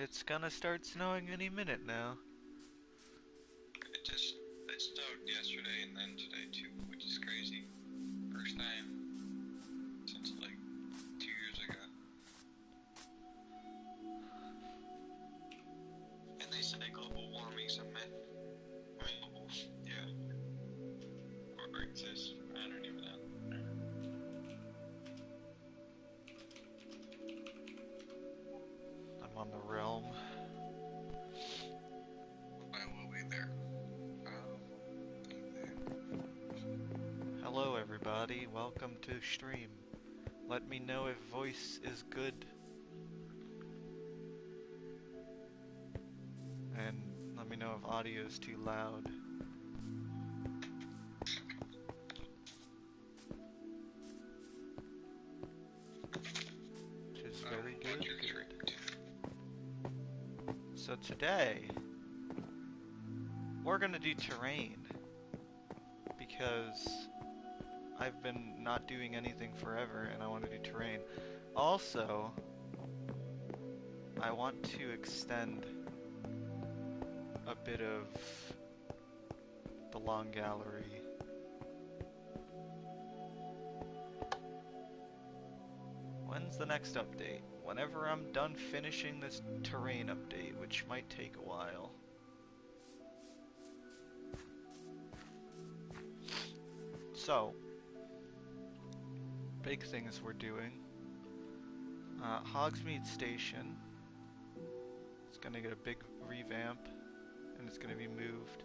It's gonna start snowing any minute now. It snowed yesterday and then today too, which is crazy. First time since like 2 years ago. And they say global warming's a myth. I mean, yeah, or exists. I don't even know. I'm on the realm. I will be there. I'll be there. Hello everybody, welcome to stream. Let me know if voice is good. And let me know if audio is too loud. Which is very good, Watch your good. stream too. So today, we're gonna do terrain. Because I've been not doing anything forever and I want to do terrain. Also, I want to extend a bit of the long gallery. When's the next update? Whenever I'm done finishing this terrain update, which might take a while. So, big things we're doing. Hogsmeade Station. It's gonna get a big revamp, and it's gonna be moved.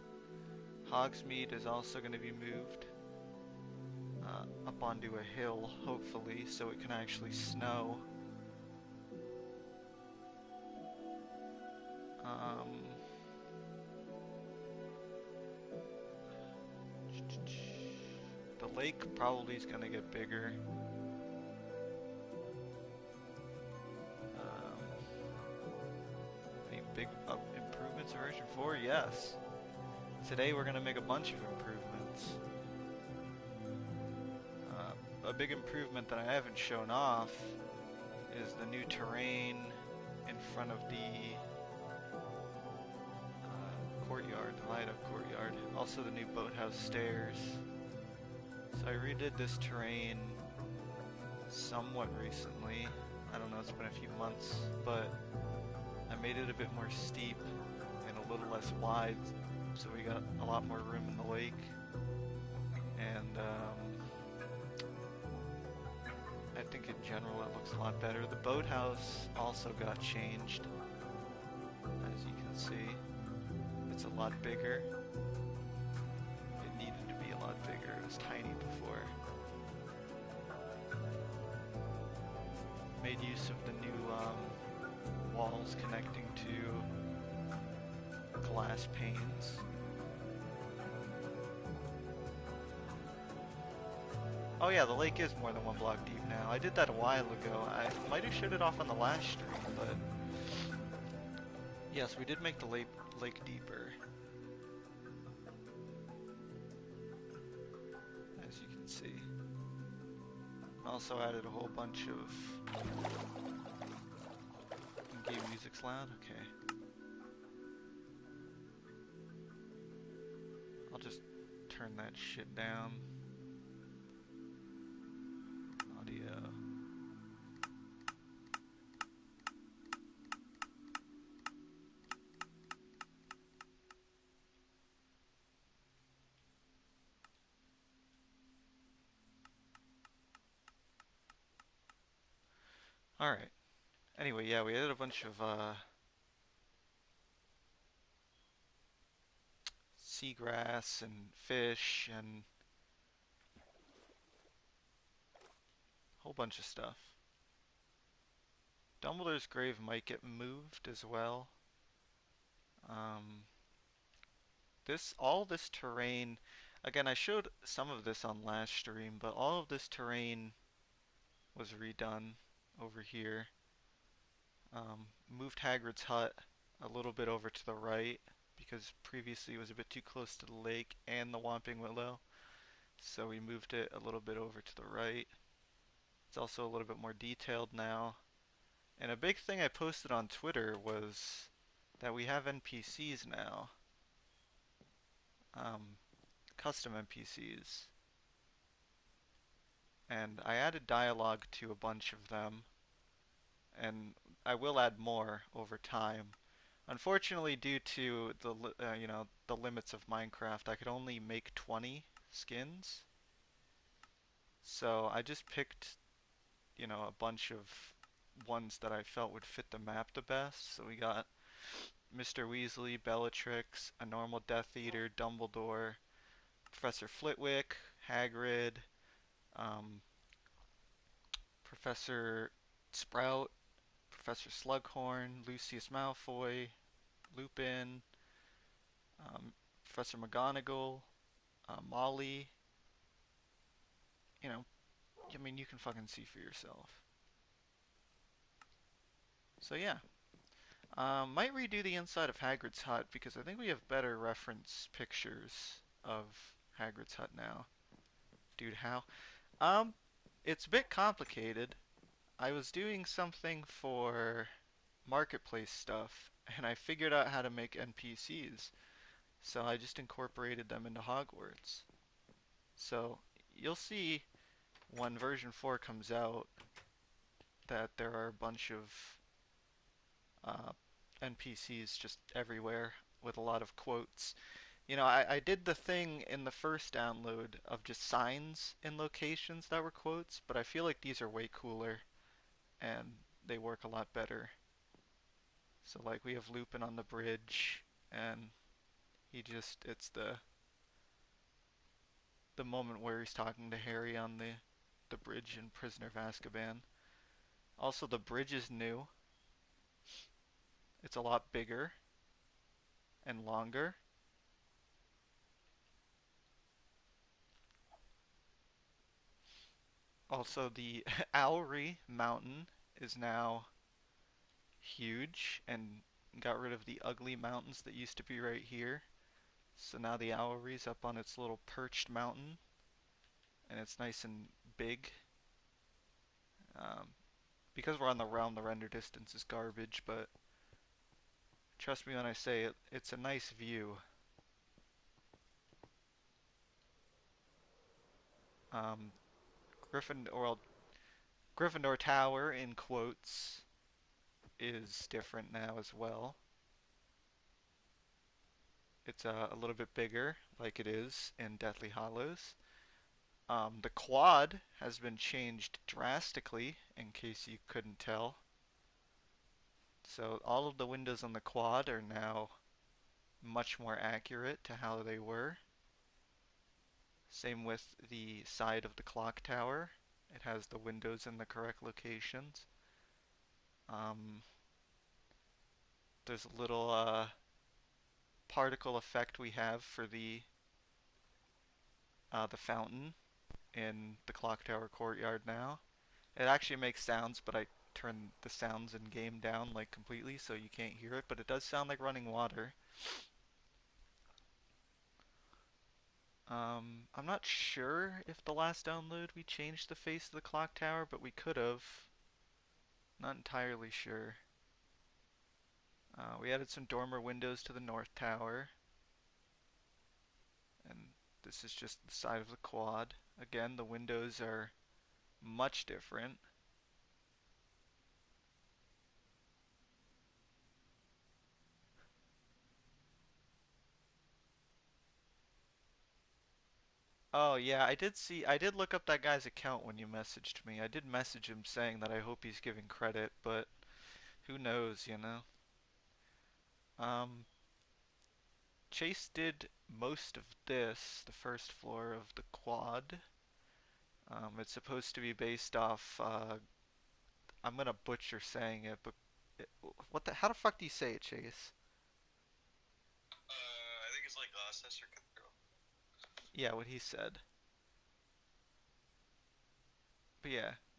Hogsmeade is also gonna be moved up onto a hill, hopefully, so it can actually snow. Um, the lake probably is gonna get bigger. Any big improvements in version 4? Yes. Today we're gonna make a bunch of improvements. A big improvement that I haven't shown off is the new terrain in front of the courtyard, the light up courtyard. Also the new boathouse stairs. So I redid this terrain somewhat recently. I don't know, it's been a few months, but I made it a bit more steep and a little less wide, so we got a lot more room in the lake. And I think in general it looks a lot better. The boathouse also got changed, as you can see. It's a lot bigger. It needed to be a lot bigger. It was tiny before. Made use of the new walls connecting to glass panes. Oh yeah, the lake is more than one block deep now. I did that a while ago. I might have showed it off on the last stream, but yes, we did make the lake deeper, as you can see. Also added a whole bunch of in-game music's loud. Okay, I'll just turn that shit down. Audio. Alright. Anyway, yeah, we added a bunch of seagrass and fish and a whole bunch of stuff. Dumbledore's grave might get moved as well. Um, all this terrain, again, I showed some of this on last stream, but all of this terrain was redone over here. Moved Hagrid's hut a little bit over to the right because previously it was a bit too close to the lake and the Whomping Willow, so we moved it a little bit over to the right. It's also a little bit more detailed now. And a big thing I posted on Twitter was that we have NPCs now, um, custom NPCs, and I added dialogue to a bunch of them, and I will add more over time. Unfortunately, due to the limits of Minecraft, I could only make 20 skins. So I just picked, a bunch of ones that I felt would fit the map the best. So we got Mr. Weasley, Bellatrix, a normal Death Eater, Dumbledore, Professor Flitwick, Hagrid, um, Professor Sprout, Professor Slughorn, Lucius Malfoy, Lupin, Professor McGonagall, Molly. You know, I mean, you can fucking see for yourself. So yeah, might redo the inside of Hagrid's hut because I think we have better reference pictures of Hagrid's hut now. Dude, how? Um, it's a bit complicated. I was doing something for marketplace stuff, and I figured out how to make NPCs. So I just incorporated them into Hogwarts. So you'll see when version 4 comes out that there are a bunch of uh, NPCs just everywhere with a lot of quotes. I did the thing in the first download of just signs in locations that were quotes, but I feel like these are way cooler and they work a lot better. So like we have Lupin on the bridge and it's the moment where he's talking to Harry on the bridge in Prisoner of Azkaban. Also the bridge is new. It's a lot bigger and longer. Also the Owlry Mountain is now huge and got rid of the ugly mountains that used to be right here. So now the Owlry's up on its little perched mountain and it's nice and big. Um, because we're on the realm, the render distance is garbage, but trust me when I say it's a nice view. Um, well, Gryffindor Tower in quotes is different now as well. It's a little bit bigger, like it is in Deathly Hallows. The quad has been changed drastically, in case you couldn't tell. So all of the windows on the quad are now much more accurate to how they were. Same with the side of the clock tower. It has the windows in the correct locations. Um, there's a little particle effect we have for the fountain in the clock tower courtyard now. It actually makes sounds, but I turned the sounds in game down like completely so you can't hear it, but it does sound like running water. I'm not sure if the last download we changed the face of the clock tower, but we could have. Not entirely sure. We added some dormer windows to the north tower, and this is just the side of the quad. Again, the windows are much different. Oh yeah, I did look up that guy's account when you messaged me. I did message him saying that I hope he's giving credit, but who knows? Um, Chase did most of this, the first floor of the quad. It's supposed to be based off, I'm gonna butcher saying it, but how the fuck do you say it, Chase? I think it's like Gloucester Cathedral. Yeah, what he said. But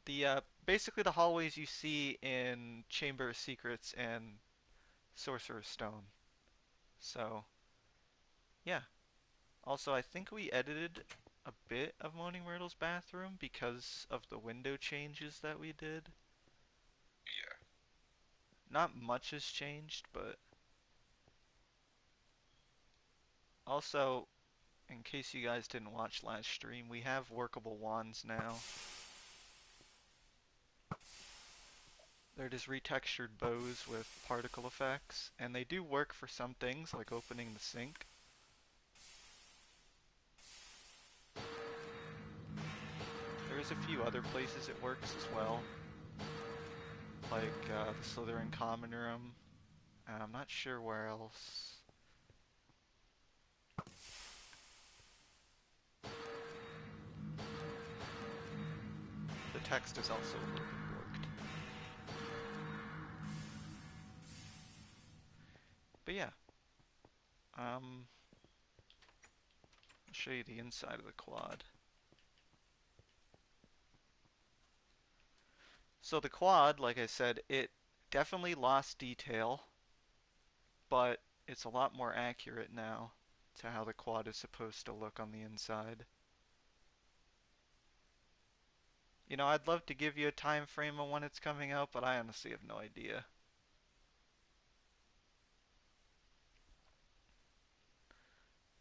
yeah, basically the hallways you see in Chamber of Secrets and Sorcerer's Stone. So, yeah. Also, I think we edited a bit of Moaning Myrtle's bathroom because of the window changes that we did. Yeah. Not much has changed, but also, in case you guys didn't watch last stream, we have workable wands now. They're just retextured bows with particle effects, and they do work for some things, like opening the sink. There's a few other places it works as well, like the Slytherin common room. I'm not sure where else. The text is also a little bit borked. But yeah, I'll show you the inside of the quad. So the quad, like I said, it definitely lost detail, but it's a lot more accurate now to how the quad is supposed to look on the inside. You know, I'd love to give you a time frame on when it's coming out, but I honestly have no idea.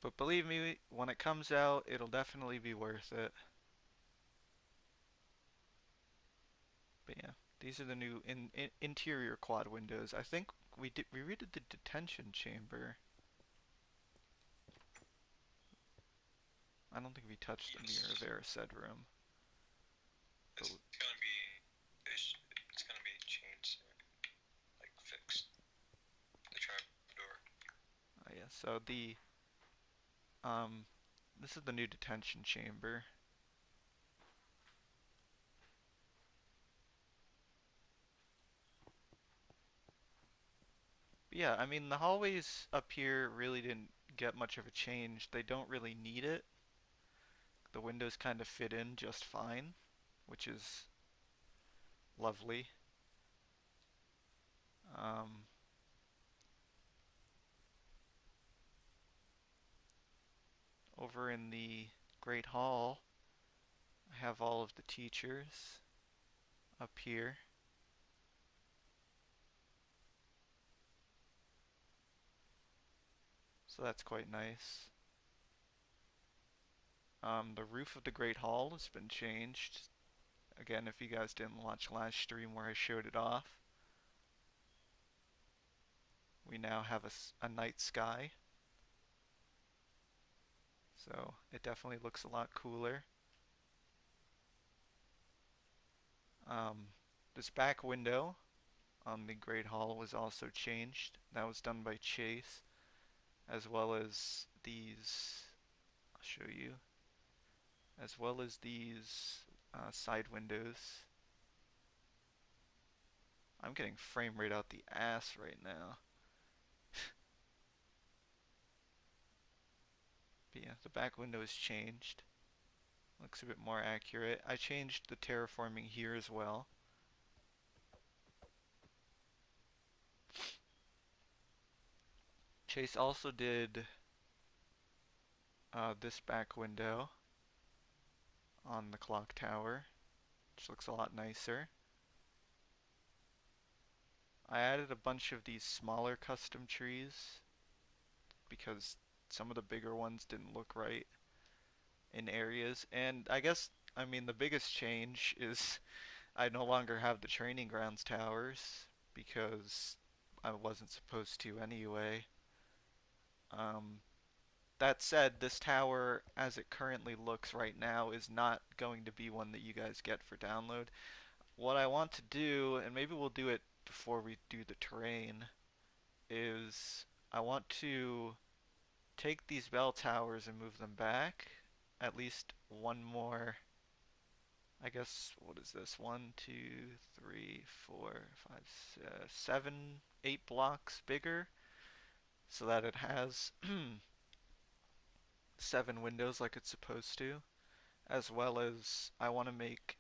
But believe me, when it comes out, it'll definitely be worth it. But yeah, these are the new interior quad windows. I think we redid the detention chamber. I don't think we touched the Yes. Mirror of Erised room. It's gonna be it's gonna be changed soon, like fixed. The trapdoor. Oh yeah, so um this is the new detention chamber. But yeah, I mean the hallways up here really didn't get much of a change. They don't really need it. The windows kind of fit in just fine, which is lovely. Um, Over in the Great Hall, I have all of the teachers up here. So that's quite nice. The roof of the Great Hall has been changed. Again, if you guys didn't watch last stream where I showed it off, we now have a night sky. So it definitely looks a lot cooler. Um, this back window on the Great Hall was also changed. That was done by Chase, as well as these, I'll show you, as well as these side windows. I'm getting frame rate out the ass right now. But yeah, the back window is changed. Looks a bit more accurate. I changed the terraforming here as well. Chase also did this back window on the clock tower, which looks a lot nicer. I added a bunch of these smaller custom trees because some of the bigger ones didn't look right in areas. And I mean, the biggest change is I no longer have the training grounds towers because I wasn't supposed to anyway. Um, that said, this tower, as it currently looks right now, is not going to be one that you guys get for download. What I want to do, and maybe we'll do it before we do the terrain, is I want to take these bell towers and move them back at least one more. I guess, what is this? 1, 2, 3, 4, 5, 7, 8 blocks bigger so that it has 7 windows like it's supposed to, as well as I want to make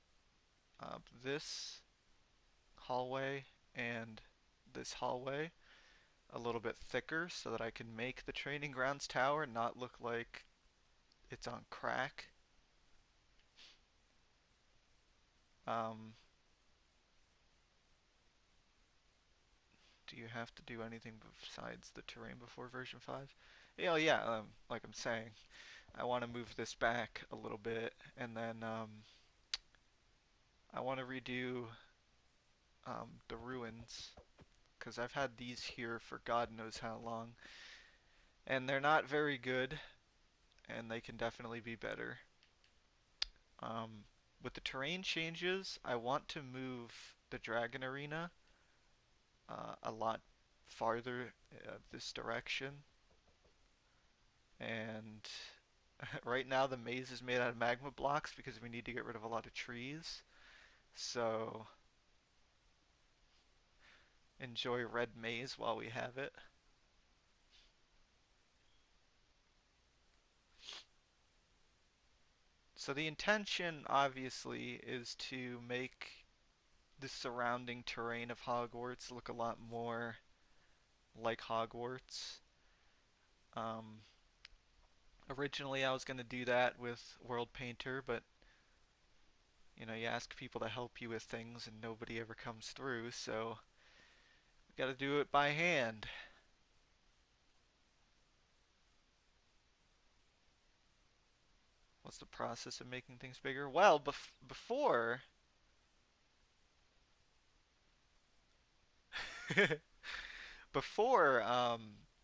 this hallway and this hallway a little bit thicker so that I can make the training grounds tower not look like it's on crack. Um, Do you have to do anything besides the terrain before version 5? Yeah, like I'm saying, I want to move this back a little bit, and then I want to redo the ruins, because I've had these here for God knows how long, and they're not very good, and they can definitely be better. Um, with the terrain changes, I want to move the Dragon Arena a lot farther this direction. And right now the maze is made out of magma blocks because we need to get rid of a lot of trees. So enjoy red maze while we have it. So the intention obviously is to make the surrounding terrain of Hogwarts look a lot more like Hogwarts. Um, Originally I was going to do that with World Painter, but you ask people to help you with things and nobody ever comes through, so we got to do it by hand. What's the process of making things bigger? Well, before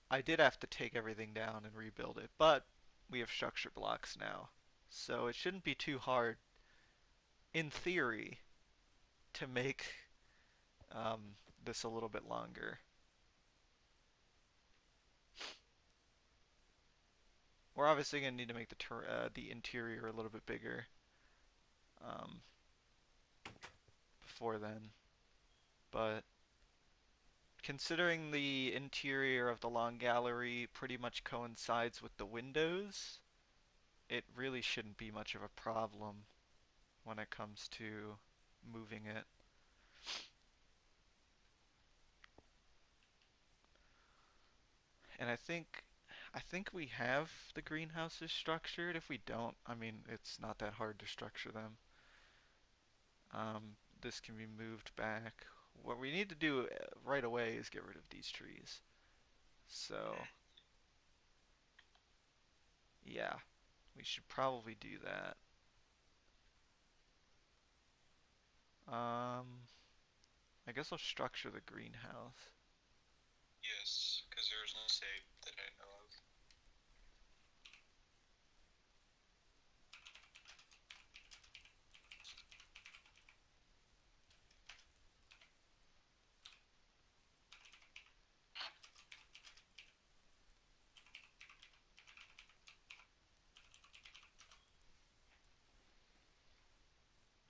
I did have to take everything down and rebuild it, but we have structure blocks now. So it shouldn't be too hard in theory to make this a little bit longer. We're obviously going to need to make the interior a little bit bigger um, before then, but considering the interior of the long gallery pretty much coincides with the windows, it really shouldn't be much of a problem when it comes to moving it. And I think we have the greenhouses structured. If we don't, I mean, it's not that hard to structure them. This can be moved back. What we need to do right away is get rid of these trees. So, yeah, we should probably do that. I guess I'll structure the greenhouse. Yes, because there's no save that I know of.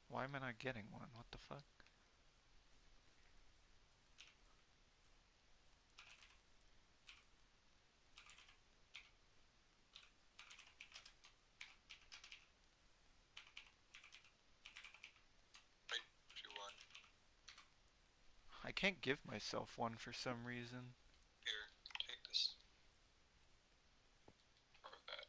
Why am I not getting one? What the fuck? If you want. I can't give myself one for some reason. Here, take this. Or that.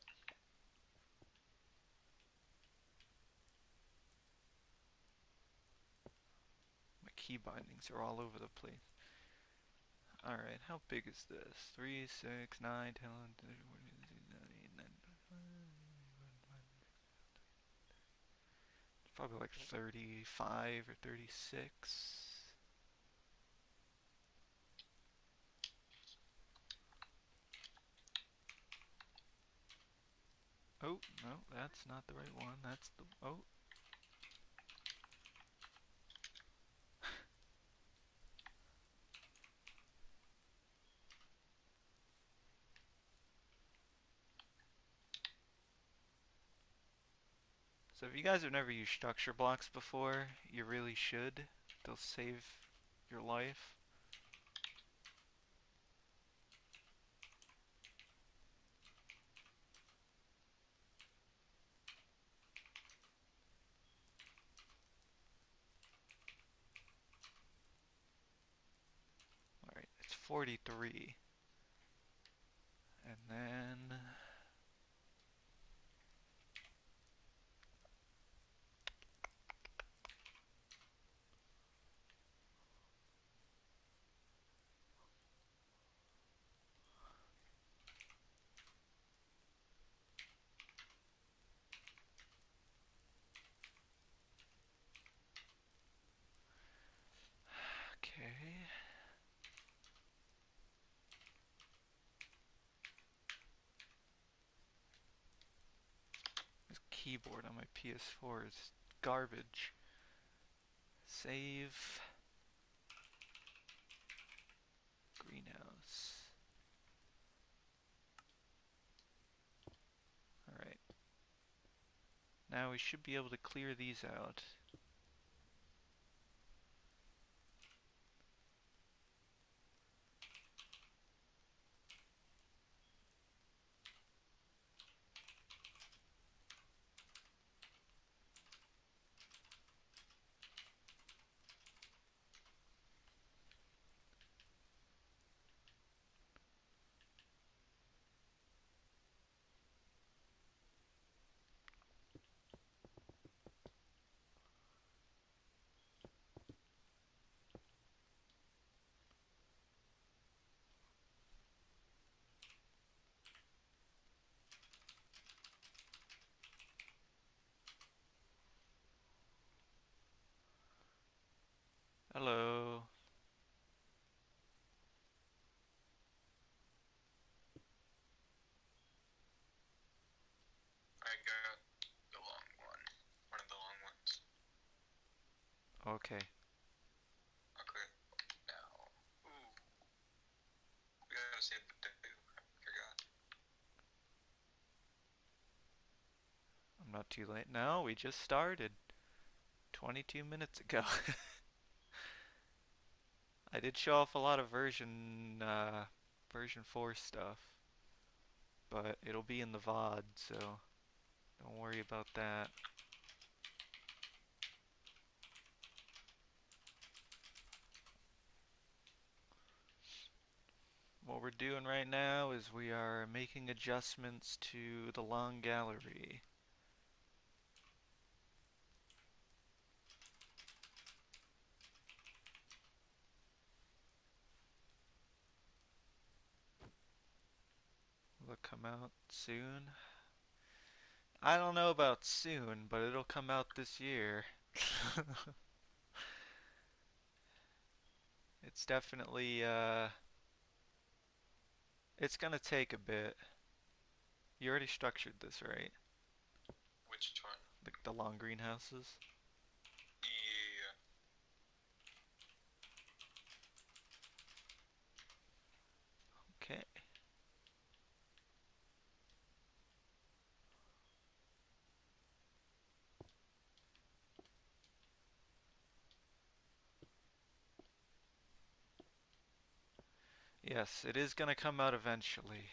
My key bindings are all over the place. Alright, how big is this? 3, 6, 9, 10, 11, 12, 13, 14, 15, it's probably like 35 or 36. Oh, no, that's not the right one. That's the... Oh. So if you guys have never used structure blocks before, you really should. They'll save your life. Alright, it's 43. And then... keyboard on my PS4 is garbage. Save. Greenhouse. Alright. Now we should be able to clear these out. Hello. I got the long one. One of the long ones. Okay. Okay. Now. Ooh. We gotta save the two. I forgot. I'm not too late. No, we just started 22 minutes ago. I did show off a lot of version 4 stuff, but it'll be in the VOD, so don't worry about that. What we're doing right now is we are making adjustments to the long gallery. Will it come out soon? I don't know about soon, but it'll come out this year. It's definitely, it's gonna take a bit. You already structured this, right? Which one? The long greenhouses? Yeah. Okay. Yes, it is gonna come out eventually.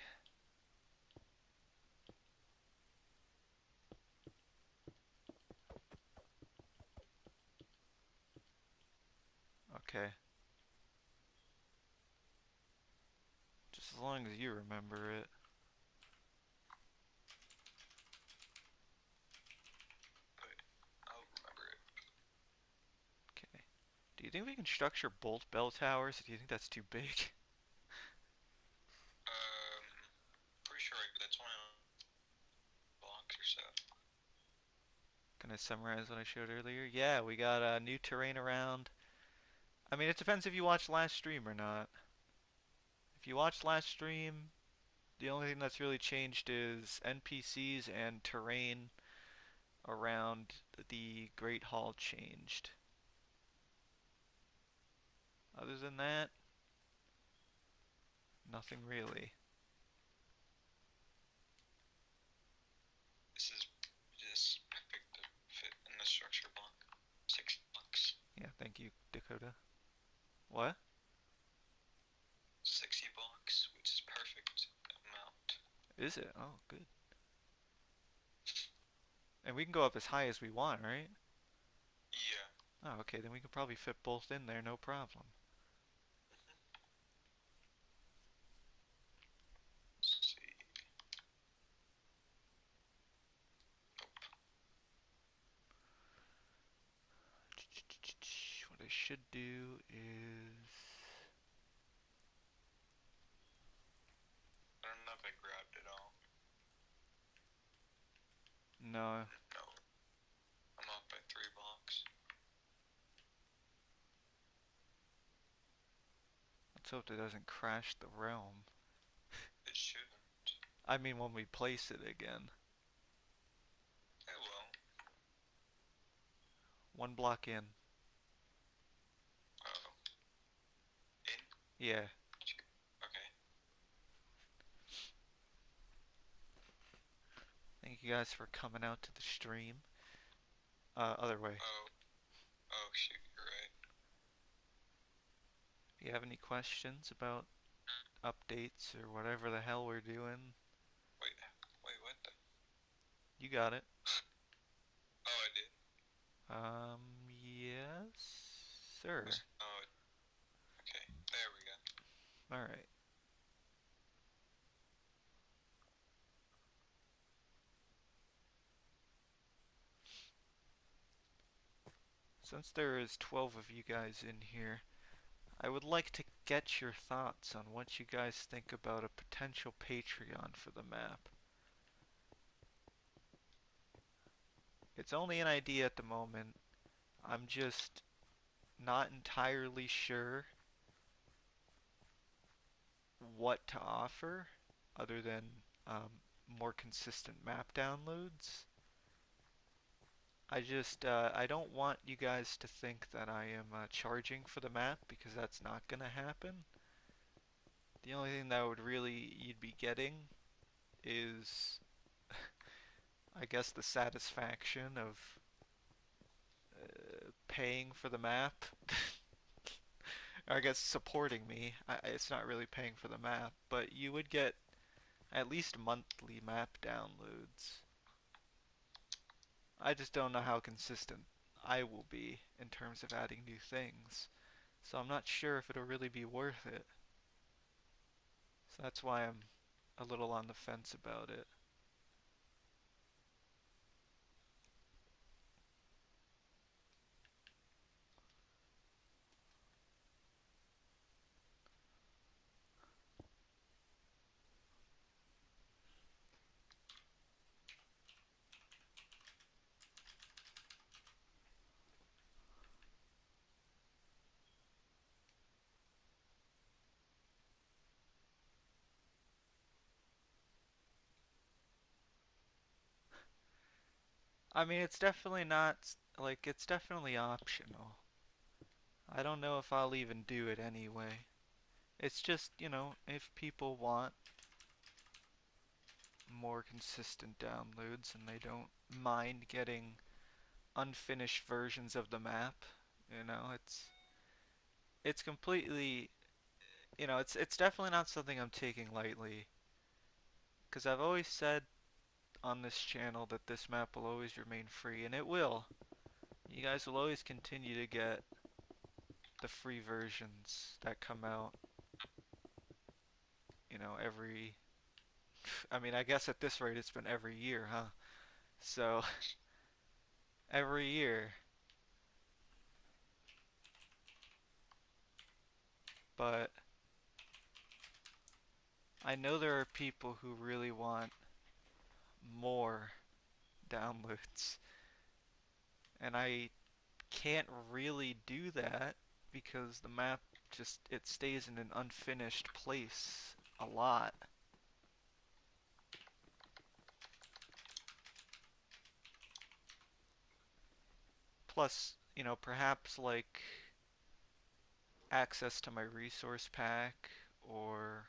Okay. Just as long as you remember it. But I'll remember it. Okay. Do you think we can structure both bell towers? Or do you think that's too big? Um, pretty sure that's one of the blocks or so. Can I summarize what I showed earlier? Yeah, we got new terrain around. I mean, it depends if you watched last stream or not. If you watched last stream, the only thing that's really changed is NPCs and terrain around the Great Hall changed. Other than that, nothing really. This is just perfect to fit in the structure block. 6 blocks. Yeah, thank you, Dakota. What? 60 blocks, which is perfect amount. Is it? Oh, good. And we can go up as high as we want, right? Yeah. Oh, okay, then we can probably fit both in there, no problem. Let's see. What I should do is... I don't know if I grabbed it all. No, No. I'm off by 3 blocks. let's hope it doesn't crash the realm. It shouldn't. I mean when we place it again. It One block in. Oh, in? Yeah. Okay. Thank you guys for coming out to the stream. Other way. Oh, oh shoot, you're right. Do you have any questions about updates or whatever the hell we're doing? Wait, wait, what the? You got it. Oh, I did. Yes, sir. Oh, okay. There we go. Alright. Since there is 12 of you guys in here, I would like to get your thoughts on what you guys think about a potential Patreon for the map. It's only an idea at the moment. I'm just not entirely sure what to offer other than more consistent map downloads. I don't want you guys to think that I am charging for the map because that's not gonna happen. The only thing that would really you'd be getting is, I guess, the satisfaction of paying for the map. Or I guess supporting me. It's not really paying for the map, but you would get at least monthly map downloads. I just don't know how consistent I will be in terms of adding new things. So I'm not sure if it'll really be worth it. So that's why I'm a little on the fence about it. I mean, it's definitely not, like, it's definitely optional. I don't know if I'll even do it anyway. It's just, if people want more consistent downloads and they don't mind getting unfinished versions of the map, it's completely, it's definitely not something I'm taking lightly. Because I've always said on this channel that this map will always remain free, and it will. You guys will always continue to get the free versions that come out, every. I mean, I guess at this rate it's been every year, huh? So, every year. But I know there are people who really want more downloads, and I can't really do that because the map just it stays in an unfinished place a lot. Plus, perhaps like access to my resource pack or,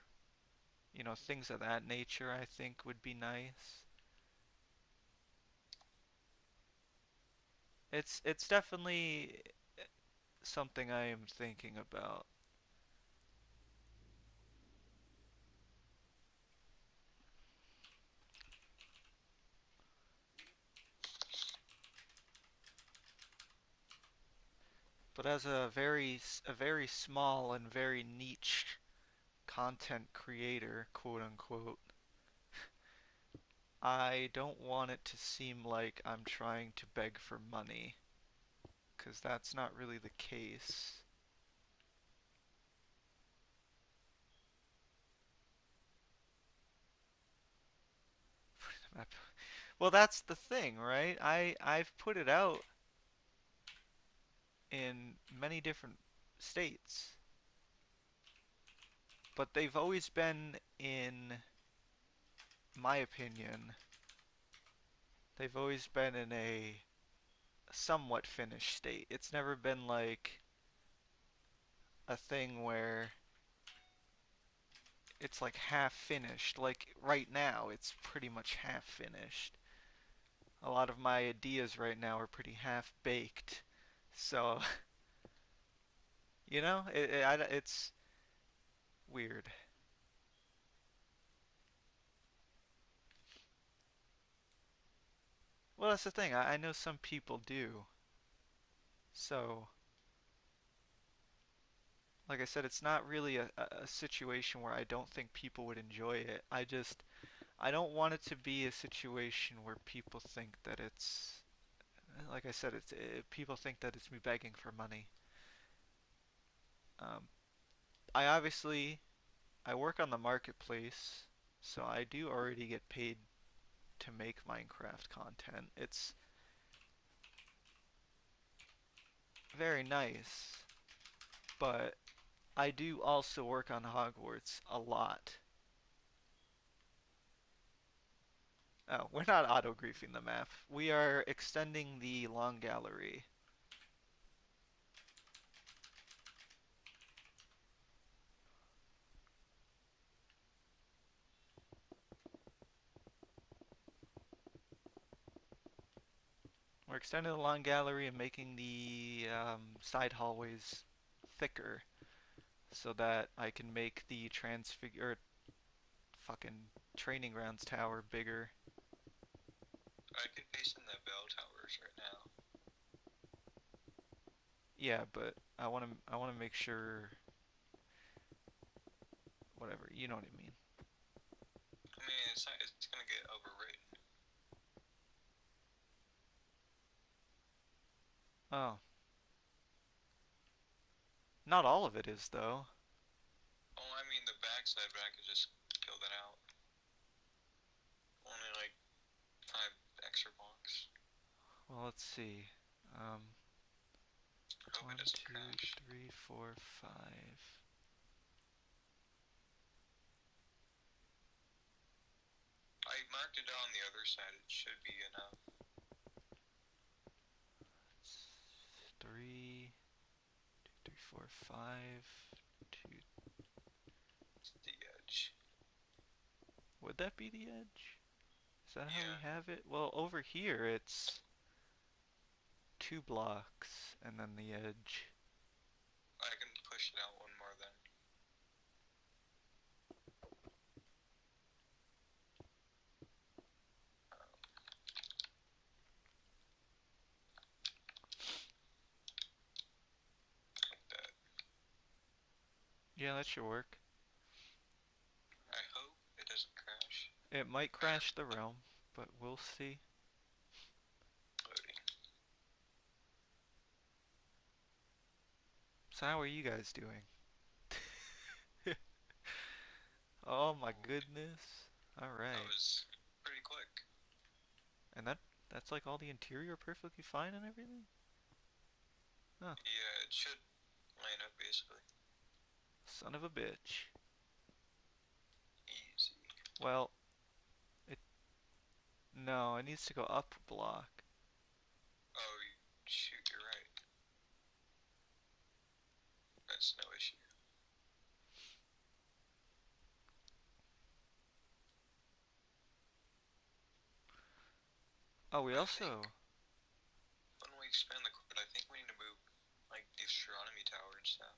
things of that nature I think would be nice. It's definitely something I am thinking about. But as a very small and very niche content creator, quote unquote, I don't want it to seem like I'm trying to beg for money, because that's not really the case. Well, that's the thing, right? I've put it out in many different states, but they've always been, in my opinion, they've always been in a somewhat finished state. It's never been like a thing where it's like half finished. Like right now, it's pretty much half finished. A lot of my ideas right now are pretty half baked. So, it's weird. Well, that's the thing. I know some people do. So, like I said, it's not really a situation where I don't think people would enjoy it. I don't want it to be a situation where people think that like I said, people think that it's me begging for money. Um, I work on the marketplace, so I do already get paid to make Minecraft content. It's very nice, but I do also work on Hogwarts a lot. Oh, we're not auto-griefing the map. We are extending the long gallery. We're extending the long gallery and making the side hallways thicker so that I can make the transfigure fucking training grounds tower bigger. I could paste in the bell towers right now. Yeah, but I want to make sure whatever, you know what I mean. I mean, it's not, it's gonna get overwritten. Oh, not all of it is though. Oh, I mean the backside, but I could just kill that out. Only like 5 extra blocks. Well, let's see. Um, I hope one, it doesn't two, crash. three, four, five. I marked it on the other side. It should be enough. Three, two, three, four, five, two. It's the edge. Would that be the edge? Is that how we Yeah, have it? Well, over here it's 2 blocks and then the edge. I can push it out one more then. Like that. Yeah, that should work. I hope it doesn't crash. It might crash the realm, but we'll see. Loading. So how are you guys doing? Oh my Oh, goodness. All that right. was pretty quick. And that's like all the interior perfectly fine and everything? Oh, Yeah, it should line up basically. son of a bitch. Easy. Well, it no, it needs to go up a block. Oh, shoot, you're right. That's no issue. Oh, we I think also when we expand the court, I think we need to move like the astronomy tower and stuff.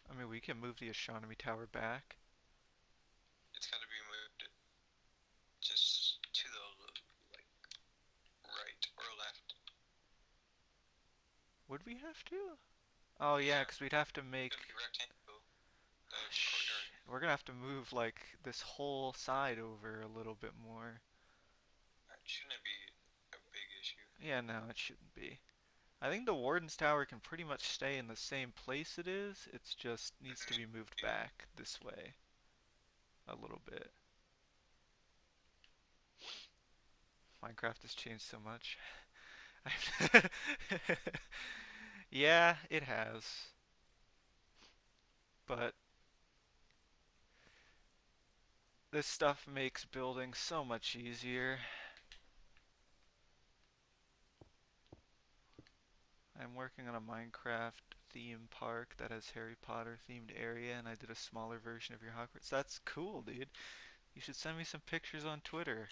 I mean, we can move the astronomy tower back. It's got to be moved just to the like right or left. Would we have to? Oh yeah, Yeah, 'cause we'd have to it's make gonna be rectangle. The courtyard. we're gonna have to move like this whole side over a little bit more. That shouldn't be a big issue. Yeah, no, it shouldn't be. I think the Warden's Tower can pretty much stay in the same place it is. It's just needs to be moved back this way a little bit. Minecraft has changed so much. Yeah, it has. But this stuff makes building so much easier. I'm working on a Minecraft theme park that has Harry Potter themed area, and I did a smaller version of your Hogwarts. That's cool, dude. You should send me some pictures on Twitter.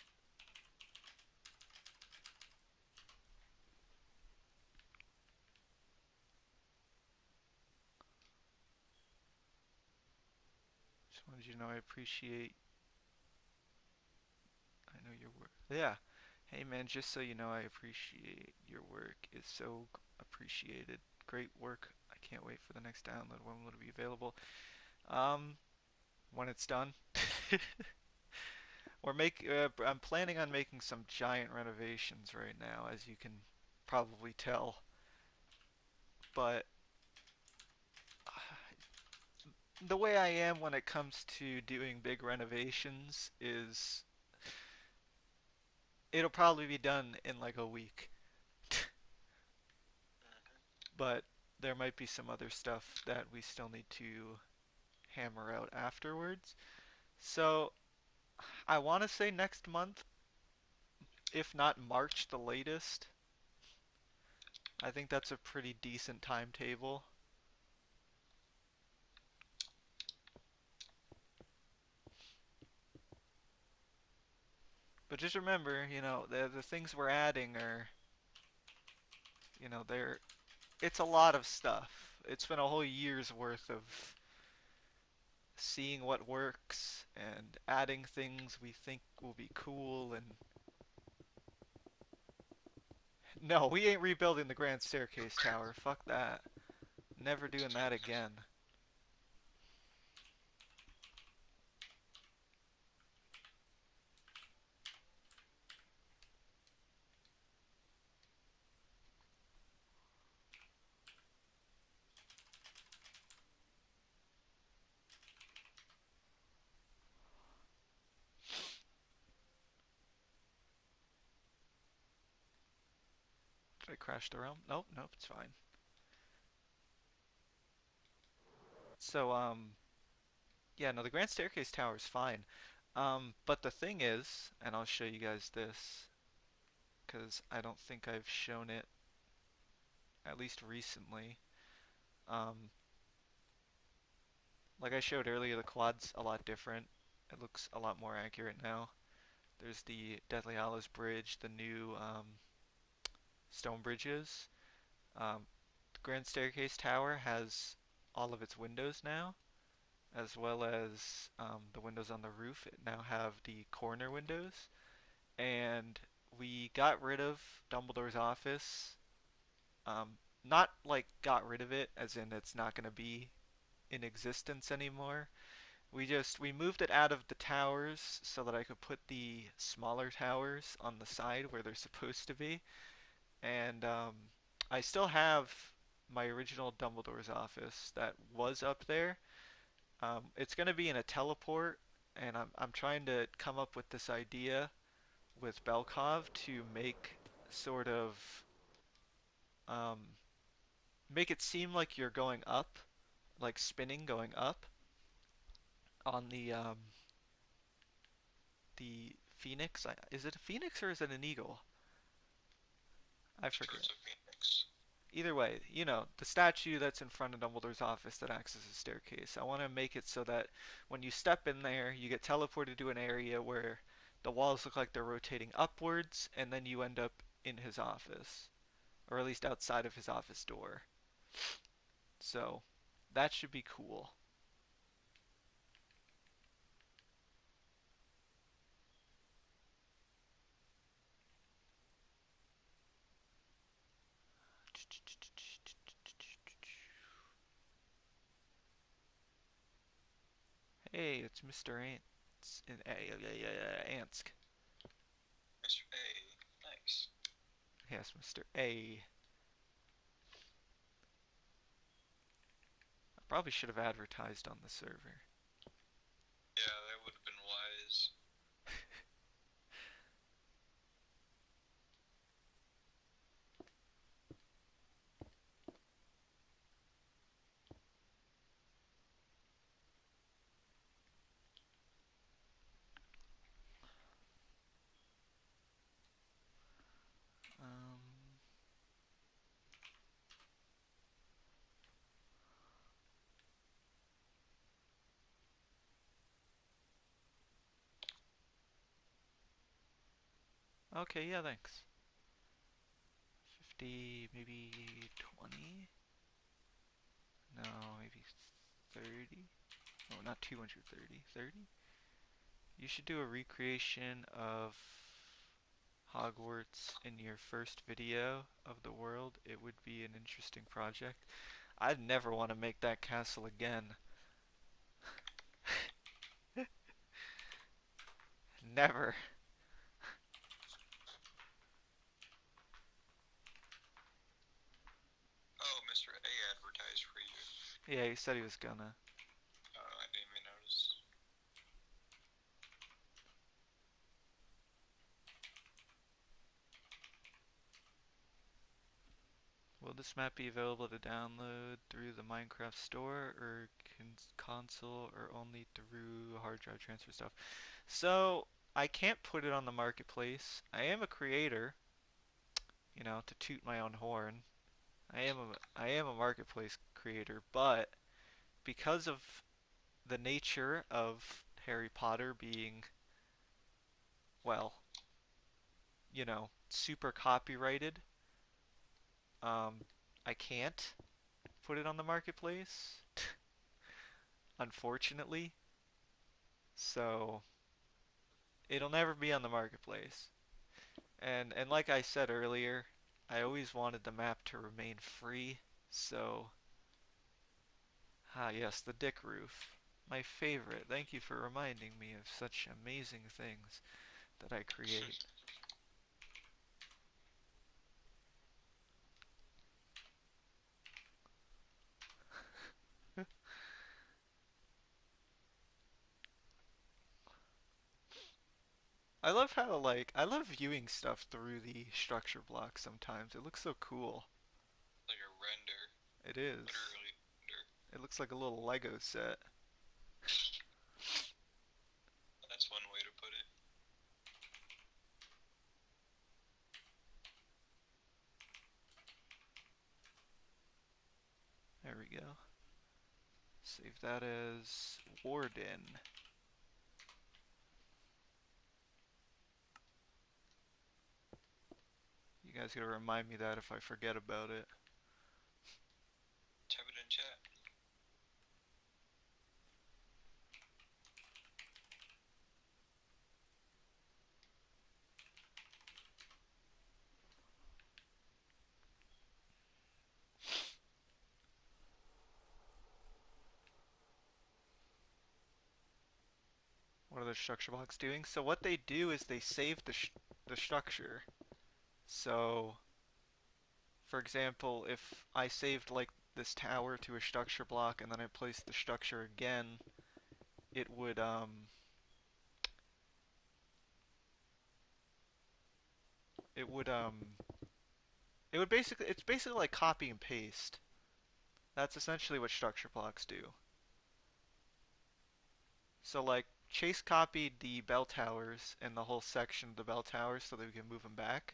Just wanted you to know I appreciate. I know your work. Yeah. Hey man, just so you know, I appreciate your work. It's so appreciated. Great work. I can't wait for the next download. When will it be available? Um, when it's done. I'm planning on making some giant renovations right now, as you can probably tell. But the way I am when it comes to doing big renovations is it'll probably be done in like a week. But there might be some other stuff that we still need to hammer out afterwards. So I want to say next month, if not March the latest. I think that's a pretty decent timetable. But just remember, the things we're adding are, they're it's a lot of stuff. It's been a whole year's worth of seeing what works and adding things we think will be cool and no, we ain't rebuilding the Grand Staircase Tower. Fuck that. Never doing that again. Did I crash the realm? Nope, nope, it's fine. So, yeah, no, the Grand Staircase Tower is fine. But the thing is, and I'll show you guys this, because I don't think I've shown it, at least recently. Um, like I showed earlier, the quad's a lot different. It looks a lot more accurate now. There's the Deathly Hallows Bridge, the new stone bridges. The Grand Staircase Tower has all of its windows now, as well as the windows on the roof. It now have the corner windows. And we got rid of Dumbledore's office. Um, Not like got rid of it, as in it's not going to be in existence anymore. We moved it out of the towers so that I could put the smaller towers on the side where they're supposed to be. And I still have my original Dumbledore's office that was up there. It's going to be in a teleport, and I'm trying to come up with this idea with Belkov to sort of um, make it seem like you're going up, like spinning going up on the phoenix. Is it a phoenix or is it an eagle? I Sure, forget. it's a phoenix. Either way, the statue that's in front of Dumbledore's office that acts as a staircase. I want to make it so that when you step in there, you get teleported to an area where the walls look like they're rotating upwards, and then you end up in his office, or at least outside of his office door. So that should be cool. Hey, it's Mr. Ants. Antsk. Mr. A. Nice. Yes, Mr. A. I probably should have advertised on the server. Yeah, that would have been wise. Um, Okay, yeah, thanks. 50, maybe 20? No, maybe 30? Oh, not 230. 30? You should do a recreation of Hogwarts in your first video of the world. It would be an interesting project. I'd never want to make that castle again. Never. Oh, Mr. A advertised for you. Yeah, he said he was gonna. Oh, I didn't even notice. Will this map be available to download through the Minecraft store or console or only through hard drive transfer stuff? So, I can't put it on the marketplace. I am a creator, to toot my own horn. I am a marketplace creator, but because of the nature of Harry Potter being, well, super copyrighted, um, I can't put it on the marketplace, unfortunately. So it'll never be on the marketplace. And like I said earlier, I always wanted the map to remain free. So, yes, the dick roof. My favorite. Thank you for reminding me of such amazing things that I create. I love how, like, I love viewing stuff through the structure block sometimes. It looks so cool. Like a render. It is. Literally render. It looks like a little Lego set. That's one way to put it. There we go. Save that as Warden. You guys gotta remind me that if I forget about it. Type it in chat. What are the structure blocks doing? So what they do is they save the structure. So, for example, if I saved like this tower to a structure block and then I placed the structure again, it would it would it would basically it's basically like copy and paste. That's essentially what structure blocks do. So like Chase copied the bell towers and the whole section of the bell towers so that we can move them back.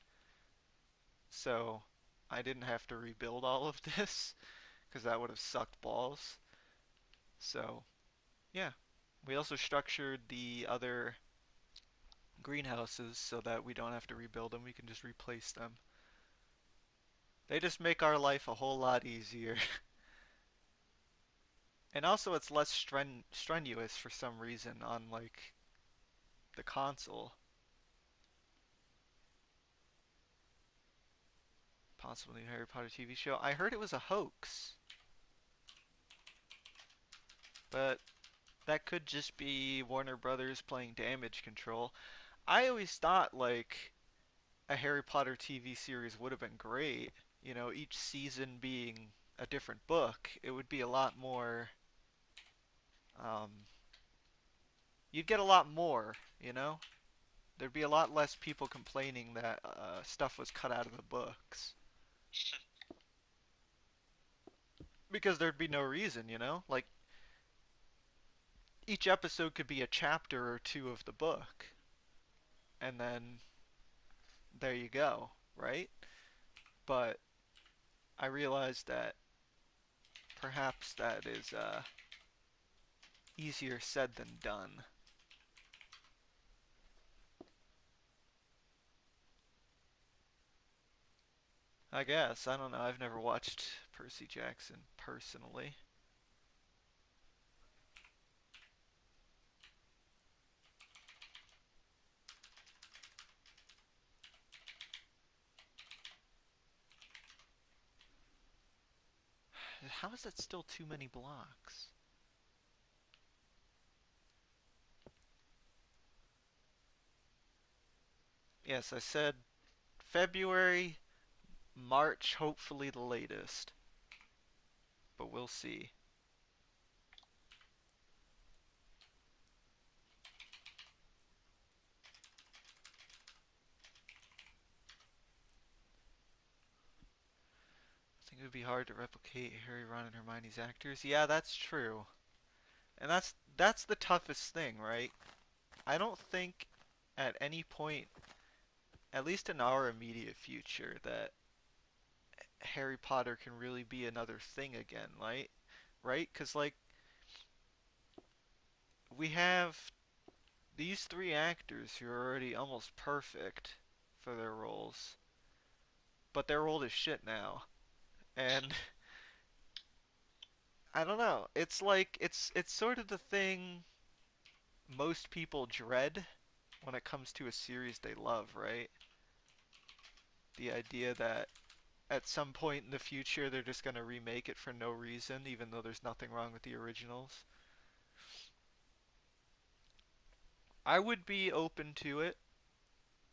So I didn't have to rebuild all of this because that would have sucked balls. So yeah, we also structured the other greenhouses so that we don't have to rebuild them. We can just replace them. They just make our life a whole lot easier. And also it's less strenuous for some reason on like the console. Possibly a Harry Potter TV show. I heard it was a hoax, but that could just be Warner Brothers playing damage control. I always thought like a Harry Potter TV series would have been great. Each season being a different book, it would be a lot more. Um, you'd get a lot more. There'd be a lot less people complaining that stuff was cut out of the books because there'd be no reason. Like each episode could be a chapter or two of the book, and then there you go, right? But I realized that perhaps that is easier said than done. I guess. I don't know. I've never watched Percy Jackson personally. How is that still too many blocks? Yes, I said February, March, hopefully the latest. But we'll see. I think it would be hard to replicate Harry, Ron, and Hermione's actors. Yeah, that's true. And that's the toughest thing, right? I don't think at any point, at least in our immediate future, that Harry Potter can really be another thing again, right? Right? Because, like, we have these three actors who are already almost perfect for their roles, but they're old as shit now. And I don't know. It's like it's sort of the thing most people dread when it comes to a series they love, right? The idea that at some point in the future they're just going to remake it for no reason, even though there's nothing wrong with the originals. I would be open to it,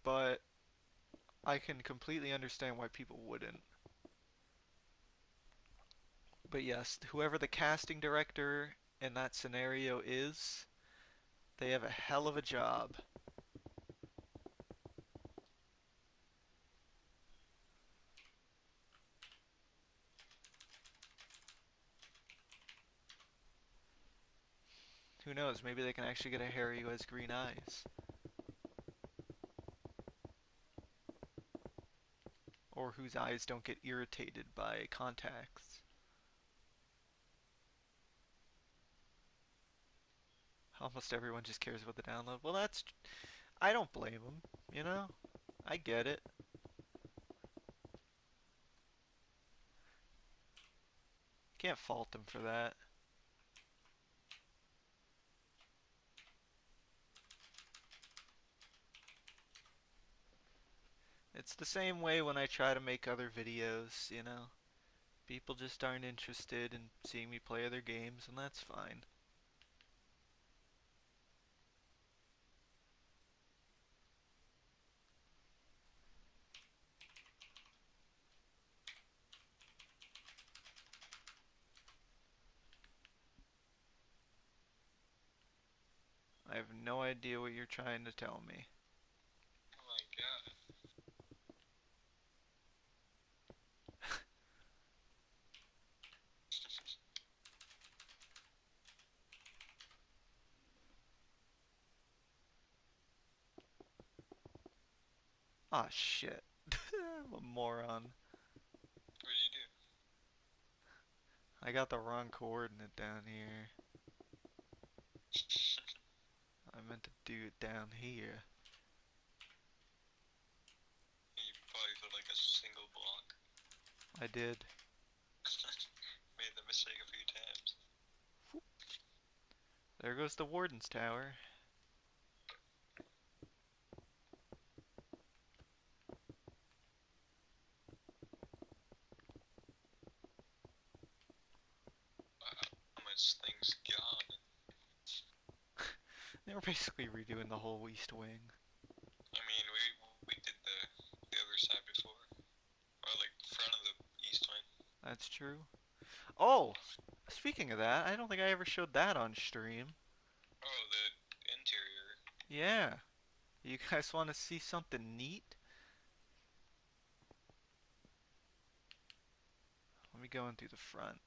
but I can completely understand why people wouldn't. But yes, whoever the casting director in that scenario is, they have a hell of a job. Who knows, maybe they can actually get a Harry who has green eyes. Or whose eyes don't get irritated by contacts. Almost everyone just cares about the download. Well, I don't blame them, you know? I get it. Can't fault them for that. It's the same way when I try to make other videos, you know? People just aren't interested in seeing me play other games, and that's fine. I have no idea what you're trying to tell me. Oh my god. Ah, shit. I'm a moron. What did you I got the wrong coordinate down here. do? I meant to do it down here. You probably put like a single block. I did. Made the mistake a few times. There goes the Warden's Tower. Wow, how much things gone. They were basically redoing the whole East Wing. I mean, we did the other side before, or like the front of the east wing. That's true. Oh! Speaking of that, I don't think I ever showed that on stream. Oh, the interior. Yeah. You guys want to see something neat? Let me go in through the front.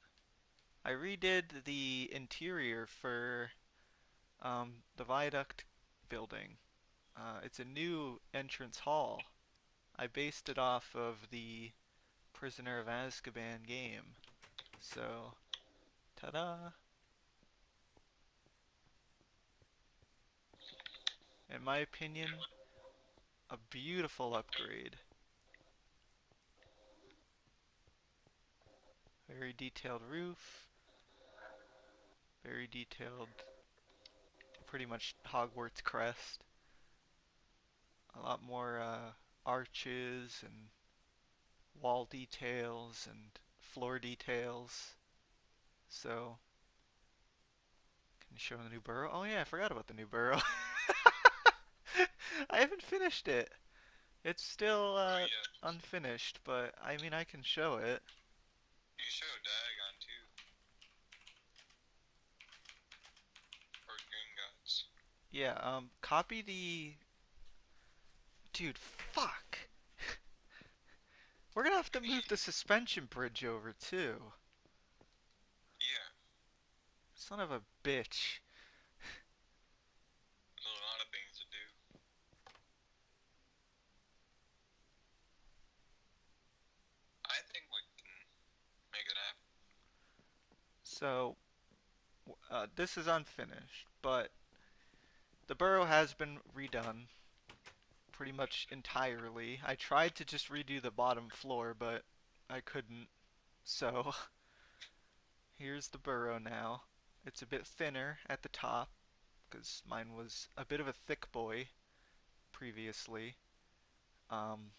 I redid the interior for the Viaduct building. It's a new entrance hall. I based it off of the Prisoner of Azkaban game. So, ta-da! In my opinion, a beautiful upgrade. Very detailed roof. Very detailed, pretty much Hogwarts crest. A lot more arches and wall details and floor details. So, can you show the new Burrow? Oh yeah, I forgot about the new Burrow. I haven't finished it. It's still Oh yeah, unfinished, but I mean I can show it. you show Diagon too, or Gringotts. Yeah, copy the... Dude, fuck! We're gonna have to move the suspension bridge over too. Yeah, Son of a bitch. there's a lot of things to do. I think we can make it happen. So, this is unfinished, but the Burrow has been redone pretty much entirely. I tried to just redo the bottom floor, but I couldn't. So, here's the Burrow now. It's a bit thinner at the top, because mine was a bit of a thick boy previously. Um,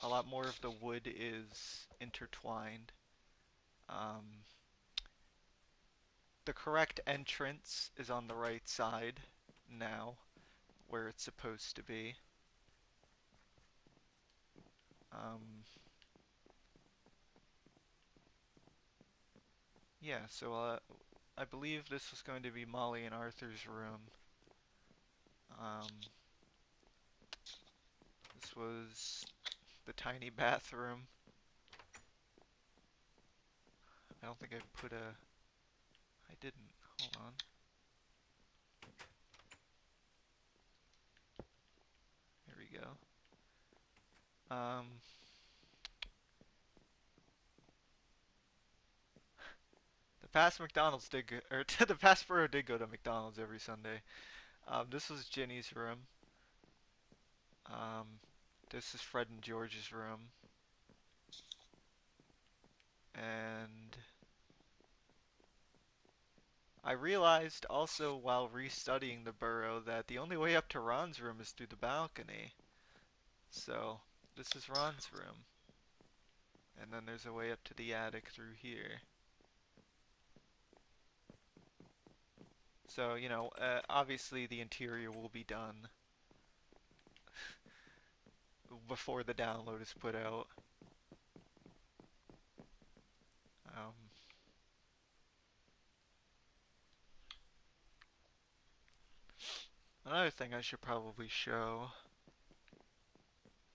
a lot more of the wood is intertwined. Um, the correct entrance is on the right side now, where it's supposed to be. Um, yeah, so I believe this was going to be Molly and Arthur's room. Um, this was the tiny bathroom. I don't think I put a... I didn't. Hold on. Here we go. The past McDonald's did go, or the past Burrow did go to McDonald's every Sunday. This was Ginny's room. Um, this is Fred and George's room. And I realized also while restudying the Burrow that the only way up to Ron's room is through the balcony. So this is Ron's room. And then there's a way up to the attic through here. So, obviously the interior will be done before the download is put out. Um, Another thing I should probably show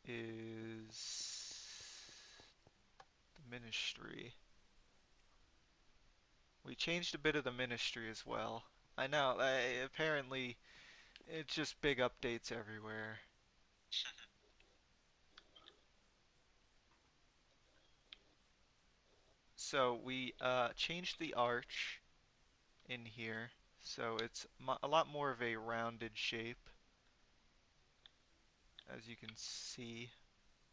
is the ministry. We changed a bit of the ministry as well. I know, apparently it's just big updates everywhere. So we changed the arch in here, so it's a lot more of a rounded shape, as you can see,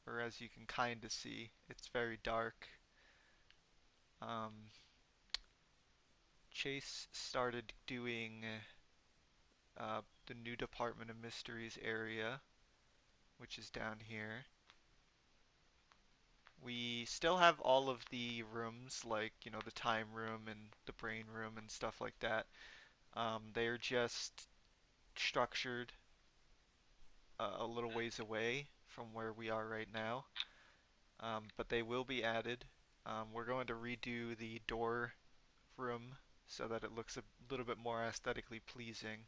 or as you can kind of see. It's very dark. Um, Chase started doing the new Department of Mysteries area, which is down here. We still have all of the rooms, like, the time room and the brain room and stuff like that. They're just structured a little ways away from where we are right now, but they will be added. We're going to redo the door room so that it looks a little bit more aesthetically pleasing.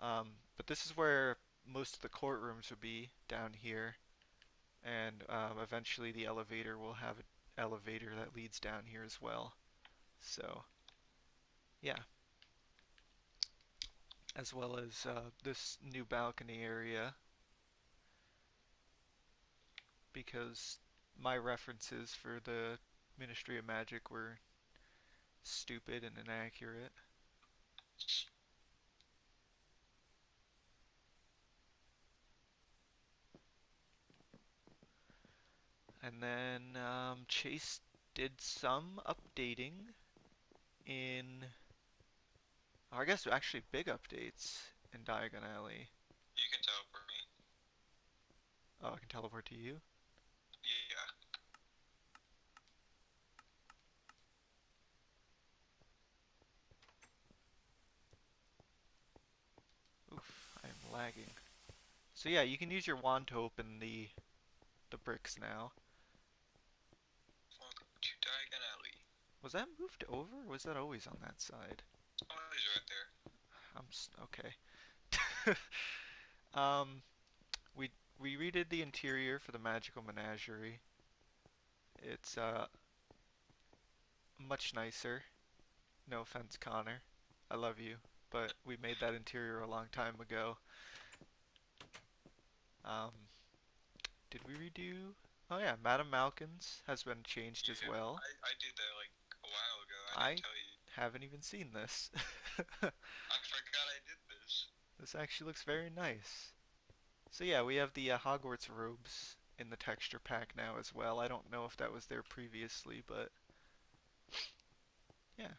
But this is where most of the courtrooms would be, down here, and eventually the elevator will have an elevator that leads down here as well. So, yeah, as well as this new balcony area, because my references for the Ministry of Magic were stupid and inaccurate. And then Chase did some updating in, or I guess actually big updates in Diagon Alley. You can teleport me. Oh, I can teleport to you? Yeah. Oof, I'm lagging. So yeah, you can use your wand to open the bricks now. Welcome to Diagon Alley. Was that moved over? Or was that always on that side? Oh, he's right there. Okay. um, we we redid the interior for the magical menagerie. It's much nicer. No offense, Connor. I love you, but we made that interior a long time ago. Um, did we redo? Oh yeah, Madame Malkin's has been changed as Yeah, well. I did that like a while ago. I didn't I tell you. haven't even seen this. I forgot I did this. This actually looks very nice. So yeah, we have the Hogwarts robes in the texture pack now as well. I don't know if that was there previously, but yeah.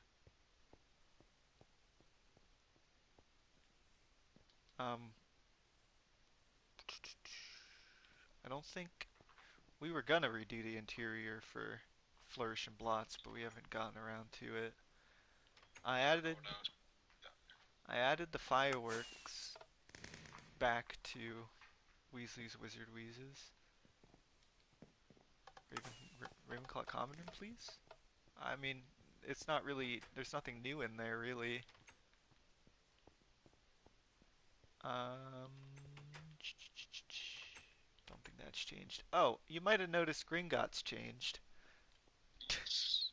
Um, I don't think we were gonna redo the interior for Flourish and Blots, but we haven't gotten around to it. I added Oh no. I added the fireworks back to Weasley's Wizard Wheezes. Ravenclaw Common Room, please? I mean, it's not really, there's nothing new in there, really. Um, don't think that's changed. Oh, you might have noticed Gringotts changed. Yes.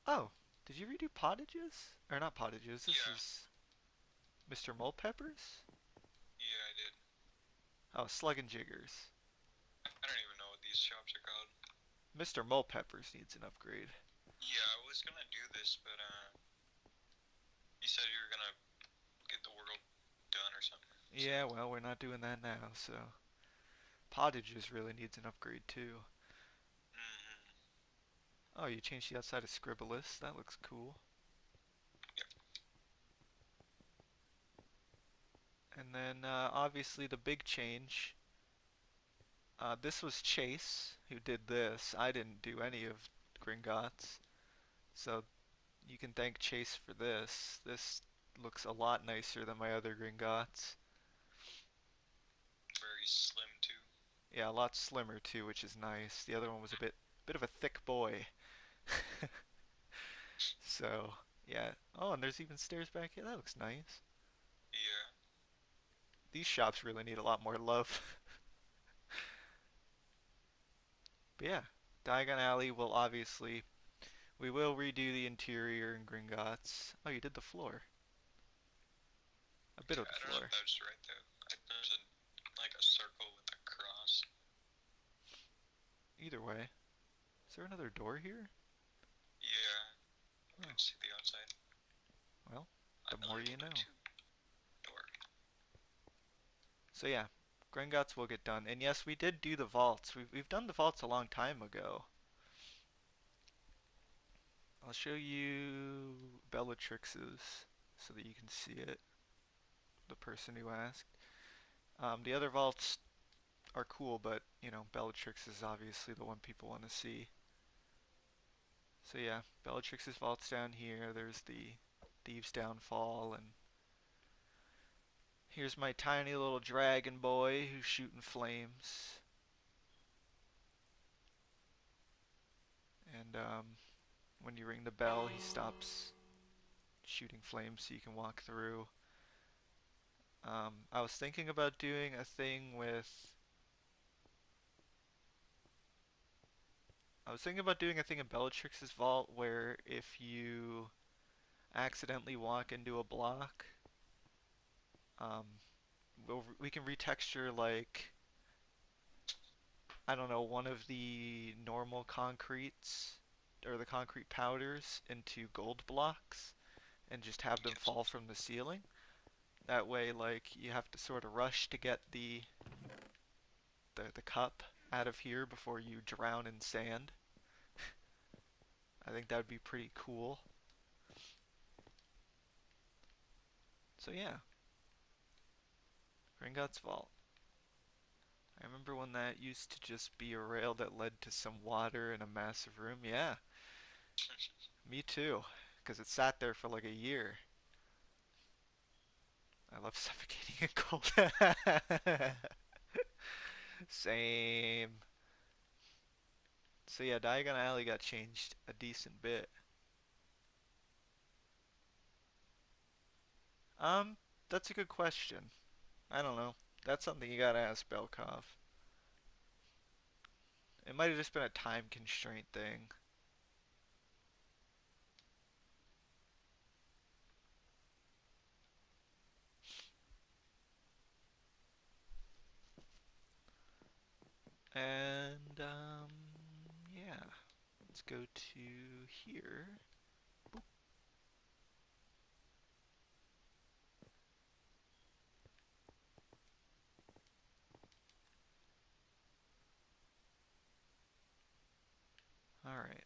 Oh, did you redo Pottages? Or not Pottages, this Yeah. is Mr. Mulpeppers? Yeah, I did. Oh, Slug and Jiggers. I don't even know what these shops are called. Mr. Mulpeppers needs an upgrade. Yeah, I was gonna do this, but you said you were gonna get the world done or something. So. Yeah, well, we're not doing that now, so. Pottages really needs an upgrade too. Mm-hmm. Oh, you changed the outside of Scribblus. That looks cool. Yep. And then, obviously, the big change. This was Chase who did this. I didn't do any of Gringotts. So, you can thank Chase for this. This looks a lot nicer than my other Gringotts. Very slim too. Yeah, a lot slimmer too, which is nice. The other one was a bit of a thick boy. So, yeah. Oh, and there's even stairs back here. That looks nice. Yeah. These shops really need a lot more love. But yeah, Diagon Alley will obviously, we will redo the interior in Gringotts. Oh, you did the floor. A bit Yeah, of the I don't know floor. if that's right though. There's like a circle with a cross. Either way. Is there another door here? Yeah, you Oh, can see the outside. well, the more Another you know. door. So yeah, Gringotts will get done. And yes, we did do the vaults. We've done the vaults a long time ago. I'll show you Bellatrix's so that you can see it. The person who asked. The other vaults are cool, but you know, Bellatrix is obviously the one people want to see. So yeah, Bellatrix's vault's down here. There's the Thieves' Downfall, and here's my tiny little dragon boy who's shooting flames. And when you ring the bell, he stops shooting flames so you can walk through. I was thinking about doing a thing with. I was thinking about doing a thing in Bellatrix's vault where if you accidentally walk into a block, um, we can retexture like I don't know one of the normal concretes or the concrete powders into gold blocks and just have them Yes. fall from the ceiling. That way, like you have to sort of rush to get the cup out of here before you drown in sand. I think that would be pretty cool. So yeah, Gringotts Vault. I remember when that used to just be a rail that led to some water in a massive room. Yeah, me too. Because it sat there for like a year. I love suffocating in cold. Same. So yeah, Diagon Alley got changed a decent bit. Um, that's a good question. I don't know. That's something you gotta ask Belkov. It might have just been a time constraint thing. And, yeah. Let's go to here. Alright.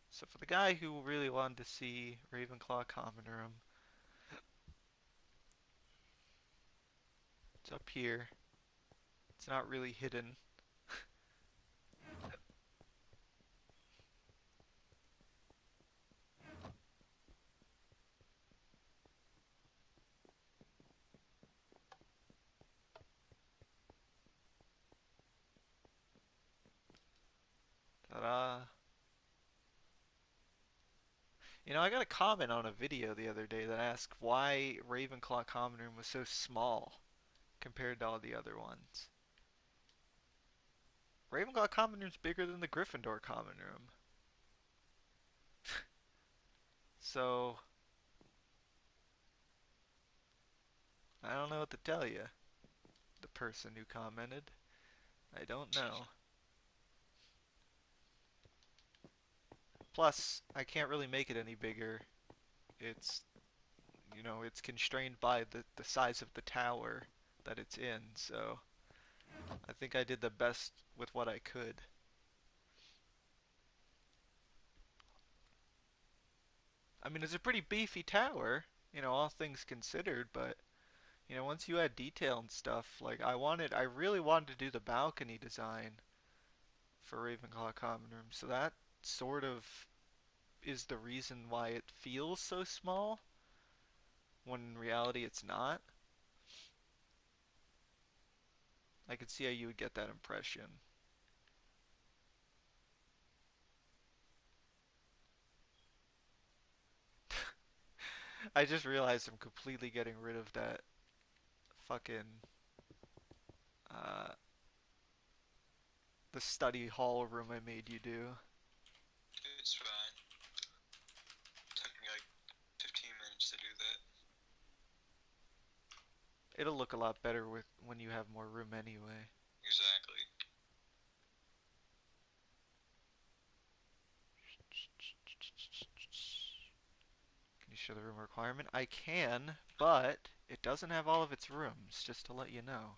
So for the guy who really wanted to see Ravenclaw Common Room, it's up here. It's not really hidden. Ta-da! You know, I got a comment on a video the other day that asked why Ravenclaw Common Room was so small compared to all the other ones. Ravenclaw Common Room's bigger than the Gryffindor Common Room. So, I don't know what to tell you, the person who commented. I don't know. Plus, I can't really make it any bigger. It's, it's constrained by the size of the tower that it's in, so I think I did the best with what I could. I mean, it's a pretty beefy tower, all things considered, but once you add detail and stuff, like I really wanted to do the balcony design for Ravenclaw Common Room, so that sort of is the reason why it feels so small, when in reality it's not. I could see how you would get that impression. I just realized I'm completely getting rid of that fucking uh the study hall room I made you do. It's fine. Took me like 15 minutes to do that. It'll look a lot better with when you have more room anyway. Exactly. Can you show the room requirement? I can, but it doesn't have all of its rooms, just to let you know.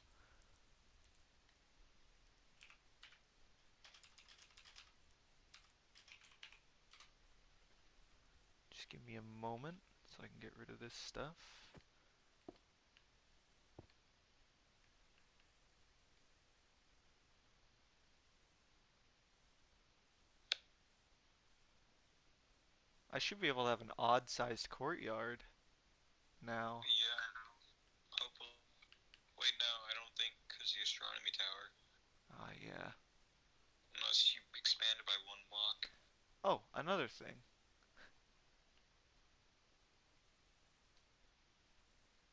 Just give me a moment so I can get rid of this stuff. I should be able to have an odd-sized courtyard now. Yeah. Hopefully. Wait, no, I don't think, because the astronomy tower. Ah, yeah. Unless you expand it by one block. Oh, another thing.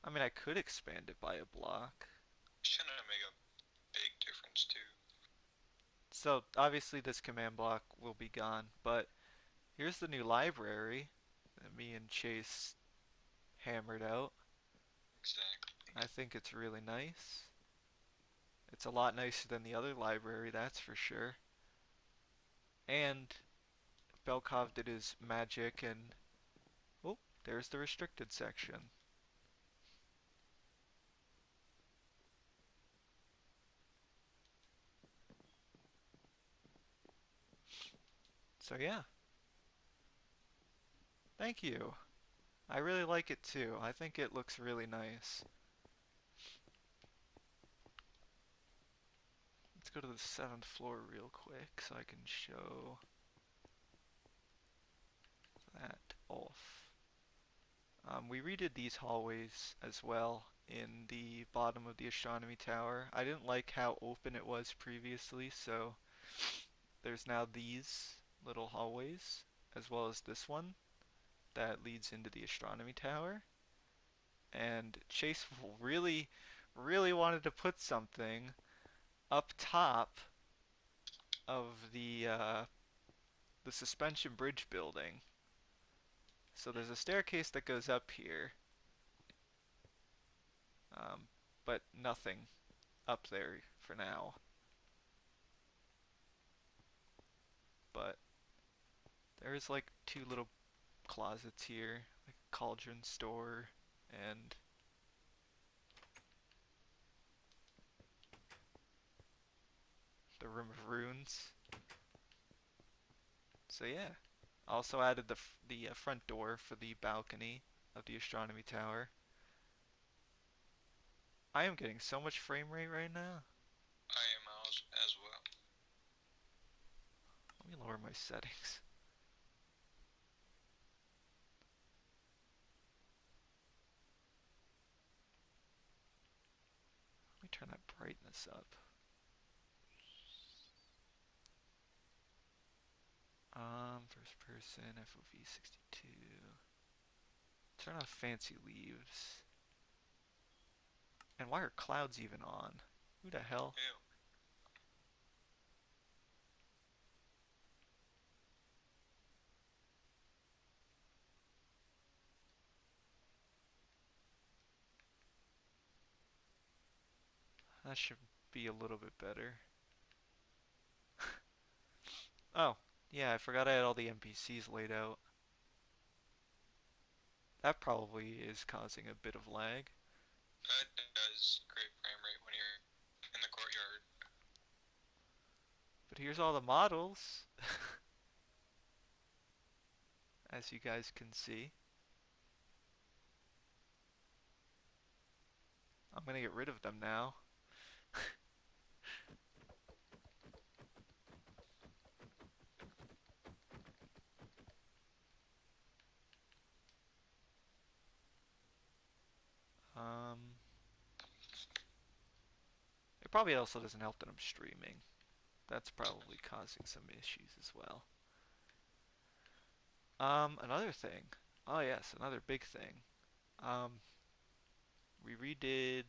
I mean, I could expand it by a block. It's gonna make a big difference too. So, obviously this command block will be gone, but here's the new library that me and Chase hammered out. Exactly. I think it's really nice. It's a lot nicer than the other library, that's for sure. And Belkov did his magic and... Oh, there's the restricted section. So yeah, thank you. I really like it too. I think it looks really nice. Let's go to the 7th floor real quick so I can show that off. We redid these hallways as well in the bottom of the astronomy tower. I didn't like how open it was previously, so there's now these little hallways as well as this one that leads into the astronomy tower. And Chase really, really wanted to put something up top of the suspension bridge building. So there's a staircase that goes up here, um, but nothing up there for now. But there is like two little closets here, like a cauldron store and the room of runes. So yeah, also added the front door for the balcony of the astronomy tower. I am getting so much frame rate right now. I am as well. Let me lower my settings. Let me turn that brightness up. First person, FOV 62. Turn off fancy leaves. And why are clouds even on? Who the hell? Ew. That should be a little bit better. Oh, yeah, I forgot I had all the NPCs laid out. That probably is causing a bit of lag. That does create frame rate when you're in the courtyard. But here's all the models, as you guys can see. I'm gonna get rid of them now. Um, it probably also doesn't help that I'm streaming. That's probably causing some issues as well. Another thing. Oh yes, another big thing. Um, we redid,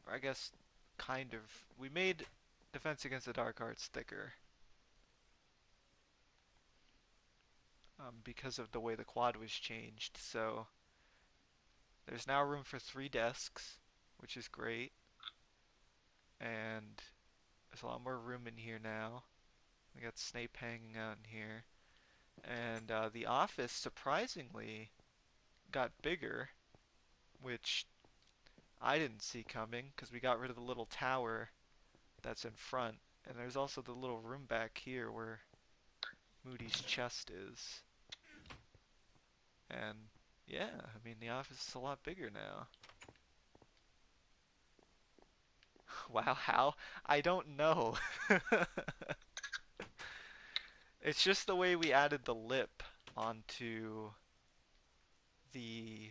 or I guess, kind of. We made Defense Against the Dark Arts thicker. Because of the way the quad was changed. So there's now room for 3 desks, which is great. And there's a lot more room in here now. We got Snape hanging out in here. And the office, surprisingly, got bigger, which I didn't see coming because we got rid of the little tower that's in front. And there's also the little room back here where Moody's chest is. And yeah, I mean, the office is a lot bigger now. Wow, how? I don't know. It's just the way we added the lip onto the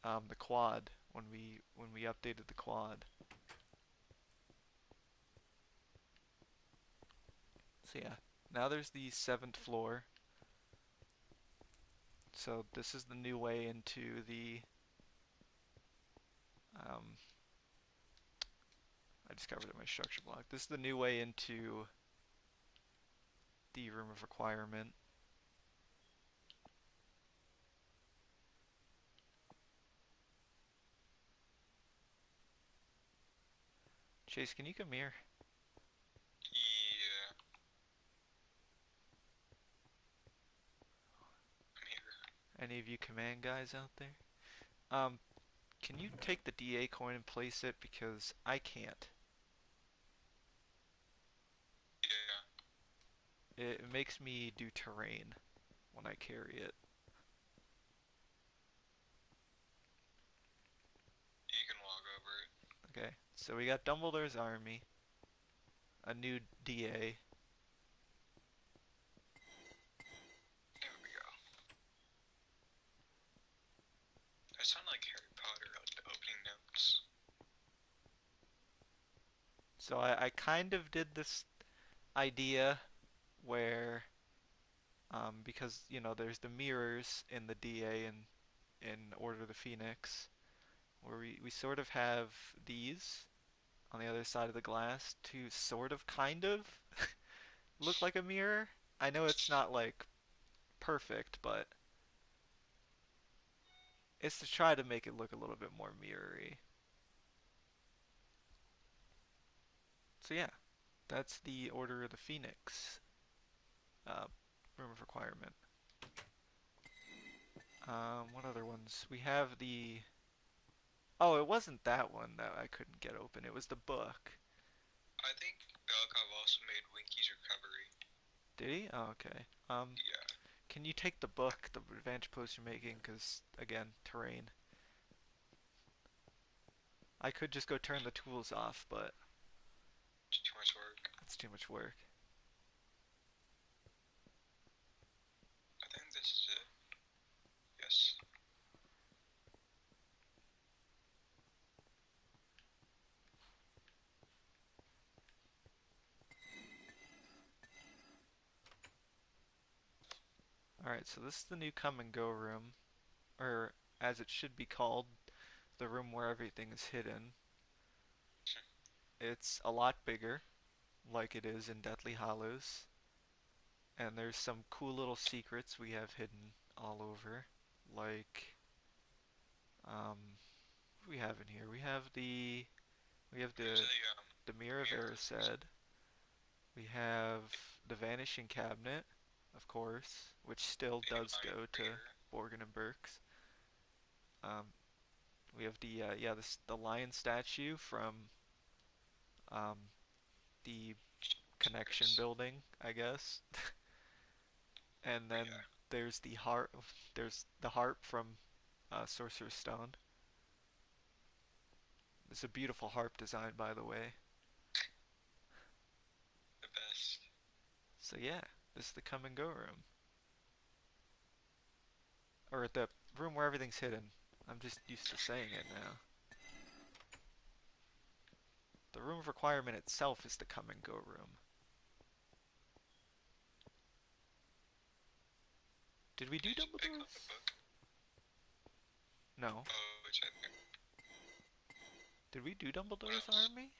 the quad when we updated the quad. So yeah, now there's the 7th floor. So this is the new way into the um, I just got rid of my structure block. This is the new way into the room of requirement. Chase, can you come here? Yeah, I'm here. Any of you command guys out there? Um, can you take the DA coin and place it because I can't. Yeah. It makes me do terrain when I carry it. You can walk over it. Okay, so we got Dumbledore's army, a new DA. There we go. I sound like Harry Potter, like the opening notes. So I kind of did this idea where, because, there's the mirrors in the DA and in Order of the Phoenix, where we sort of have these on the other side of the glass to sort of kind of look like a mirror. I know it's not like perfect, but it's to try to make it look a little bit more mirrory. So yeah, that's the Order of the Phoenix uh, room of requirement. What other ones? We have the. Oh, it wasn't that one that I couldn't get open. It was the book. I think Belkov also made Winky's Recovery. Did he? Oh, okay. Yeah. Can you take the book, the advantage post you're making? Because again, terrain. I could just go turn the tools off, but Too much work. that's too much work. I think this is it. Yes. Alright, so this is the new come and go room, or as it should be called, the room where everything is hidden. It's a lot bigger, like it is in Deathly Hallows, and there's some cool little secrets we have hidden all over, like, what do we have in here? We have There's the Mirror of mirror. Erised. We have the Vanishing Cabinet, of course, which still A does lion go to reader. Borgin and Burke's. Um, we have the lion statue from um, the connection Circus. building, I guess. And But then yeah, there's the harp. There's the harp from Sorcerer's Stone. It's a beautiful harp design, by the way. the best. So yeah, this is the come and go room, or the room where everything's hidden. I'm just used to saying it now. The room of requirement itself is the come and go room. Did we do Did you pick up the Dumbledore's? book? No. Oh, which I think. Did we do What Dumbledore's else? army?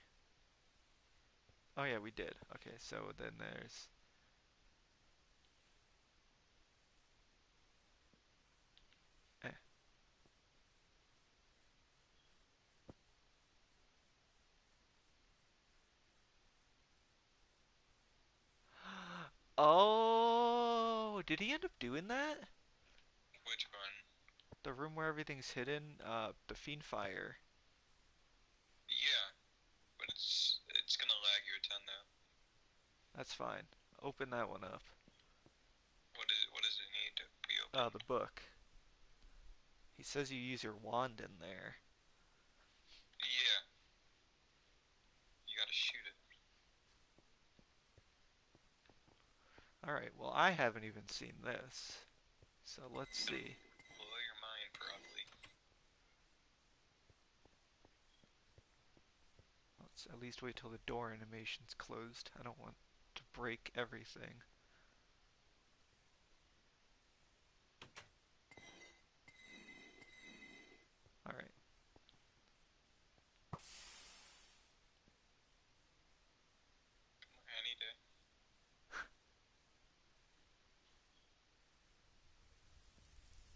Oh yeah, we did. Okay, so then there's. Eh. Oh, did he end up doing that? Which one? The room where everything's hidden, the Fiend Fire. Yeah, but it's gonna lag you a ton though. That's fine. Open that one up. What does it need to be open? The book. He says you use your wand in there. Yeah, you gotta shoot it. Alright, well, I haven't even seen this. So let's It'll see. blow your mind probably. Let's at least wait till the door animation's closed. I don't want to break everything. Alright. Any day.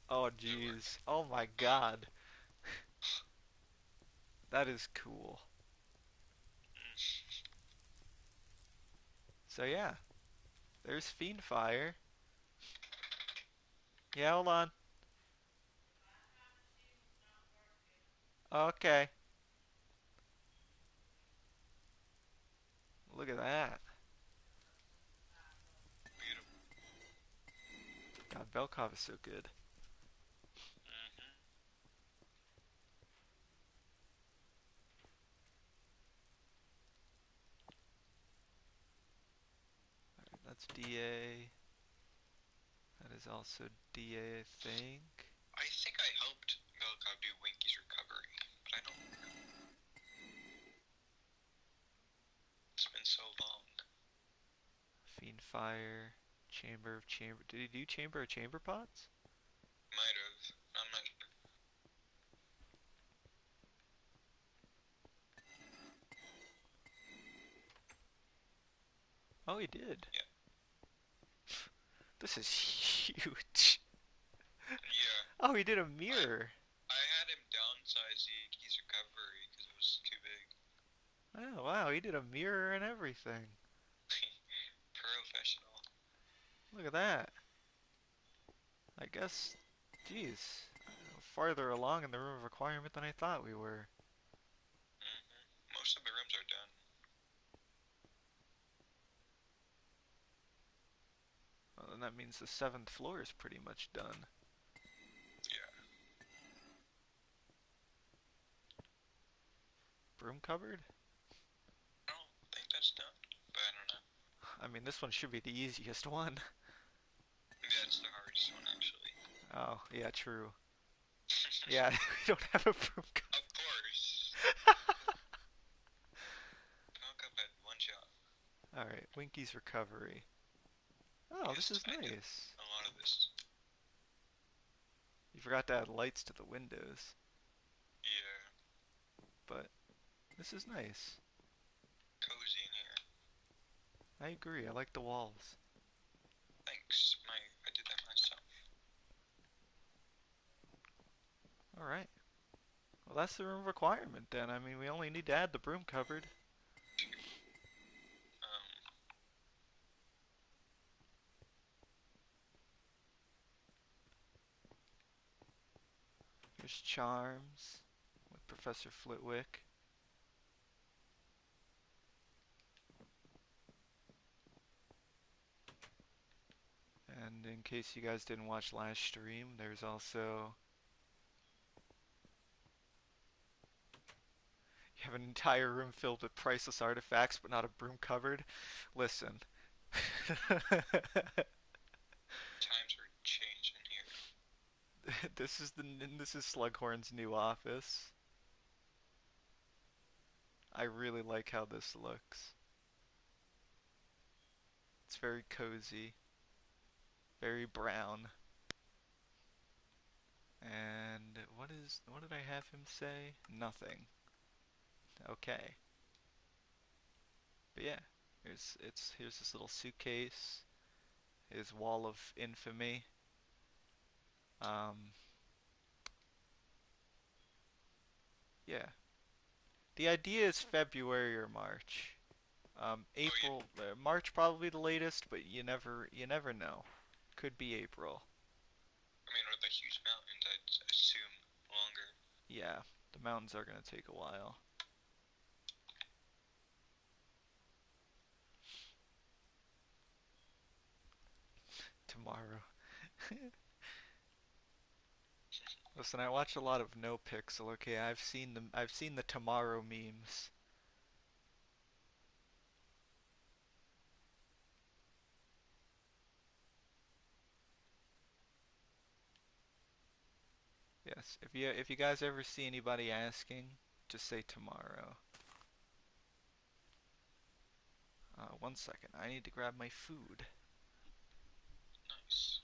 Oh, Does it work? jeez. Oh my god. That is cool. So yeah, there's Fiendfire. Yeah, hold on. Okay. Look at that. Velkov is so good. Mm-hmm. Alright, that's DA. That is also DA, I think. I think I helped Velkov do Winky's recovery, but I don't know. It's been so long. Fiend Fire. Chamber of Chamber. Did he do Chamber of Chamber Pots? Might have. I'm not sure. Oh, he did. Yeah. This is huge. Yeah. Oh, he did a I mirror. I had him downsize Winky's recovery because it was too big. Oh, wow, he did a mirror and everything. Professional. Look at that. I guess, geez, farther along in the room of requirement than I thought we were. Most of the rooms are done. Well, then that means the seventh floor is pretty much done. Yeah. Broom cupboard? I don't think that's done, but I don't know. I mean, this one should be the easiest one. That's the hardest one, actually. Oh, yeah, true. Yeah, we don't have a broom Of course. cupboard. Velkov had one job. Alright, Winky's recovery. Oh, this Yes, is I did nice. a lot of this. You forgot to add lights to the windows, Yeah. but this is nice. Cozy in here. I agree, I like the walls. Thanks. I did that myself. Alright. Well, that's the room requirement then. I mean, we only need to add the broom cupboard. Um, Here's Charms with Professor Flitwick. And in case you guys didn't watch last stream, there's also... You have an entire room filled with priceless artifacts, but not a broom cupboard. Listen. times are changing here. This is Slughorn's new office. I really like how this looks. It's very cozy, very brown. And what did I have him say? Nothing. Okay. But yeah, here's this little suitcase, his wall of infamy. Um, yeah. The idea is February or March. Oh yeah. April, March probably the latest, but you never know. Could be April. I mean, with the huge mountains, I'd assume longer. Yeah, the mountains are gonna take a while. Tomorrow. Listen, I watch a lot of No Pixel. Okay, I've seen the tomorrow memes. Yes, if you guys ever see anybody asking, just say tomorrow. One second, I need to grab my food. Nice.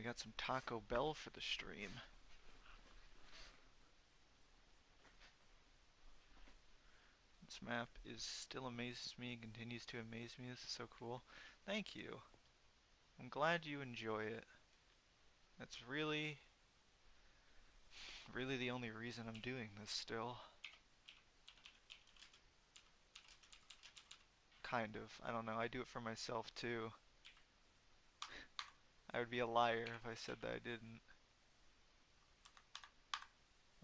we got some Taco Bell for the stream. This map is still amazes me and continues to amaze me. This is so cool. Thank you. I'm glad you enjoy it. That's really the only reason I'm doing this still. Kind of. I don't know. I do it for myself too. I would be a liar if I said that I didn't.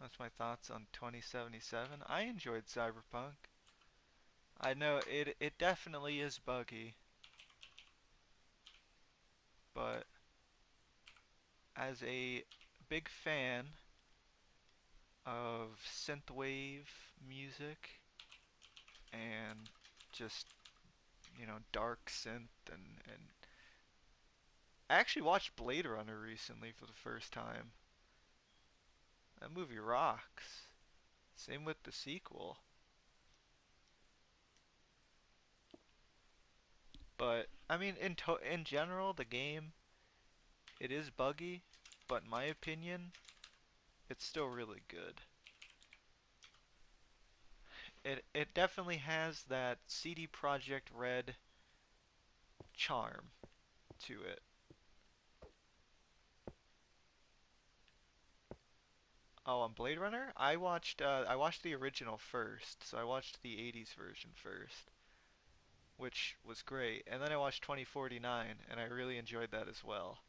That's my thoughts on 2077. I enjoyed Cyberpunk. I know it definitely is buggy, but as a big fan of synthwave music and just, dark synth and I actually watched Blade Runner recently for the first time. That movie rocks. Same with the sequel. But I mean, in general, the game it is buggy, but in my opinion, it's still really good. It definitely has that CD Projekt Red charm to it. Oh, on Blade Runner, I watched the original first, so I watched the '80s version first, which was great, and then I watched 2049, and I really enjoyed that as well.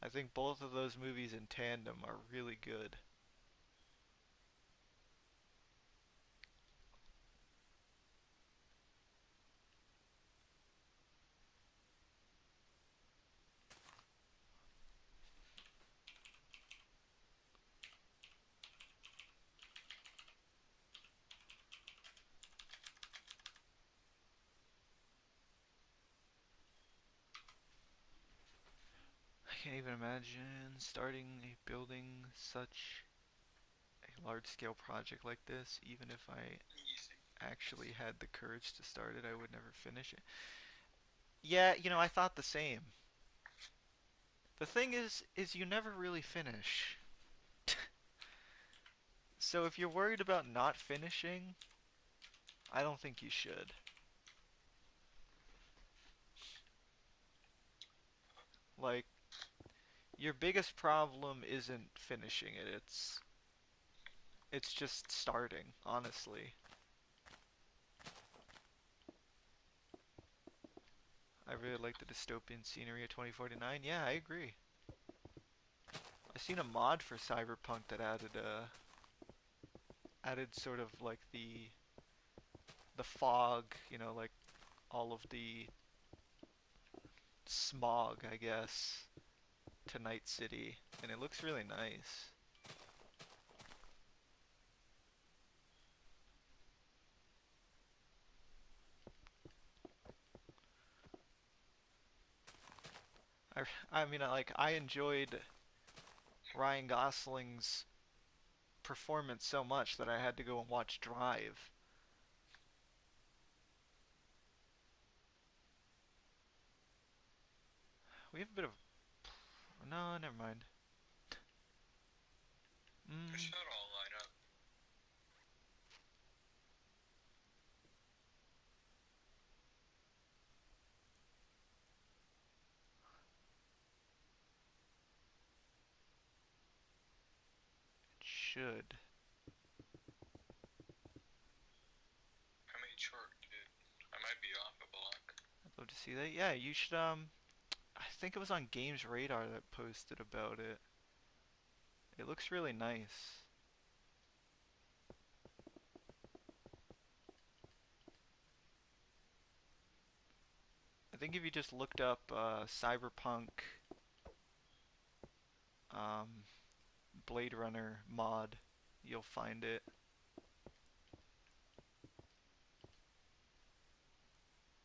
I think both of those movies in tandem are really good. I can't even imagine starting a building such a large-scale project like this, even if I Easy. actually had the courage to start it, I would never finish it. Yeah, I thought the same. The thing is you never really finish. So if you're worried about not finishing, I don't think you should. Like, your biggest problem isn't finishing it, it's just starting, honestly. I really like the dystopian scenery of 2049. Yeah, I agree. I seen a mod for Cyberpunk that added sort of like the fog, like all of the smog, I guess, to Night City, and it looks really nice. I, I mean, I enjoyed Ryan Gosling's performance so much that I had to go and watch Drive. We have a bit of no, never mind. It Mm, should all line up. it should. I made sure it did. I might be off a block. I'd love to see that. Yeah, you should. I think it was on Games Radar that posted about it. It looks really nice. I think if you just looked up Cyberpunk um, Blade Runner mod, you'll find it.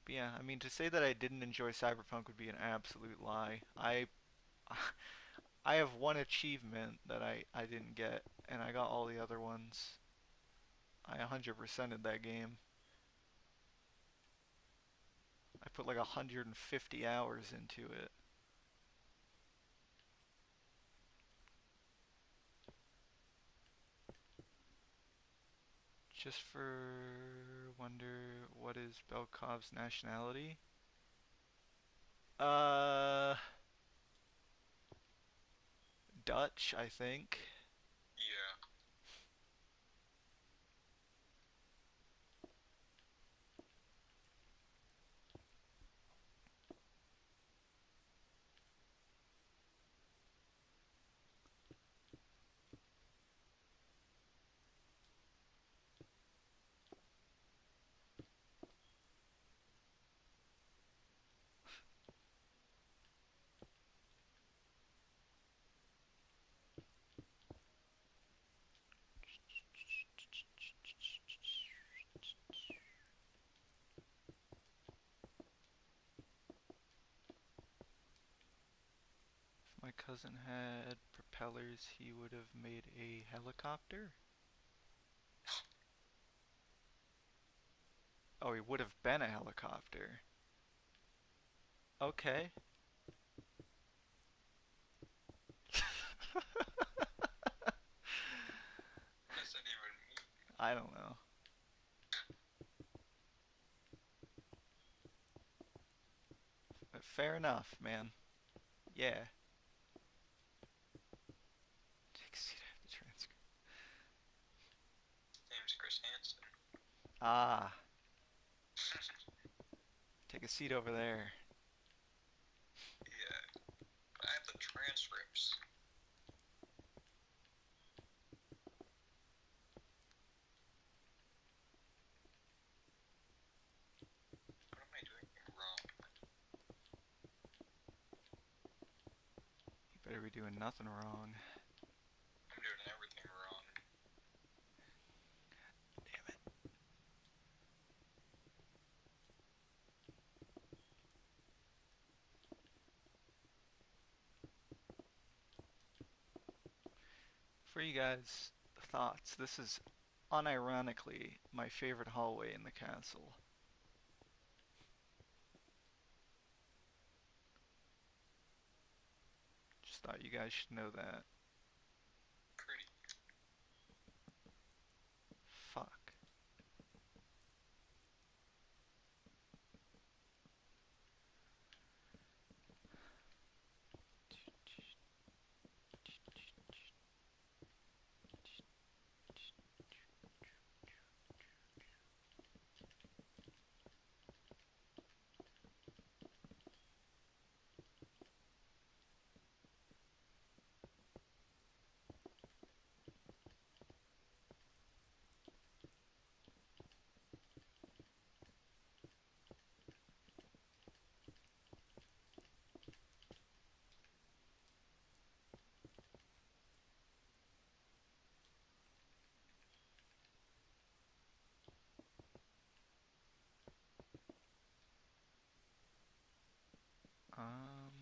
But yeah, I mean, to say that I didn't enjoy Cyberpunk would be an absolute lie. I have one achievement that I didn't get, and I got all the other ones. I 100%ed that game. I put like 150 hours into it. just for wonder what is Belkov's nationality? Uh, Dutch, I think. Yeah. If my cousin had propellers, he would have made a helicopter. Oh, he would have been a helicopter. Okay. What does that even mean? I don't know. Fair enough, man. Yeah. Take a seat, I have the transcript. Name's Chris Hansen. Ah, take a seat over there. Yeah. I have the transcripts. What am I doing wrong? You better be doing nothing wrong. I'm doing everything wrong. Damn it. For you guys' thoughts, this is unironically my favorite hallway in the castle. Just thought you guys should know that. Pretty. Fuck.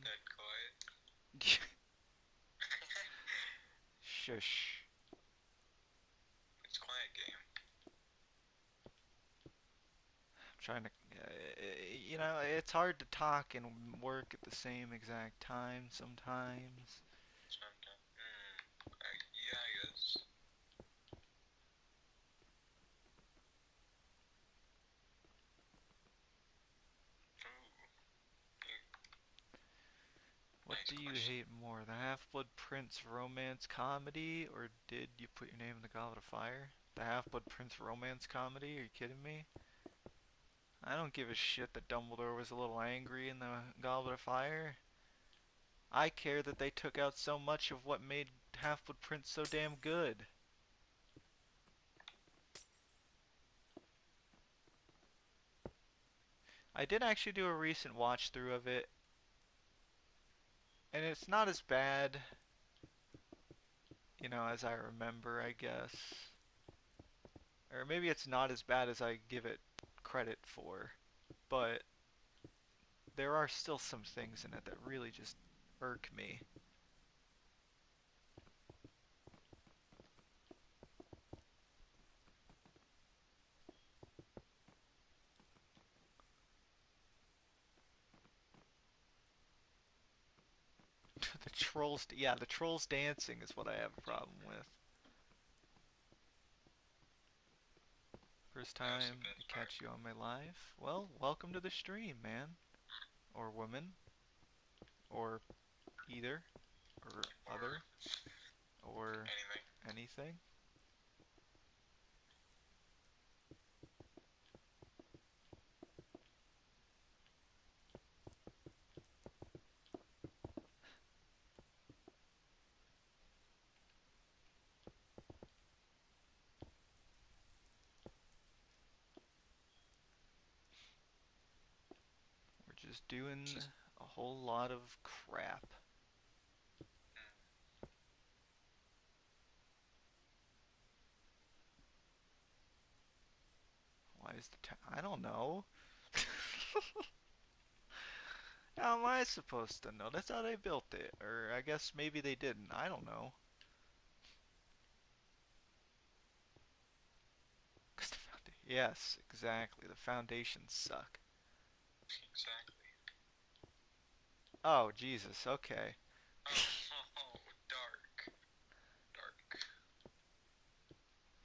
Dead quiet. Shush. It's quiet game. I'm trying to, it's hard to talk and work at the same exact time sometimes. Sometimes. Yeah, I guess. Ooh, What nice do you question. hate more, the Half-Blood Prince romance comedy, or did you put your name in the Goblet of Fire? The Half-Blood Prince romance comedy? Are you kidding me? I don't give a shit that Dumbledore was a little angry in the Goblet of Fire. I care that they took out so much of what made Half-Blood Prince so damn good. I did actually do a recent watch through of it, and it's not as bad, as I remember, I guess. Or maybe it's not as bad as I give it credit for, but there are still some things in it that really just irk me. The trolls, yeah, the trolls dancing is what I have a problem with. First That was the time I best part. catch you on my live. Well, welcome to the stream, man. Or woman. Or either. Or Or other. Or anything. anything. We're just doing Just a whole lot of crap. Why is the I don't know. How am I supposed to know? That's how they built it. Or I guess maybe they didn't. I don't know. 'Cause yes, exactly. The foundations suck. exactly. Oh, Jesus. Okay. Oh, dark. Dark.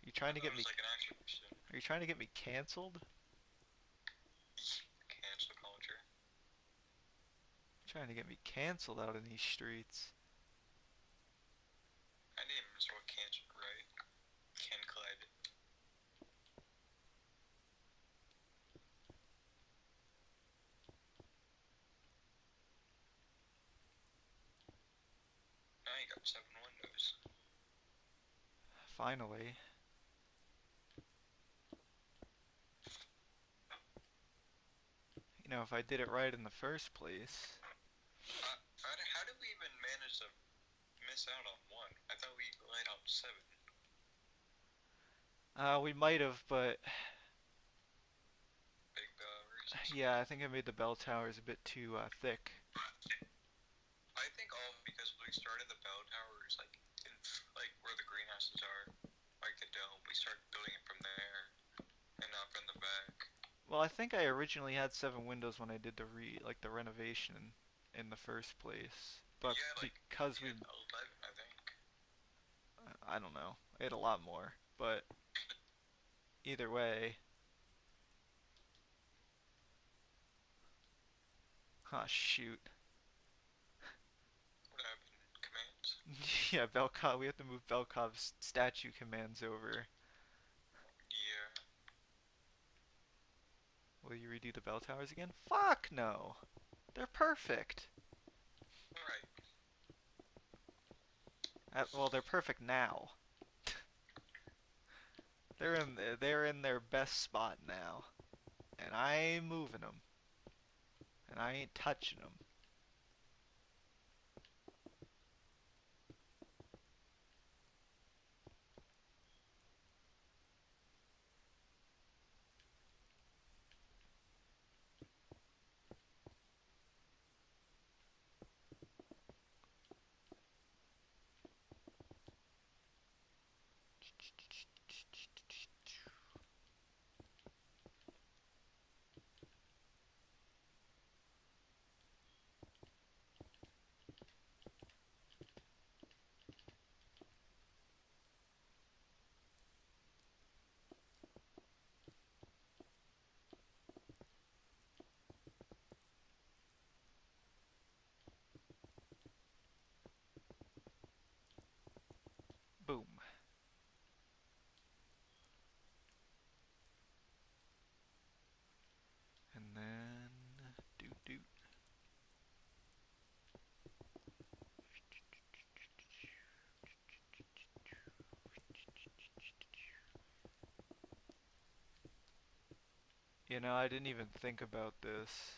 You I trying to thought get it me? was like an action mission. Are you trying to get me canceled? Cancel culture. Trying to get me canceled out in these streets. I named him what cancer, right? Ken Clyde. Now you got 7 windows. Finally. You know, if I did it right in the first place. How did we even manage to miss out on one? I thought we laid out 7. We might have, but Big reasons. yeah, I think I made the bell towers a bit too thick. I think all because we started the bell towers like in like where the greenhouses are, like the dome. We started building it from there and not from the back. Well, I think I originally had 7 windows when I did the renovation in the first place. But Yeah, like because you we, had 11, I think. I don't know, I had a lot more. But either way, ah shoot. What happened? Commands? Yeah, Belkov, we have to move Belkov's statue commands over. Yeah. Will you redo the bell towers again? Fuck no! They're perfect! Alright. Well, they're perfect now. They're in their best spot now. And I ain't moving them. And I ain't touching them. Boom. And then doot doot. You know, I didn't even think about this.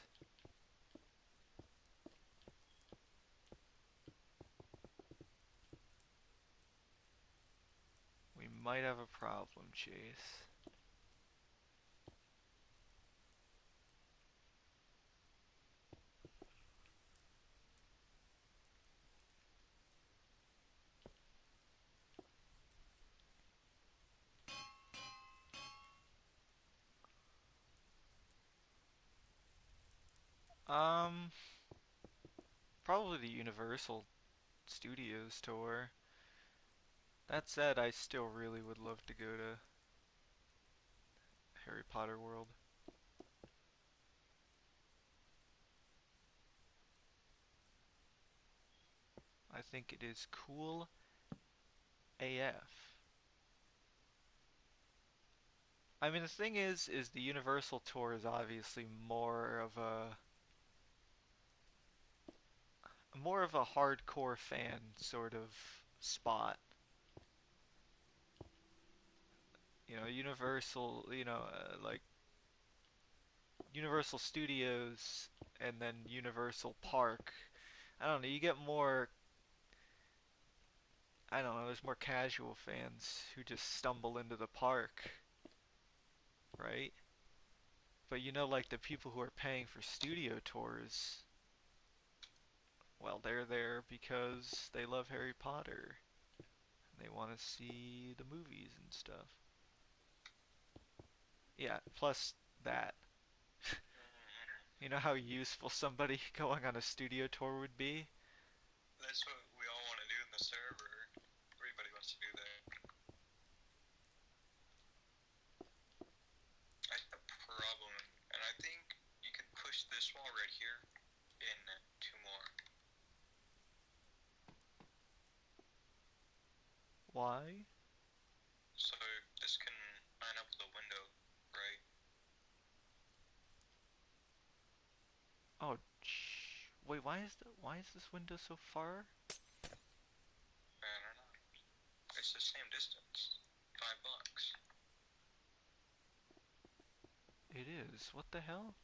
We might have a problem, Chase. Um, Probably the Universal Studios tour. That said, I still really would love to go to Harry Potter world. I think it is cool AF. I mean, the thing is the Universal tour is obviously more of a hardcore fan sort of spot. You know, Universal, like Universal Studios and then Universal Park. I don't know, you get more, I don't know, there's more casual fans who just stumble into the park, right? But like the people who are paying for studio tours, well, they're there because they love Harry Potter. And they want to see the movies and stuff. Yeah, plus that. You know how useful somebody going on a studio tour would be? That's what we all want to do in the server. Everybody wants to do that. I have a problem, and I think you can push this wall right here in two more. Why? So this can line up with the window, right? Oh, wait, why is this window so far? I don't know. It's the same distance. $5. It is. What the hell?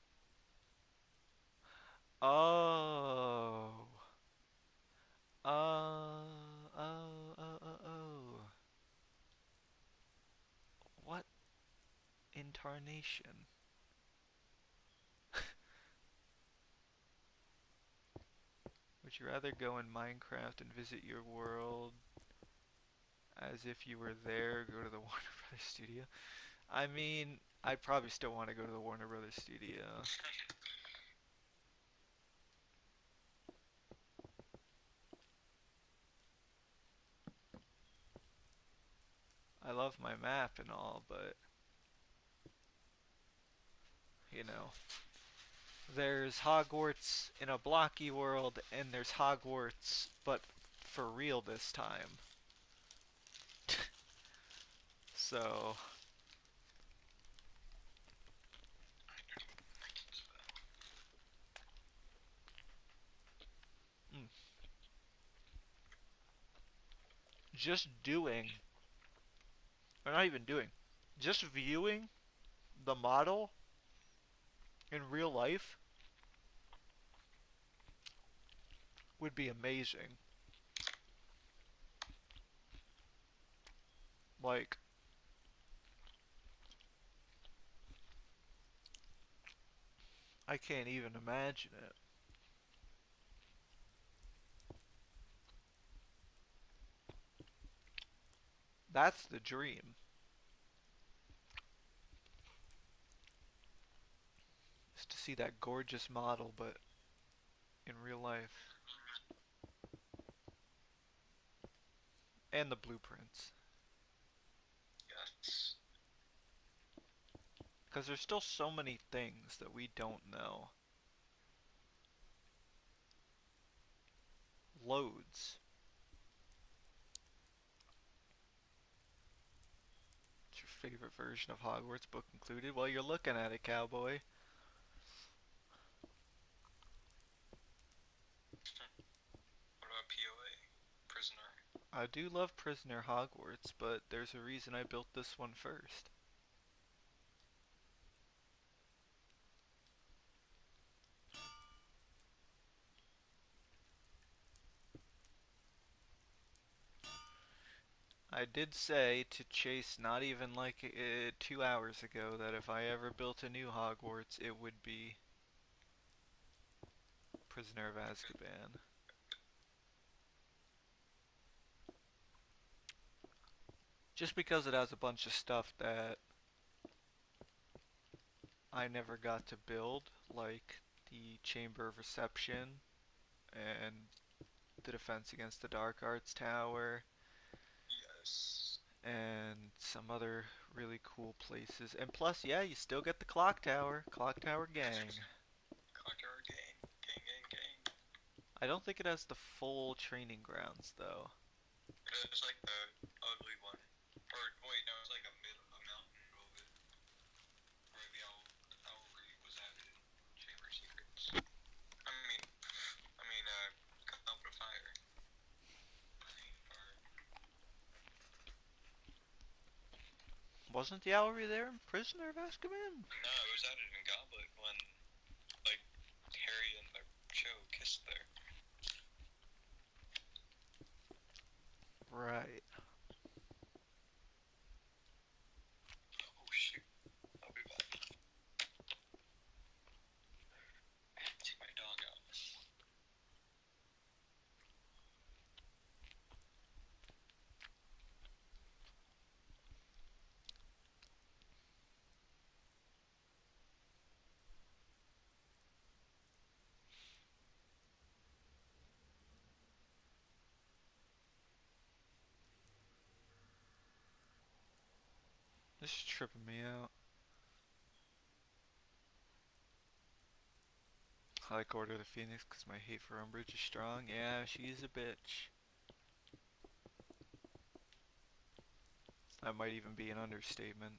Oh. Oh. What in tarnation? Would you rather go in Minecraft and visit your world as if you were there, go to the Warner Brothers studio? I mean, I'd probably still want to go to the Warner Brothers studio. I love my map and all, but you know, there's Hogwarts in a blocky world, and there's Hogwarts, but for real this time. So, mm, just doing, or not even doing, just viewing the model in real life would be amazing. Like, I can't even imagine it. That's the dream, is to see that gorgeous model, but in real life. And the blueprints. Yes. Because there's still so many things that we don't know. Loads. What's your favorite version of Hogwarts, book included? Well, you're looking at it, cowboy. What about POA? Prisoner. I do love Prisoner Hogwarts, but there's a reason I built this one first. I did say to Chase not even like 2 hours ago that if I ever built a new Hogwarts, it would be Prisoner of Azkaban. Just because it has a bunch of stuff that I never got to build, like the Chamber of Reception and the Defense Against the Dark Arts Tower Yes. and some other really cool places. And plus, yeah, you still get the clock tower. Clock tower gang. Conqueror gang. Gang, gang, gang. I don't think it has the full training grounds though. It was like the ugly one. Or, wait, no, it was like a mountain of it. Where the owlry was added in Chamber Secrets. Cup of Fire. Wasn't the Owlry there in Prisoner of Azkaban? No, it was added in Goblet when, like, Harry and the show kissed there. Right. Oh, shoot. I'll be back. Take my dog out. This is tripping me out. I like Order of the Phoenix because my hate for Umbridge is strong. Yeah, she's a bitch. That might even be an understatement.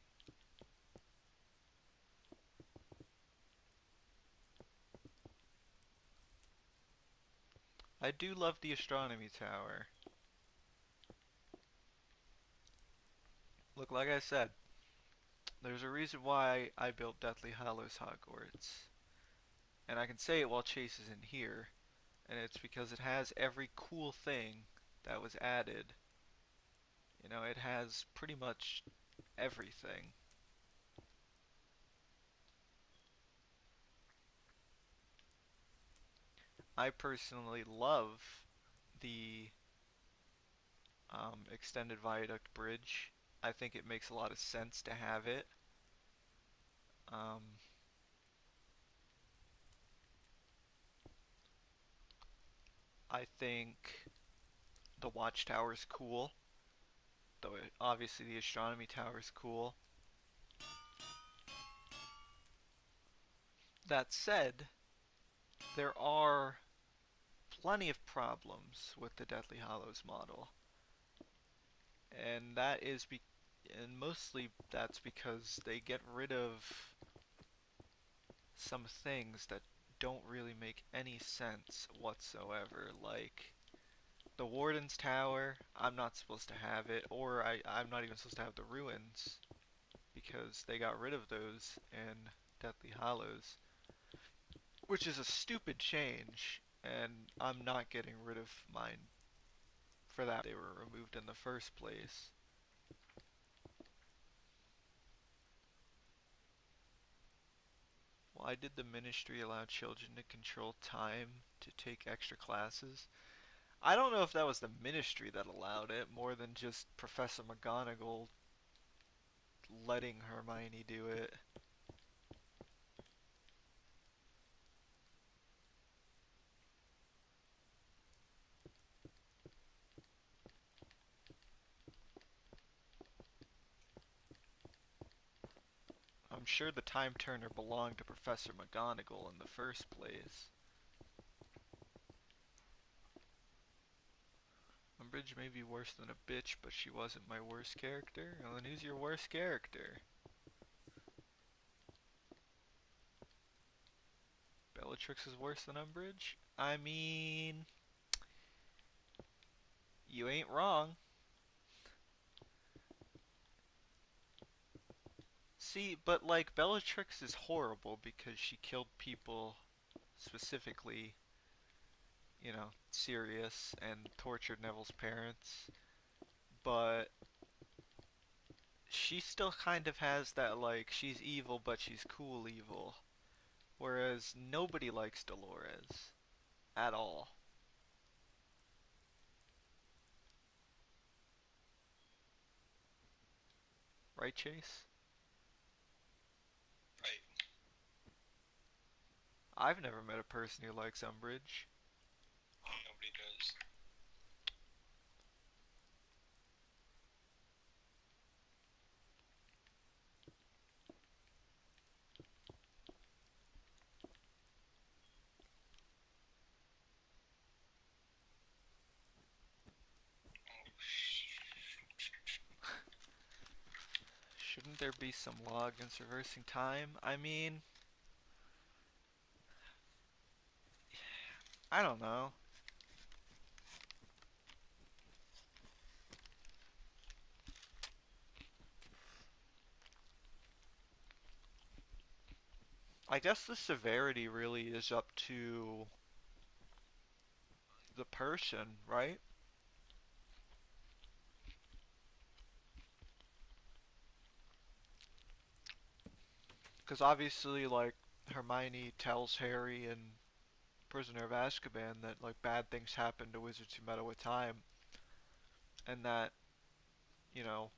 I do love the astronomy tower. Look, like I said, there's a reason why I built Deathly Hallows Hogwarts. And I can say it while Chase is in here. And it's because it has every cool thing that was added. You know, it has pretty much everything. I personally love the extended viaduct bridge. I think it makes a lot of sense to have it. Um, I think the watchtower is cool, though obviously the astronomy tower is cool. That said, there are plenty of problems with the Deathly Hallows model, and and mostly that's because they get rid of some things that don't really make any sense whatsoever, like the Warden's Tower. I'm not supposed to have it, or I'm not even supposed to have the ruins because they got rid of those in Deathly Hallows, which is a stupid change, and I'm not getting rid of mine for that. They were removed in the first place. Why did the Ministry allow children to control time to take extra classes? I don't know if that was the Ministry that allowed it, more than just Professor McGonagall letting Hermione do it. I'm sure the Time Turner belonged to Professor McGonagall in the first place. Umbridge may be worse than a bitch, but she wasn't my worst character. Well, then who's your worst character? Bellatrix is worse than Umbridge? I mean, you ain't wrong. See, but like Bellatrix is horrible because she killed people, specifically, you know, Sirius, and tortured Neville's parents. But she still kind of has that, like, she's evil but she's cool evil. Whereas nobody likes Dolores at all. Right, Chase? Right. I've never met a person who likes Umbridge. Nobody does. shouldn't there be some law against reversing time? I mean, I don't know. I guess the severity really is up to the person, right? Because obviously, like, Hermione tells Harry in Prisoner of Azkaban that, like, bad things happen to wizards who meddle with time, and that, you know,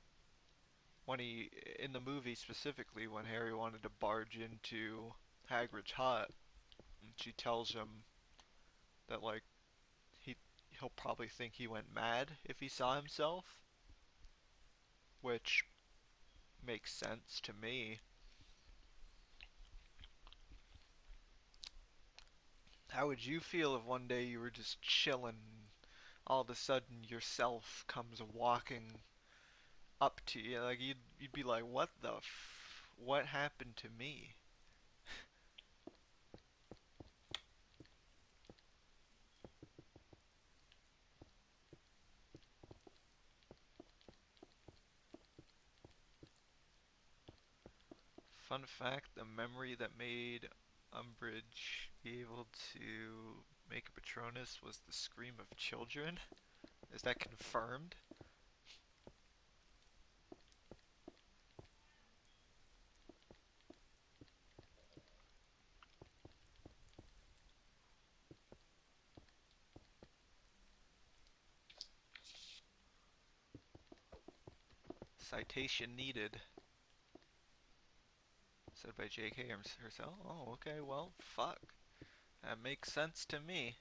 when he, in the movie specifically, when Harry wanted to barge into Hagrid's hut, she tells him that, like, he he'll probably think he went mad if he saw himself, which makes sense to me. How would you feel if one day you were just chilling, all of a sudden yourself comes walking up to you? Like you'd be like, what happened to me? Fun fact: the memory that made Umbridge be able to make a Patronus was the scream of children. Is that confirmed? Citation needed. Said by J.K. herself. Oh, okay, well, fuck. That makes sense to me.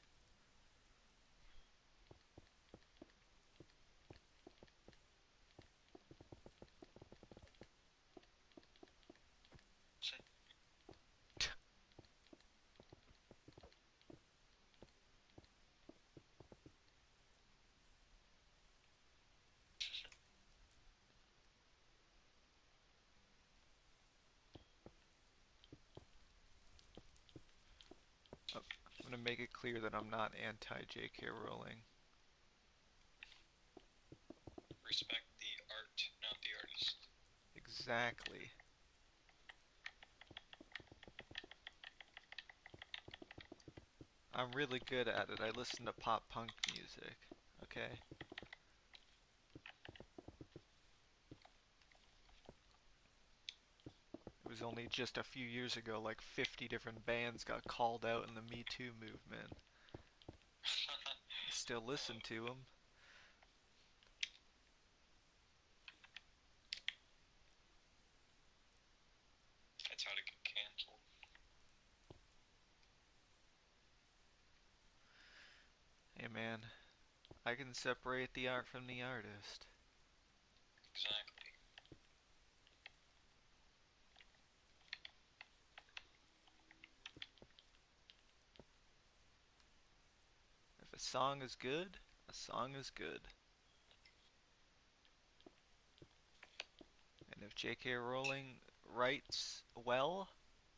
I'm gonna make it clear that I'm not anti J.K. Rowling. Respect the art, not the artist. Exactly. I'm really good at it. I listen to pop punk music. Okay? It was only just a few years ago, like 50 different bands got called out in the Me Too movement. I still listen to them. That's how to get canceled. Hey man, I can separate the art from the artist. Exactly. If a song is good, a song is good. And if J.K. Rowling writes well,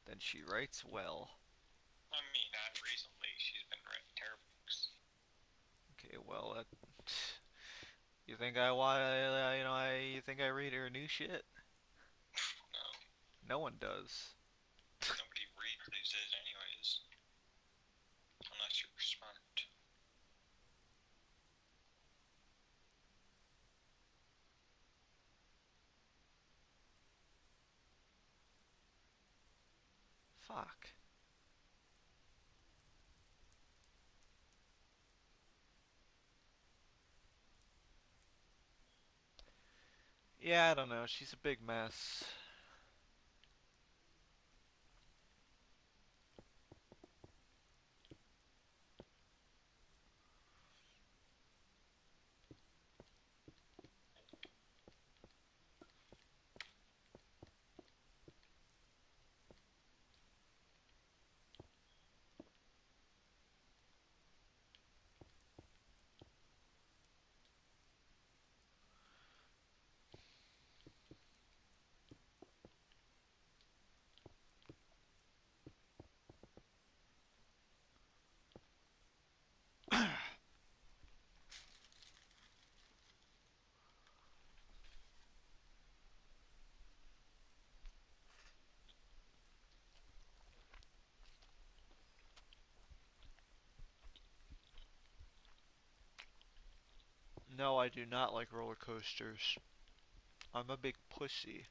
then she writes well. I mean, not recently. She's been writing terrible books. Okay, well, you think I want, you think I read her new shit? No, No one does. nobody reads these days, anyways. Unless you're smart. Fuck. Yeah, I don't know. She's a big mess. No, I do not like roller coasters. I'm a big pussy.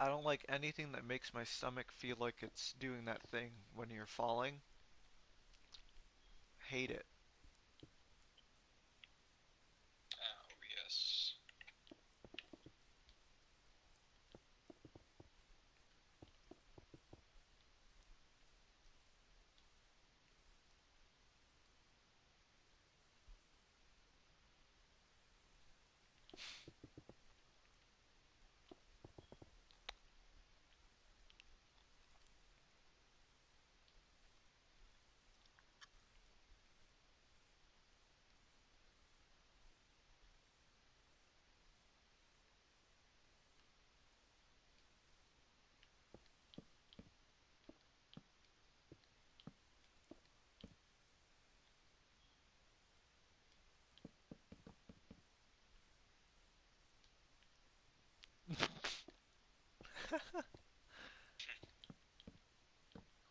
I don't like anything that makes my stomach feel like it's doing that thing when you're falling. Hate it. Oh, yes.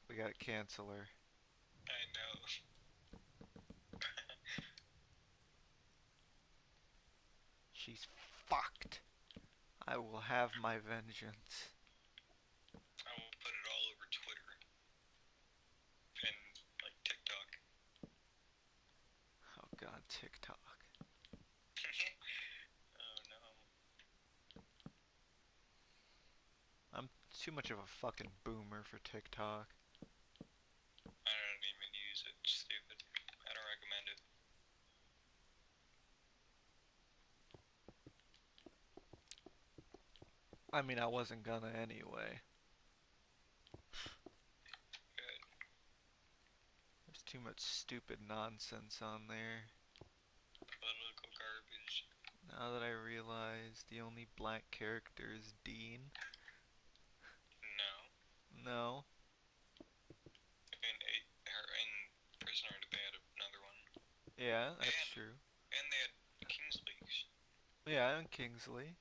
We gotta cancel her. I know. She's fucked. I will have my vengeance. I will put it all over Twitter and like TikTok. Oh god, TikTok. Oh no. I'm too much of a fucking boomer for TikTok. I don't even use it. It's stupid. I don't recommend it. I mean, I wasn't gonna anyway. Good. There's too much stupid nonsense on there. Political garbage. Now that I realize the only black character is Dean. No. No. In Prisoner they had another one. Yeah, that's And true. they had Kingsley. Yeah, and Kingsley.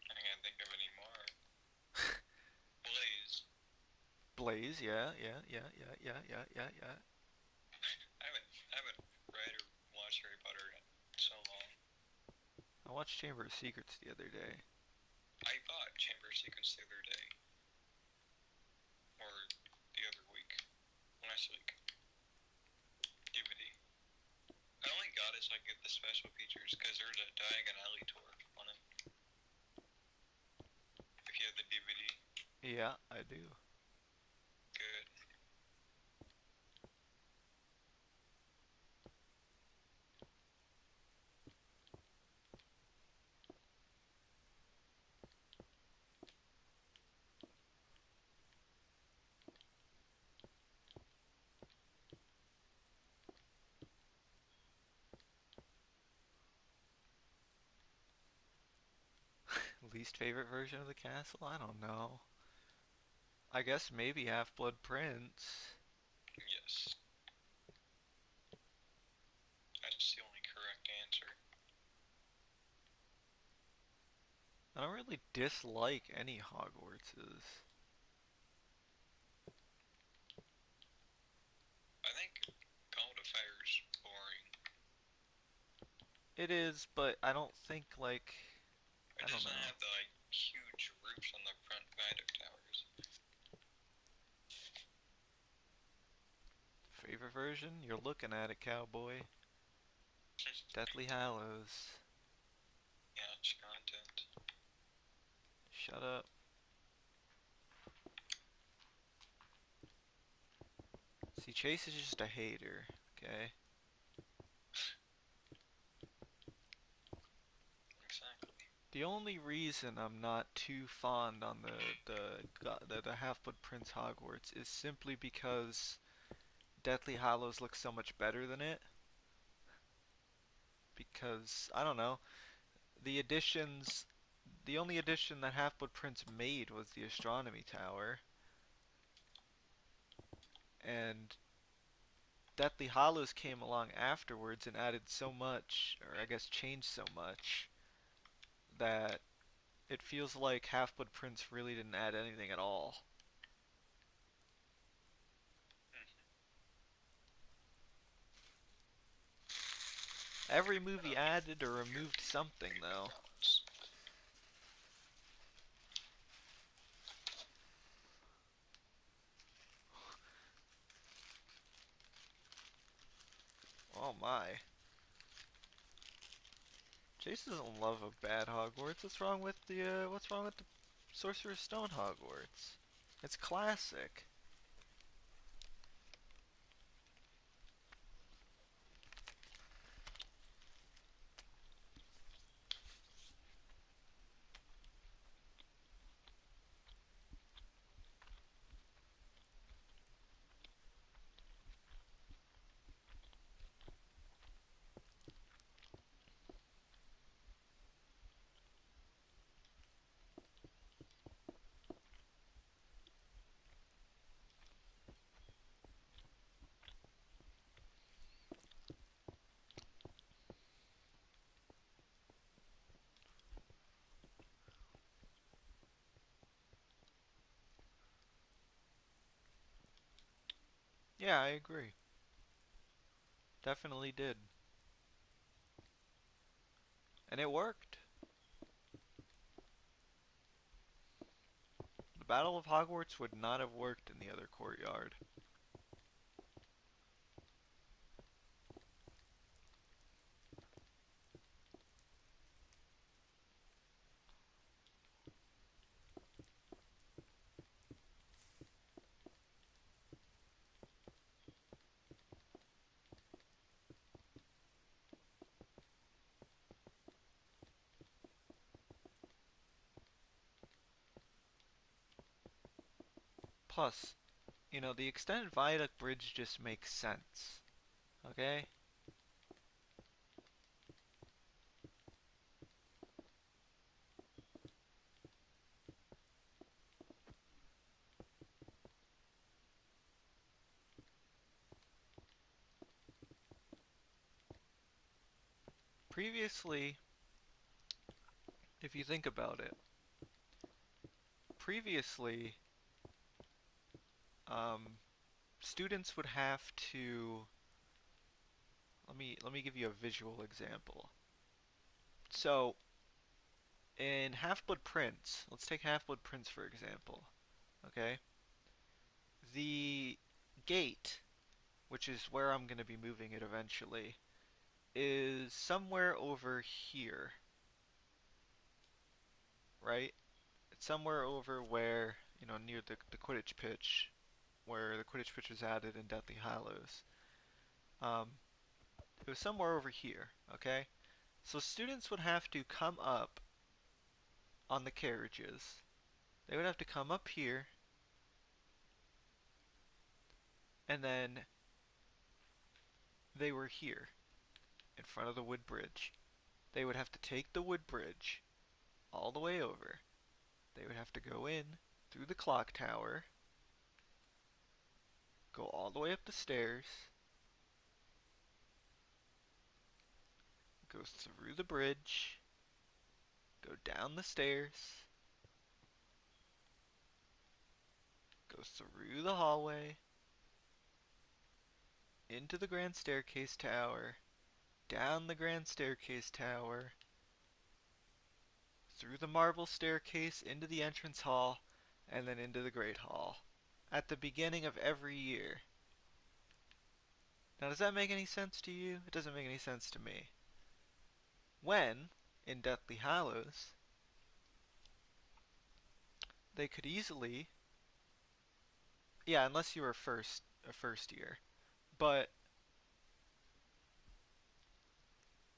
I can't think of any more. Blaze. Blaze, yeah, yeah, yeah, yeah, yeah, yeah, yeah, yeah. I haven't read or watched Harry Potter in so long. I watched Chamber of Secrets the other day. I bought Chamber of Secrets the other day. Or the other week. Last week. DVD. I only got it so I could get the special features because there's a Diagon Alley tour on it. If you have the DVD. Yeah, I do. Good. Least favorite version of the castle? I don't know. I guess maybe Half-Blood Prince. Yes. That's the only correct answer. I don't really dislike any Hogwartses. I think Call of Fire's boring. It is, but I don't think like It I don't doesn't know. have the like huge roofs on the front viaduct towers. Favorite version? You're looking at it, cowboy. Deathly Hallows. Yeah, it's content. Shut up. See, Chase is just a hater, okay? Exactly. The only reason I'm not too fond on the Half-Blood Prince Hogwarts is simply because Deathly Hallows looks so much better than it. Because I don't know, the additions the only addition that Half-Blood Prince made was the astronomy tower, and Deathly Hallows came along afterwards and added so much, or I guess changed so much, that it feels like Half-Blood Prince really didn't add anything at all. Every movie added or removed something, though. Oh my. Jason doesn't love a bad Hogwarts. What's wrong with the Sorcerer's Stone Hogwarts? It's classic. Yeah, I agree. Definitely did. And it worked. The Battle of Hogwarts would not have worked in the other courtyard. Plus, the extended viaduct bridge just makes sense. Okay? Previously, if you think about it, previously, um, students would have to. Let me give you a visual example. So, in Half-Blood Prince, let's take Half-Blood Prince for example. Okay? The gate, which is where I'm going to be moving it eventually, is somewhere over here, right? It's somewhere over where, near the Quidditch pitch, where the Quidditch pitch was added in Deathly Hallows. Um, it was somewhere over here, okay? So students would have to come up on the carriages. They would have to come up here, and then they were here, in front of the wood bridge. They would have to take the wood bridge all the way over. They would have to go in through the clock tower, go all the way up the stairs, go through the bridge, go down the stairs, go through the hallway, into the grand staircase tower, down the grand staircase tower, through the marble staircase into the entrance hall, and then into the great hall. At the beginning of every year. Now, does that make any sense to you? It doesn't make any sense to me. When, in Deathly Hallows, they could easily, yeah, unless you were a first year, but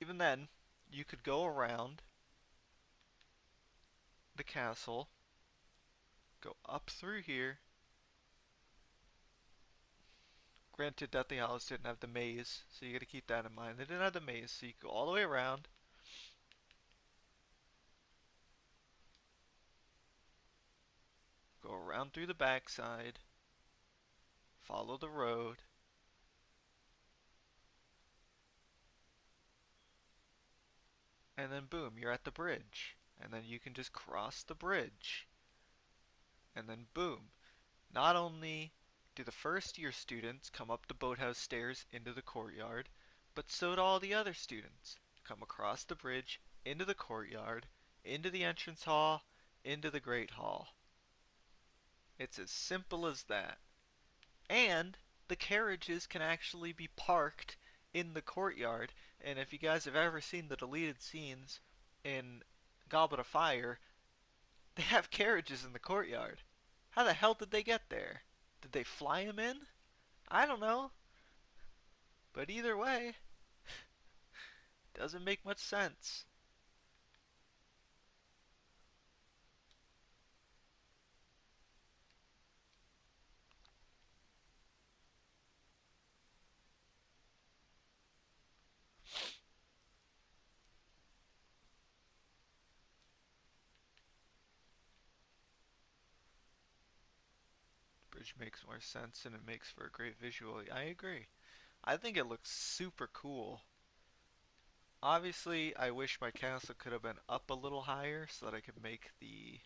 even then, you could go around the castle, go up through here. Granted, Deathly Hallows didn't have the maze, so you gotta keep that in mind. They didn't have the maze, so you go all the way around, around through the backside, follow the road, and then boom, you're at the bridge. And then you can just cross the bridge. And then boom. Not only do the first year students come up the boathouse stairs into the courtyard, but so do all the other students. Come across the bridge, into the courtyard, into the entrance hall, into the Great Hall. It's as simple as that. And the carriages can actually be parked in the courtyard. And if you guys have ever seen the deleted scenes in Goblet of Fire, they have carriages in the courtyard. How the hell did they get there? Did they fly them in? I don't know. But either way, doesn't make much sense. Bridge makes more sense and it makes for a great visual. I agree. I think it looks super cool. Obviously, I wish my castle could have been up a little higher so that I could make the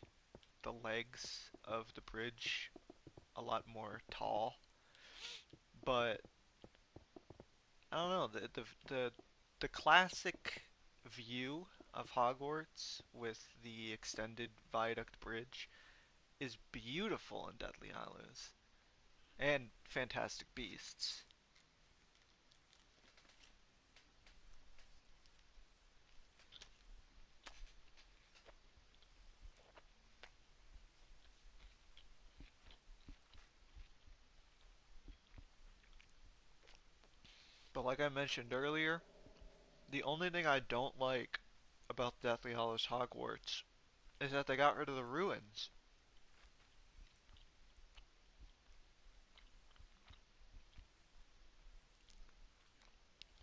legs of the bridge a lot more tall. But I don't know, the classic view of Hogwarts with the extended viaduct bridge is beautiful in Deathly Hallows and Fantastic Beasts. But like I mentioned earlier, the only thing I don't like about Deathly Hallows Hogwarts is that they got rid of the ruins.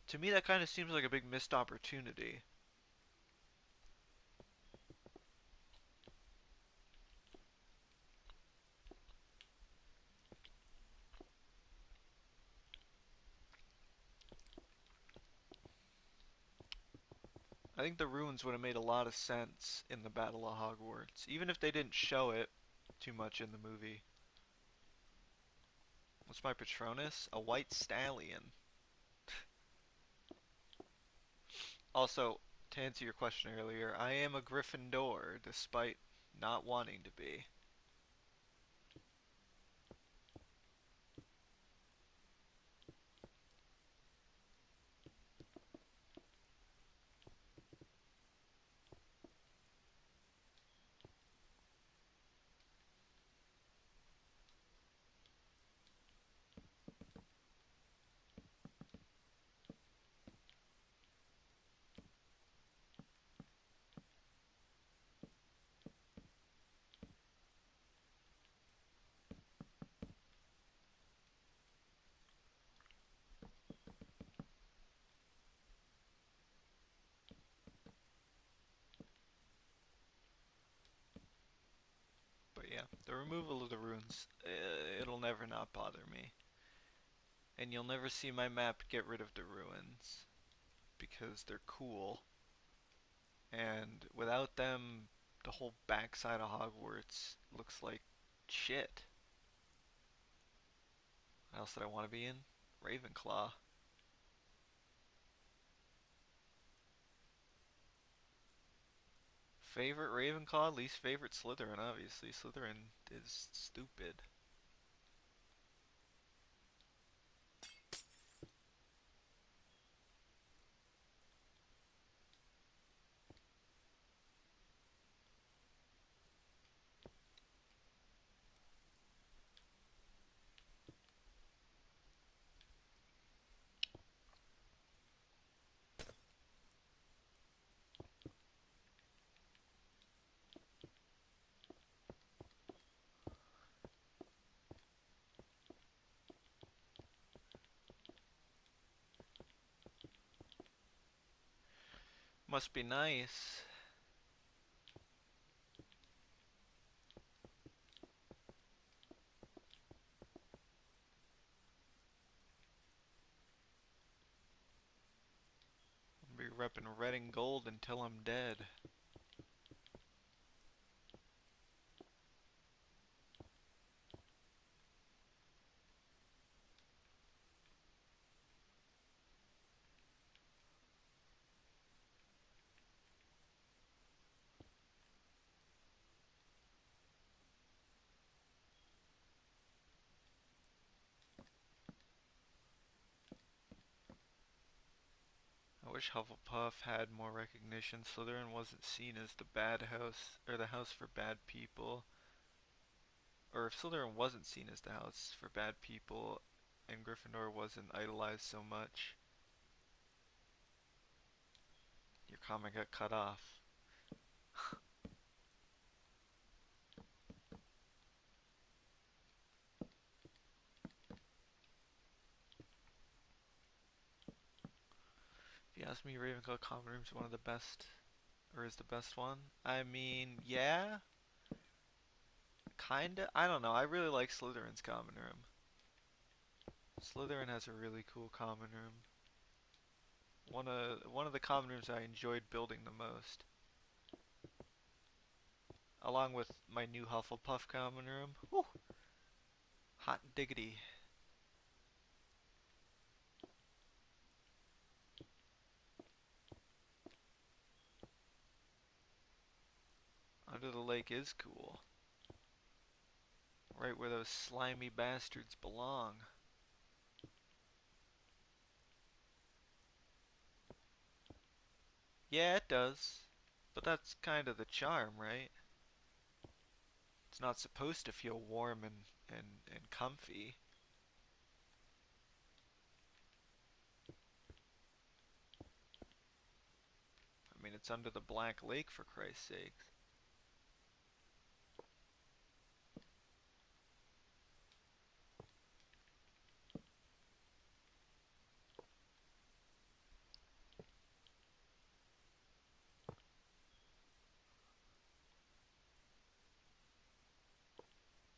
To me, that kind of seems like a big missed opportunity. I think the ruins would have made a lot of sense in the Battle of Hogwarts, even if they didn't show it too much in the movie. What's my Patronus? A white stallion. Also, to answer your question earlier, I am a Gryffindor, despite not wanting to be. But yeah, the removal of the runes, it'll never not bother me. And you'll never see my map get rid of the ruins, because they're cool. And without them, the whole backside of Hogwarts looks like shit. What else did I want to be in? Ravenclaw. Favorite Ravenclaw, least favorite Slytherin, obviously. Slytherin is stupid. Must be nice. repping red and gold until I'm dead. I wish Hufflepuff had more recognition. Slytherin wasn't seen as the bad house, or the house for bad people. Or if Slytherin wasn't seen as the house for bad people, and Gryffindor wasn't idolized so much, your comment got cut off. If you ask me, Ravenclaw common room's one of the best, or is the best one. I mean, yeah, kinda. I don't know. I really like Slytherin's common room. Slytherin has a really cool common room. One of the common rooms I enjoyed building the most, along with my new Hufflepuff common room. Woo, hot diggity. Under the lake is cool. Right where those slimy bastards belong. Yeah, it does. But that's kind of the charm, right? It's not supposed to feel warm and comfy. I mean, it's under the Black Lake, for Christ's sake.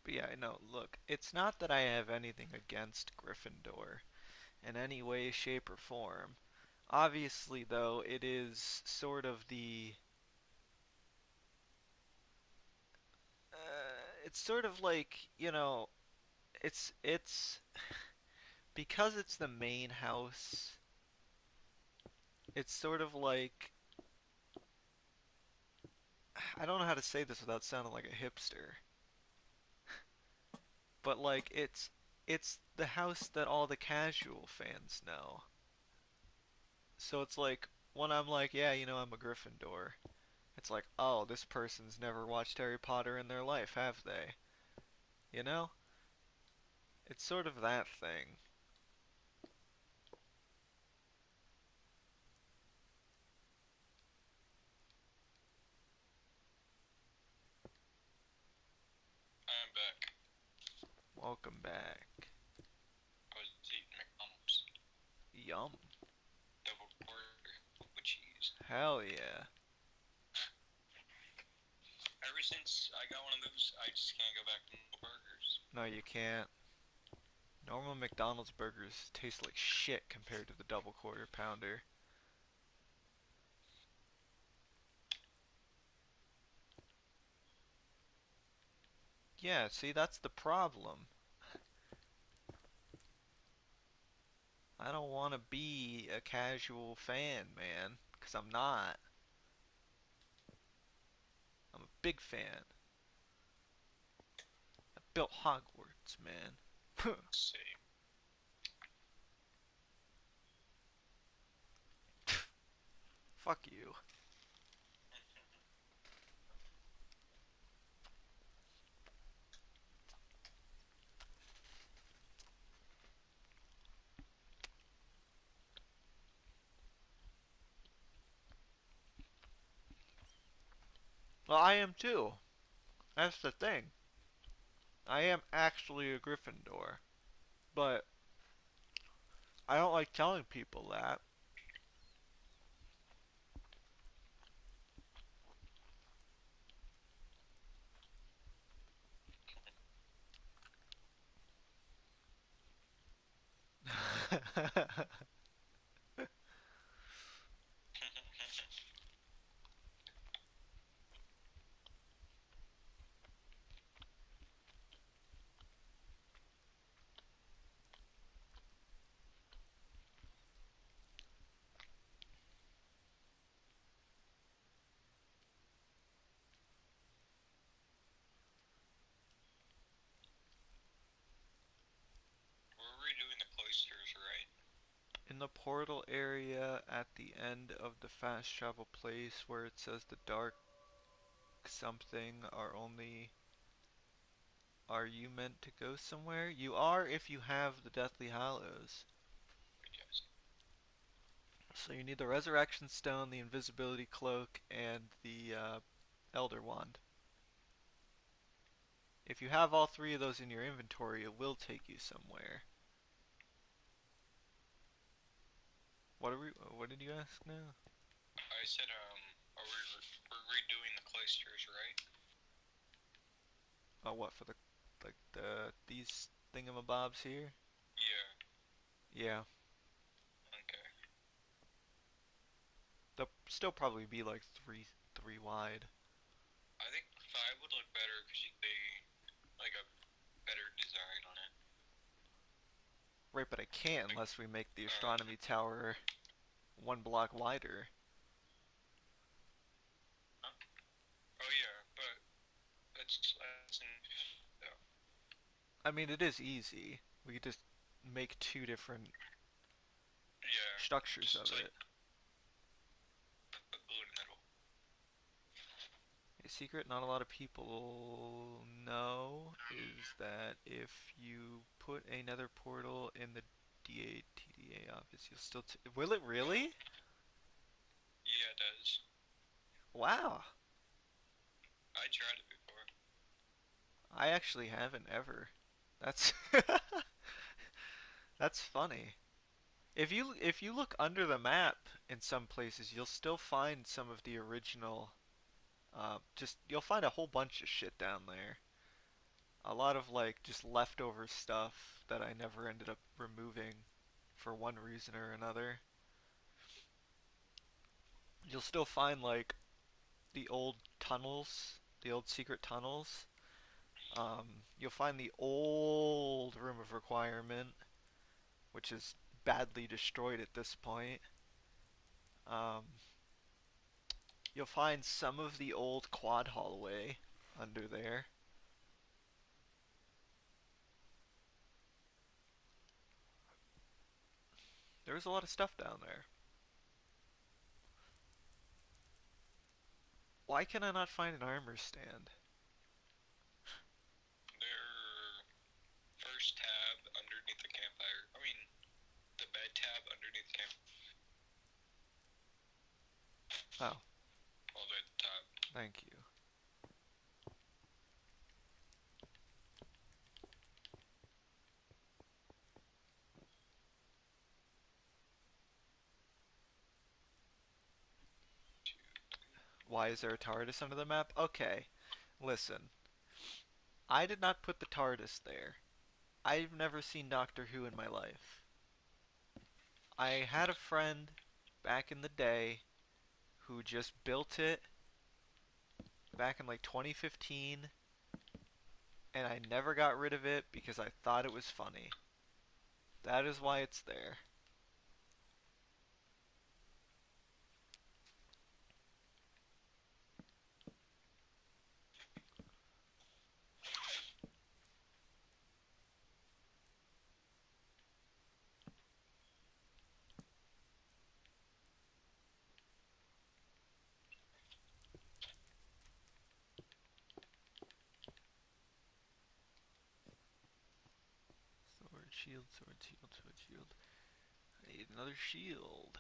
But yeah, no, look, it's not that I have anything against Gryffindor in any way, shape, or form. Obviously, though, it is sort of the. It's sort of like, it's because it's the main house. It's sort of like, I don't know how to say this without sounding like a hipster, but like it's the house that all the casual fans know. So it's like when I'm like, yeah, I'm a Gryffindor. It's like, oh, this person's never watched Harry Potter in their life, have they? You know? It's sort of that thing. I'm back. Welcome back. I was eating McDonald's. Yum. Double quarter with cheese. Hell yeah. Ever since I got one of those, I just can't go back to no burgers. No, you can't. Normal McDonald's burgers taste like shit compared to the double quarter pounder. Yeah, see, that's the problem. I don't want to be a casual fan, man, 'cause I'm not. I'm a big fan. I built Hogwarts, man. See. Fuck you. Well, I am too. That's the thing. I am actually a Gryffindor, but I don't like telling people that. the portal area at the end of the fast travel place where it says the dark something are you meant to go somewhere? You are if you have the Deathly Hallows. Yes. So you need the Resurrection Stone, the Invisibility Cloak, and the Elder Wand. If you have all three of those in your inventory, it will take you somewhere. What did you ask now? I said, we're redoing the cloisters, right? Oh, what for these thingamabobs here? Yeah. Yeah, Okay. they'll still probably be like three wide. I think 5 would look better because they like a better design on it. Right, but I can't Like, unless we make the astronomy tower one block wider. huh? Oh yeah, but that's in, yeah. I mean, it is easy. We could just make two different Yeah. structures Just of like it. put blue in the middle. A secret not a lot of people know is that if you put a nether portal in the DATDA office, you'll still. Will it really? Yeah, it does. Wow. I tried it before. I actually haven't ever. That's that's funny. If you look under the map in some places, you'll still find some of the original. Just you'll find a whole bunch of shit down there. A lot of like just leftover stuff that I never ended up removing for one reason or another. You'll still find like the old tunnels, the old secret tunnels. You'll find the old room of requirement, which is badly destroyed at this point. Um, you'll find some of the old quad hallway under there. There's a lot of stuff down there. Why can I not find an armor stand? Their first tab underneath the campfire. I mean, the bed tab underneath the camp. Oh, All the way at the top. thank you. Why is there a TARDIS under the map? Okay, listen. I did not put the TARDIS there. I've never seen Doctor Who in my life. I had a friend back in the day who just built it back in like 2015, and I never got rid of it because I thought it was funny. That is why it's there. Sword, shield, sword, shield, sword, shield. I need another shield.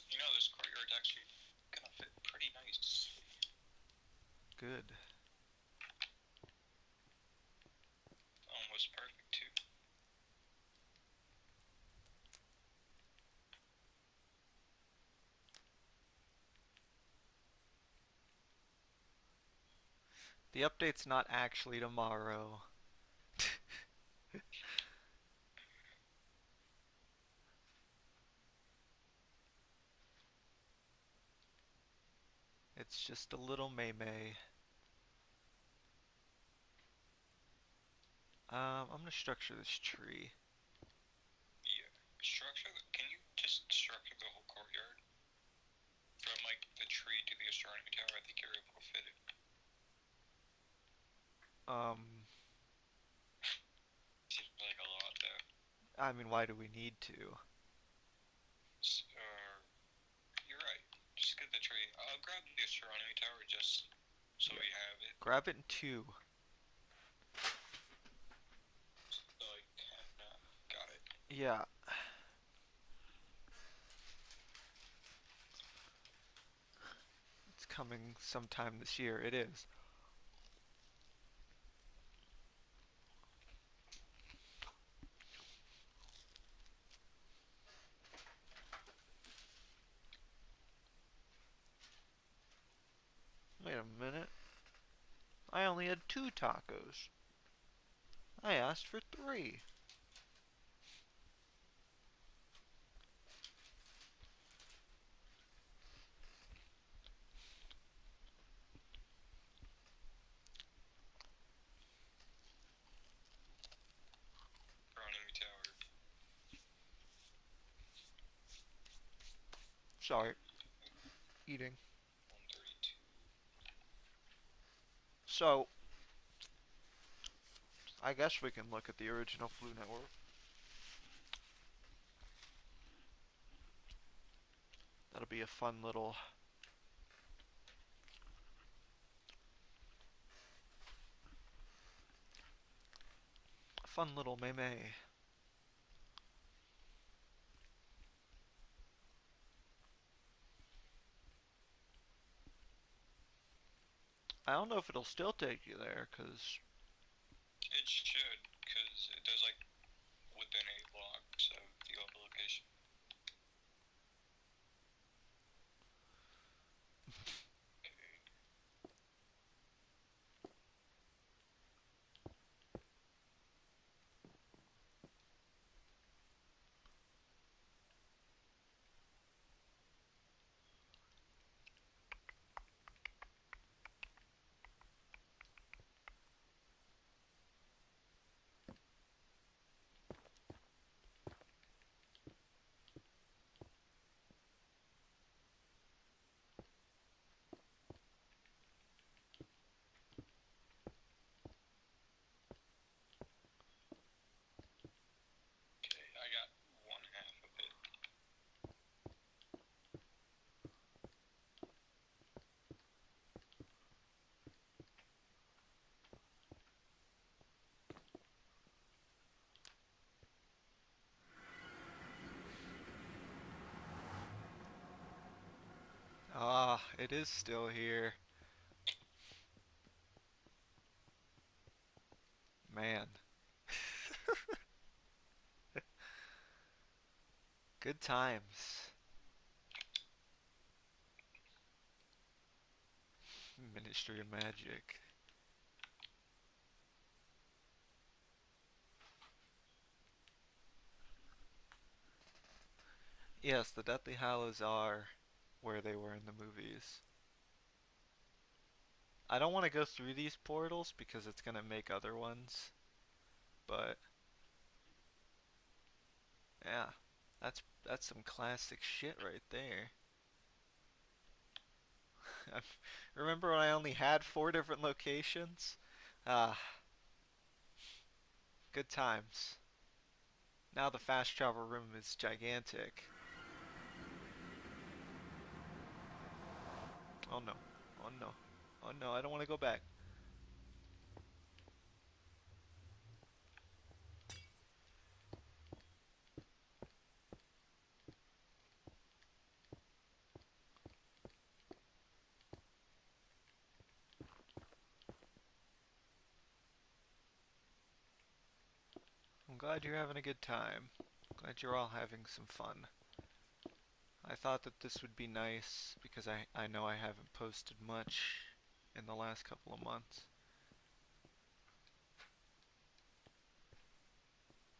You know, this courtyard's actually gonna fit pretty nice. Good. Almost perfect too. The update's not actually tomorrow. It's just a little May. I'm gonna structure this tree. Yeah. Can you just structure the whole courtyard? From like the tree to the astronomy tower, I think you're able to fit it. Seems like a lot though. I mean, why do we need to? You're right. Just get the tree. I'll grab the astronomy tower just so Yeah. we have it. Grab it in two. So I can. Got it. Yeah, it's coming sometime this year. It is. Wait a minute. I only had two tacos. I asked for three. Astronomy tower. Sorry, eating. 132. So, I guess we can look at the original Flu Network. That'll be a fun little meme. I don't know if it'll still take you there, cause It should, because it does like within a block, so you have a location. Okay, I got one half of it. ah, it is still here. Man, good times. Ministry of Magic. Yes, the Deathly Hallows are where they were in the movies. I don't want to go through these portals because it's gonna make other ones, but yeah, that's some classic shit right there. Remember when I only had four different locations? Ah, good times. Now the fast travel room is gigantic. Oh no. Oh no. Oh no, I don't want to go back. I'm glad you're having a good time. Glad you're all having some fun. I thought that this would be nice because I know I haven't posted much in the last couple of months.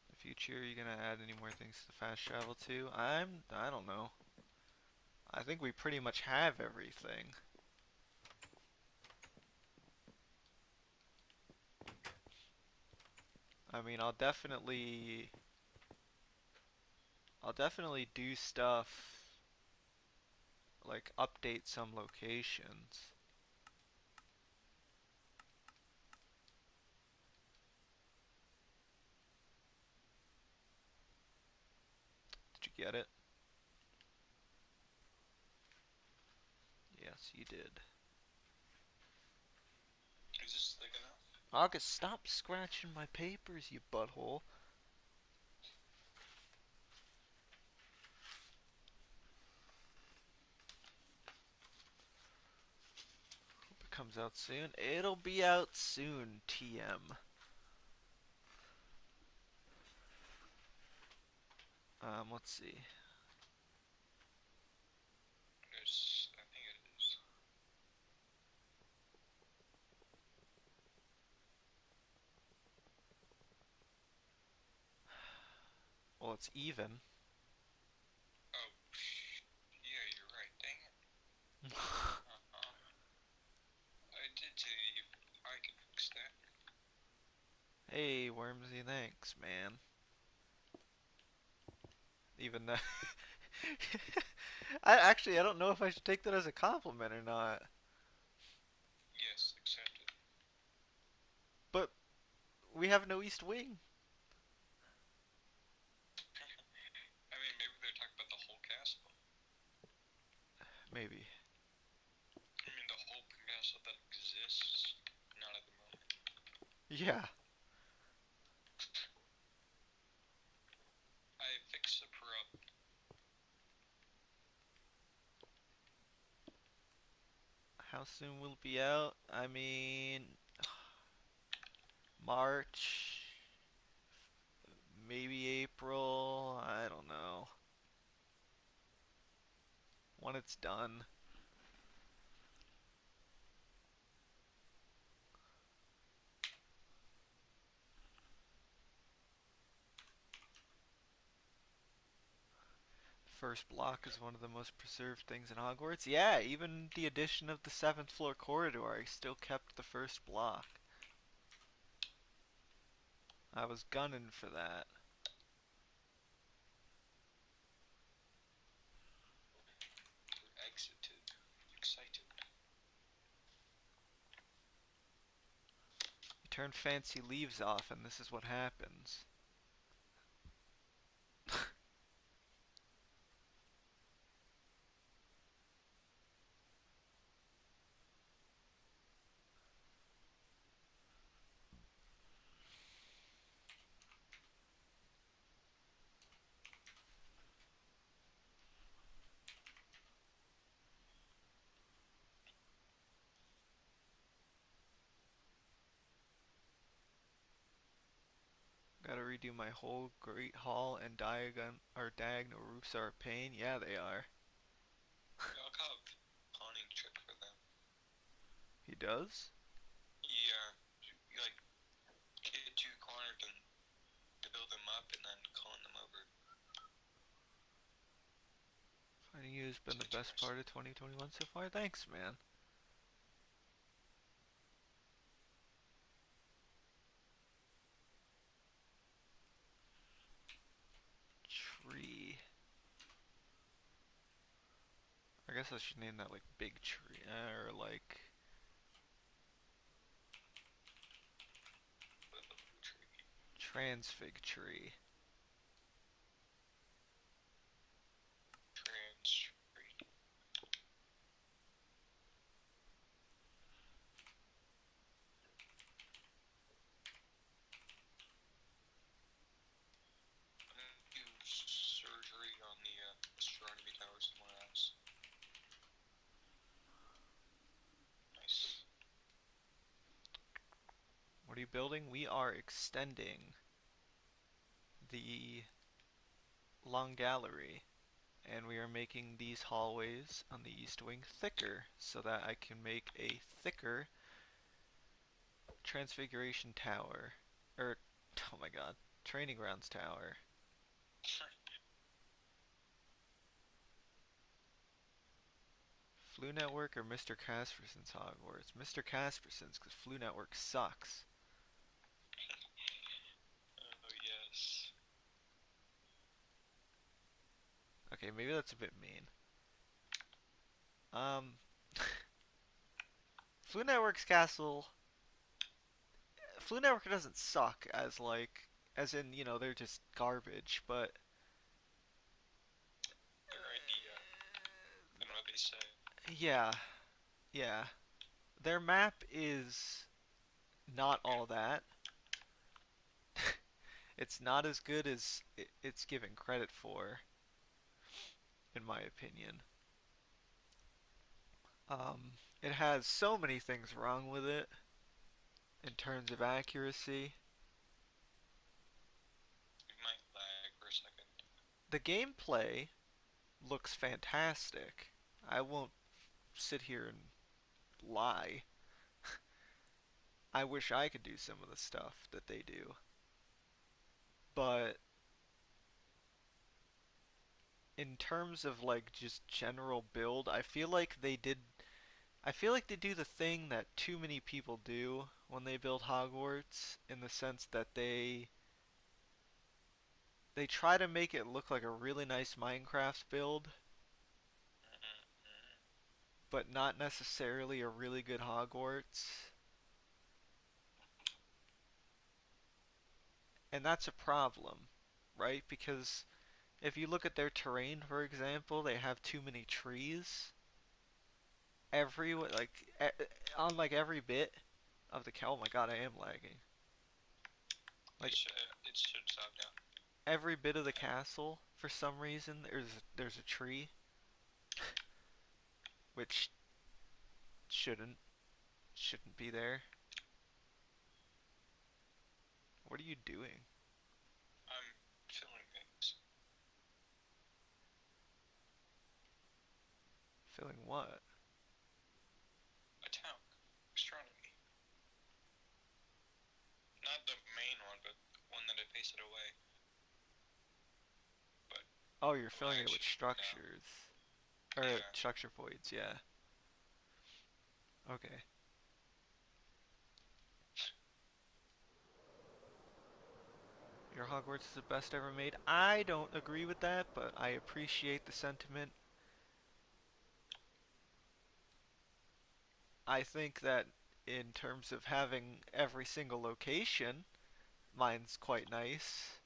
The future, are you gonna add any more things to fast travel too? I don't know. I think we pretty much have everything. I mean, I'll definitely do stuff like update some locations. get it? Yes, you did. Is this thick enough? August, stop scratching my papers, you butthole. Hope it comes out soon. It'll be out soon, TM. Let's see. I think it is. Well, it's even. Oh, yeah, you're right. Dang it. Uh-huh. I did say I can fix that. Hey, Wormsy, thanks, man. Even that. I don't know if I should take that as a compliment or not. Yes, accepted. But we have no east wing. I mean, maybe they're talking about the whole castle. Maybe. I mean, the whole castle that exists, not at the moment. Yeah. I fixed the prop. How soon will it be out? I mean, March, maybe April. I don't know. When it's done. First block is one of the most preserved things in Hogwarts. Yeah, even the addition of the 7th floor corridor, I still kept the first block. I was gunning for that. Exited. Excited. You turn fancy leaves off, and this is what happens. Gotta redo my whole Great Hall and diagonal roofs are a pain. Yeah, they are. I'll call a pawning trick for them. He does? Yeah, you like get two cornered and build them up and then clone them over. Finding you has been It's the best part interesting. of 2021 so far. Thanks, man. Tree. I guess I should name that like Big Tree, or like Transfig Tree. Trans. Do surgery on the astronomy tower somewhere else. Nice. What are you building? We are extending the long gallery, and we are making these hallways on the east wing thicker so that I can make a thicker Transfiguration Tower. Or, oh my god, Training Grounds Tower. Flu Network or Mr. Casperson's Hogwarts? Mr. Casperson's, because Flu Network sucks. Oh yes. Okay, maybe that's a bit mean. Um, Flu Network's castle. Flu Network doesn't suck as like, as in, they're just garbage, but Yeah, yeah. Their map is not all that. It's not as good as it's given credit for, in my opinion. It has so many things wrong with it in terms of accuracy. You might lag for a second. The gameplay looks fantastic. I won't sit here and lie. I wish I could do some of the stuff that they do. But in terms of like just general build, I feel like they do the thing that too many people do when they build Hogwarts in the sense that they try to make it look like a really nice Minecraft build, Mm-hmm. but not necessarily a really good Hogwarts. And that's a problem, right? Because if you look at their terrain, for example, they have too many trees. Every like on like every bit of the oh my god, I am lagging. It Like should, it should stop now. every bit of the Yeah. castle, for some reason, there's a tree, which shouldn't shouldn't be there. What are you doing? I'm filling things. Filling what? A town. Astronomy. Not the main one, but one that I pasted away. But Oh, you're well, filling it with actually, no. structures. Or Yeah. structure voids, yeah. Okay. Your Hogwarts is the best ever made. I don't agree with that, but I appreciate the sentiment. I think that in terms of having every single location, mine's quite nice.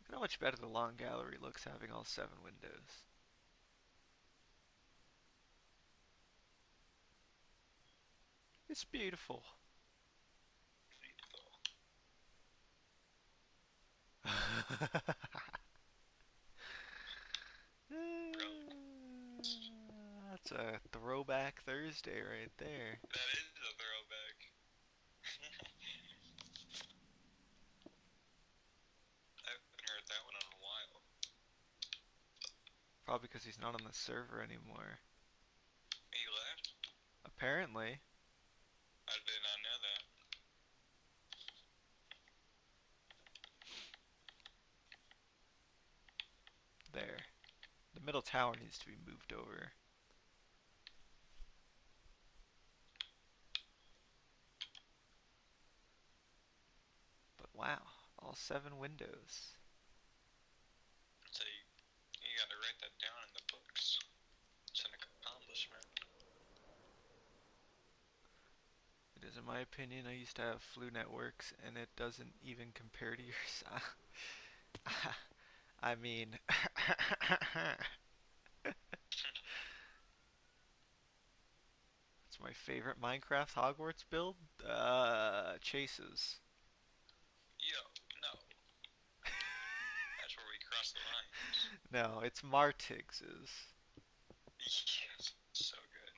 Look at how much better the long gallery looks having all 7 windows. It's beautiful. Brilliant. That's a throwback Thursday right there. That is a throwback. I haven't heard that one in a while. Probably because he's not on the server anymore. He left? Apparently. I did not know that. There. The middle tower needs to be moved over. But wow, all 7 windows. So you got to write that down in the books. It's an accomplishment. It is, in my opinion, I used to have Flu Networks, and it doesn't even compare to yours. I mean, it's my favorite Minecraft Hogwarts build. Chases. Yo, no. That's where we cross the lines. No, it's Martigs's. Yes, so good.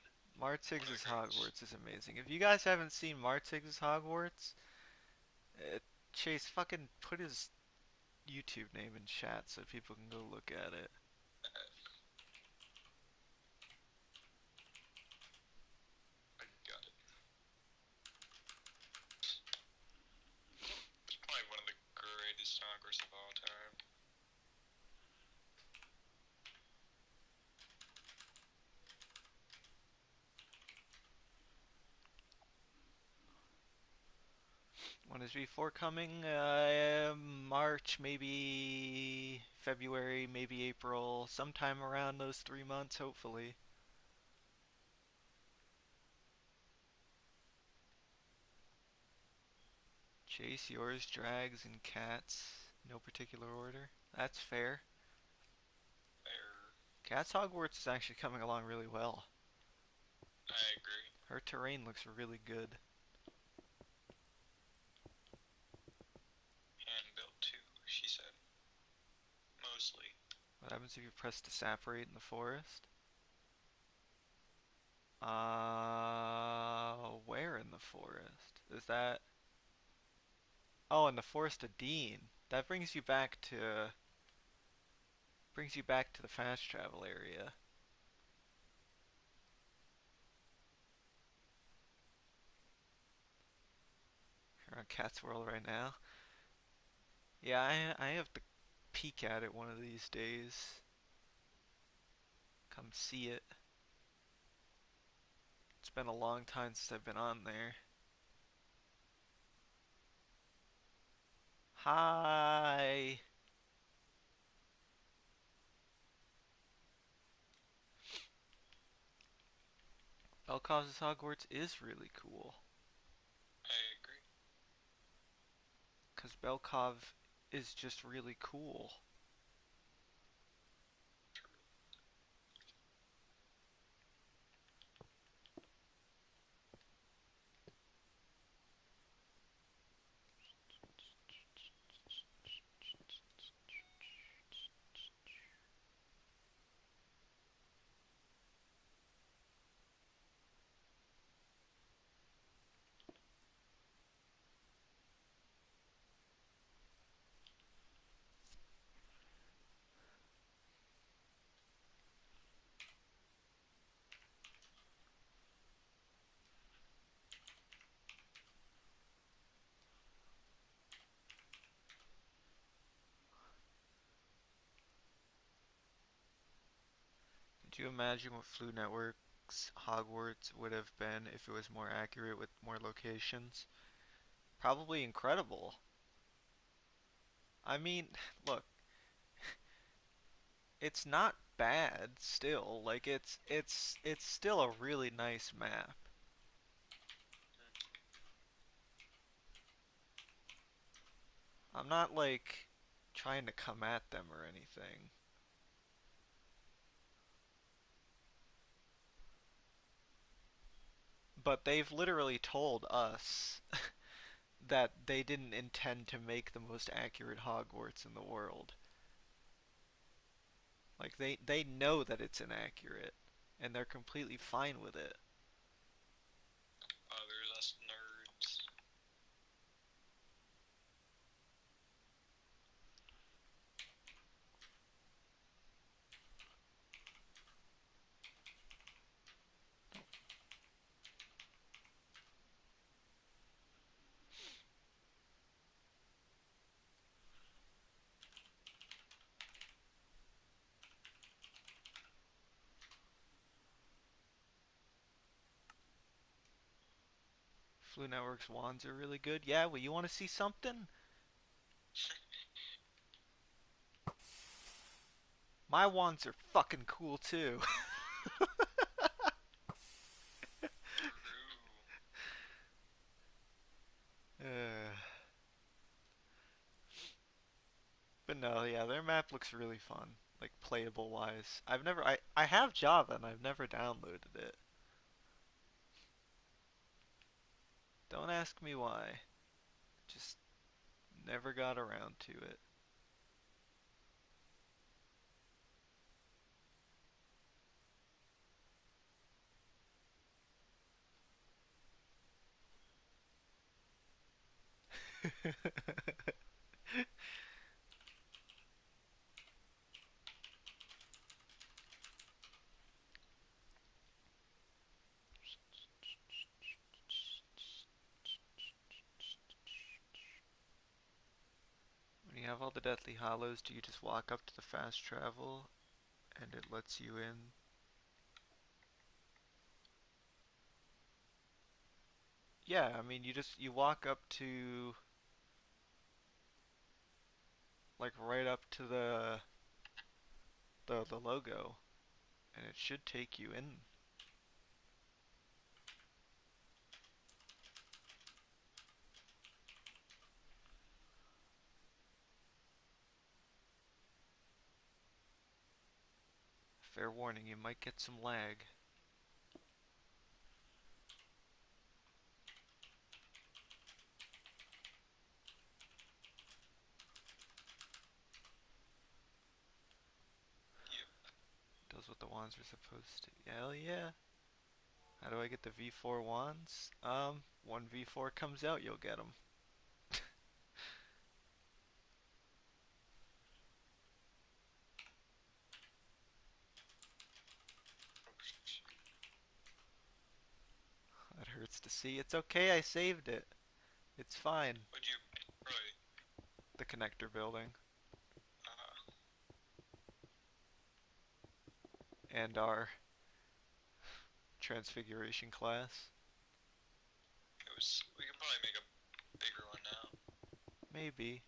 One of the Martigs's greats. Hogwarts is amazing. If you guys haven't seen Martigs's Hogwarts, uh, Chase, fucking put his YouTube name in chat so people can go look at it. I got it. It's probably one of the greatest songers of all time. When is V4 coming? March, maybe February, maybe April, sometime around those 3 months, hopefully. Chase yours, drags, and cats. No particular order. That's fair. Fair. Cats Hogwarts is actually coming along really well. I agree. Her terrain looks really good. Hand built too, she said. Mostly. What happens if you press to separate in the forest? Where in the forest? Is that... Oh, in the Forest of Dean. That brings you back to the fast travel area. You're on Cat's World right now. Yeah, I have to peek at it one of these days. Come see it. It's been a long time since I've been on there. Hi! Belkov's Hogwarts is really cool. I agree. Because Belkov is just really cool. Could you imagine what Flu Network's Hogwarts would have been if it was more accurate with more locations? Probably incredible. I mean, look, it's not bad still. Like it's still a really nice map. I'm not like trying to come at them or anything. But they've literally told us that they didn't intend to make the most accurate Hogwarts in the world. Like they know that it's inaccurate and they're completely fine with it. There's us nerds. Flu Network's wands are really good. Yeah, well, you want to see something? My wands are fucking cool too. True. uh, but no, yeah, their map looks really fun, like playable wise. I have Java and I've never downloaded it. Don't ask me why. Just never got around to it. When you have all the Deathly Hollows, do you just walk up to the fast travel and it lets you in? Yeah, I mean you walk up to like right up to the logo and it should take you in. Fair warning, you might get some lag. Yep. Does what the wands are supposed to. Hell yeah. How do I get the V4 wands? When V4 comes out, you'll get them. That hurts to see. It's okay, I saved it. It's fine. Would you really? The connector building. And our transfiguration class. We can probably make a bigger one now. Maybe.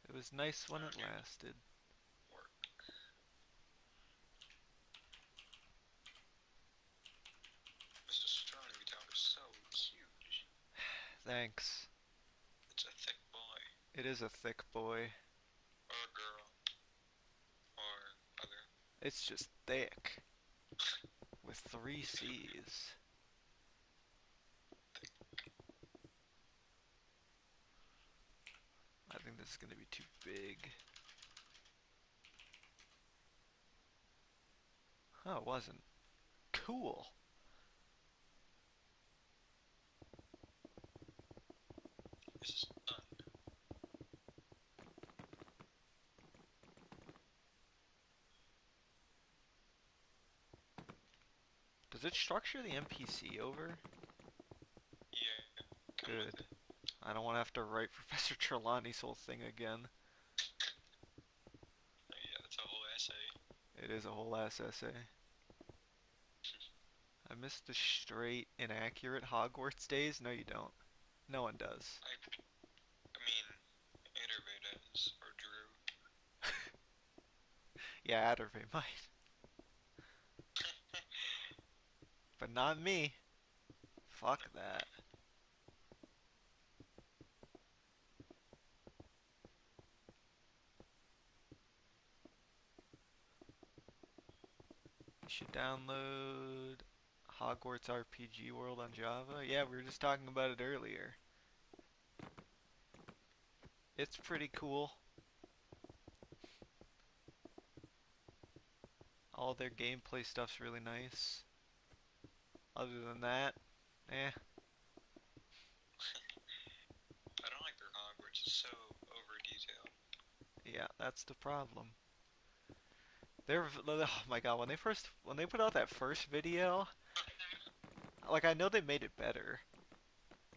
It was nice when it lasted. Work. This astronomy tower is so huge. Thanks. It's a thick boy. It is a thick boy. Or a girl. Or other. It's just thick. With 3 C's. I think this is gonna be too big. Oh, it wasn't. Cool. This is done. Does it structure the NPC over? Yeah. Good. I don't want to have to write Professor Trelawney's whole thing again. Yeah, that's a whole essay. It is a whole ass essay. I miss the straight, inaccurate Hogwarts days. No, you don't. No one does. I mean, Intervey does, or Drew. Yeah, Addervey might. But not me. Fuck that. You should download Hogwarts RPG World on Java. Yeah, we were just talking about it earlier. It's pretty cool. All their gameplay stuff's really nice. Other than that, eh. I don't like their Hogwarts. It's so over detailed. Yeah, that's the problem. Oh my god, when they put out that first video, like I know they made it better.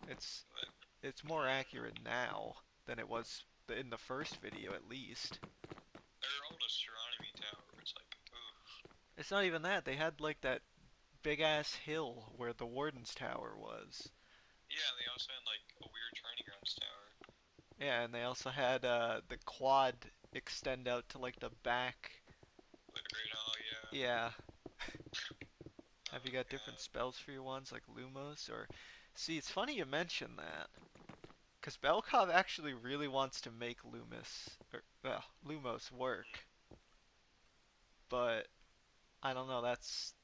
It's But it's more accurate now than it was in the first video at least. their old astronomy tower was like, ooh. It's not even that. They had like that big ass hill where the Warden's Tower was. Yeah, they also had like a weird training grounds tower. Yeah, and they also had the quad extend out to like the back. Like the Great Hall, yeah. Yeah. Have Oh you got different god. spells for your ones like Lumos or? See, it's funny you mention that. Because Belkov actually really wants to make Lumos work, but I don't know. That's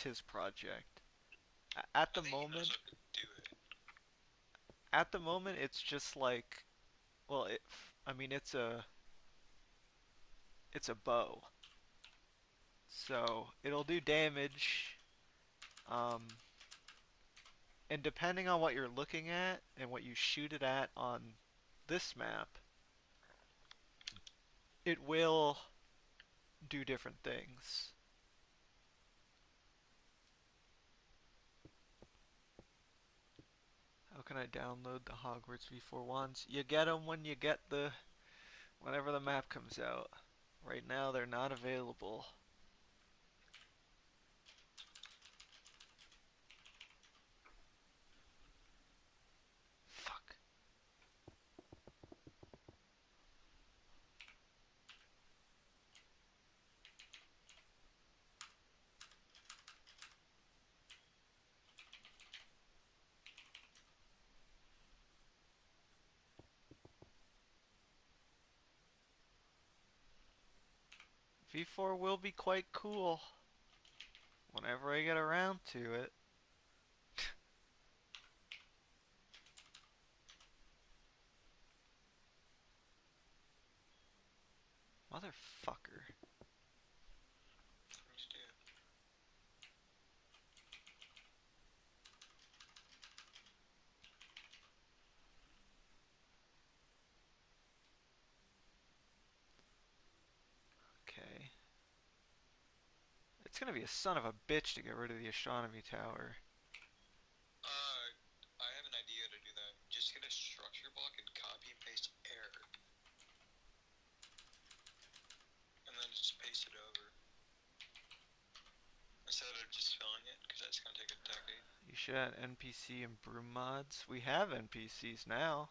his project. At I the think he knows moment, how to do it. it's just like, well, I mean, it's a bow, so it'll do damage. Um, and depending on what you're looking at and what you shoot it at on this map, it will do different things. How can I download the Hogwarts V4 wands? You get them whenever the map comes out. Right now they're not available. Fuck. V4 will be quite cool whenever I get around to it. Motherfucker. Please do. Okay. It's gonna be a son of a bitch to get rid of the astronomy tower. I have an idea to do that. Just get a structure block and copy and paste air. And then just paste it over. Instead of just filling it, because that's going to take a decade. You should add NPC and broom mods. We have NPCs now.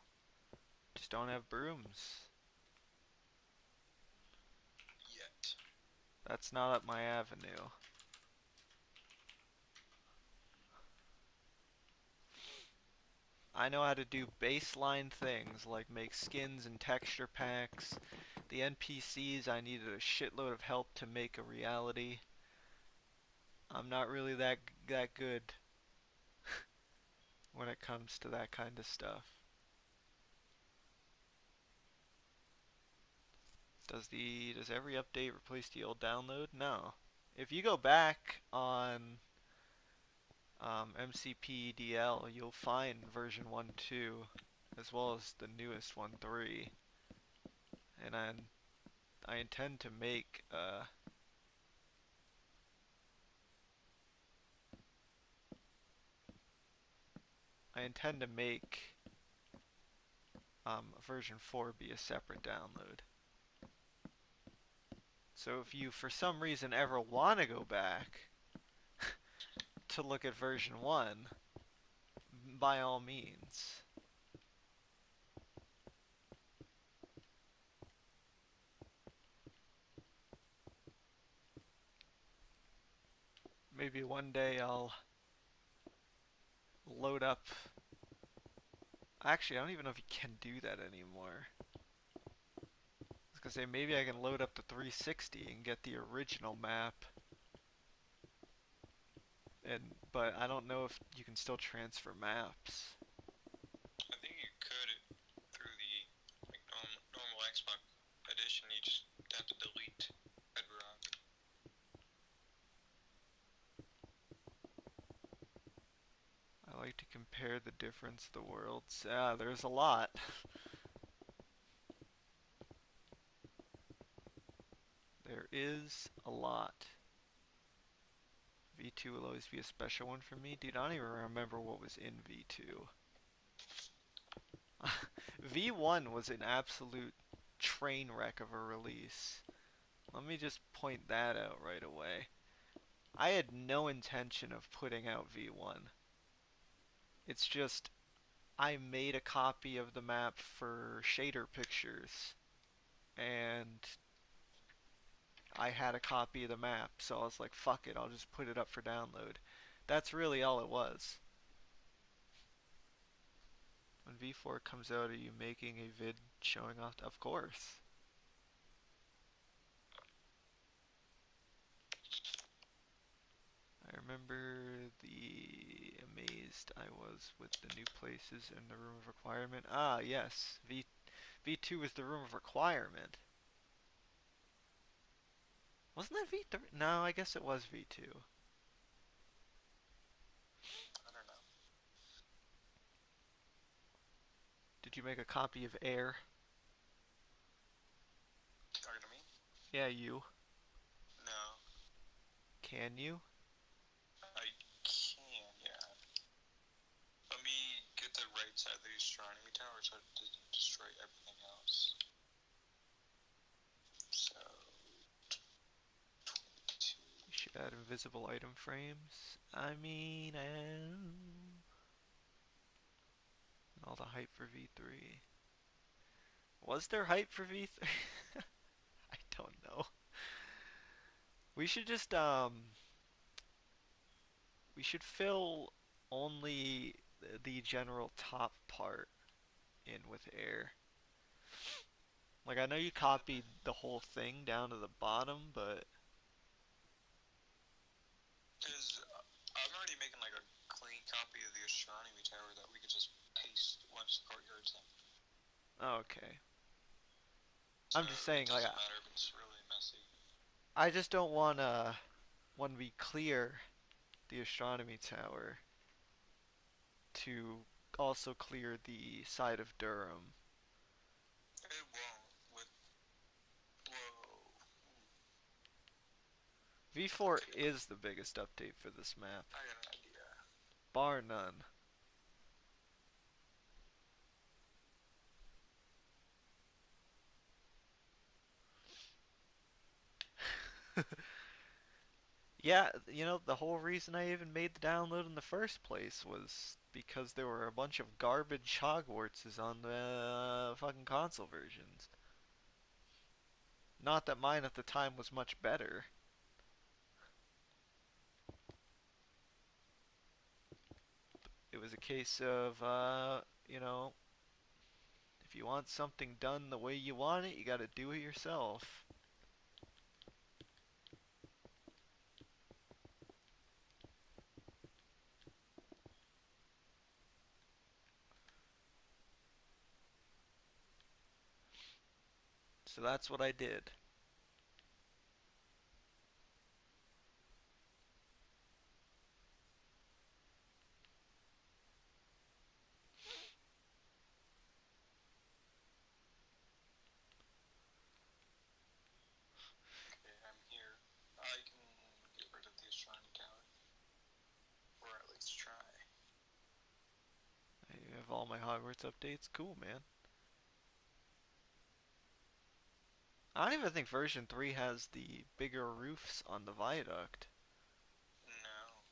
Just don't have brooms. Yet. That's not up my avenue. I know how to do baseline things like make skins and texture packs. The NPCs I needed a shitload of help to make a reality. I'm not really that good when it comes to that kind of stuff. Does every update replace the old download? No. If you go back on MCPDL, you'll find version 1.2 as well as the newest 1.3, and I intend to make version 4 be a separate download. So if you for some reason ever want to go back to look at version 1, by all means. Maybe one day I'll load up. Actually, I don't even know if you can do that anymore. I was gonna say maybe I can load up the 360 and get the original map. But I don't know if you can still transfer maps. I think you could through the normal Xbox edition. You just have to delete Bedrock. I like to compare the difference of the worlds. Ah, there's a lot. There is a lot. V2 will always be a special one for me. Dude, I don't even remember what was in V2. V1 was an absolute train wreck of a release. Let me just point that out right away. I had no intention of putting out V1. It's just I made a copy of the map for shader pictures, and I had a copy of the map, so I was like, fuck it, I'll just put it up for download. That's really all it was. When V4 comes out, are you making a vid showing off? Of course. I remember the amazed I was with the new places in the room of requirement. Ah, yes. V2 was the room of requirement. Wasn't that V3? No, I guess it was V2. I don't know. Did you make a copy of Air? Talking to me? Yeah, you. No. Can you? I can, yeah. Let me get the right side of the astronomy tower so it doesn't destroy everything else. So, 22. You should add invisible item frames. I mean, all the hype for V3. Was there hype for V3? I don't know. We should just we should fill only the general top part in with air. Like, I know you copied the whole thing down to the bottom, but Because I'm already making like a clean copy of the astronomy tower that we could just paste once the courtyard's in. okay. So I'm just it saying, like, doesn't matter if it's really messy. I just don't want to when we clear the astronomy tower to also clear the side of Durham. It won't with whoa. I V4 think is the biggest update for this map, I got an idea. bar none. Yeah, you know, the whole reason I even made the download in the first place was because there were a bunch of garbage Hogwartses on the fucking console versions. Not that mine at the time was much better. It was a case of, you know, if you want something done the way you want it, you gotta do it yourself. So that's what I did. Okay, I'm here. I can get rid of the astronomy tower, or at least try. I have all my Hogwarts updates. Cool, man. I don't even think version 3 has the bigger roofs on the viaduct. No,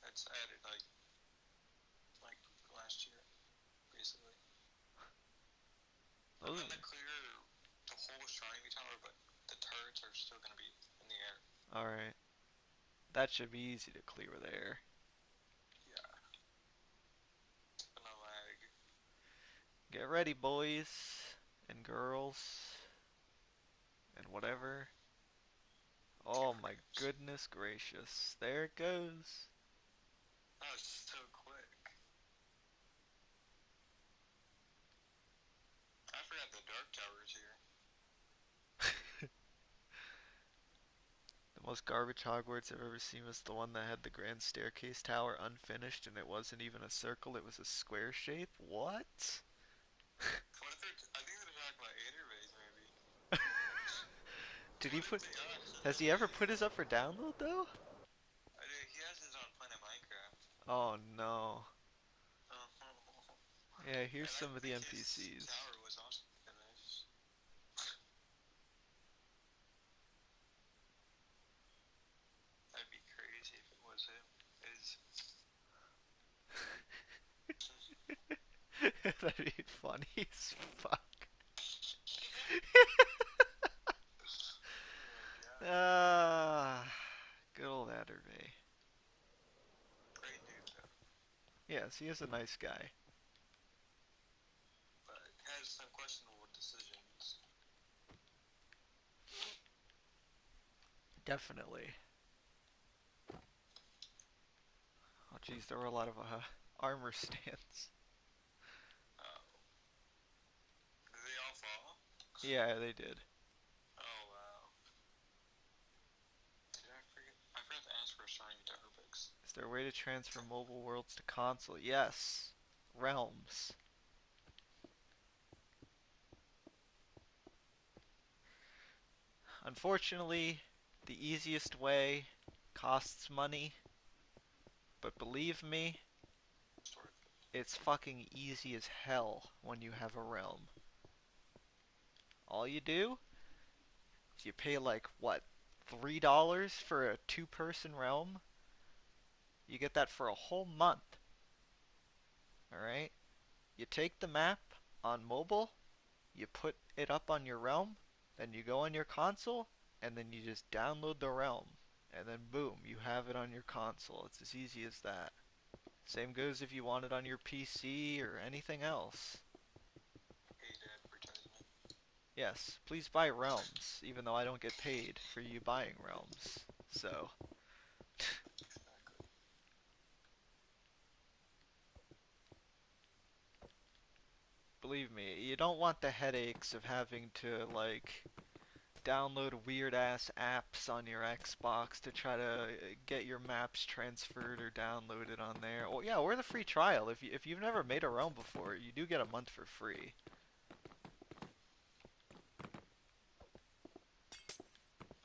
it's added like last year, basically. I'm Those gonna clear the whole astronomy tower, but the turrets are still gonna be in the air. are alright. That should be easy to clear there. Yeah, it's gonna lag. Get ready, boys and girls and whatever. Oh my Timbercaps. goodness gracious. There it goes. That was so quick. I forgot the dark tower is here. The most garbage Hogwarts I've ever seen was the one that had the grand staircase tower unfinished and it wasn't even a circle, it was a square shape. What? What if I think they're talking about Aetherways, maybe. Did he What if put. they are? Has he ever put his up for download though? He has his own Planet Minecraft. Oh no. Uh-huh. Yeah, here's And I some of the think his NPCs. tower was also finished. That'd be crazy if it was him. Is That'd be funny as fuck. oh my god. Ah, good old Atterbury. Great dude though. Yes, he is a nice guy. But has some questionable decisions. Definitely. Oh jeez, there were a lot of armor stands. Oh. Did they all fall? Yeah, they did. Oh wow. Did I forget? I forgot to ask for a shiny tower picks. Is there a way to transfer mobile worlds to console? Yes. Realms. Unfortunately, the easiest way costs money, but believe me, Sort of. it's fucking easy as hell when you have a realm. All you do is you pay like, what, $3 for a two-person realm? You get that for a whole month, alright? You take the map on mobile, you put it up on your realm, then you go on your console, and then you just download the realm. And then boom, you have it on your console. It's as easy as that. Same goes if you want it on your PC or anything else. Paid advertisement. Yes, please buy realms, even though I don't get paid for you buying realms. So, Exactly. believe me, you don't want the headaches of having to, like, download weird ass apps on your Xbox to try to get your maps transferred or downloaded on there. Well, yeah, or the free trial. If you've never made a realm before, you do get a month for free.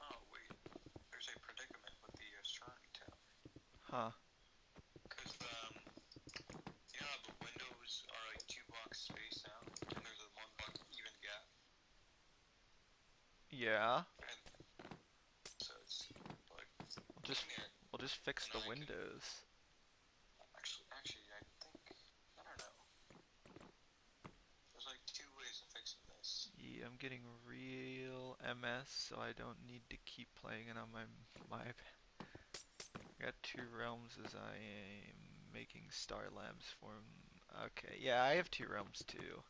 Oh wait, there's a predicament with the astronomy tower. Huh. Cause you know how the windows are like 2 blocks spaced out, and there's a 1 block even gap, Yeah. and so it's like We'll dang just it, we'll just fix and the then I can windows. actually I think I don't know. There's like 2 ways of fixing this. Yeah, I'm getting real MS, so I don't need to keep playing it on my I got two realms as I am making star lamps for 'em. Okay, yeah, I have two realms too.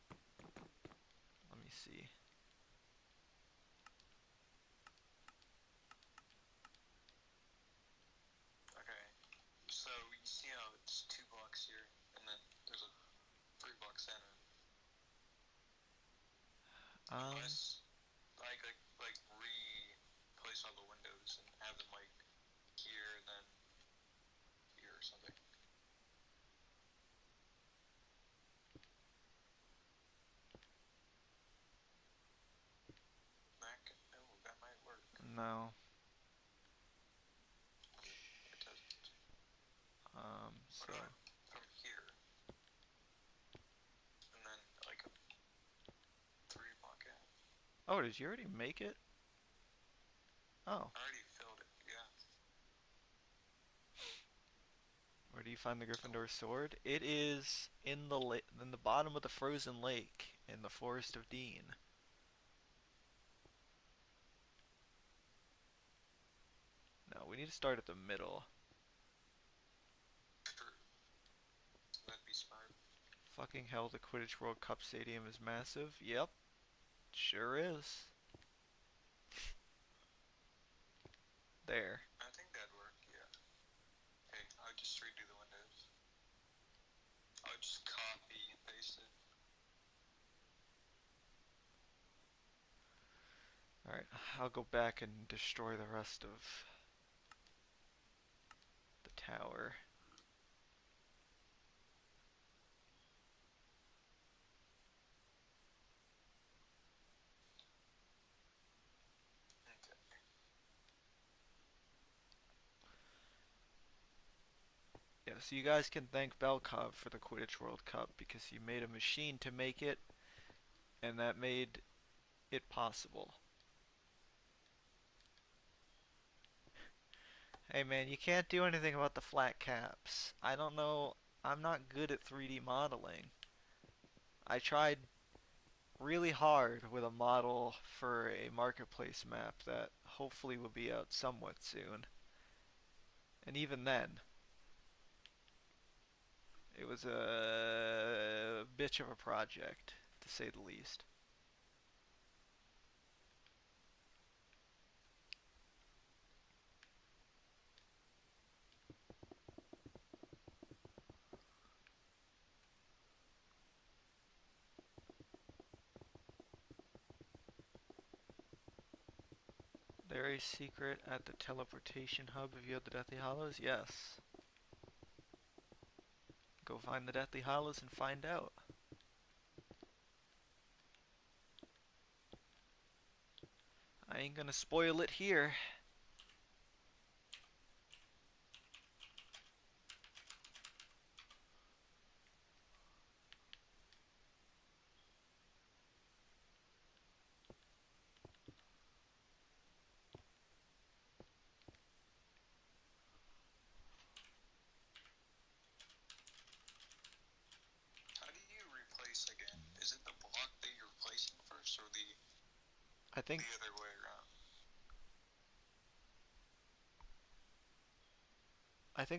Let me see. Okay, so you see how it's 2 blocks here, and then there's a 3 block center. Um, Unless like replace all the windows and have them like here and then here or something. That might work. no. It doesn't. What So about from here and then like a 3 block gap? oh, did you already make it? Oh, I already filled it. Yeah. where do you find the So Gryffindor sword? It is in the bottom of the frozen lake in the Forest of Dean. No, we need to start at the middle. that'd be smart. Fucking hell, the Quidditch World Cup stadium is massive. Yep, sure is. There. I think that'd work. Yeah. Okay, I'll just redo the windows. I'll just copy and paste it. Alright, I'll go back and destroy the rest of the tower. Okay. Yeah, so you guys can thank Belkov for the Quidditch World Cup because he made a machine to make it, and that made it possible. Hey man, you can't do anything about the flat caps. I don't know, I'm not good at 3D modeling. I tried really hard with a model for a marketplace map that hopefully will be out somewhat soon. And even then, it was a bitch of a project, to say the least. There a secret at the teleportation hub if you have the Deathly Hollows? Yes. Go find the Deathly Hollows and find out. I ain't gonna spoil it here. How do you replace again? Is it the block that you're replacing first, or the I think other way around?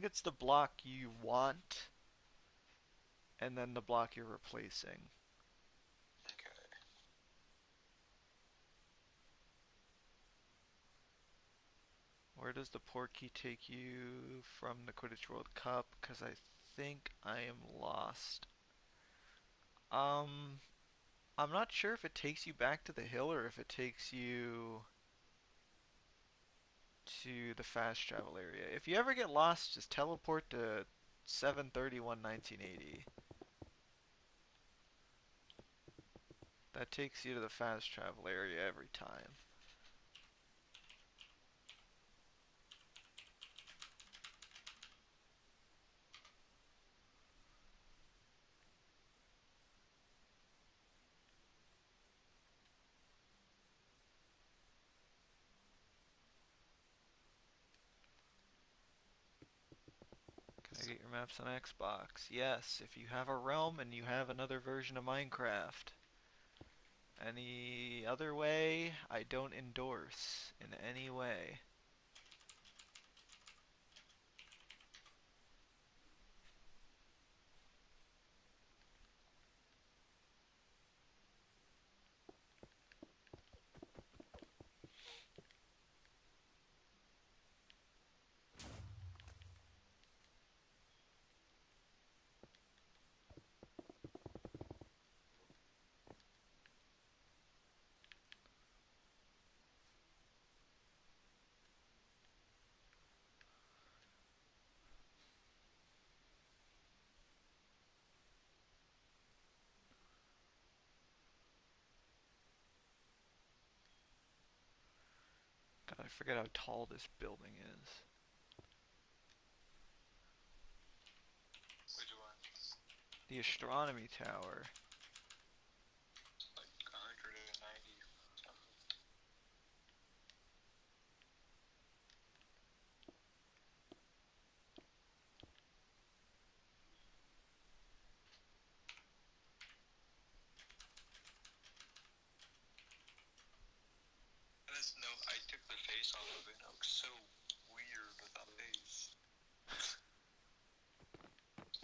it's the block you want and then the block you're replacing. Okay. Where does the portkey take you from the Quidditch World Cup? Because I think I am lost. Um, I'm not sure if it takes you back to the hill or if it takes you to the fast travel area. If you ever get lost, just teleport to 7/31/1980. That takes you to the fast travel area every time. Can I get your maps on Xbox? Yes, if you have a realm and you have another version of Minecraft. Any other way, I don't endorse in any way. God, I forget how tall this building is. Which one? The astronomy tower. Like 190 something. No, I took the face off of it. It looks so weird without a face.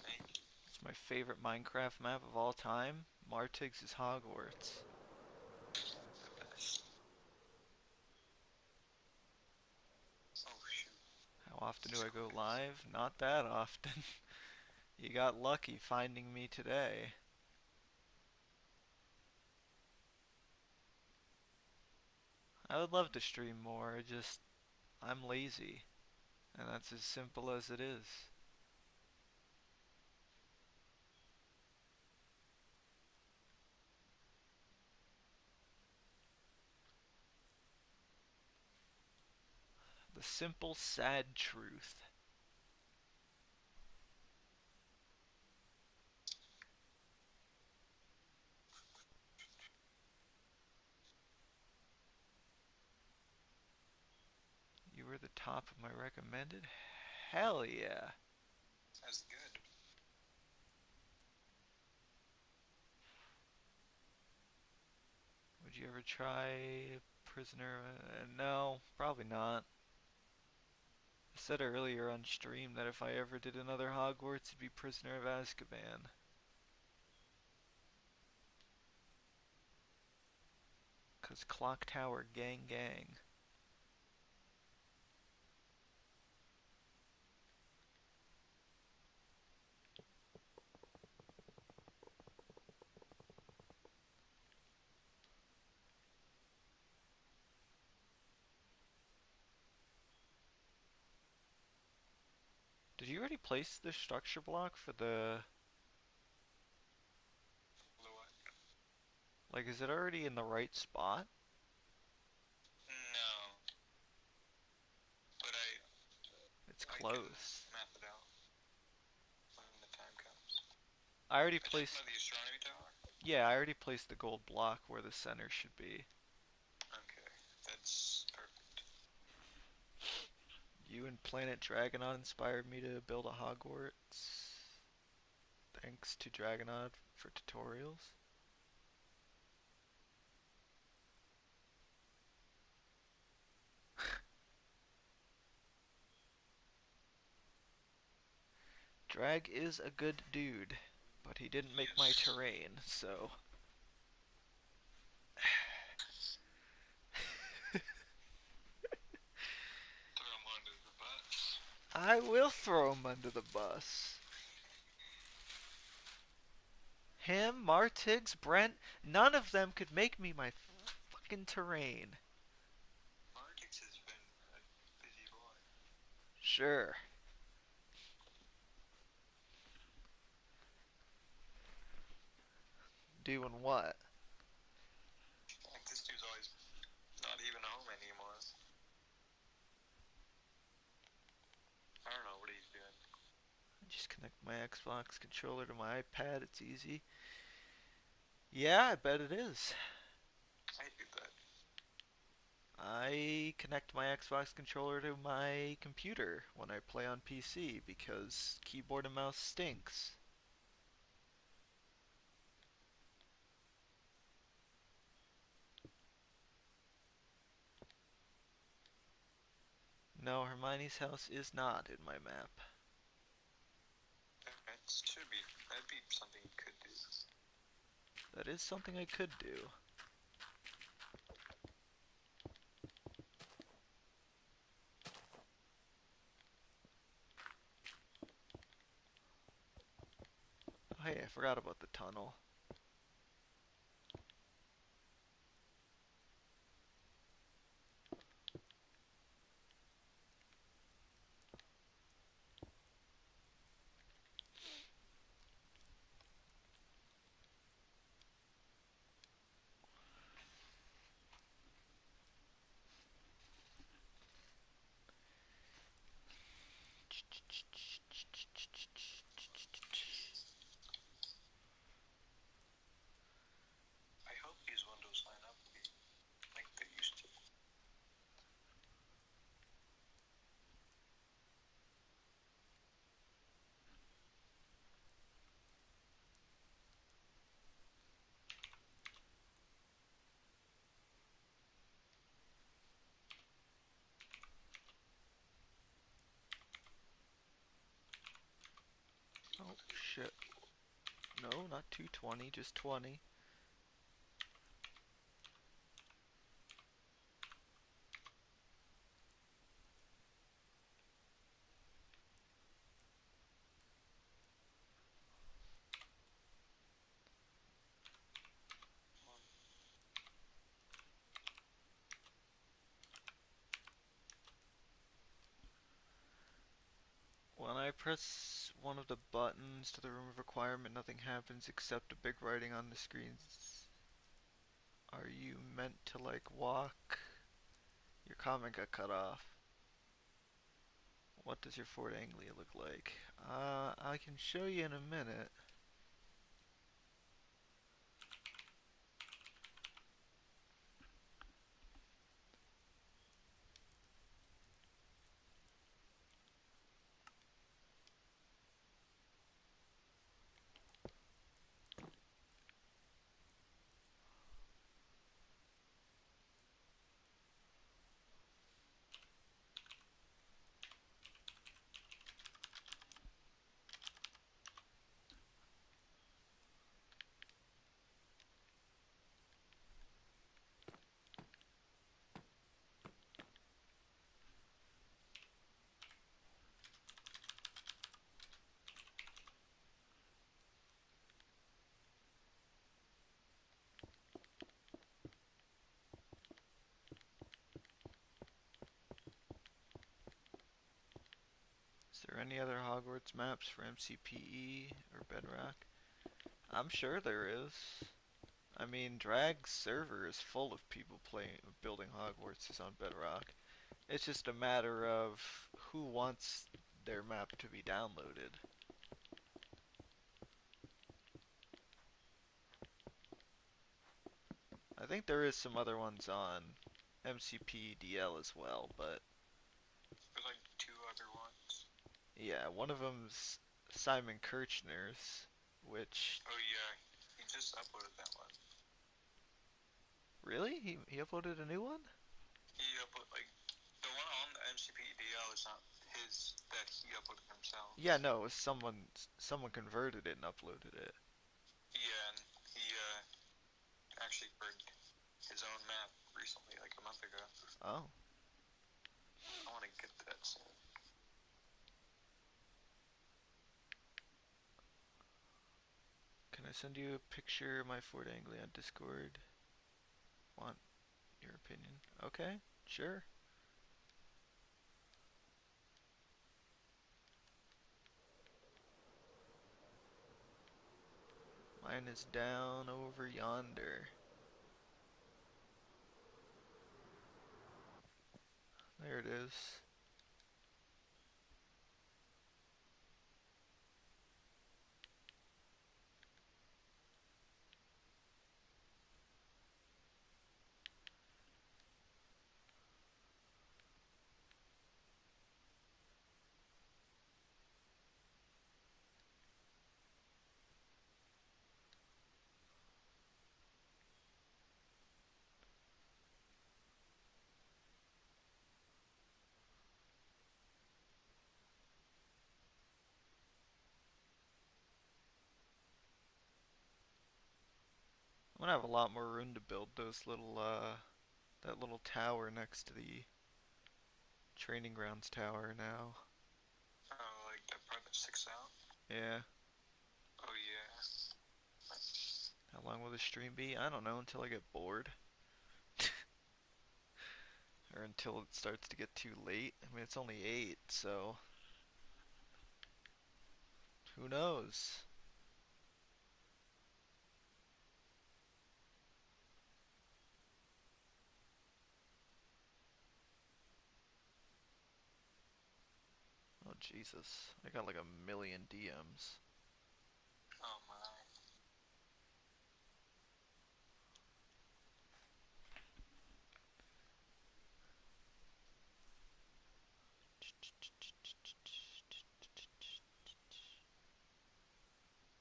Thank you. It's my favorite Minecraft map of all time. Martig's Hogwarts. The best. Oh shoot. How often do I go live? Not that often. You got lucky finding me today. I would love to stream more, I'm lazy. And that's as simple as it is. The simple, sad truth. You were the top of my recommended? Hell yeah. That's good. Would you ever try Prisoner? No, probably not. I said earlier on stream that if I ever did another Hogwarts, it'd be Prisoner of Azkaban. Cause Clock Tower gang gang. Did you already place the structure block for the... The what? Like, is it already in the right spot? No. But It's I can close. map it out when the time comes. I already I just placed... know the astronomy tower? Yeah, I already placed the gold block where the center should be. Okay, that's perfect. You and Planet Dragonaut inspired me to build a Hogwarts. Thanks to Dragonaut for tutorials. Drag is a good dude, but he didn't make my Yes. terrain, so... Throw him on I will throw him under the bus. Him, Martix, Brent, none of them could make me my fucking terrain. Martix has been a busy boy. Sure. Doing what? Like, this dude's always not even home anymore. I don't know what he's doing. Just connect my Xbox controller to my iPad. It's easy. Yeah, I bet it is. I do that. I connect my Xbox controller to my computer when I play on PC because keyboard and mouse stinks. No, Hermione's house is not in my map. That should be. That'd be something you could do. That is something I could do. Oh, hey, I forgot about the tunnel. I hope these windows line up like they used to. Oh, shit. No, not 220, just 20. When I press one of the buttons to the room of requirement, nothing happens except a big writing on the screen. Are you meant to, like, walk? Your comment got cut off. What does your Fort Anglia look like? I can show you in a minute. Is there any other Hogwarts maps for MCPE or Bedrock? I'm sure there is. I mean, Drag's server is full of people building Hogwarts is on Bedrock. It's just a matter of who wants their map to be downloaded. I think there is some other ones on MCPDL as well, but There's like two other ones. yeah, one of them's Simon Kirchner's, which Oh yeah, he just uploaded that one. really he uploaded a new one? He uploaded like the one on the MCPDL is not his that he uploaded himself. Yeah, no, it was someone converted it and uploaded it. Yeah, and he actually created his own map recently, like a month ago. Oh, I want to get that soon. I send you a picture of my Fort Anglia on Discord? Want your opinion? Okay, sure. Mine is down over yonder. There it is. I'm gonna have a lot more room to build those little, that little tower next to the training grounds tower now. Oh, like that part that sticks out? Yeah. Oh, yeah. How long will the stream be? I don't know, until I get bored. Or until it starts to get too late. I mean, it's only 8, so who knows? Oh, Jesus. I got like a million DMs. Oh, my.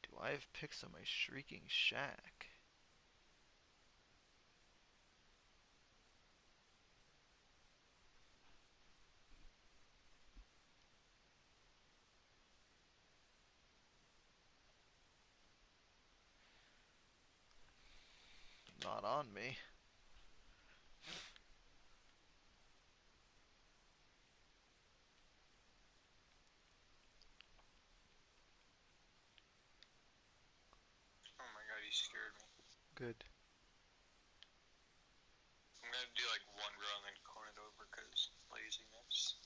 Do I have pics on my Shrieking Shack? Not on me. Oh my god, you scared me. Good. I'm gonna do like one row and then corn it over because laziness.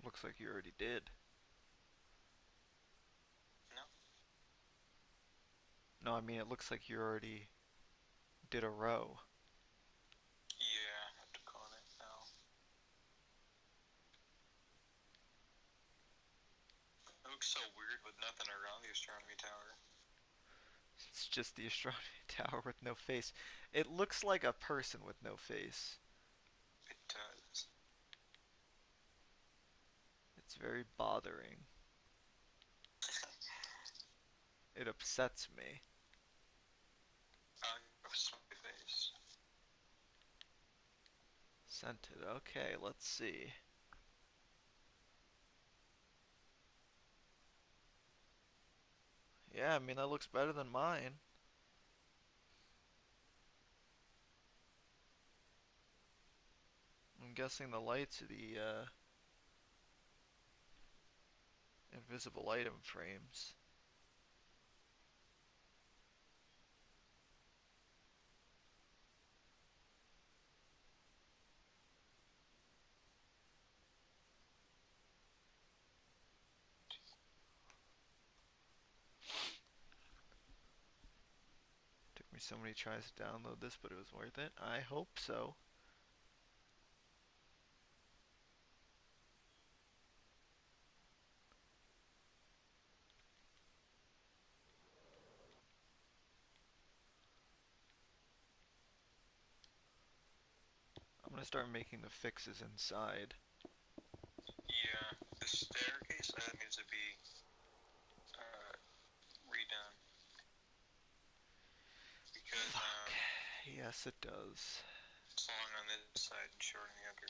Looks like you already did. No? No, I mean, it looks like you already did a row. Yeah, I have to corn it now. It looks so weird with nothing around the astronomy tower. It's just the astronomy tower with no face. It looks like a person with no face. It does. It's very bothering. It upsets me. I have a smiley face. Sent it. Okay, let's see. Yeah, I mean, that looks better than mine. I'm guessing the lights are the invisible item frames. Took me so many tries to download this, but it was worth it. I hope so. I'm gonna start making the fixes inside. Yeah, the staircase needs to be redone because Fuck. Yes, it does. it's long on this side and short on the other.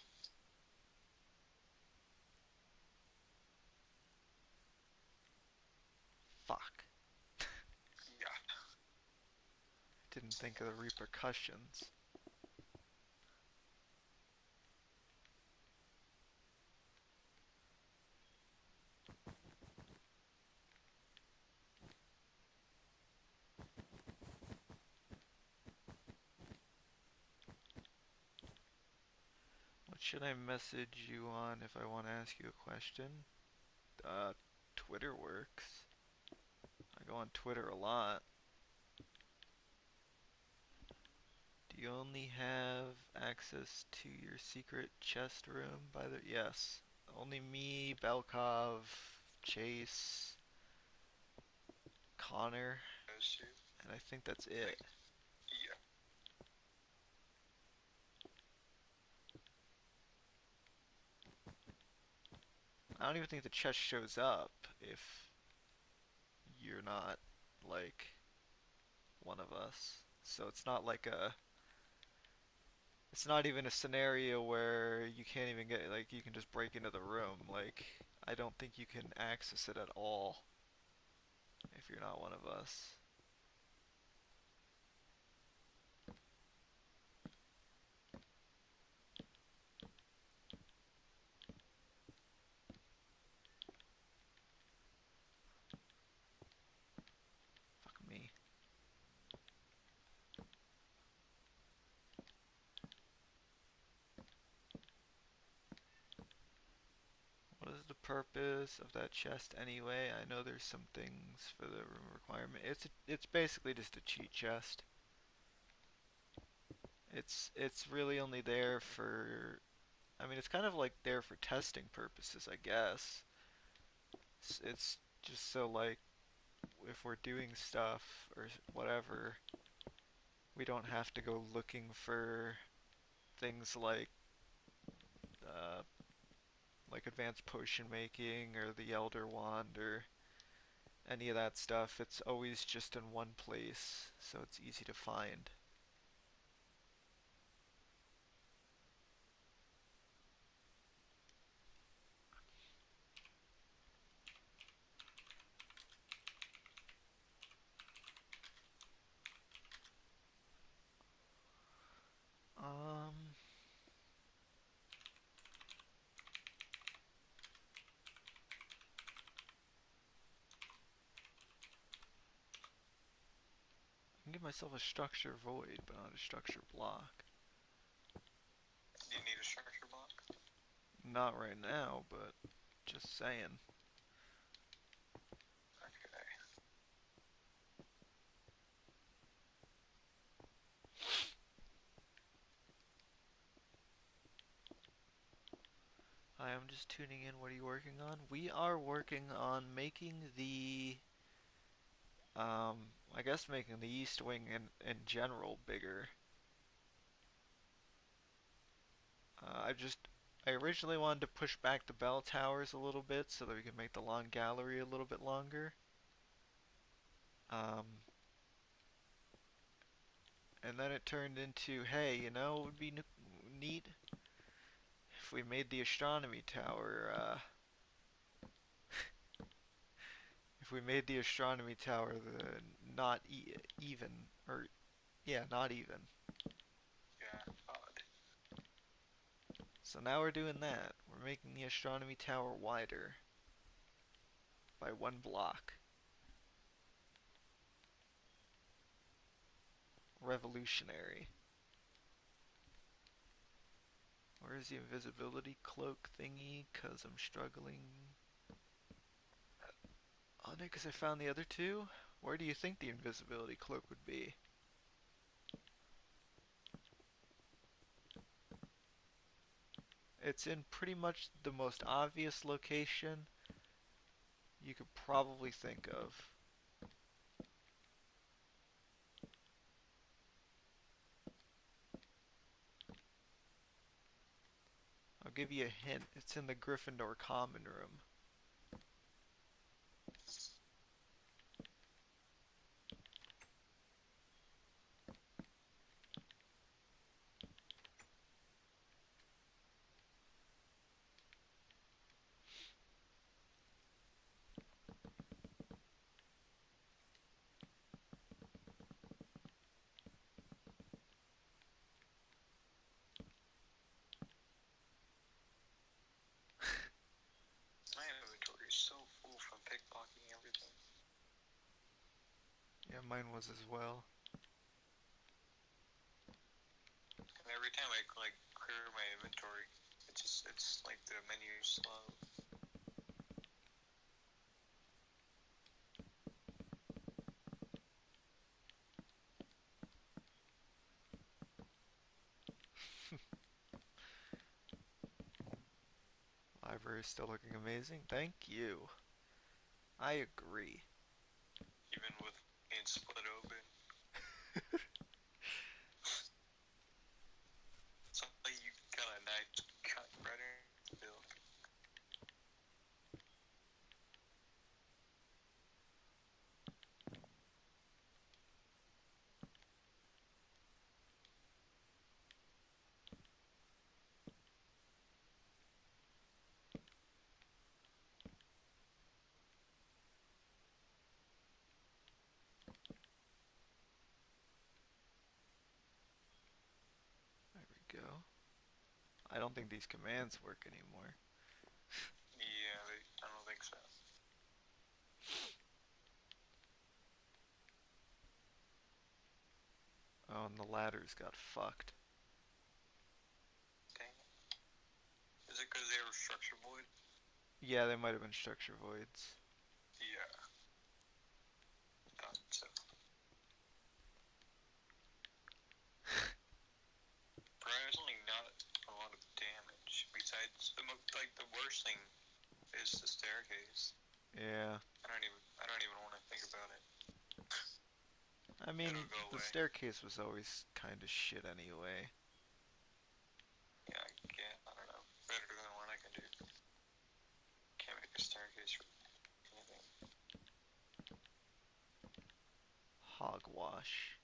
Fuck. Yeah. Didn't think of the repercussions. should I message you on if I want to ask you a question? Twitter works. I go on Twitter a lot. Do you only have access to your secret chest room by the... Yes. Only me, Belkov, Chase, Connor, Those two. and I think that's it. Yeah. I don't even think the chest shows up if you're not, like, one of us. So it's not like a... It's not even a scenario where you can't even get, like, you can just break into the room. Like, I don't think you can access it at all if you're not one of us. Fuck me. What is the purpose of that chest anyway? I know there's some things for the room requirement. It's basically just a cheat chest. It's really only there for... I mean, it's kind of like there for testing purposes, I guess. It's just so, like, if we're doing stuff or whatever, we don't have to go looking for things uh, like advanced potion making or the Elder Wand or any of that stuff. It's always just in one place, so it's easy to find. Um, I can give myself a structure void, but not a structure block. Do you need a structure block? Not right now, but just saying. Okay. Hi, I'm just tuning in. What are you working on? We are working on making the, I guess making the East Wing in general bigger. I originally wanted to push back the bell towers a little bit so that we could make the long gallery a little bit longer. Um, and then it turned into, hey, you know, it would be neat if we made the astronomy tower, if we made the astronomy tower the not even, or yeah, not even. Yeah. Odd. So now we're doing that. We're making the astronomy tower wider by 1 block. Revolutionary. Where's the invisibility cloak thingy? Cause I'm struggling on it because I found the other two. Where do you think the invisibility cloak would be? It's in pretty much the most obvious location you could probably think of. I'll give you a hint. It's in the Gryffindor common room. My inventory is so full from pickpocketing everything. Yeah, mine was as well. And every time I like clear my inventory, It's like the menu's slow. Library's still looking amazing. Thank you. I agree. Even with being split open. Something you got a nice cut better build. There we go. I don't think these commands work anymore. Yeah, I don't think so. Oh, and the ladders got fucked. Dang it. Is it because they were structure void? Yeah, they might have been structure voids. Yeah. Thought so. Surprisingly, not a lot of damage. Besides, the worst thing is the staircase. Yeah. I don't even want to think about it. I mean, It'll go the away. staircase was always kind of shit anyway. Yeah, I don't know. Better than what I can do. Can't make a staircase for anything. Hogwash.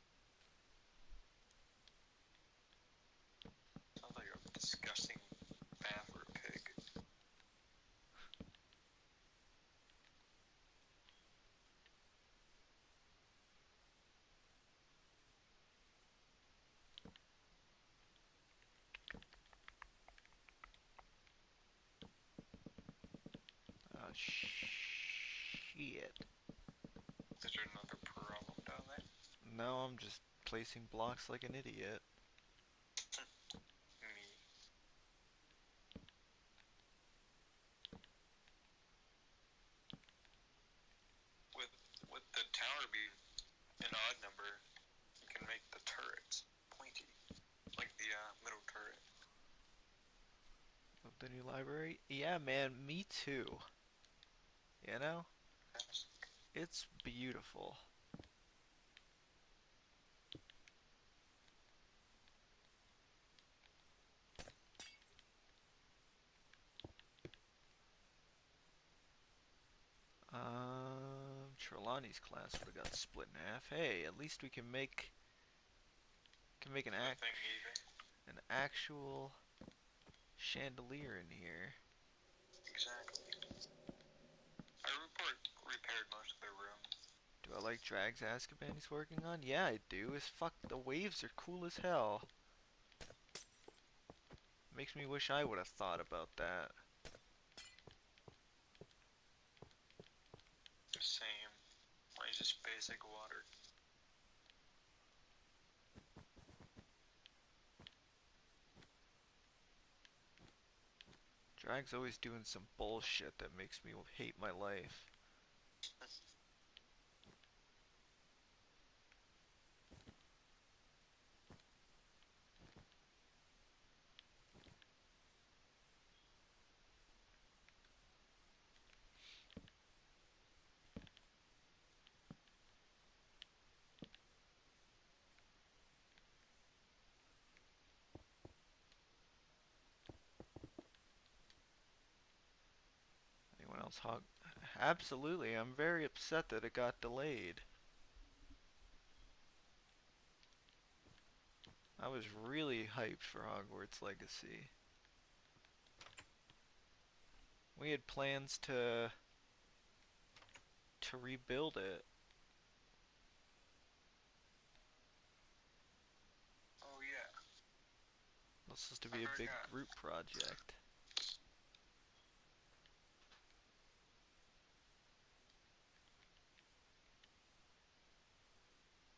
Sounds like a disgusting bath for a pig. Oh, shit. Is there another problem down there? No, I'm just placing blocks like an idiot. Me. With with the tower being an odd number, you can make the turrets pointy, like the middle turret. Of the new library? Yeah, man, me too. You know? Yes. It's beautiful. Trelawney's class would have got split in half. Hey, at least we can make The thing even. an actual chandelier in here. Exactly. Repaired most of their rooms. Do I like Drag's Azkaban he's working on? Yeah, I do. As fuck, the waves are cool as hell. Makes me wish I would have thought about that. Same. Like just basic water. Drag's always doing some bullshit that makes me hate my life. Anyone else hog? Absolutely, I'm very upset that it got delayed. I was really hyped for Hogwarts Legacy. We had plans to rebuild it. Oh yeah. This is to I be a big forgot. group project.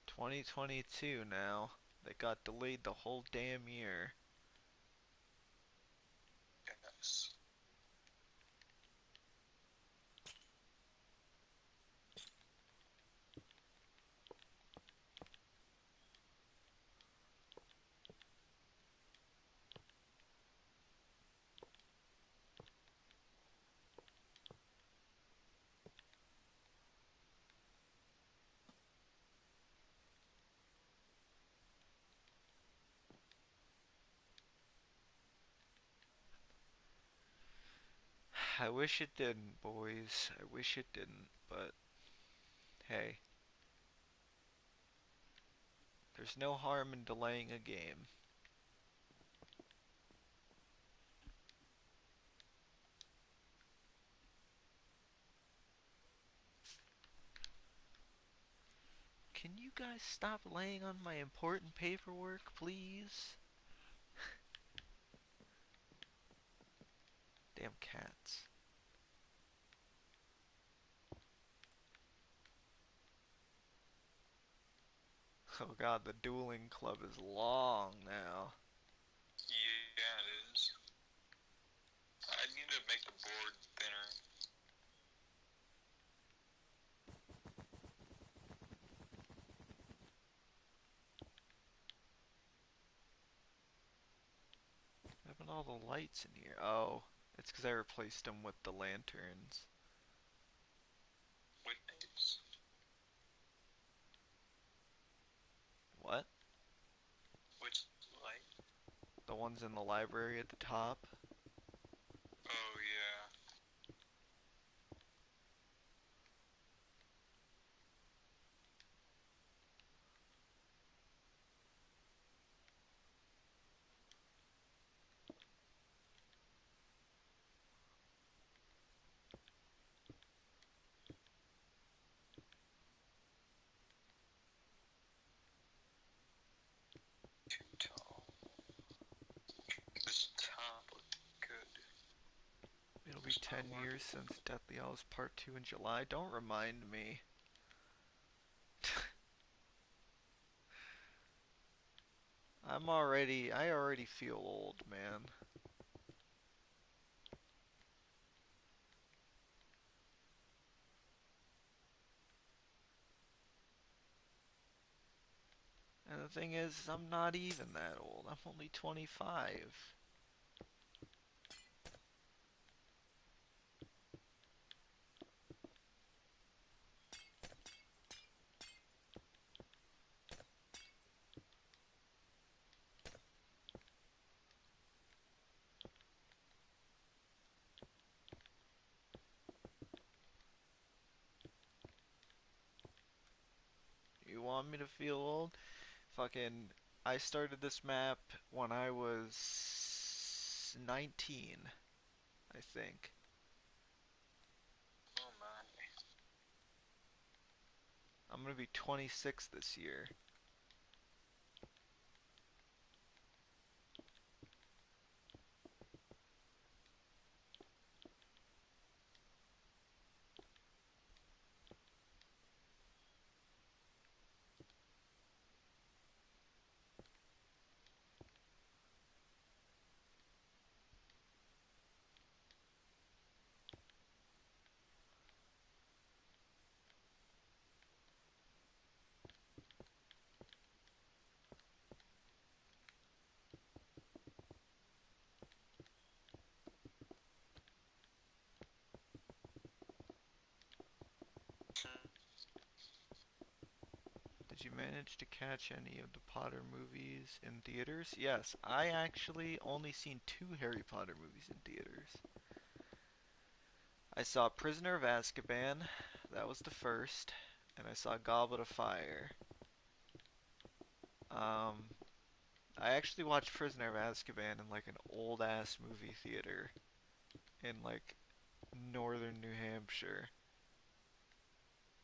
2022 now. They got delayed the whole damn year. Yes. I wish it didn't, boys. I wish it didn't, but hey, there's no harm in delaying a game. Can you guys stop laying on my important paperwork, please? Damn cats. Oh god, the dueling club is long now. Yeah, it is. I need to make the board thinner. What happened to all the lights in here? Oh, it's because I replaced them with the lanterns. With names. What? Which light? The ones in the library at the top? Oh, yeah. Too tall. This top look good. It'll be It's 10 not years working. since Deathly Hallows Part 2 in July. Don't remind me. I already feel old, man. And the thing is, I'm not even that old. I'm only 25. You want me to feel old? Fucking, I started this map when I was 19, I think. Oh, my. I'm gonna be 26 this year. Did you manage to catch any of the Potter movies in theaters? Yes, I actually only seen 2 Harry Potter movies in theaters. I saw Prisoner of Azkaban, that was the first, and I saw Goblet of Fire. Um, I actually watched Prisoner of Azkaban in like an old ass movie theater in like northern New Hampshire,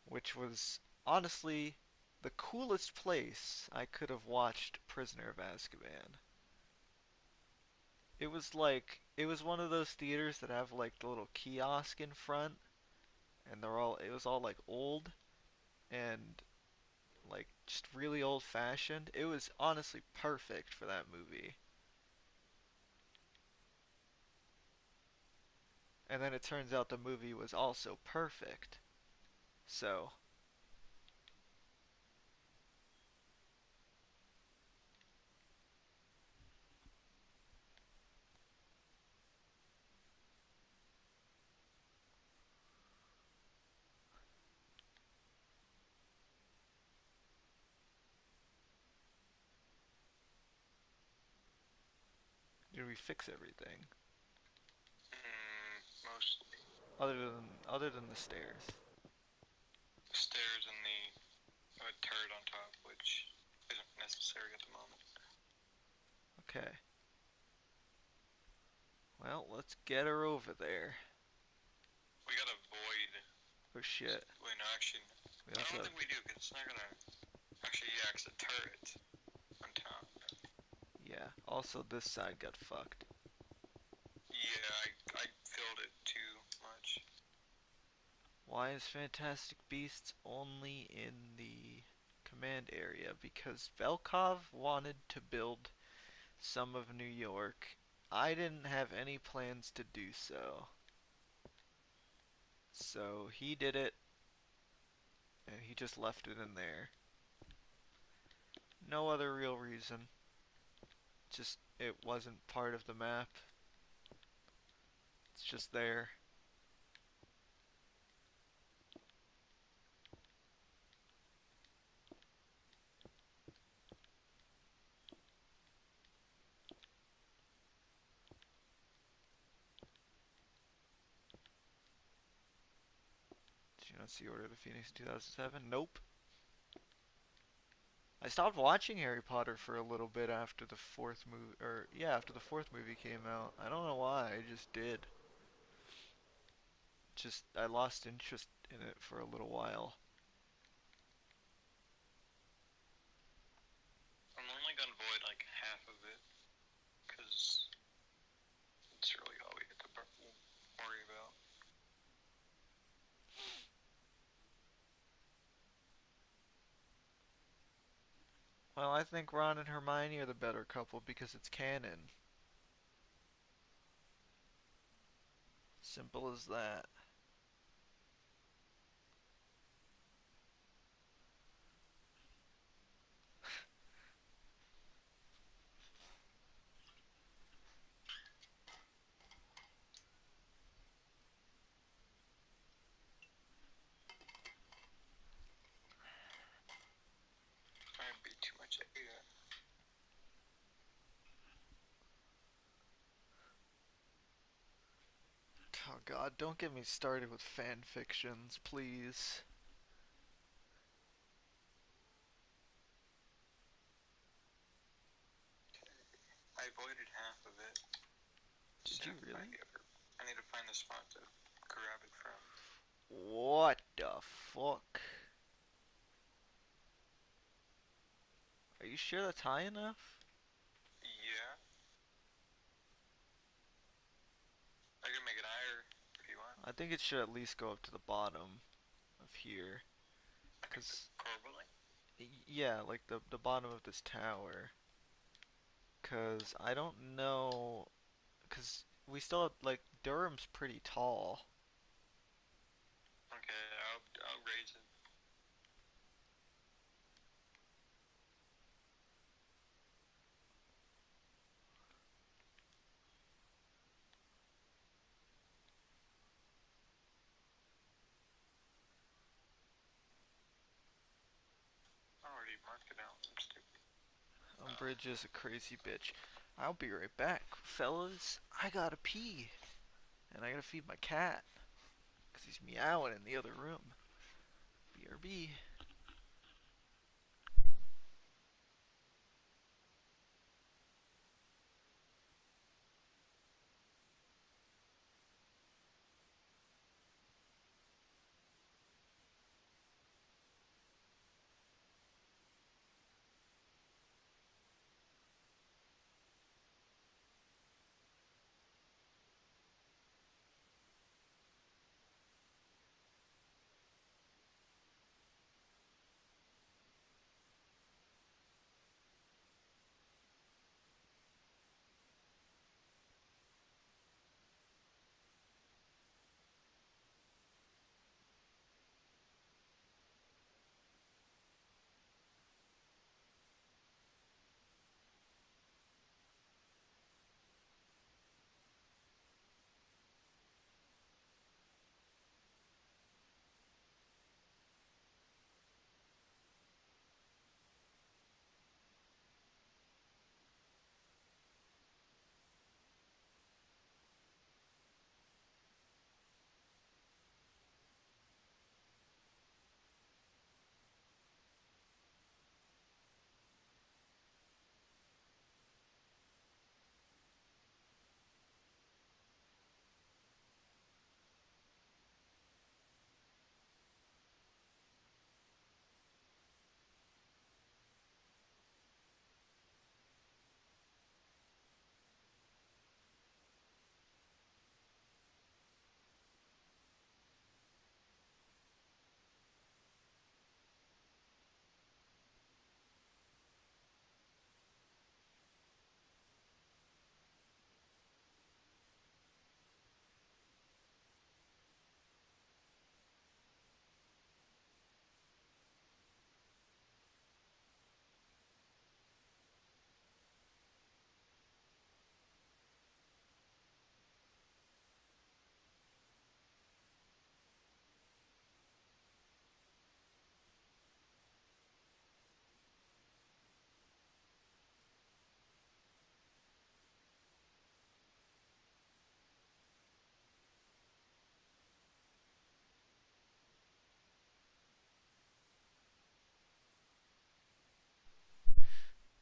which was honestly the coolest place I could have watched Prisoner of Azkaban. It was one of those theaters that have like the little kiosk in front and it was all like old and like just really old fashioned. It was honestly perfect for that movie. And then it turns out the movie was also perfect. So, did we fix everything? Mostly. Other than the stairs. The stairs and the turret on top, which isn't necessary at the moment. Okay. Well, let's get her over there. We gotta avoid. Oh shit. Wait, no, actually, We I also don't have, think we do, because it's not gonna. Actually, yeah, 'cause the turret on top. yeah. Also, this side got fucked. Yeah, I filled it too much. Why is Fantastic Beasts only in the command area? Because Velkov wanted to build some of New York. I didn't have any plans to do so. So he did it, and he just left it in there. No other real reason. Just it wasn't part of the map. It's just there. Did you not see Order of the Phoenix 2007? Nope. I stopped watching Harry Potter for a little bit after the fourth movie, or yeah, after the fourth movie came out. I don't know why, I just did. Just, I lost interest in it for a little while. I'm only gonna avoid like half of it, because it's really all we have to worry about. Well, I think Ron and Hermione are the better couple because it's canon. Simple as that. Might be too much data. Oh god, don't get me started with fan fictions, please. I avoided half of it. Did Just you have to find really? the other. I need to find the spot to grab it from. What the fuck? Are you sure that's high enough? Yeah, I can make it higher if you want. I think it should at least go up to the bottom of here. Like Cause, probably. yeah, like the bottom of this tower. Cause I don't know. Cause we still have, like, Durham's pretty tall. Okay, I'll raise it. I already marked it out. I'm stupid. Umbridge is a crazy bitch. I'll be right back, fellas. I gotta pee. And I gotta feed my cat. Cause he's meowing in the other room. BRB.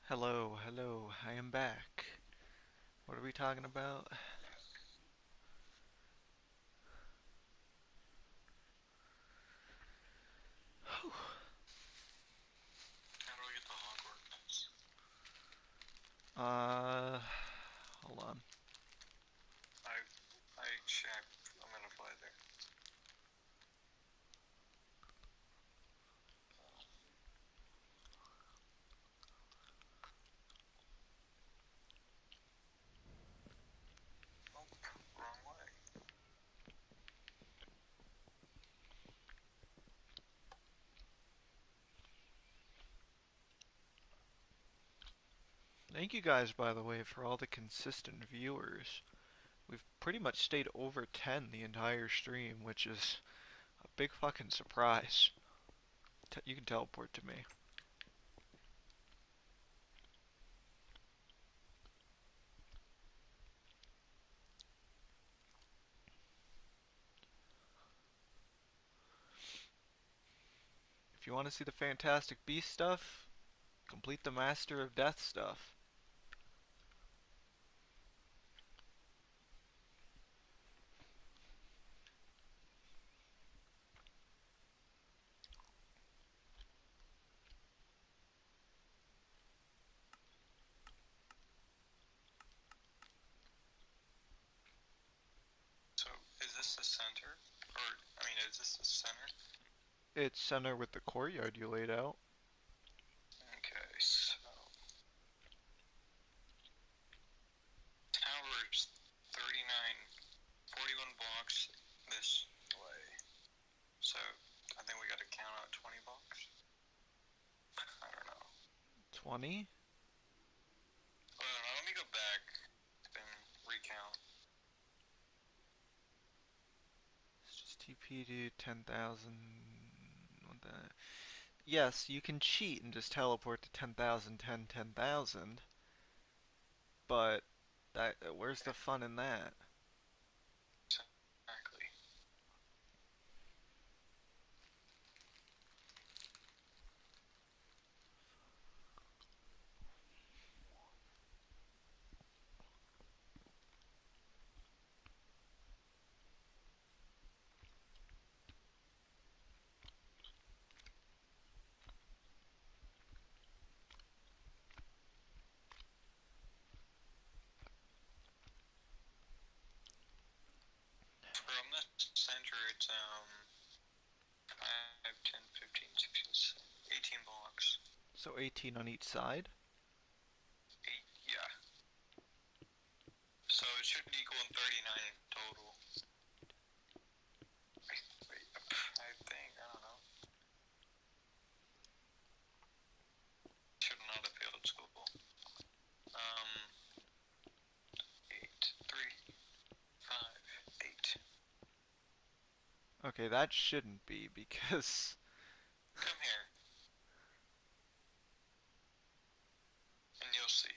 Hello, hello, I am back. What are we talking about? How do I get to Hogwarts? Uh, Hold on. I, I'm gonna fly there. Oh, wrong way. Thank you guys, by the way, for all the consistent viewers. We've pretty much stayed over 10 the entire stream, which is a big fucking surprise. You can teleport to me. If you want to see the Fantastic Beast stuff, complete the Master of Death stuff. So, is this the center? Or, is this the center? It's center with the courtyard you laid out. Okay, so. Tower's 39, 41 blocks this way. So, I think we gotta count out 20 blocks? I don't know. 20? Well, let me go back and recount. It's just TP to 10,000. What the? Yes, you can cheat and just teleport to 10,000, 10,000, but where's the fun in that? Exactly. From the center, it's 5, 10, 15, 16, 18 blocks. So 18 on each side? 8, yeah. So it should equal 39 total. Wait, I think, I don't know. Should not have failed school. 8, 3, 5, 8. Okay, that shouldn't be because Come here, and you'll see.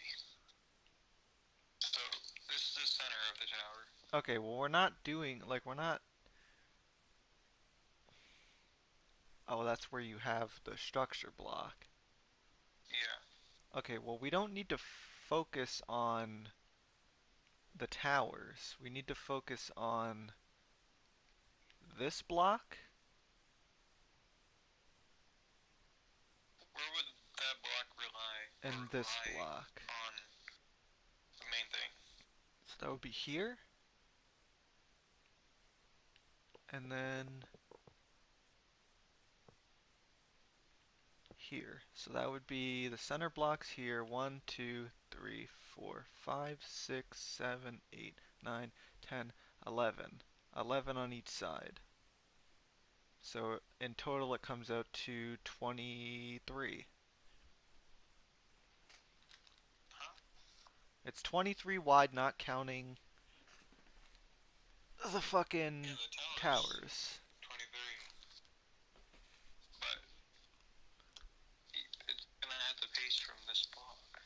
So, this is the center of the tower. okay, well we're not doing we're not. Oh, that's where you have the structure block. Yeah. Okay, well we don't need to focus on the towers. We need to focus on this block Where would that block rely and this block. on the main thing? So that would be here. And then here. So that would be the center blocks here. 1, 2, 3, 4, 5, 6, 7, 8, 9, 10, 11. 11 on each side. So in total it comes out to 23. Huh? It's 23 wide, not counting the fucking Yeah, the towers. 23. But it's gonna have to paste from this block.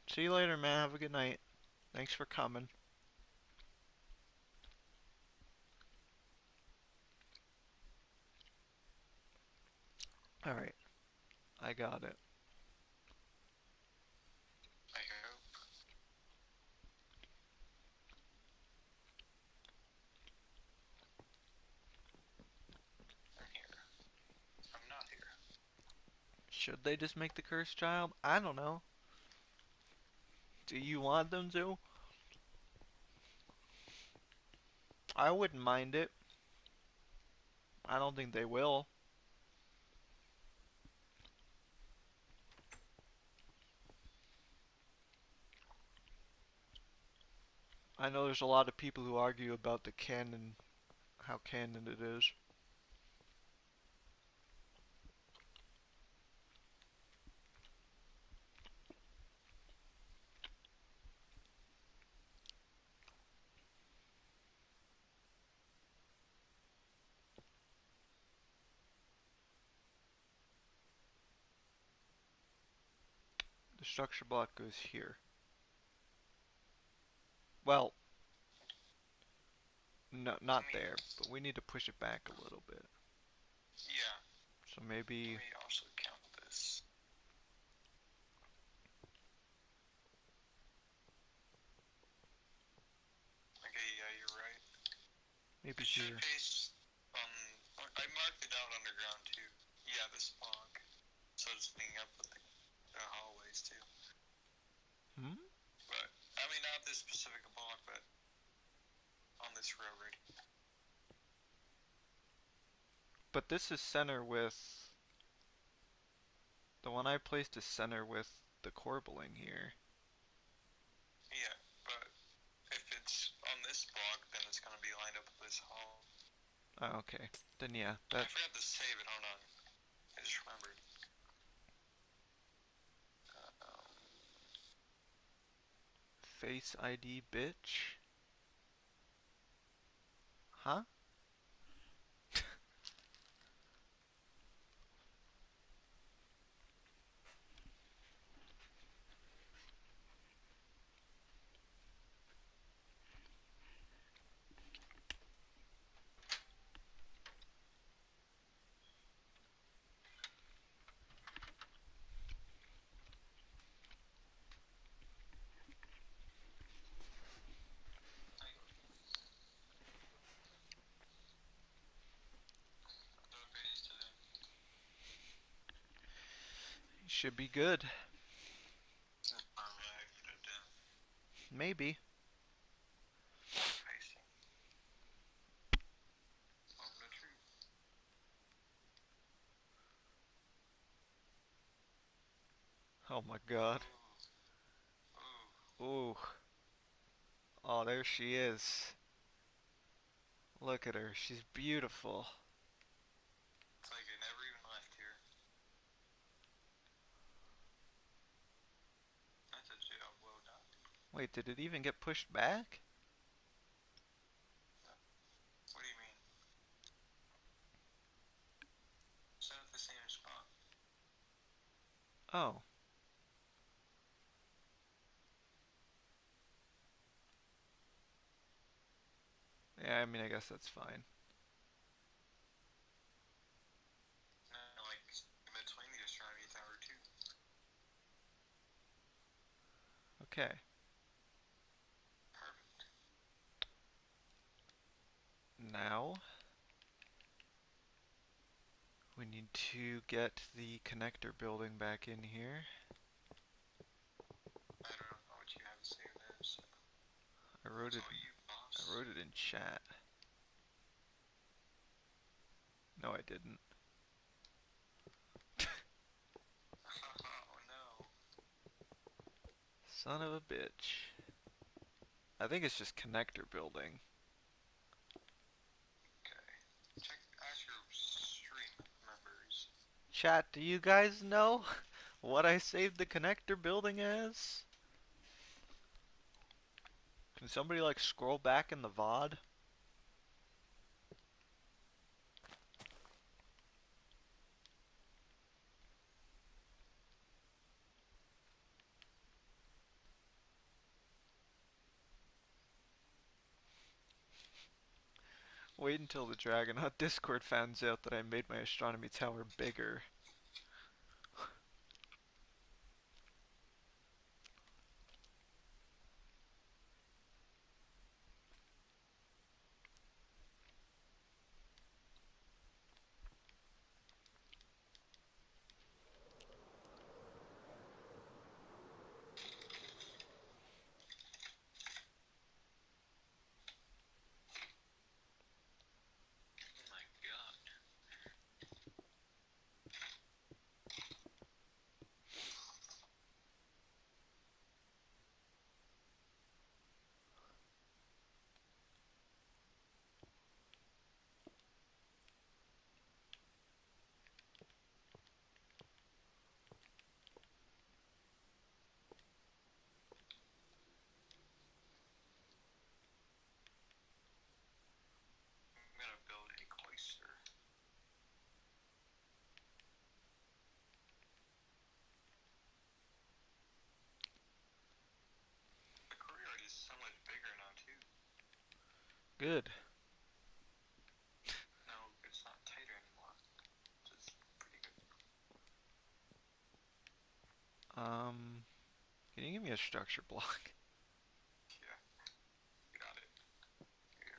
See you later, man. Have a good night. Thanks for coming. Alright, I got it. Should they just make the cursed child? I don't know. Do you want them to? I wouldn't mind it. I don't think they will. I know there's a lot of people who argue about the canon, how canon it is. The structure block goes here. Well, no, not there, but we need to push it back a little bit. Yeah. So maybe. Let me also count this. Okay, yeah, you're right. Maybe It should here. face I marked it out underground too. Yeah, this block. So it's linked up with the hallways too. Hmm? But I mean, not this specific block, but on this row right here. But this is center with. The one I placed is center with the corbelling here. Yeah, but if it's on this block, then it's gonna be lined up with this hall. Oh, okay. Then yeah, I that. forgot to save it. Hold on. I just remembered. Face ID, bitch. Huh? Should be good. Maybe. Oh my god. Ooh. Oh, there she is. Look at her. She's beautiful. It's like I never even left here. That's a job well done. Wait, did it even get pushed back? What do you mean? It's at the same spot. Oh. Yeah, I mean, I guess that's fine. No, like in between the astronomy tower too. Okay. Perfect. Now, we need to get the connector building back in here. I don't know what you have to say with this. I wrote it. It's all you, boss. I wrote it in chat. No, I didn't. Oh no. Son of a bitch. I think it's just connector building. Okay. Ask your stream members. Chat, do you guys know what I saved the connector building as? Can somebody like scroll back in the VOD? Wait until the Dragonaut Discord finds out that I made my astronomy tower bigger. Good. No, it's not tighter anymore, which is pretty good. Can you give me a structure block? Yeah, got it. Here.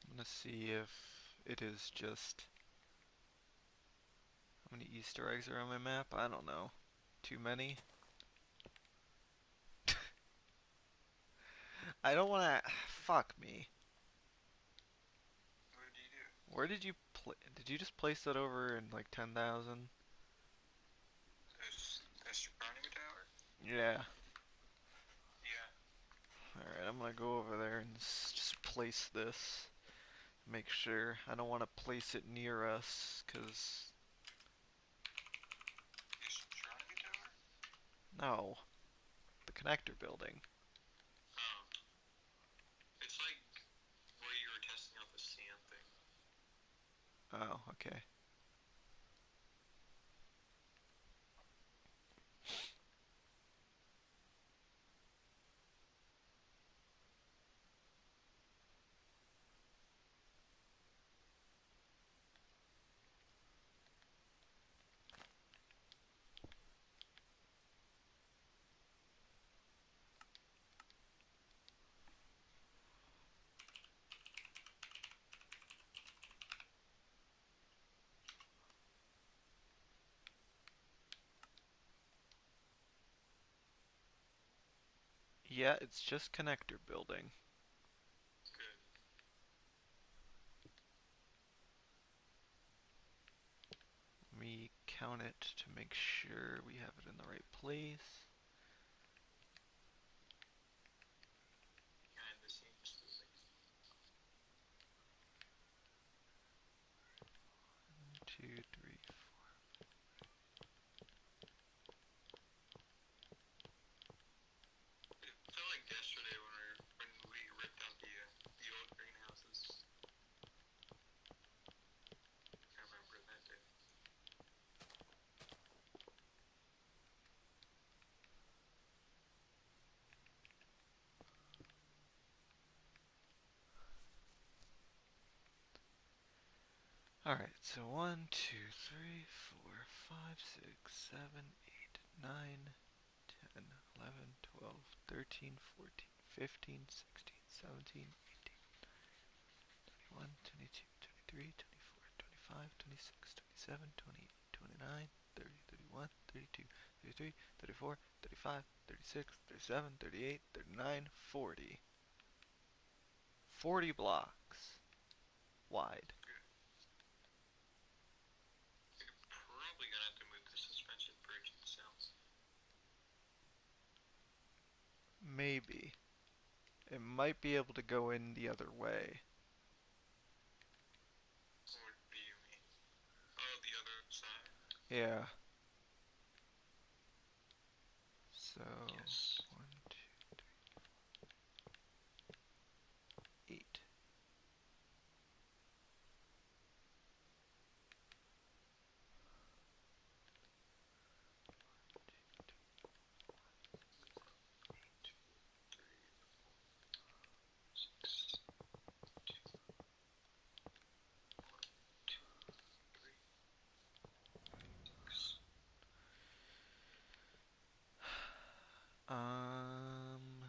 I'm gonna see if it is just how many Easter eggs are on my map. I don't know. Too many? I don't wanna. Fuck me. What did you do? Where did you Did you just place that over in like 10,000? This astronomy tower? Yeah. Yeah. Alright, I'm gonna go over there and just place this. Make sure. I don't want to place it near us, cause The astronomy tower? no, the connector building. Oh. It's like where you were testing out the sand thing. Oh, okay. Yeah, it's just connector building. Good. Let me count it to make sure we have it in the right place. Behind the scenes building. 2, 3. It felt like yesterday when we ripped out the old greenhouses. I remember that day. Alright, so 1, 2, 3, 4, 5, 6, 7, 8, 9, 10, 11, 12, 13, 14, 15, 16, 17, 18, 21, 22, 23, 24, 25, 26, 27, 28, 29, 30, 31, 32, 33, 34, 35, 36, 37, 38, 39, 40. 40 blocks wide. Good. You're probably gonna have to move the suspension bridge itself. Maybe. It might be able to go in the other way. What do you mean? Oh, the other side? Yeah. So, Yes. 1, 2, 8. Six, two, one, two, three, six. Um,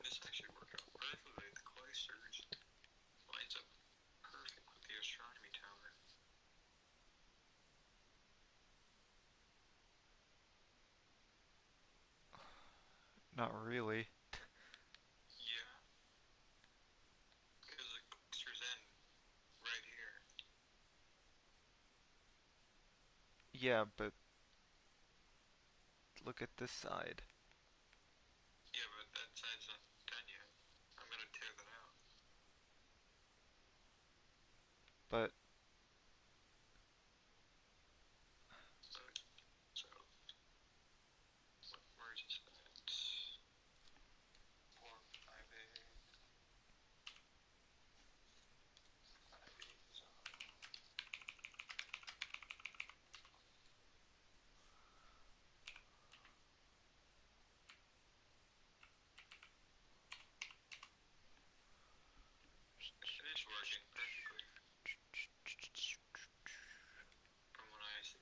This actually worked out perfectly. The clay surge lines up perfect with the astronomy tower. not really. Yeah, because the clusters end right here. Yeah, but look at this side. Yeah, but that side's not done yet. I'm gonna tear that out. but So, where is this at? 4, 5A. 5A is on. It is working perfectly from what I see.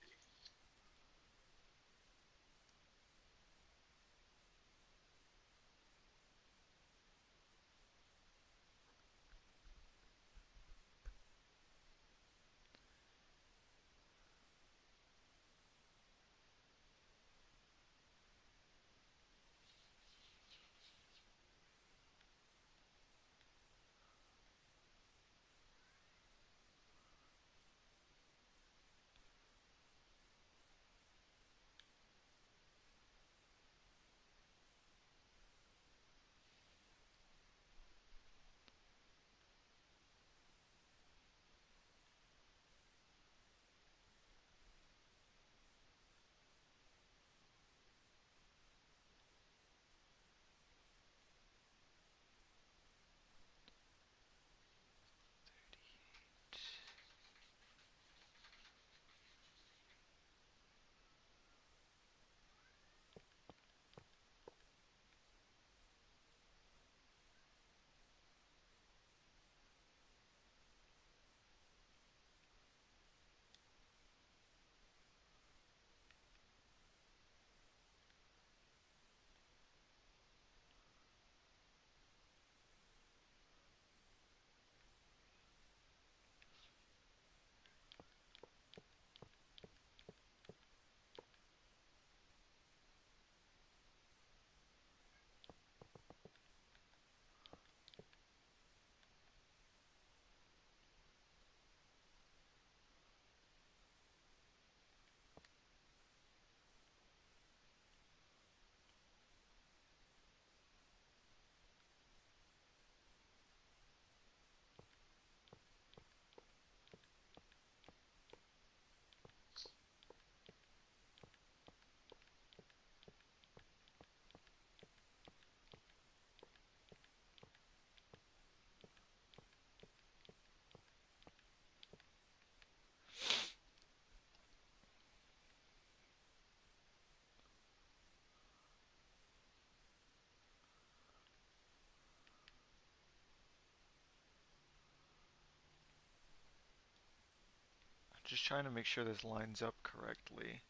I'm just trying to make sure this lines up correctly.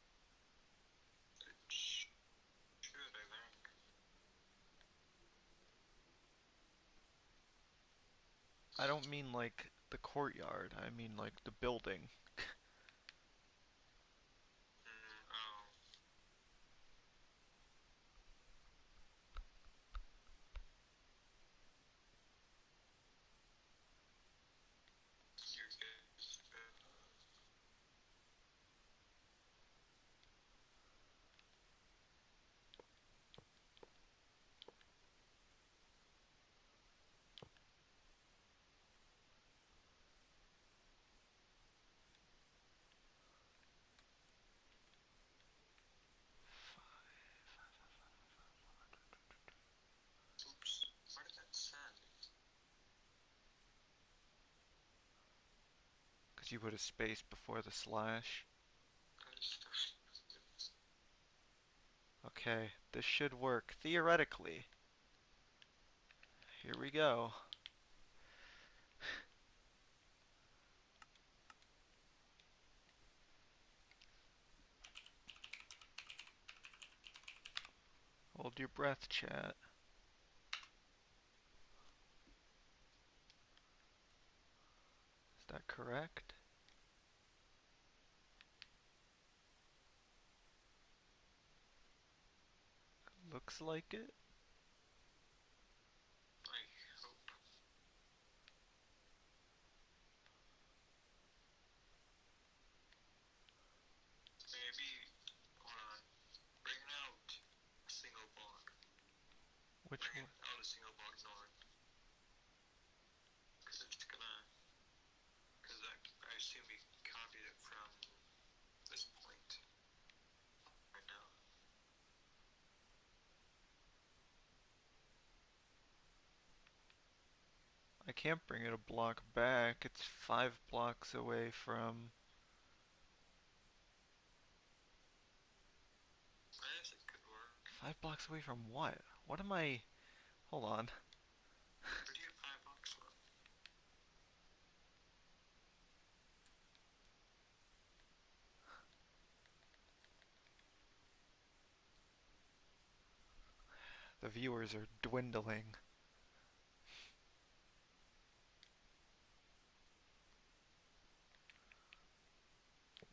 It should, I think. I don't mean like the courtyard, I mean like the building. Oh. You're good. Oops. Where did that send? Because you put a space before the slash. That is so stupid. Okay, this should work, theoretically. Here we go. Hold your breath, chat. Is that correct? Looks like it. I hope. Maybe, hold on. Bring out a single block. Which Bring one? out a single block north. Because it's gonna. Because that I can't bring it a block back. It's 5 blocks away from. I guess it could work. 5 blocks away from what? What am I? Hold on. Where do you have 5 bucks from? The viewers are dwindling.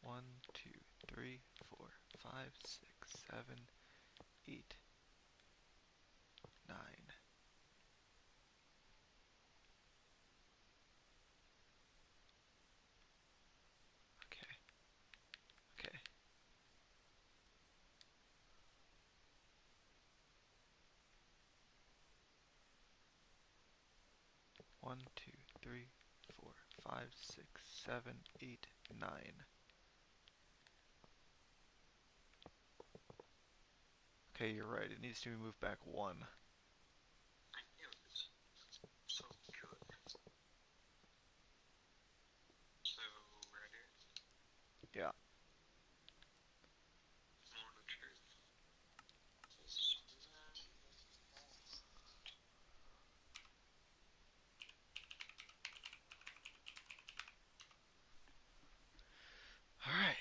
One, two, three, 4, 5, 6, 7, 8, 9. Okay, okay. 1, 2, 3, 4, 5, 6, 7, 8, 9. Okay, you're right. It needs to be moved back 1. I knew it. So good. So, right here. Yeah. More the truth. Alright.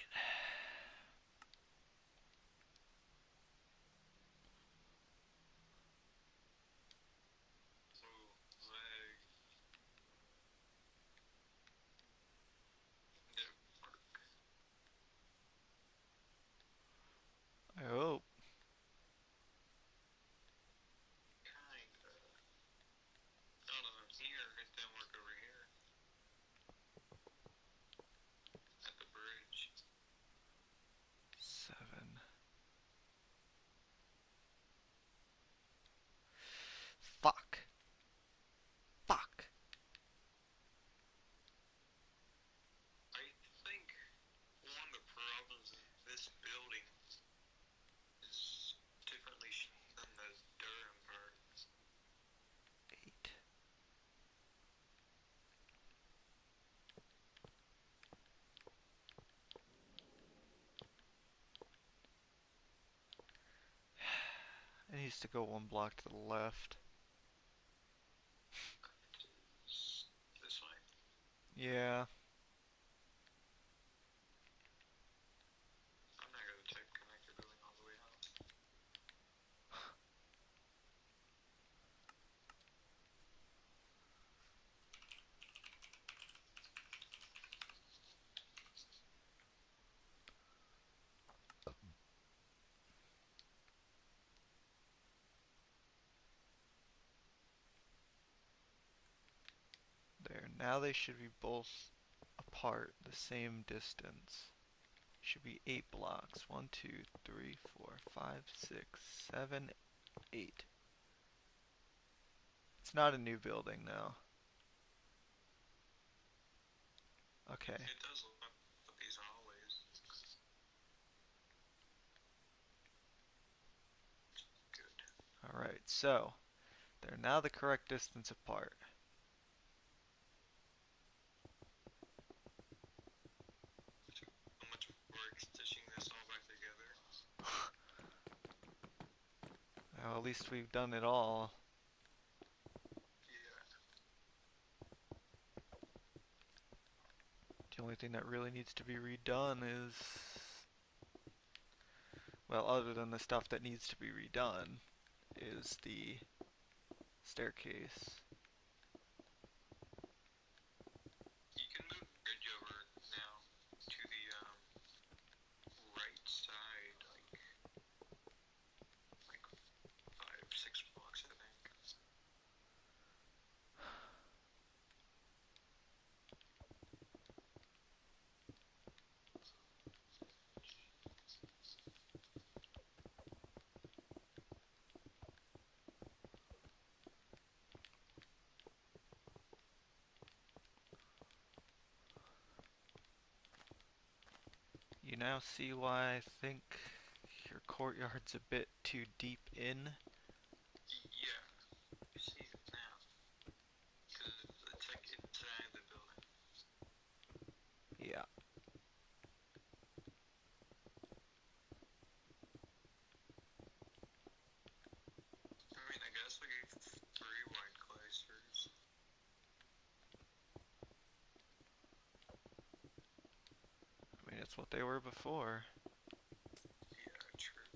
So, leg. Did it work? I hope. Kinda. Not on here. It didn't work over here. At the bridge. 7. Fuck. Fuck. I think one of the problems in this building is differently shaped than the Durham part. 8. It needs to go 1 block to the left. This way. Yeah. I'm not gonna type connector building all the way out. There. Now they should be both apart, the same distance. Should be 8 blocks. 1, 2, 3, 4, 5, 6, 7, 8. It's not a new building now. Okay. It does look like these hallways. Good. Alright, so they're now the correct distance apart. How much work stitching this all back together? Well, at least we've done it all. Yeah. The only thing that really needs to be redone is, well, other than the stuff that needs to be redone, is the staircase. You can move the bridge over now to the right side, like 5, 6 blocks, I think. You now see why I think your courtyard's a bit too deep in. Yeah, you see it now. Because That's what they were before. Yeah, true.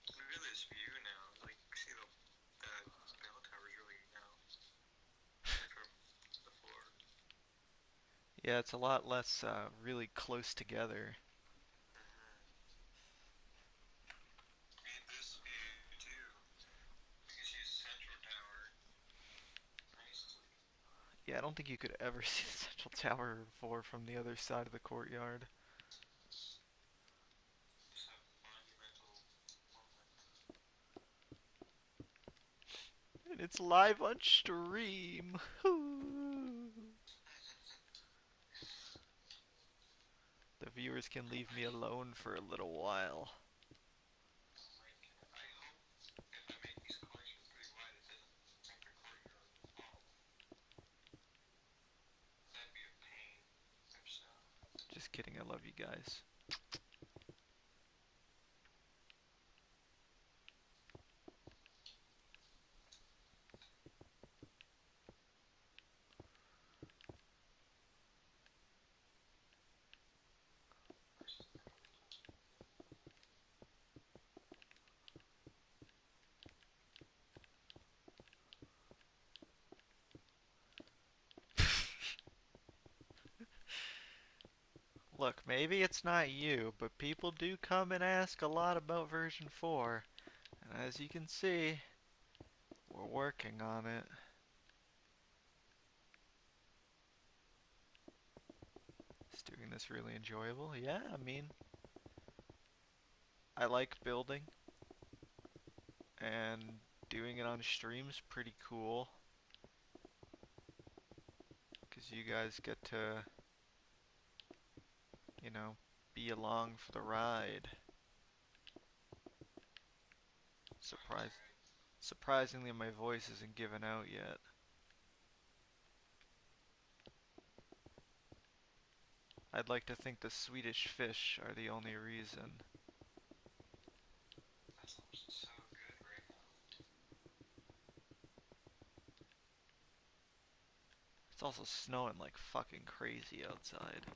Look at this view now. Like, see the bell tower's really now from the floor. Yeah, it's a lot less really close together. And this view too. You can see Central Tower nicely. Yeah, I don't think you could ever see the Central Tower before from the other side of the courtyard. It's a monumental moment. And it's live on stream. The viewers can leave me alone for a little while. I hope if I make these collections pretty wide, it doesn't make the courtyard fall. That'd be a pain if so. Just kidding, I love you guys. Look, maybe it's not you, but people do come and ask a lot about version 4. And as you can see, we're working on it. Is doing this really enjoyable? Yeah, I mean, I like building, and doing it on stream's pretty cool. Because you guys get to, you know, be along for the ride. Surprisingly, my voice isn't given out yet. I'd like to think the Swedish fish are the only reason. That's so good right now. It's also snowing like fucking crazy outside.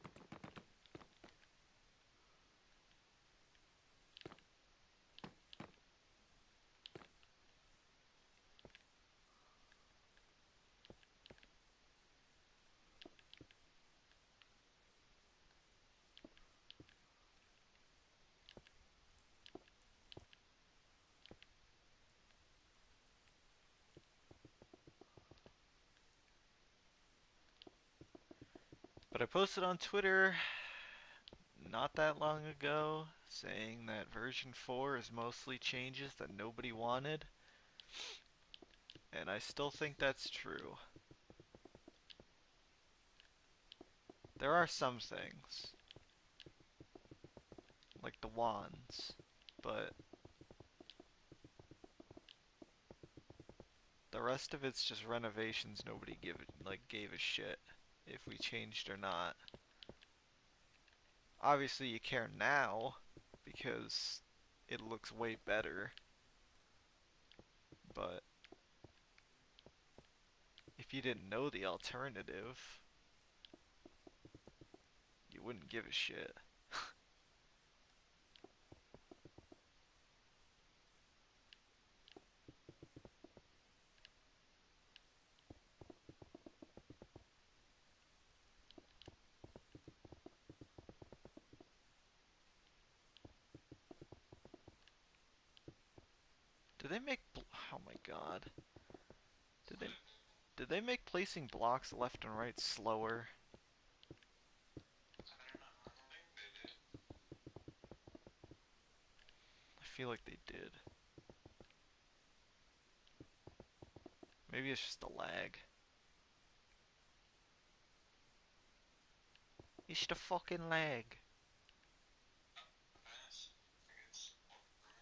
But I posted on Twitter not that long ago saying that version 4 is mostly changes that nobody wanted, and I still think that's true. There are some things, like the wands, but the rest of it's just renovations nobody gave a shit if we changed or not. Obviously you care now because it looks way better, but if you didn't know the alternative, you wouldn't give a shit. Did they make oh my god. Did they did they make placing blocks left and right slower? I don't know. I don't think they did. I feel like they did. Maybe it's just a lag. It's the fucking lag. Fast. I think it's well, for me.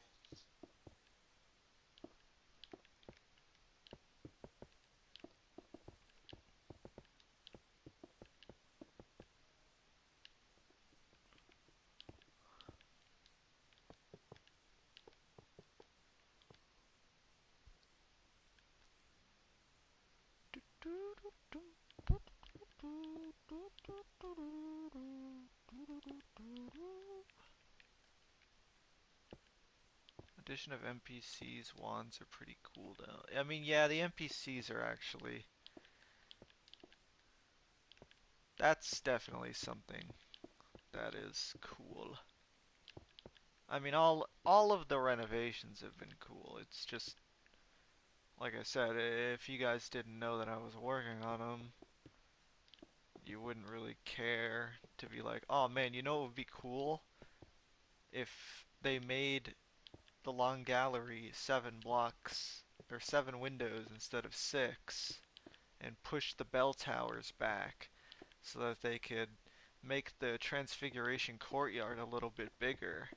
Addition of NPCs, wands are pretty cool though. I mean, yeah, the NPCs are actually... That's definitely something that is cool. I mean, all of the renovations have been cool. It's just, like I said, if you guys didn't know that I was working on them, you wouldn't really care to be like, oh man, you know what would be cool? If they made the long gallery 7 blocks, or 7 windows instead of 6, and pushed the bell towers back so that they could make the Transfiguration courtyard a little bit bigger.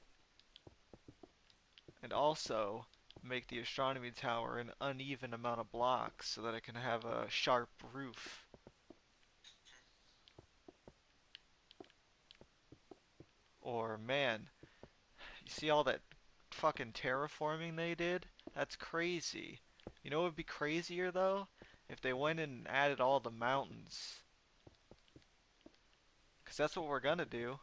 And also make the astronomy tower an uneven amount of blocks so that it can have a sharp roof. Or, man, you see all that fucking terraforming they did? That's crazy. You know what would be crazier though? If they went and added all the mountains. Because that's what we're gonna do.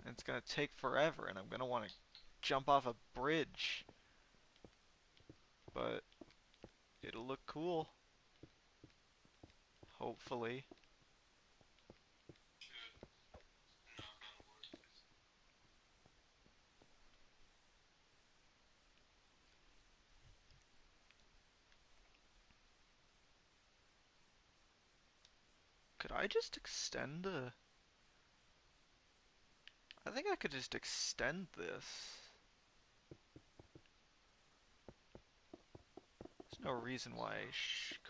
And it's gonna take forever, and I'm gonna want to jump off a bridge. But it'll look cool. Hopefully. Should. Knock on wood. Could I just extend the... I think I could just extend this. There's no reason why I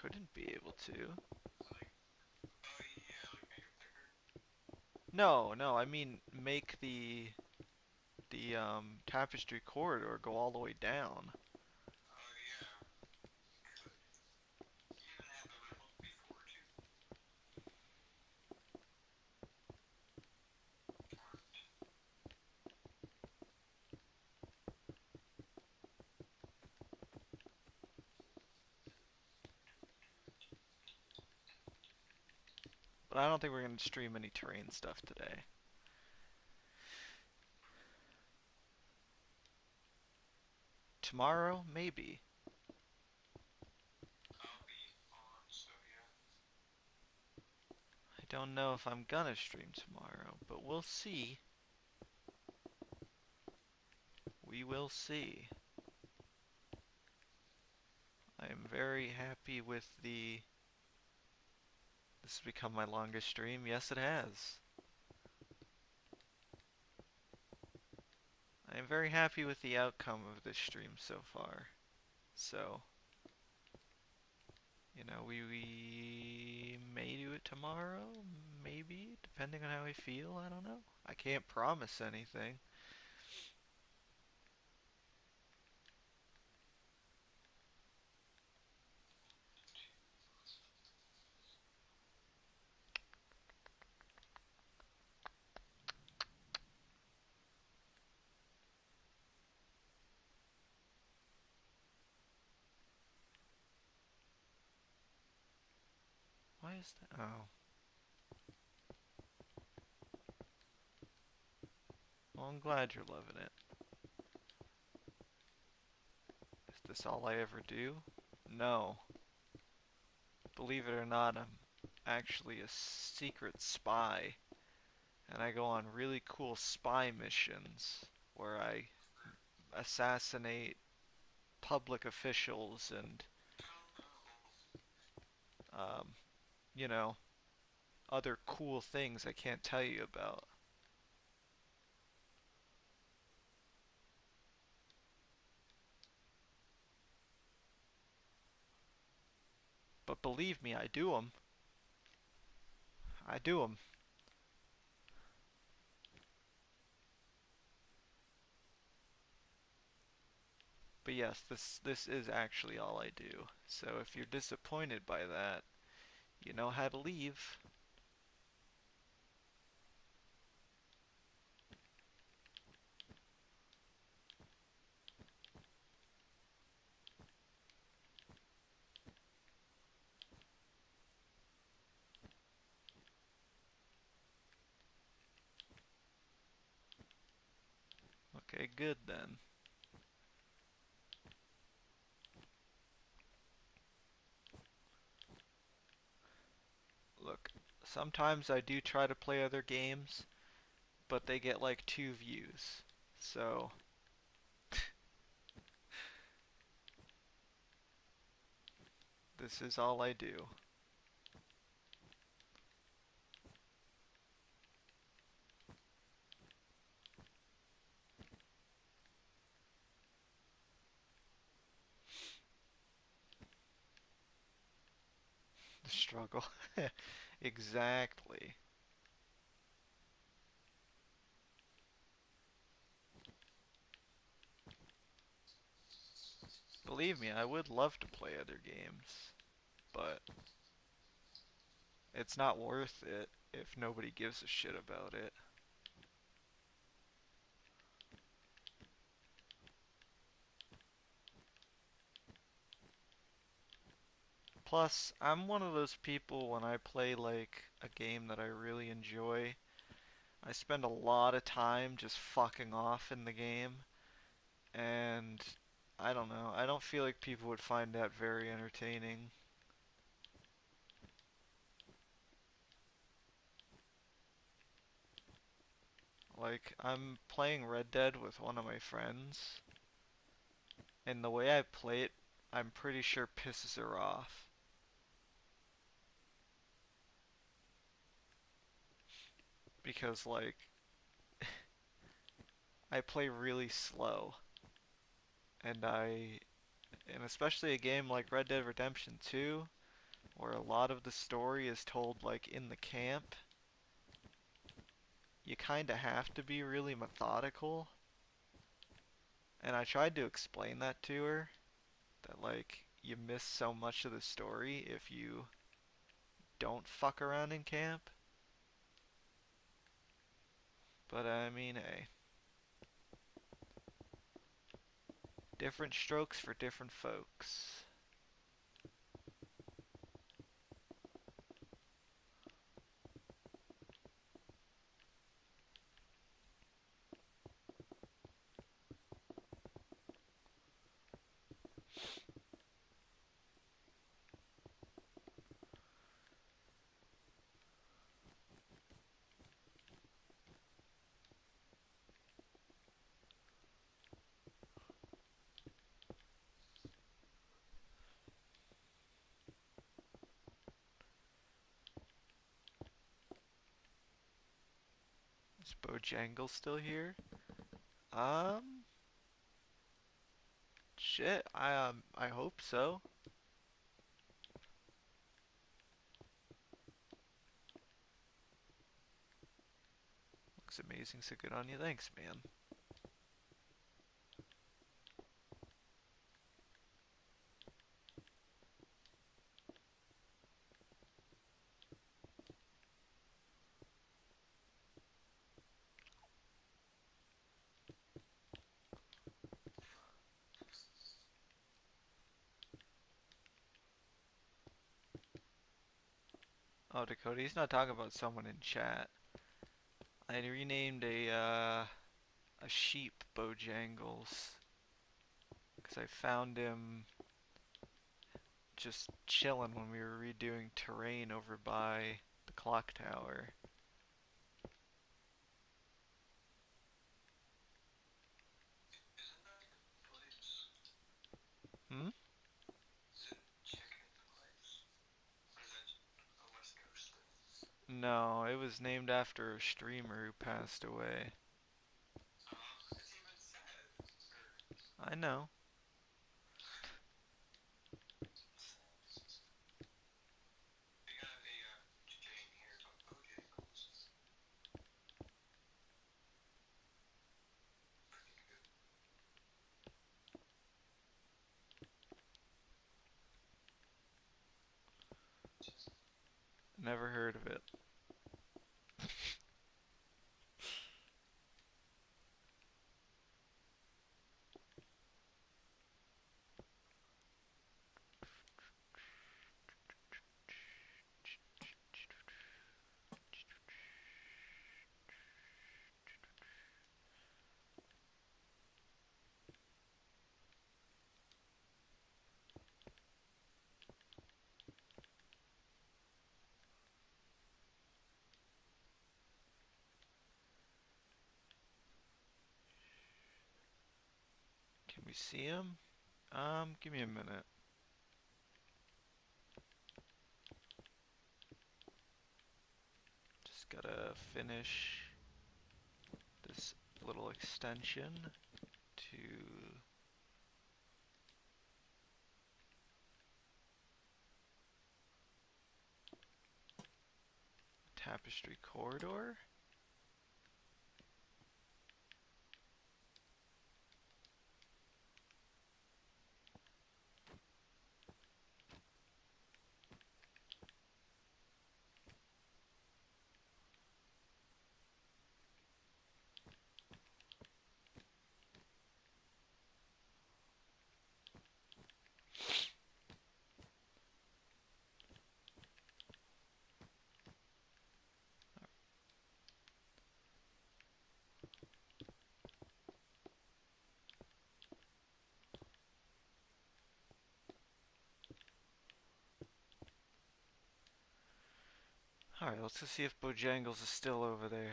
couldn't be able to. Like, oh yeah, like make it thicker. No, no, I mean make the tapestry corridor go all the way down. Oh yeah, could. You even had the levels before too. Smart. But I don't think we're gonna stream any terrain stuff today. Tomorrow, maybe. I'll be on, so yeah. I don't know if I'm gonna stream tomorrow, but we'll see. We will see. I am very happy with the... This has become my longest stream. Yes, it has. I am very happy with the outcome of this stream so far. So, you know, we may do it tomorrow, maybe, depending on how I feel. I don't know. I can't promise anything. Why is that? Oh. Well, I'm glad you're loving it. Is this all I ever do? No. Believe it or not, I'm actually a secret spy. And I go on really cool spy missions where I assassinate public officials and, um, you know, other cool things I can't tell you about. But believe me, I do them. I do them. But yes, this is actually all I do. So if you're disappointed by that, you know how to leave. Okay, good then. Look, sometimes I do try to play other games, but they get like 2 views. So, this is all I do. The struggle. Exactly. Believe me, I would love to play other games, but it's not worth it if nobody gives a shit about it. Plus, I'm one of those people when I play like a game that I really enjoy, I spend a lot of time just fucking off in the game, and I don't know, I don't feel like people would find that very entertaining. Like, I'm playing Red Dead with one of my friends, and the way I play it, I'm pretty sure pisses her off. Because, like, I play really slow, and and especially a game like Red Dead Redemption 2, where a lot of the story is told, like, in the camp, you kinda have to be really methodical. And I tried to explain that to her, that, like, you miss so much of the story if you don't fuck around in camp. But I mean, hey, different strokes for different folks. Is Bojangle still here? Um, shit, I hope so. Looks amazing, so good on you. Thanks, man. Oh, Dakota, he's not talking about someone in chat. I renamed a sheep Bojangles because I found him just chilling when we were redoing terrain over by the clock tower. Isn't that a place? Hmm? Is it chicken place? Or is that a West Coast thing? No, it was named after a streamer who passed away. It's even sad. I know. They got a chain here called Bojangles. Pretty good. Never heard of it. you see him? Give me a minute. Just gotta finish this little extension to tapestry corridor. Alright, let's go see if Bojangles is still over there.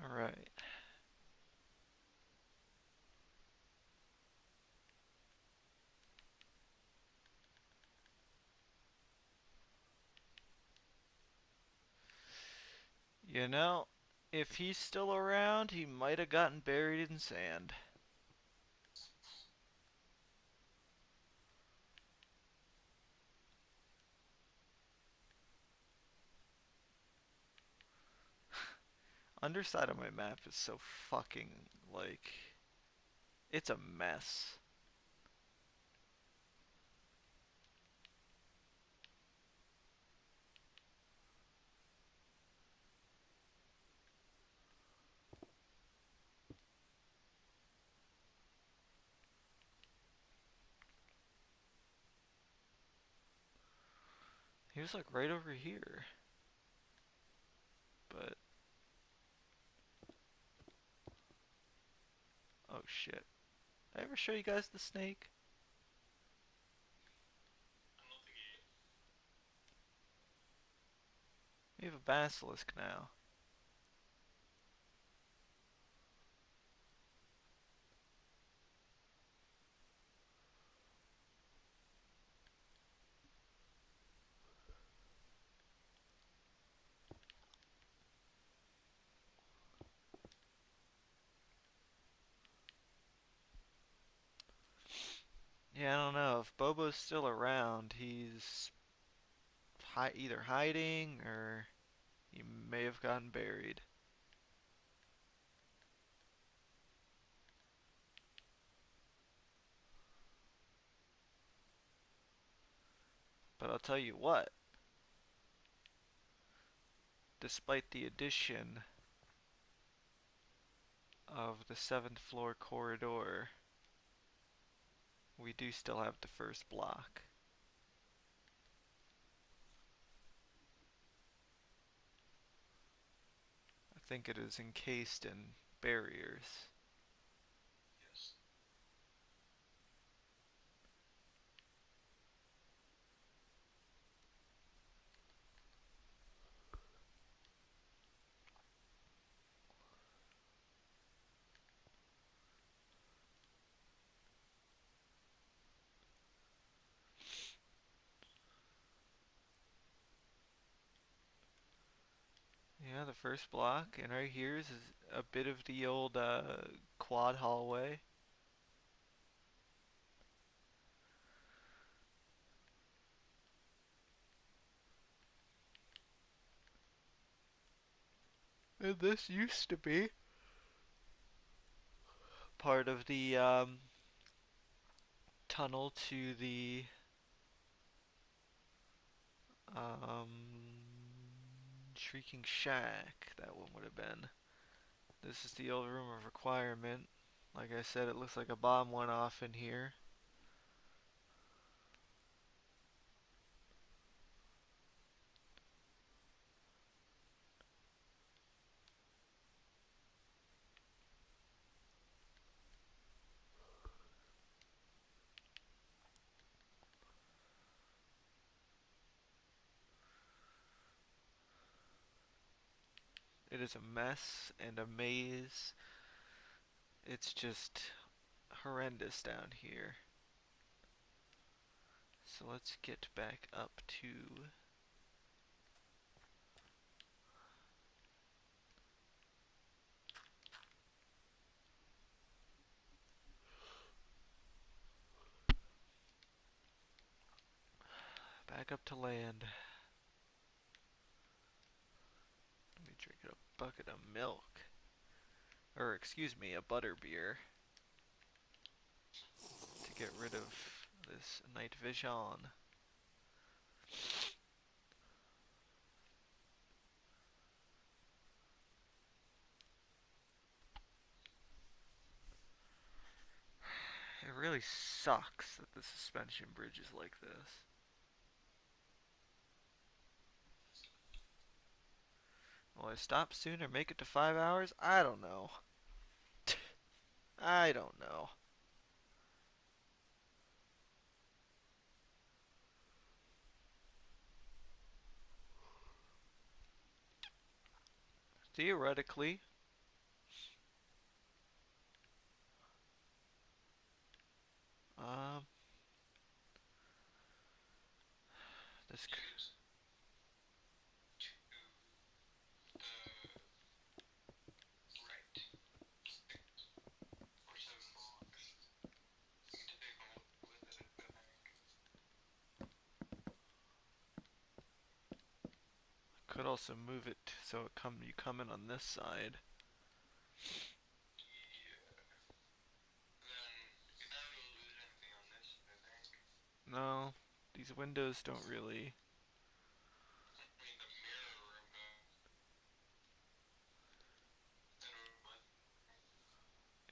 Alright. You know, if he's still around, he might have gotten buried in sand. Underside of my map is so fucking, like, it's a mess. He was like right over here. But, oh shit. Did I ever show you guys the snake? We have a basilisk now. Yeah, I don't know. If Bobo's still around, he's either hiding or he may have gotten buried. But I'll tell you what, despite the addition of the 7th floor corridor, we do still have the first block. I think it is encased in barriers. Yes. Yeah, the first block, and right here is a bit of the old quad hallway. And this used to be part of the tunnel to the um, Shrieking Shack. That one would have been. This is the old room of requirement. Like I said, it looks like a bomb went off in here. It is a mess and a maze. It's just horrendous down here. So let's get back up to land. Let me drink a bucket of milk. Or excuse me, a butter beer to get rid of this night vision. It really sucks that the suspension bridge is like this. Will I stop soon or make it to 5 hours? I don't know. I don't know. Theoretically, um, this. Use to the right for 7 blocks. You can take them with it, I think. Could also move it so you come in on this side. Yeah. Then you're not gonna lose anything on this, I think. No, these windows don't really. I mean, the mirror room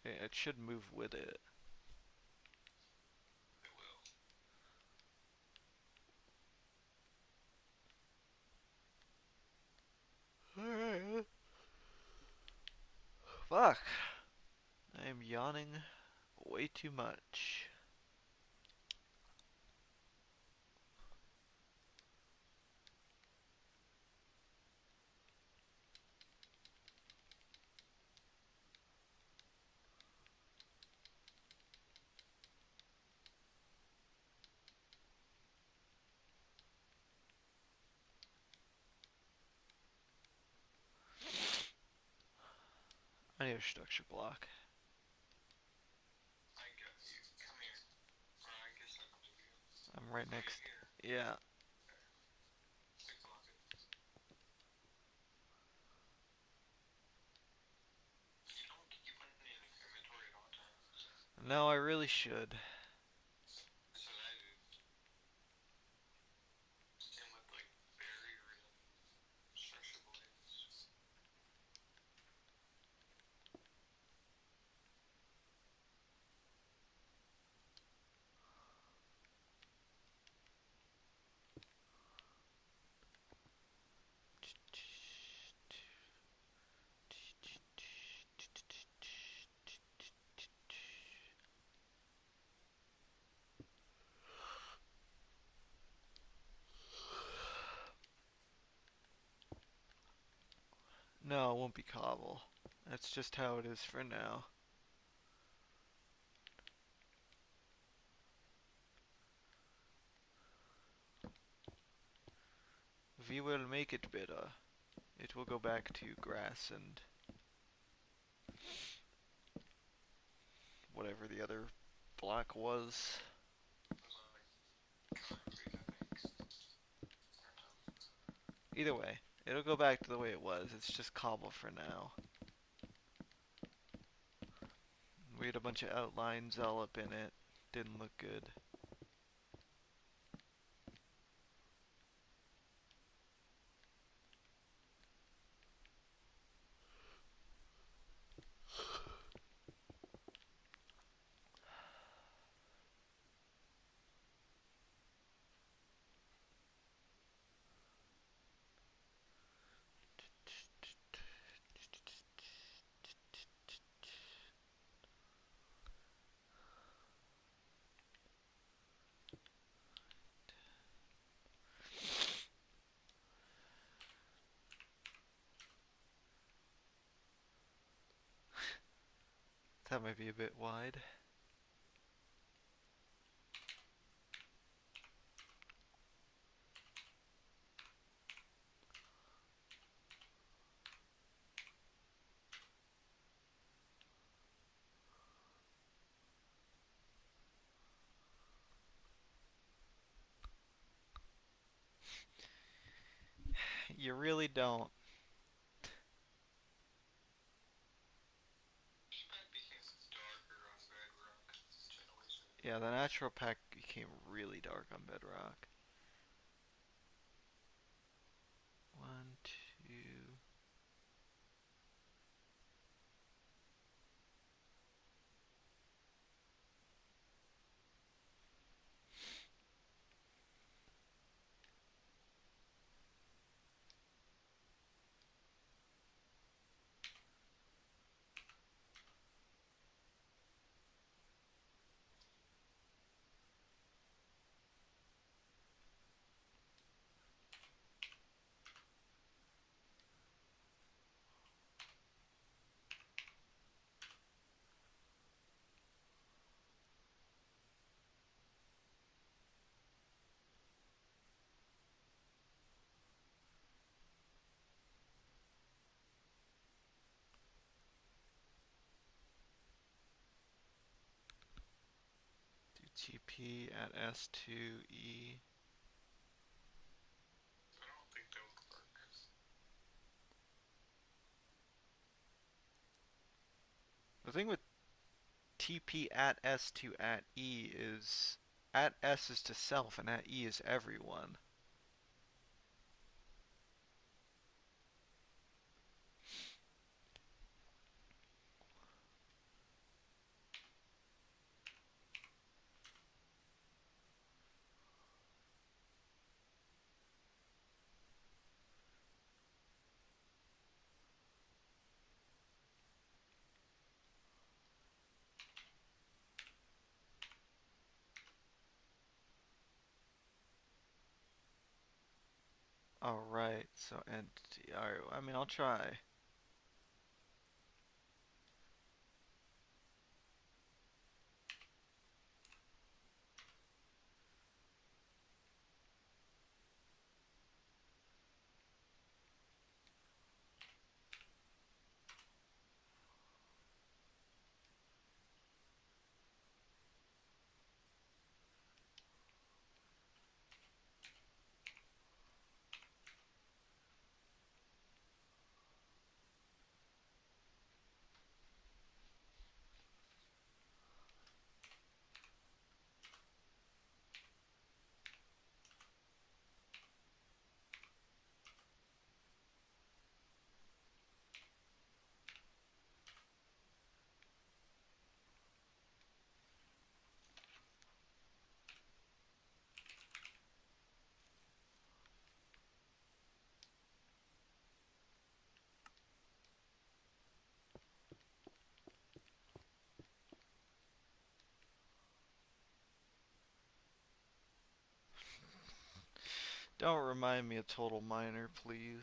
does. It should move with it. It will. Alright. Fuck. I am yawning way too much. I need a structure block. I got you. Come here. Or I guess I can move you. I'm right Are you next. here? Yeah. There. Take a look at it. You don't keep money in your inventory at all times. No, I really should. That's what I do. Same with like barriers and structure blades. No, it won't be cobble. That's just how it is for now. We will make it better. It will go back to grass and whatever the other block was. It was like concrete, I think. Or no. Either way, It'll go back to the way it was. It's just cobble for now. We had a bunch of outlines all up in it. Didn't look good. That might be a bit wide. You really don't. Yeah, the natural pack became really dark on bedrock. 1, 2. Do TP at S2E. I don't think that would work. The thing with TP at S to at E is at S is to self and at E is everyone. Alright, so entity. Alright, I mean, I'll try. Don't remind me of Total Miner, please.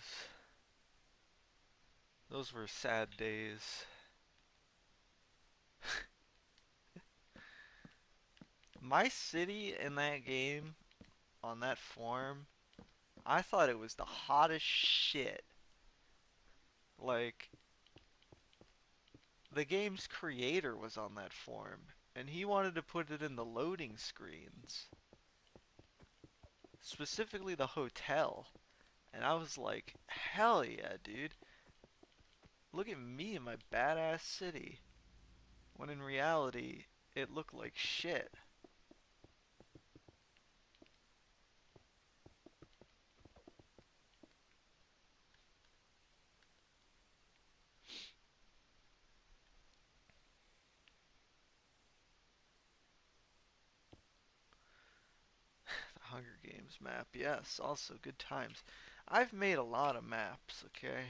Those were sad days. My city in that game, on that form, I thought it was the hottest shit. Like, the game's creator was on that form, and he wanted to put it in the loading screens. Specifically the hotel. And I was like, Hell yeah, dude. Look at me in my badass city. When in reality, it looked like shit. The Hunger Games map, yes, also good times. I've made a lot of maps, okay?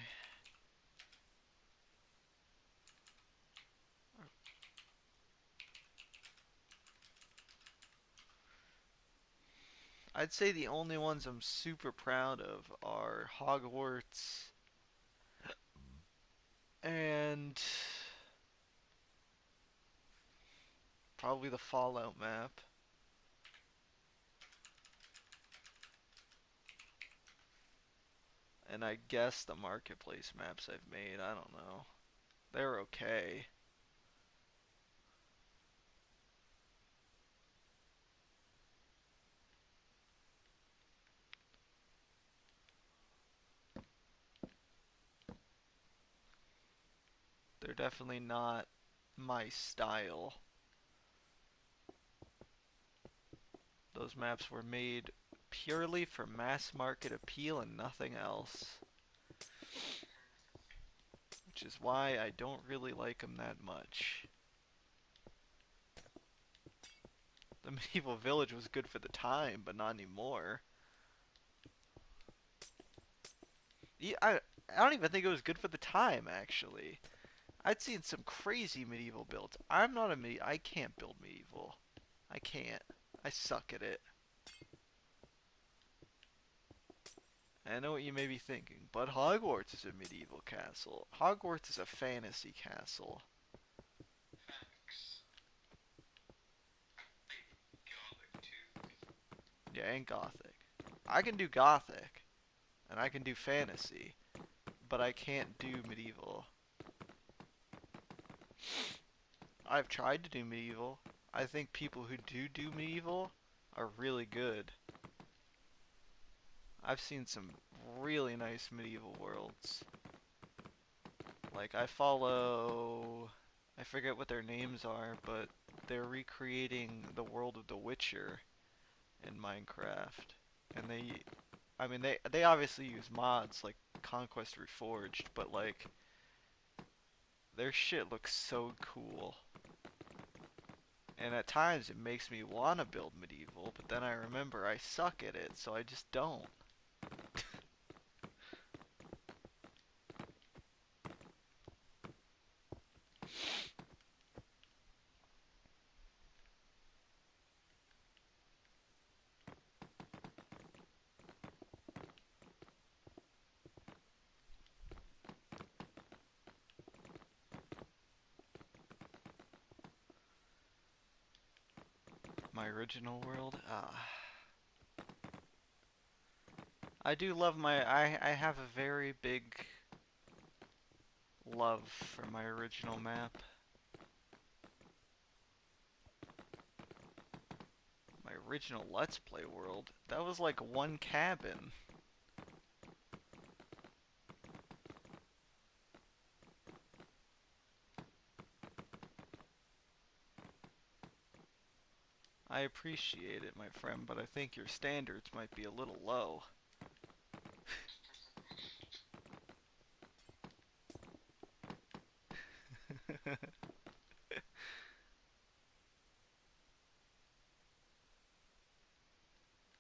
I'd say the only ones I'm super proud of are Hogwarts and probably the Fallout map. And I guess the marketplace maps I've made, I don't know. They're okay. They're definitely not my style. Those maps were made purely for mass market appeal and nothing else. Which is why I don't really like them that much. The medieval village was good for the time, but not anymore. Yeah, I don't even think it was good for the time, actually. I'd seen some crazy medieval builds. I'm not a I can't build medieval. I can't. I suck at it. I know what you may be thinking, but Hogwarts is a medieval castle. Hogwarts is a fantasy castle. Facts. Gothic too. Yeah, and Gothic. I can do Gothic, and I can do fantasy, but I can't do medieval. I've tried to do medieval. I think people who do medieval are really good. I've seen some really nice medieval worlds. Like I follow, I forget what their names are, but they're recreating the world of The Witcher in Minecraft. And I mean they obviously use mods like Conquest Reforged, but like their shit looks so cool. And at times it makes me want to build medieval, but then I remember I suck at it, so I just don't. My original world? Ah. I do love I have a very big love for my original map. My original Let's Play world. That was like one cabin. I appreciate it, my friend, but I think your standards might be a little low.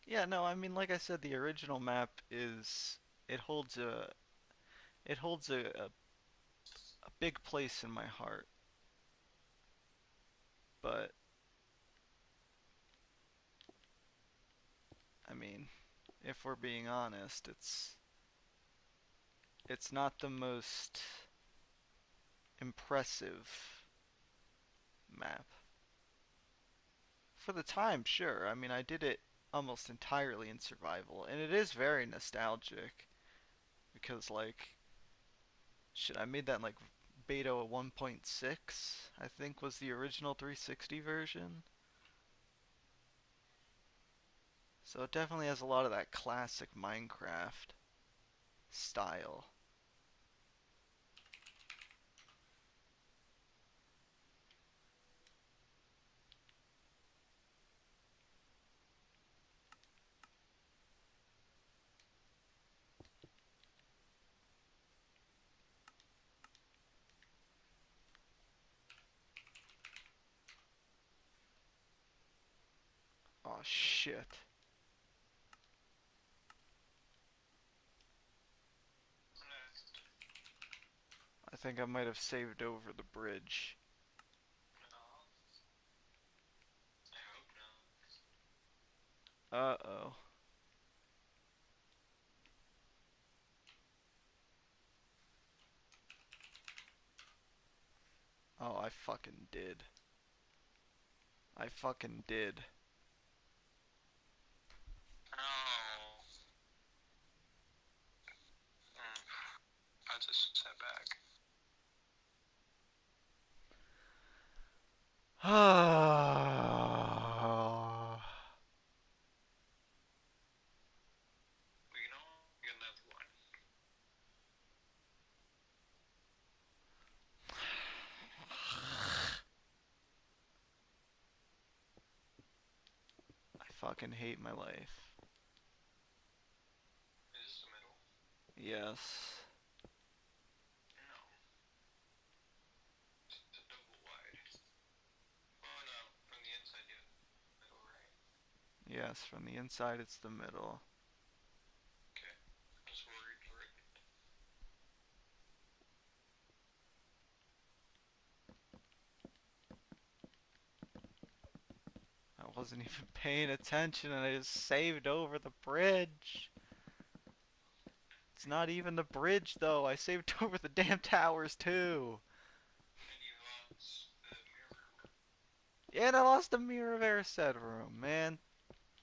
Yeah, no, I mean, like I said, the original map is it holds a it holds a big place in my heart. But I mean, if we're being honest, it's not the most impressive map. For the time, sure. I mean, I did it almost entirely in survival, and it is very nostalgic because like shit, I made that in like beta 1.6, I think was the original 360 version. So it definitely has a lot of that classic Minecraft style. Oh shit. I think I might have saved over the bridge. No, I hope not. Uh-oh. Oh, I fucking did. I fucking did. Oh. That's a setback. We can only get another one. I fucking hate my life. Is this the middle? Yes. No. It's a double wide. Oh no, from the inside, yeah. Middle, right? Yes, from the inside it's the middle. Okay. I was worried for it. I wasn't even paying attention and I just saved over the bridge. It's not even the bridge though. I saved over the damn towers too. And you lost the mirror. And I lost the Mirror of Erised room, man.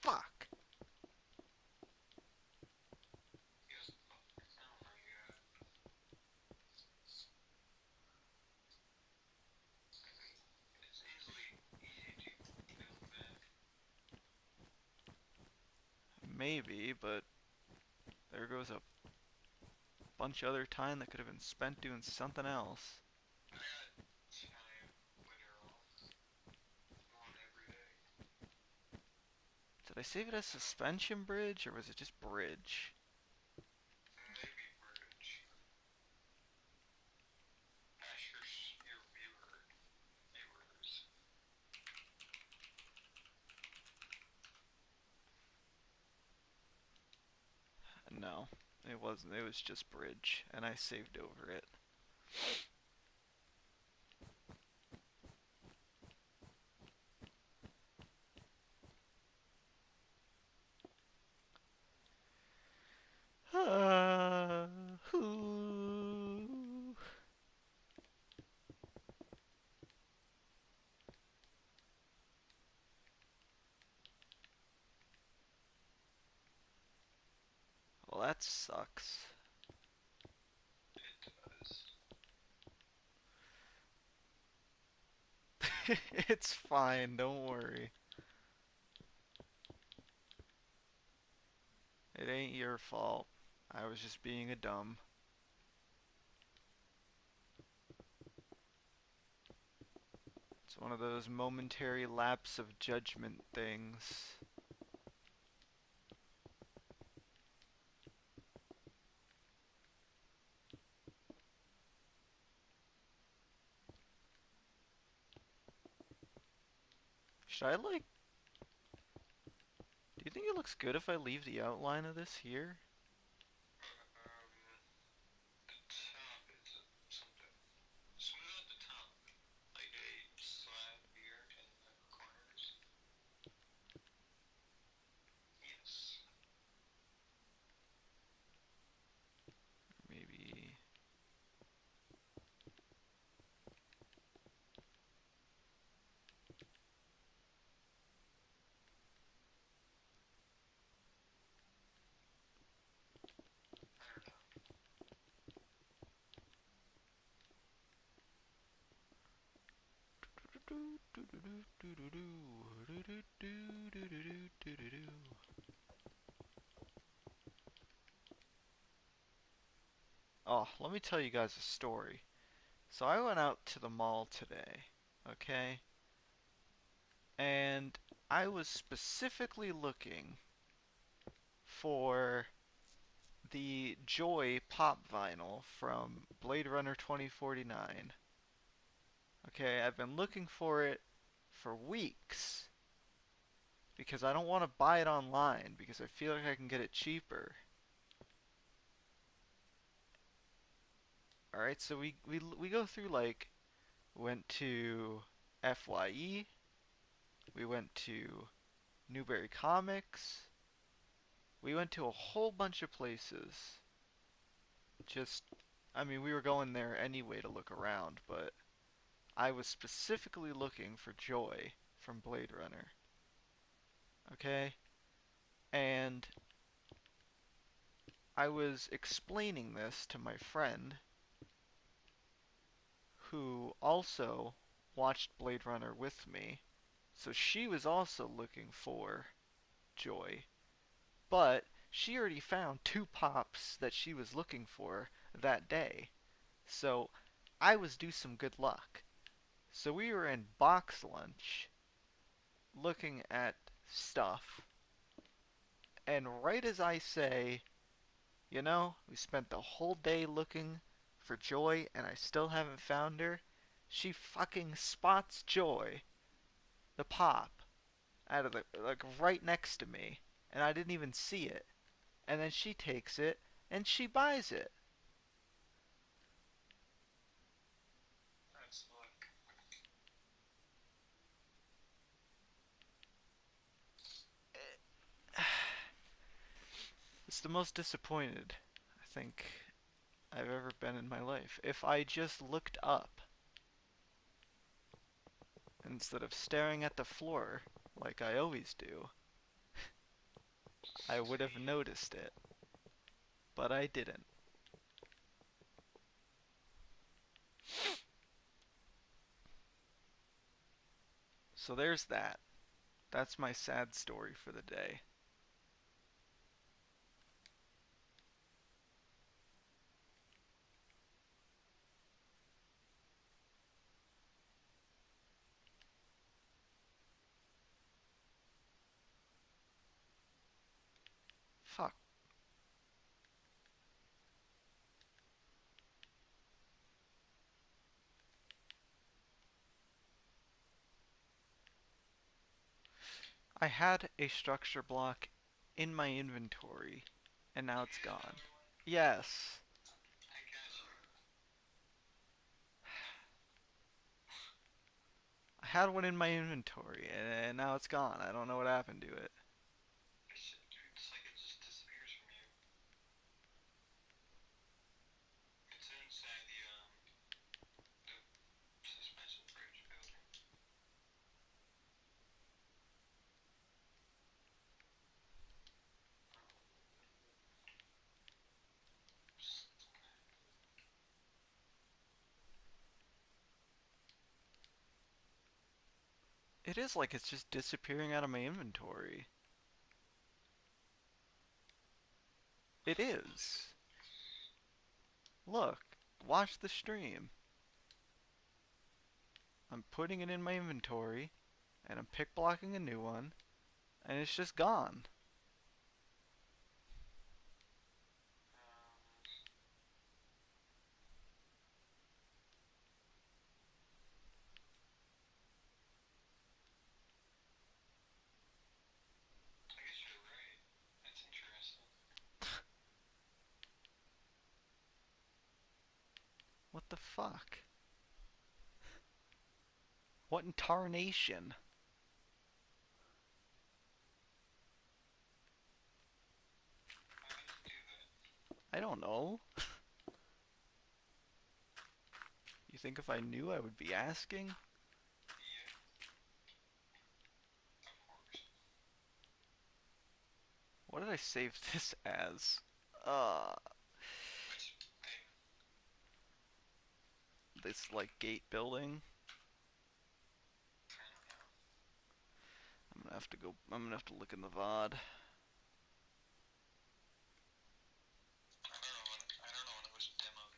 Fuck. Yes. Oh my god. It's easy to build back. Maybe, but there goes a bunch of other time that could have been spent doing something else. I got time winter off. One every day. Did I save it as suspension bridge or was it just bridge? Maybe bridge. Ask your viewers. No, it wasn't. It was just bridge, and I saved over it. Whoo. Well, that sucks. It does. It's fine, don't worry. It ain't your fault. I was just being a dumb. It's one of those momentary lapse of judgment things. Should I like... Do you think it looks good if I leave the outline of this here? The top is something. Smooth out the top. Like a slab here in the corners. Yes. Maybe... I don't know. Oh, let me tell you guys a story. So I went out to the mall today, okay? And I was specifically looking for the Joy pop vinyl from Blade Runner 2049. Okay, I've been looking for it for weeks because I don't want to buy it online because I feel like I can get it cheaper. All right, so we go through like went to FYE, we went to Newberry Comics, we went to a whole bunch of places. Just I mean, we were going there anyway to look around, but I was specifically looking for Joy from Blade Runner. Okay? And I was explaining this to my friend who also watched Blade Runner with me. So she was also looking for Joy, but she already found two pops that she was looking for that day. So I was due some good luck. So we were in box lunch looking at stuff, and right as I say, we spent the whole day looking for Joy and I still haven't found her, she fucking spots Joy, the pop, out of the, like, right next to me, and I didn't even see it. And then she takes it and she buys it. That's luck. It's the most disappointed I think I've ever been in my life. If I just looked up instead of staring at the floor like I always do, I would have noticed it. But I didn't. So there's that. That's my sad story for the day. Fuck. I had a structure block in my inventory, and now it's gone. Yes. I got you. I had one in my inventory, and now it's gone. I don't know what happened to it. It's like it just disappears from you. It's inside the suspension bridge building. It is like it's just disappearing out of my inventory. It is. Look, watch the stream. I'm putting it in my inventory, and I'm pick blocking a new one, and it's just gone. I guess you're right. That's interesting. What the fuck? What in tarnation? Why would you do that? I don't know. You think if I knew I would be asking? Yeah, of course. What did I save this as? Uh, Which, hey, this like gate building. I don't know. I'm gonna have to look in the VOD. I don't know when it was demoed.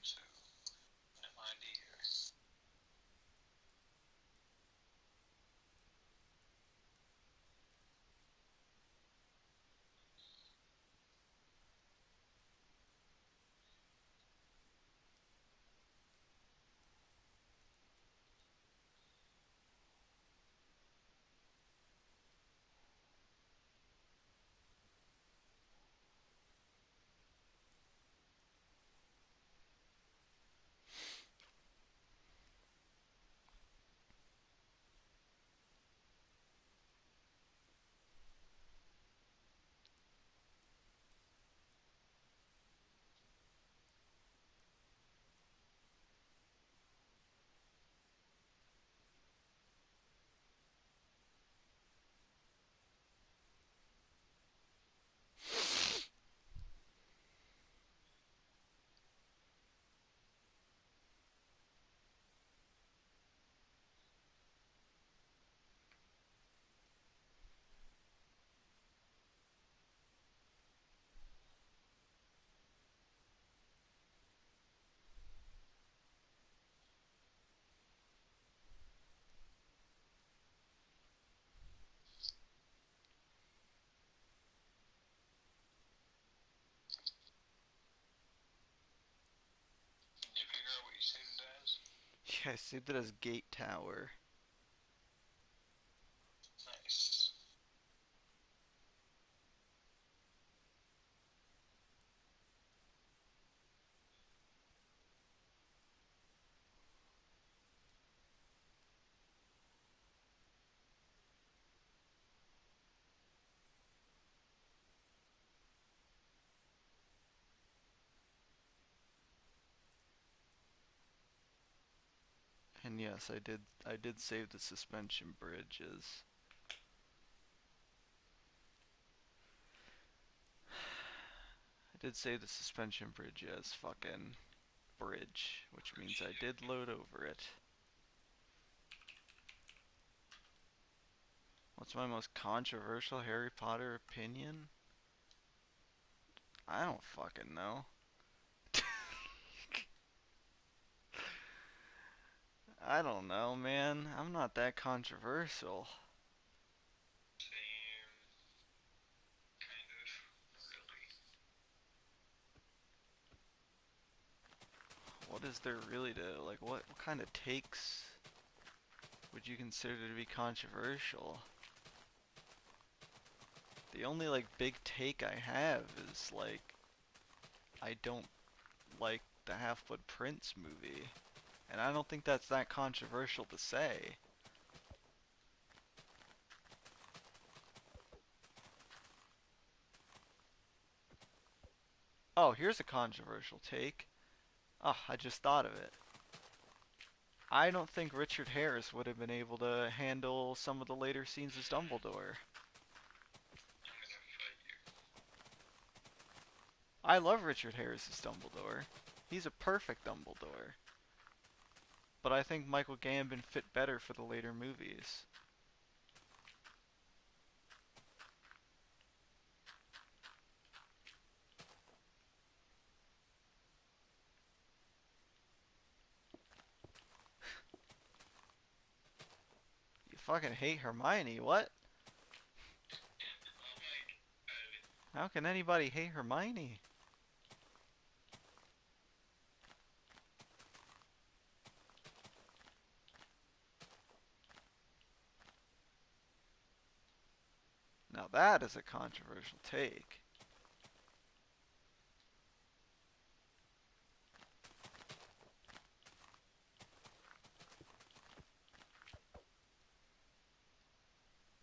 Okay, I saved it as Gate Tower. Nice. And yes, I did save the suspension bridges. I did save the suspension bridge as fucking bridge, which means I did load over it. What's my most controversial Harry Potter opinion? I don't fucking know. I don't know, man. I'm not that controversial. Same. Kind of. Really. What is there really to, like, what kind of takes would you consider to be controversial? The only, like, big take I have is, like, I don't like the Half-Blood Prince movie. And I don't think that's that controversial to say. Oh, here's a controversial take. Oh, I just thought of it. I don't think Richard Harris would have been able to handle some of the later scenes as Dumbledore. I'm gonna fight you. I love Richard Harris as Dumbledore. He's a perfect Dumbledore. But I think Michael Gambon fit better for the later movies. You fucking hate Hermione, what? Oh my god. How can anybody hate Hermione? Now that is a controversial take.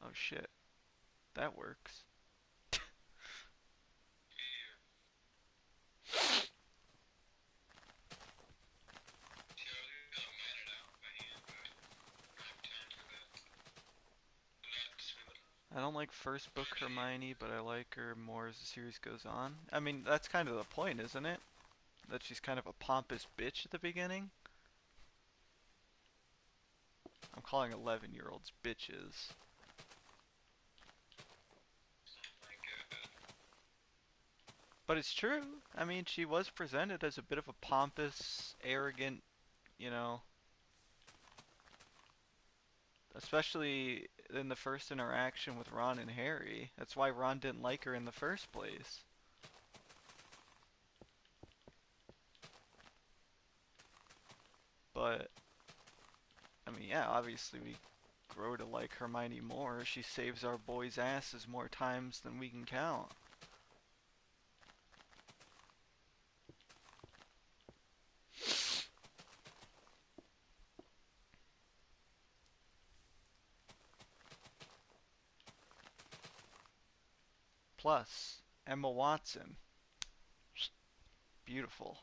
Oh shit, that works. Yeah. See, I was gonna man it out by hand, but I don't have time for that. Not smooth enough. I don't like first book Hermione, but I like her more as the series goes on. I mean, that's kind of the point, isn't it? That she's kind of a pompous bitch at the beginning. I'm calling 11-year-olds bitches. Oh my god. But it's true. I mean, she was presented as a bit of a pompous, arrogant, you know, especially in the first interaction with Ron and Harry. That's why Ron didn't like her in the first place. But, I mean, yeah, obviously we grow to like Hermione more. She saves our boys' asses more times than we can count. Plus, Emma Watson. Beautiful.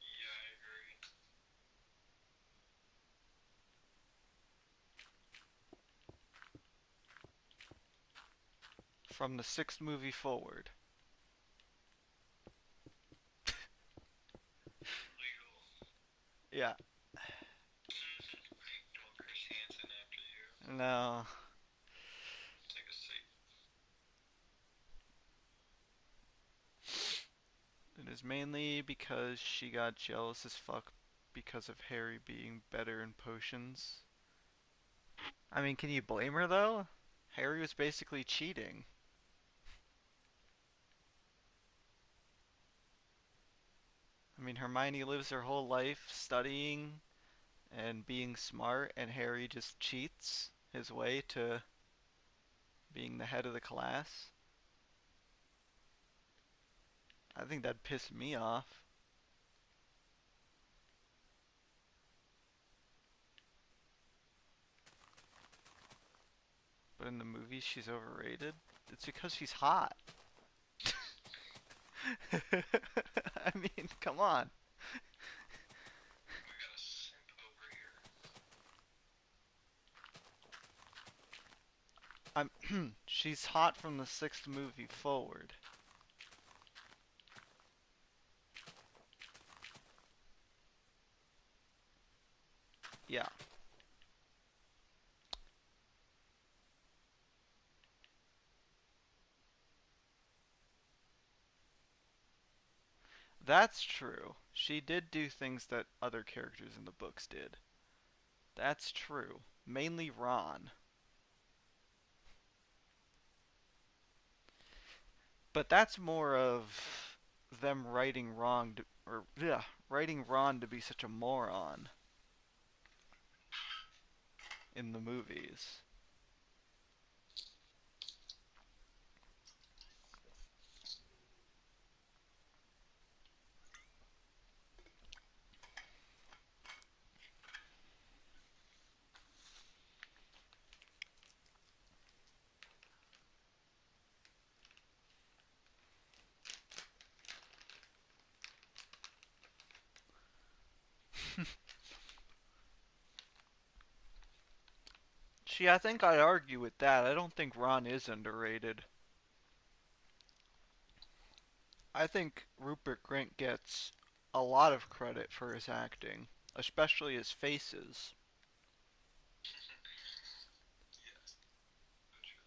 Yeah, I agree. From the sixth movie forward. Legal. Yeah. Well, Chris Hansen after you. No. Take a seat. It is mainly because she got jealous as fuck because of Harry being better in potions. I mean, can you blame her though? Harry was basically cheating. I I mean, Hermione lives her whole life studying and being smart, and Harry just cheats his way to being the head of the class. I think that'd piss me off. But in the movies, she's overrated. It's because she's hot. I mean, come on. We got a simp over She's hot from the sixth movie forward. Yeah. That's true. She did do things that other characters in the books did. That's true. Mainly Ron. But that's more of them writing wrong to, or yeah, writing Ron to be such a moron in the movies. See, I think I'd argue with that. I don't think Ron is underrated. I think Rupert Grint gets a lot of credit for his acting, especially his faces. here. Yeah, that's true.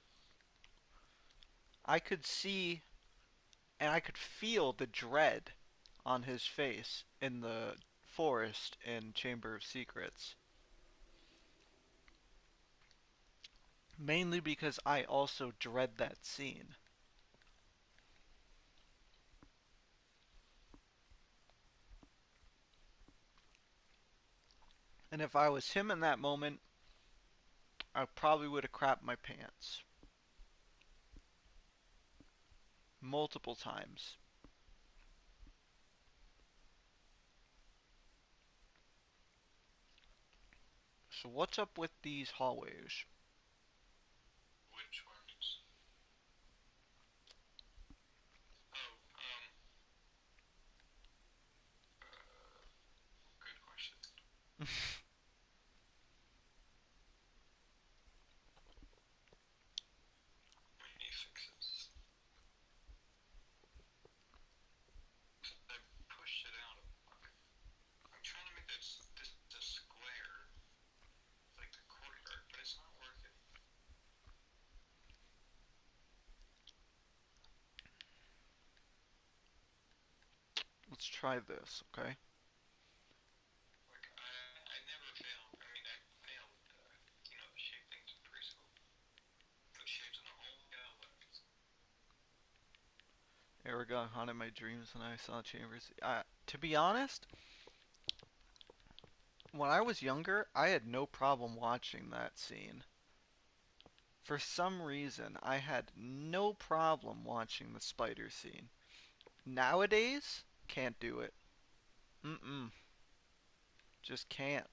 I could see and I could feel the dread on his face in the forest in Chamber of Secrets. Mainly because I also dread that scene. And if I was him in that moment, I probably would have crapped my pants. Multiple times. So what's up with these hallways? Which ones? Oh, good question. We need fixes. I pushed it out. I'm trying to make this square like the courtyard, but it's not working. Let's try this, okay? Like I never fail. I mean, I failed with the shape things in preschool. The shapes in the whole left. Aragon haunted my dreams when I saw Chambers. To be honest, when I was younger, I had no problem watching that scene. For some reason, I had no problem watching the spider scene. Nowadays, can't do it. Mm-mm. Just can't.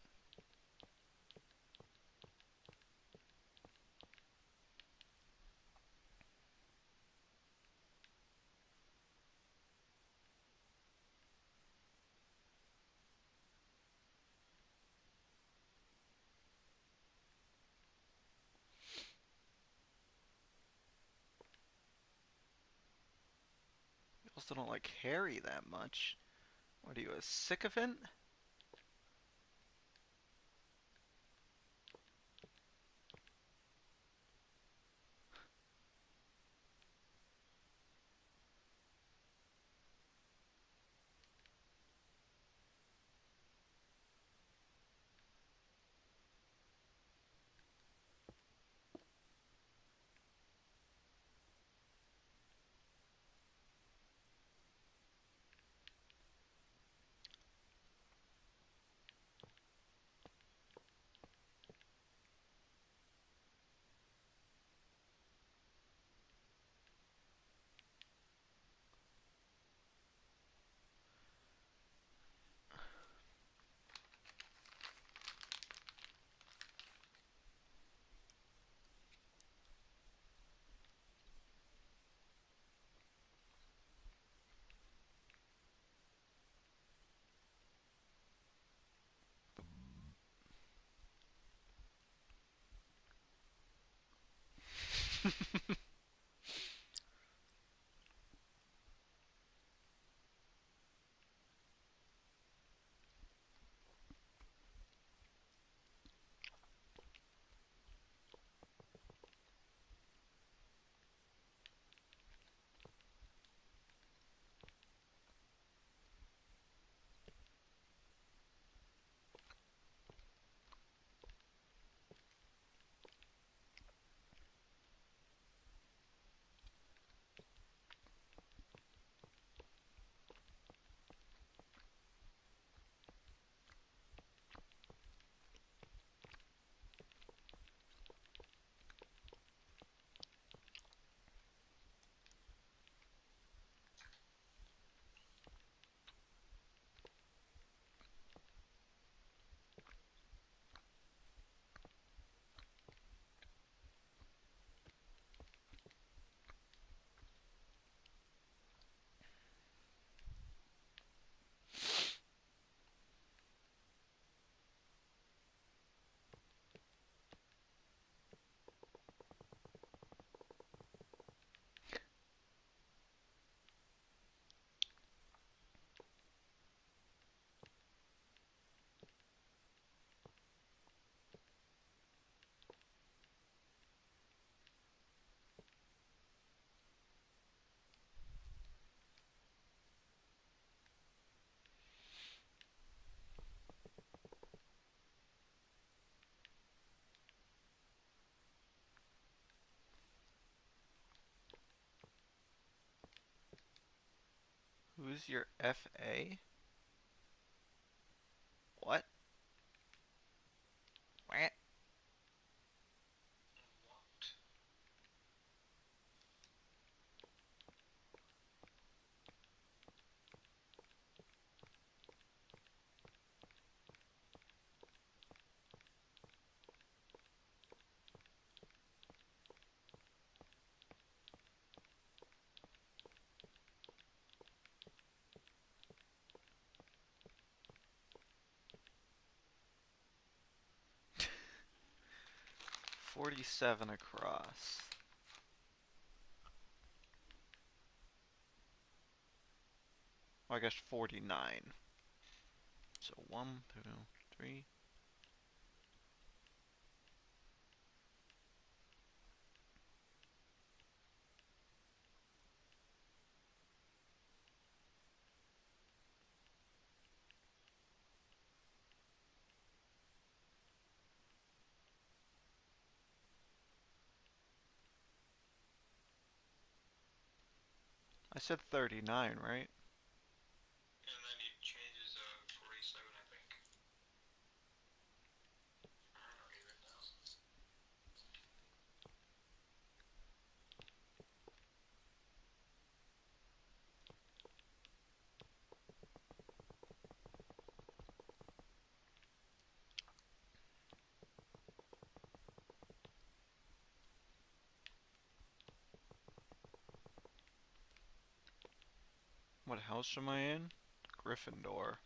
I also don't like Harry that much. What are you, a sycophant? Use your FA? What? What? What? $47 across. Or I guess 49. So 1, 2, 3. I said 39, right? And then he changes 47, I think. I don't even know. What house am I in? Gryffindor.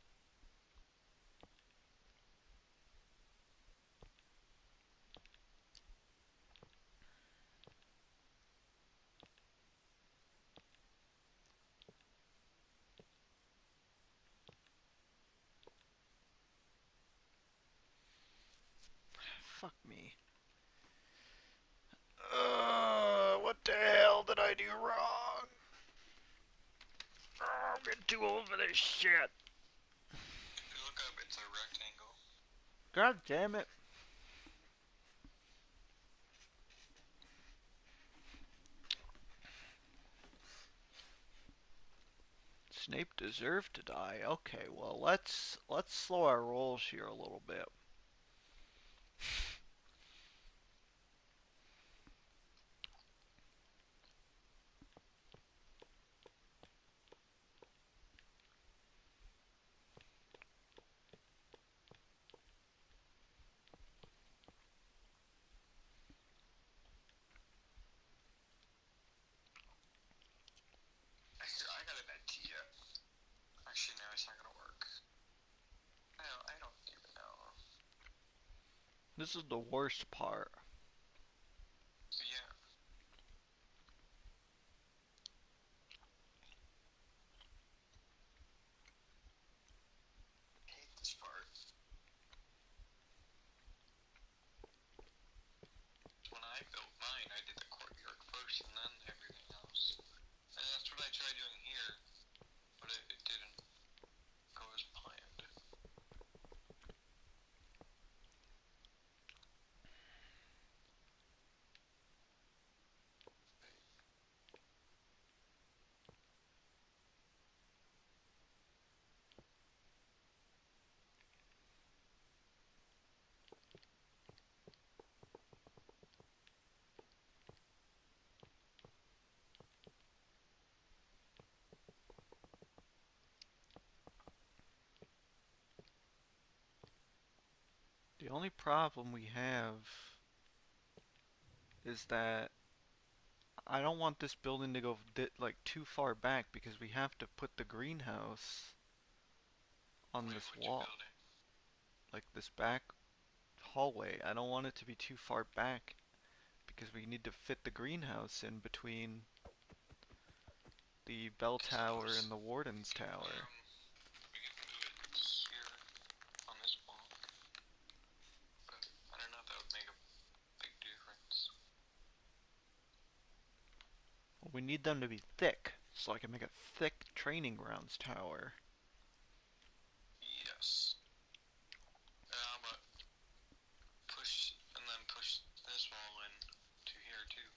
Fuck me. What the hell did I do wrong? I'm getting too old for this shit. If you look up, it's a rectangle. God damn it. Snape deserved to die. Okay, well let's slow our rolls here a little bit. I got an idea. Actually, no, it's not gonna work. I don't even know. This is the worst part. Yeah. I hate this part. When I built mine, I did the courtyard first and then everything else. And that's what I tried doing here, but it didn't go as planned. The only problem we have is that I don't want this building to go like too far back because we have to put the greenhouse on Wait, this what you wall, building? like this back hallway. I don't want it to be too far back because we need to fit the greenhouse in between the bell I tower suppose and the warden's we can, tower. we can move it here on this block, but I don't know if that would make a big difference. Well, we need them to be thick, so I can make a thick training grounds tower. Yes. But push and then push this wall in to here too.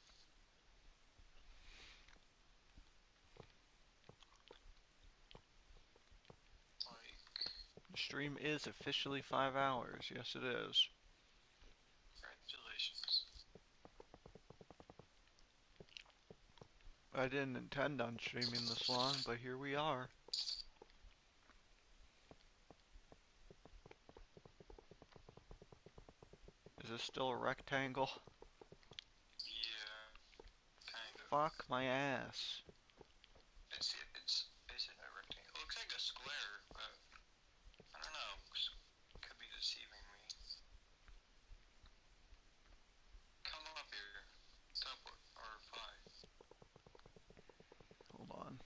stream is officially 5 hours. Yes, it is. Congratulations. I didn't intend on streaming this long, but here we are. Is this still a rectangle? Yeah, kind of. Fuck my ass. It's basically a rectangle. It looks like a square, but I don't know. Could be deceiving me. Come up here. Teleport or fly. Hold on.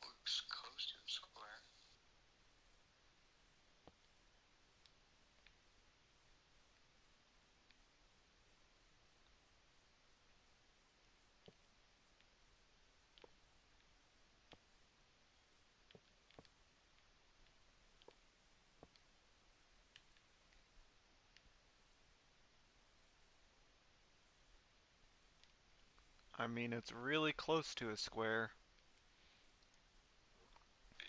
Looks close to a square. I mean, it's really close to a square. Yeah.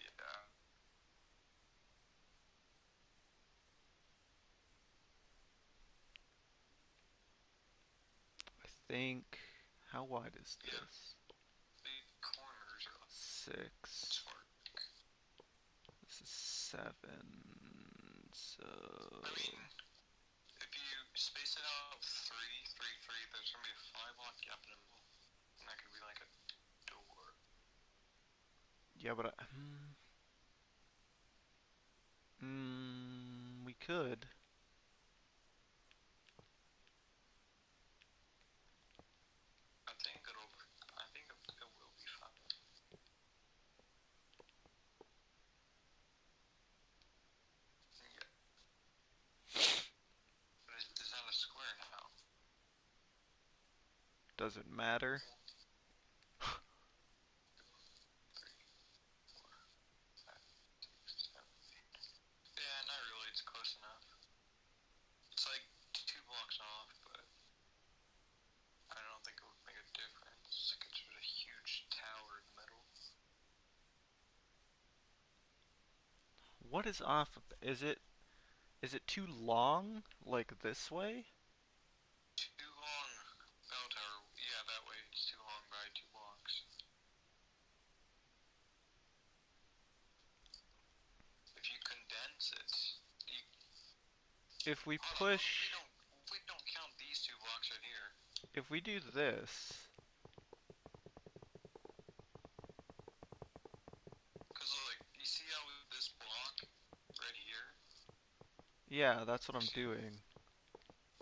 I think. How wide is Yeah. this? The corners are like 6. smart. This is 7. So. I mean, if you space it out 3, 3, 3, there's gonna be a 5 block gap in the middle, and that could be like a door. Yeah, but we could. I think it will be fine. Yeah. But is that a square now? Does it matter? 3, 4, 5, 6, 7, 8. Yeah, not really. It's close enough. It's like 2 blocks off, but I don't think it would make a difference because there's a huge tower in the middle. What is off? Is it too long? Like this way? Too long bell tower. Yeah, that way it's too long by 2 blocks. If you condense it, you, If we hold on. What if push, we don't count these 2 blocks right here? if we do this, Cause like you see how this block right here? yeah, that's what I'm See, doing.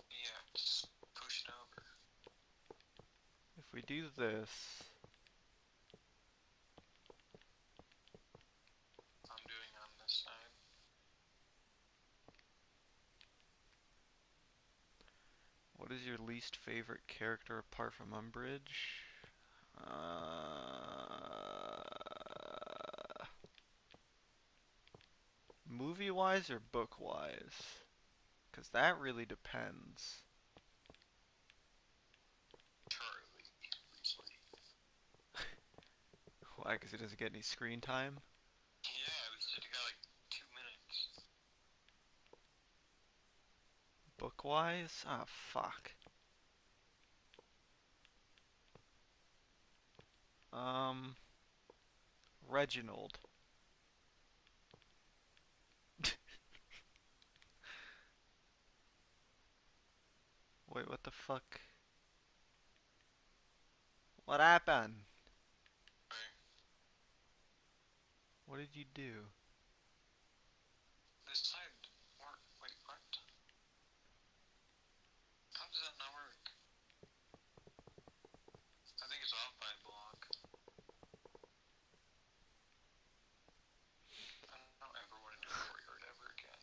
yeah, just push it over. If we do this, I'm doing on this side. what is your least favorite character apart from Umbridge? Movie-wise or book-wise? Because that really depends. Charlie, Weasley. Why? Because he doesn't get any screen time? Yeah, we said you got like 2 minutes. Book-wise? Ah, fuck. Um, Reginald. Wait, what the fuck? What happened? Right. What did you do? This side work. Wait, what? How does that not work? I think it's off by a block. I don't ever want to do courtyard ever again.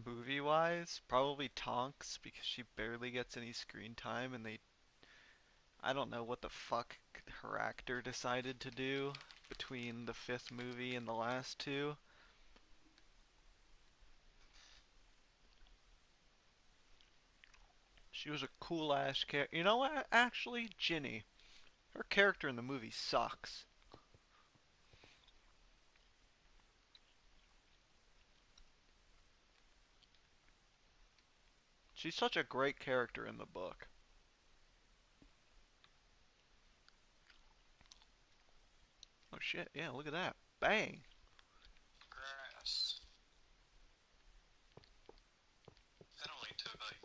Movie-wise? Probably Tonks, because she barely gets any screen time and they... I don't know what the fuck her actor decided to do between the 5th movie and the last 2. She was a cool ass character. You know what? Actually, Ginny. Her character in the movie sucks. She's such a great character in the book. Oh shit, yeah, look at that. Bang! Grass. That only took like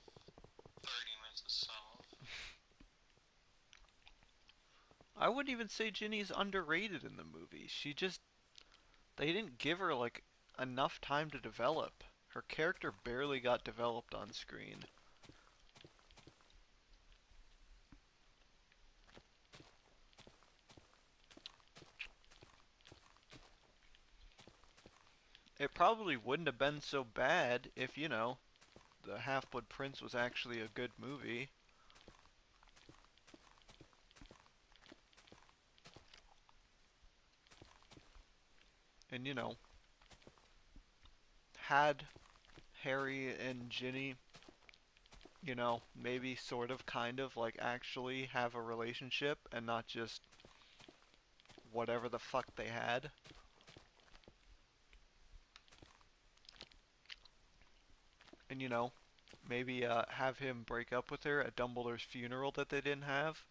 30 minutes to solve. I wouldn't even say Ginny's underrated in the movie. She just, they didn't give her like enough time to develop. Her character barely got developed on screen. It probably wouldn't have been so bad if, you know, The Half-Blood Prince was actually a good movie. And, you know, had Harry and Ginny, you know, maybe sort of kind of like actually have a relationship and not just whatever the fuck they had. And, you know, maybe have him break up with her at Dumbledore's funeral that they didn't have.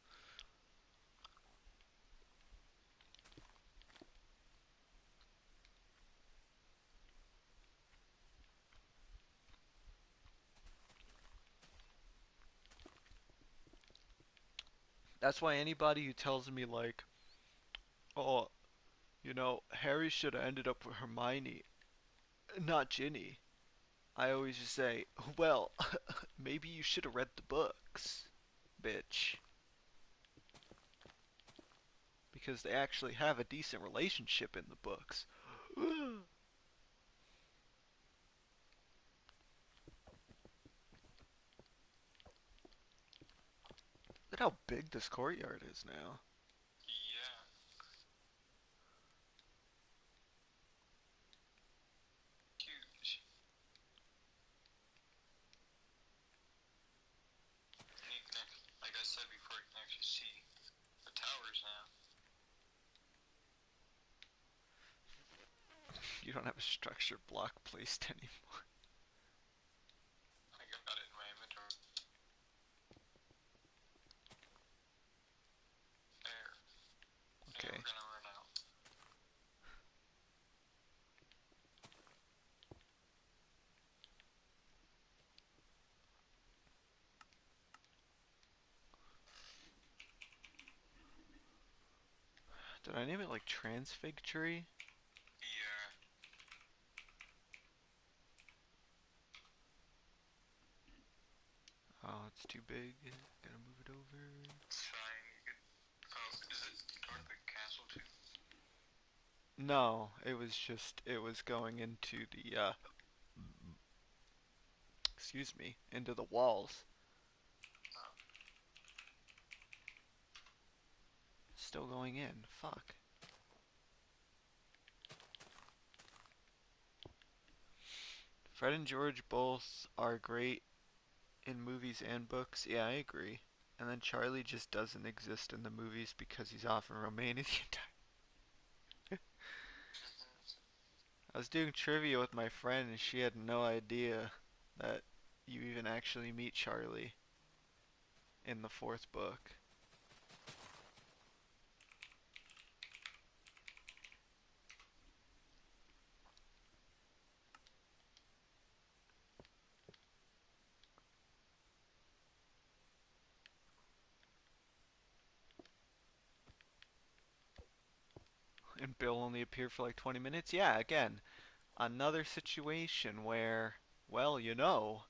That's why anybody who tells me like, oh, you know, Harry should have ended up with Hermione, not Ginny. I always just say, well, maybe you should have read the books, bitch. Because they actually have a decent relationship in the books. Look at how big this courtyard is now. Yeah. Huge. And you can, like I said before, you can actually see the towers now. You don't have a structure block placed anymore. I got it in my inventory. There. Okay. And we're gonna run out. Did I name it like Transfig Tree? Yeah. Oh, it's too big. Gotta move it over. It's fine. You could. Oh, is it part of the castle too? No, it was just, it was going into the, excuse me, into the walls. Oh. Still going in. Fuck. Fred and George both are great in movies and books. Yeah, I agree. And then Charlie just doesn't exist in the movies because he's off in Romania the entire. I was doing trivia with my friend and she had no idea that you even actually meet Charlie in the fourth book. And Bill only appeared for like 20 minutes? Yeah, again, another situation where, well, you know,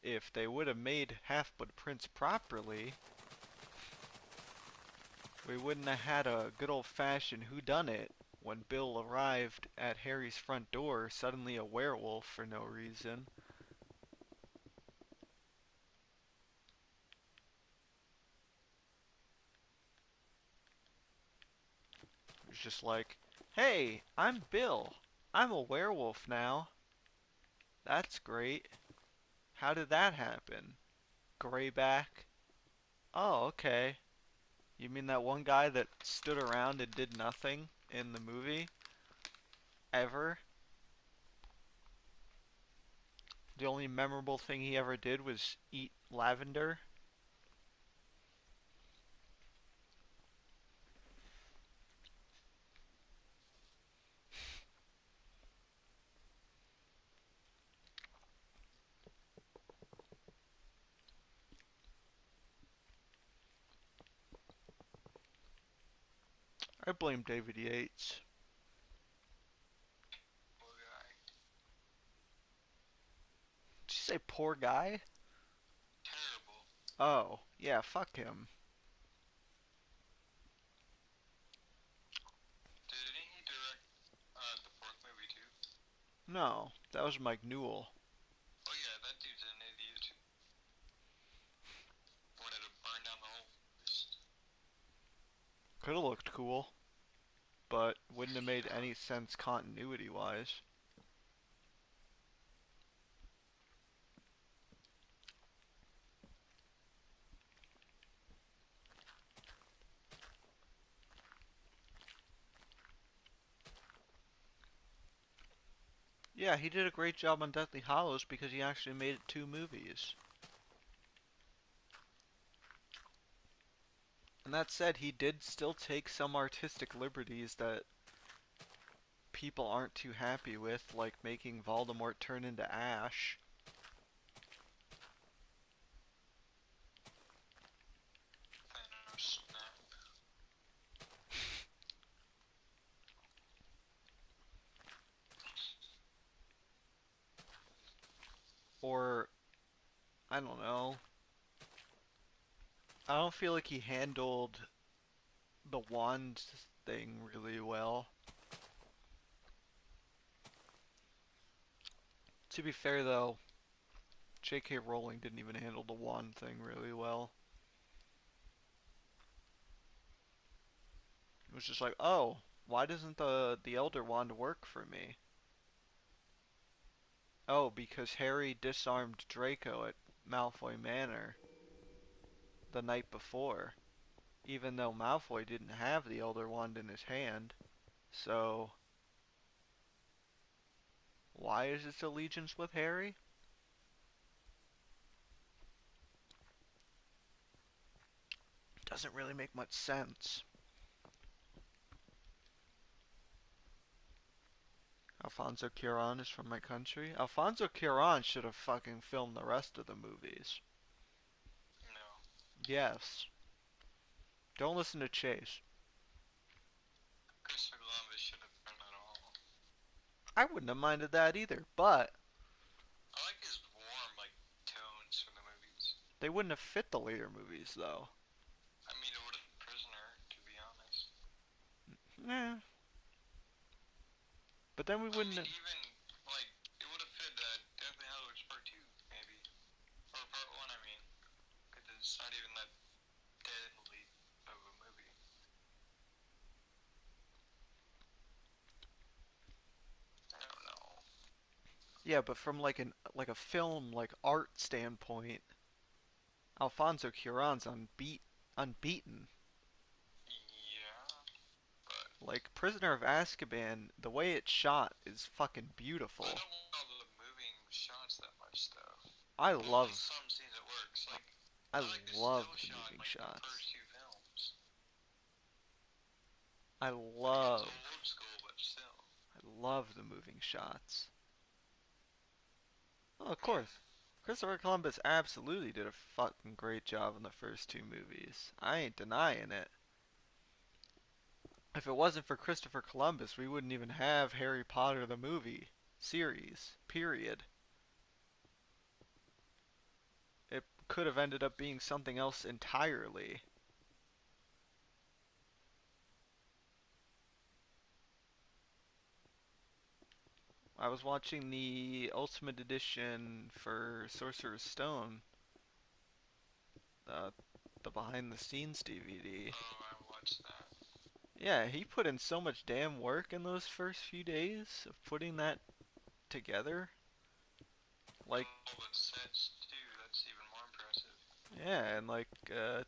if they would have made Half-Blood Prince properly, we wouldn't have had a good old-fashioned whodunit when Bill arrived at Harry's front door, suddenly a werewolf for no reason. It was just like, hey, I'm Bill. I'm a werewolf now. That's great. How did that happen? Grayback? Oh, okay. You mean that one guy that stood around and did nothing in the movie? Ever? The only memorable thing he ever did was eat lavender. I blame David Yates. Poor guy. Did you say poor guy? Terrible. Oh, yeah, fuck him. Didn't he direct the fourth movie too? No, that was Mike Newell. Oh yeah, that dude's an idiot. Wanted to burn down the whole list. Could have looked cool, but wouldn't have made Yeah. any sense continuity wise. Yeah, he did a great job on Deathly Hallows because he actually made it 2 movies. And that said, he did still take some artistic liberties that people aren't too happy with, like making Voldemort turn into Ash. Thanos snap. Or, I don't know. I don't feel like he handled the wand thing really well. To be fair though, J.K. Rowling didn't even handle the wand thing really well. It was just like, oh, why doesn't the Elder Wand work for me? Oh, because Harry disarmed Draco at Malfoy Manor the night before, even though Malfoy didn't have the Elder Wand in his hand. So, why is its allegiance with Harry? Doesn't really make much sense. Alfonso Cuarón is from my country. Alfonso Cuarón should have fucking filmed the rest of the movies. No. Yes. Don't listen to Chase. Christopher Columbus should have done that all. I wouldn't have minded that either, but I like his warm, like, tones for the movies. they wouldn't have fit the later movies though. I mean, it would have been Prisoner, to be honest. Nah. But then we I wouldn't mean, have... even, like, it would have fit Deathly Hallows Part 2, maybe. Or Part 1, I mean. Because it's not even that deadly of a movie. I don't know. Yeah, but from like a film like art standpoint, Alfonso Cuarón's unbeaten. Yeah, but Like Prisoner of Azkaban, the way it's shot is fucking I beautiful. don't like all the moving shots that much, though. I Well, only love some scenes it works. Like, I I like the love still the shot in, moving like, the shots. first two films. I Like, it's love old school, but still. I love the moving shots. Well, of Yeah. course. Christopher Columbus absolutely did a fucking great job in the first 2 movies. I ain't denying it. If it wasn't for Christopher Columbus, we wouldn't even have Harry Potter the movie series, period. It could have ended up being something else entirely. I was watching the Ultimate Edition for Sorcerer's Stone, uh, the behind the scenes DVD. Oh, I watched that. Yeah, he put in so much damn work in those first few days of putting that together. And Like, all the sets, too. That's even more impressive. yeah, and like the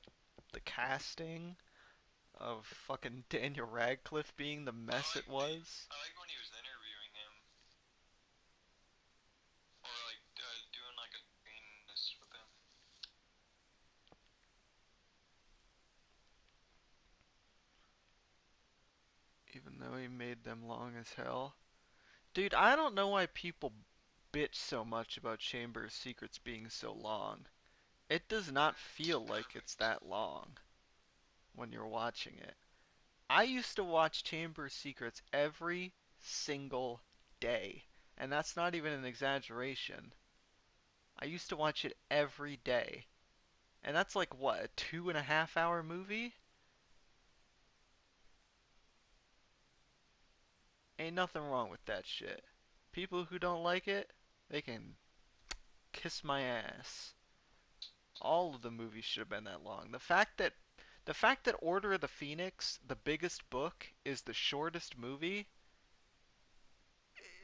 casting of fucking Daniel Radcliffe being the mess it was. I like when he was interviewing him. Or, like, No, he made them long as hell. Dude, I don't know why people bitch so much about Chamber of Secrets being so long. It does not It's feel like it's perfect. that long when you're watching it. I used to watch Chamber of Secrets every single day, and that's not even an exaggeration. I used to watch it every day, and that's like what, a 2.5 hour movie? Ain't nothing wrong with that shit. People who don't like it, they can kiss my ass. All of the movies should have been that long. The fact that Order of the Phoenix, the biggest book, is the shortest movie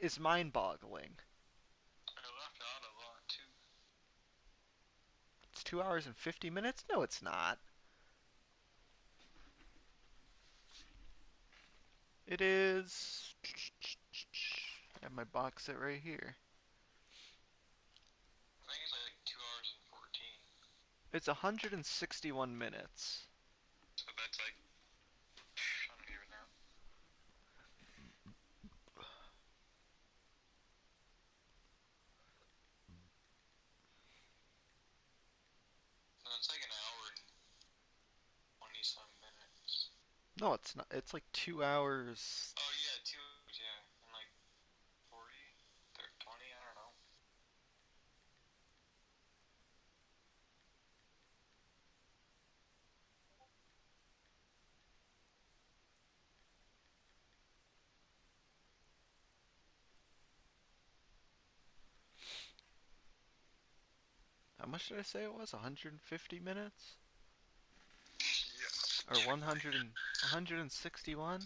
is mind-boggling. I left out a lot too. It's 2 hours and 50 minutes? No, it's not. It is. I have my box set right here. I think it's like 2 hours and 14. It's 161 minutes. So that's like, I don't even know. No, it's like an hour and 20 some minutes. No, it's not. It's like 2 hours. Oh yeah, two, yeah, and like 40, 20, I don't know. How much did I say it was? 150 minutes? Yeah, Or check 100 and 161?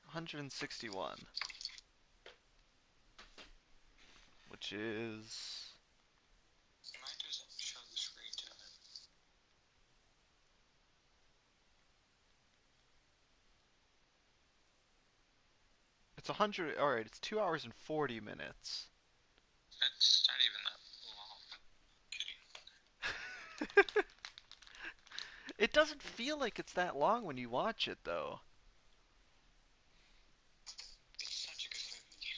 161, which is mine doesn't show the screen time. it's 100. All right, it's 2 hours and 40 minutes. That's not even that long. Kidding. It doesn't feel like it's that long when you watch it, though. It's such a good movie.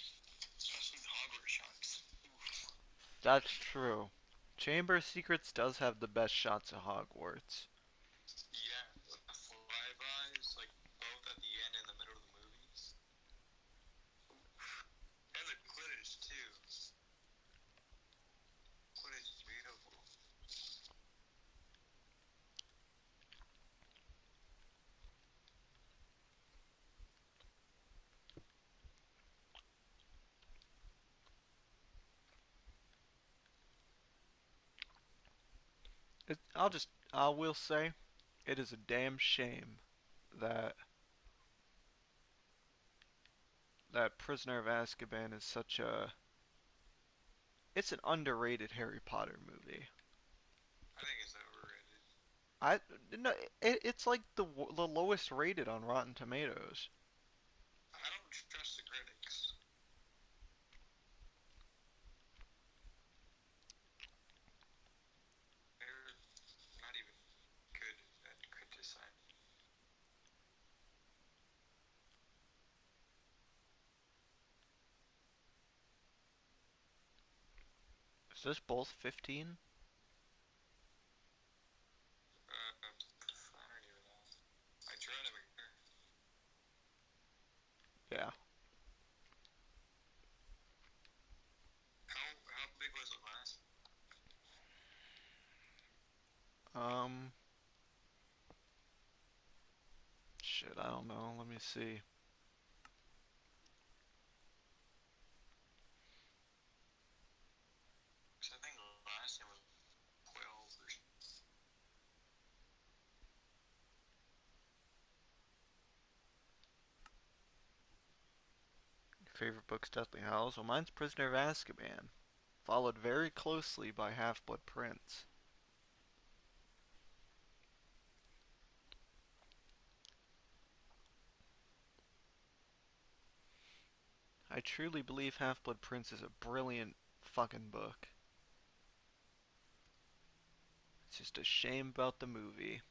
Especially the Hogwarts shots. Oof. That's true. Chamber of Secrets does have the best shots of Hogwarts. Yeah, the flybys, like both at the end and the middle of the movies. And the Quidditch too. Quidditch is beautiful. I will say, it is a damn shame that Prisoner of Azkaban is such a. It's an underrated Harry Potter movie. I think it's overrated. I no, it's like the lowest rated on Rotten Tomatoes. I don't trust the critics. They're not even good at criticizing. Is this both 15? I don't even know. I try to make sure. Yeah. How big was it last? Um. Shit, I don't know. Let me see. Because I think last time was 12 or Favorite book's Deathly Hallows. Well, mine's Prisoner of Azkaban, followed very closely by Half-Blood Prince. I truly believe Half-Blood Prince is a brilliant fucking book. It's just a shame about the movie.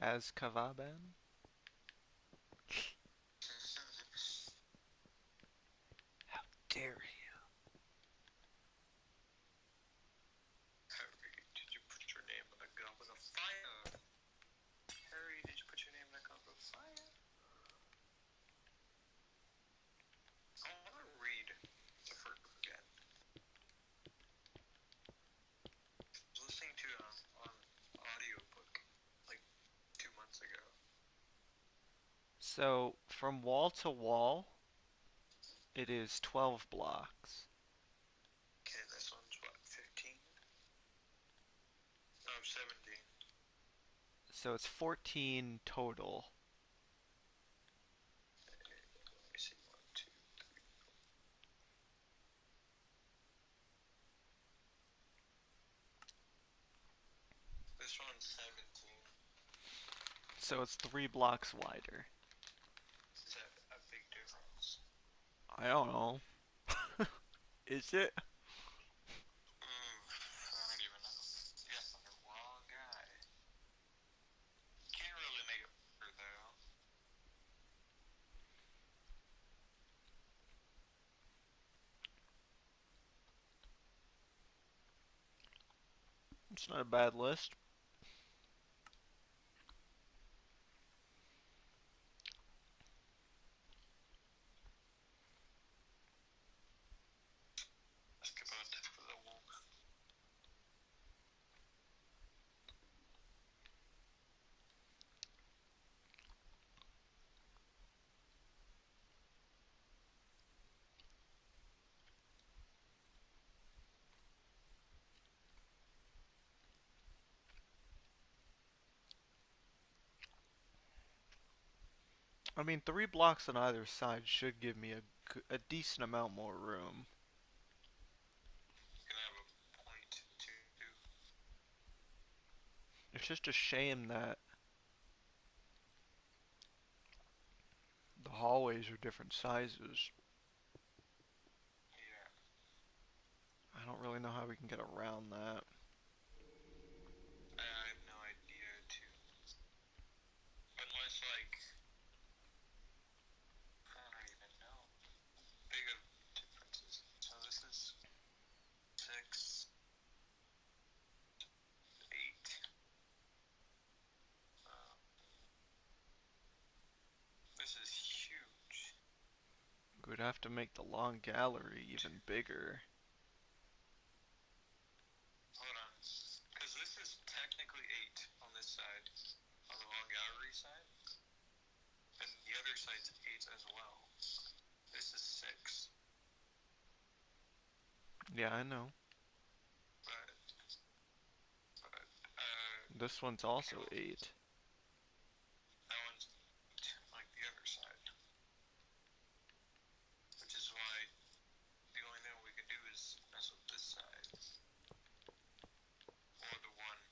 As Kavaban? How dare you? Harry, did you put your name in the goblet of fire? Harry, did you put your name in the goblet of fire? I want to read the first book again. I was listening to it on audiobook like 2 months ago. So, from wall to wall, it is 12 blocks. Okay, this one's what, 15? No, 17. So it's 14 total. Let me see, 1, 2, 3. This one's 17. So it's 3 blocks wider. Is that a big difference? I don't know. Is it? I don't even know. Yeah, I'm the wrong guy. Can't really make it better though. It's not a bad list. Let's go about that for the wall. I mean, 3 blocks on either side should give me a decent amount more room. Gonna have a point two. It's just a shame that the hallways are different sizes. Yeah. I don't really know how we can get around that. I have no idea too. Unless like I don't even know. Big of differences. So this is 6, 8. This is huge. We'd have to make the long gallery even bigger. Hold on. Because this is technically 8 on this side, on the long gallery side. And the other side's 8 as well. This is 6. Yeah, I know. But This one's also 8. that one's 8, like the other side. Which is why the only thing we can do is mess with this side. Or the one.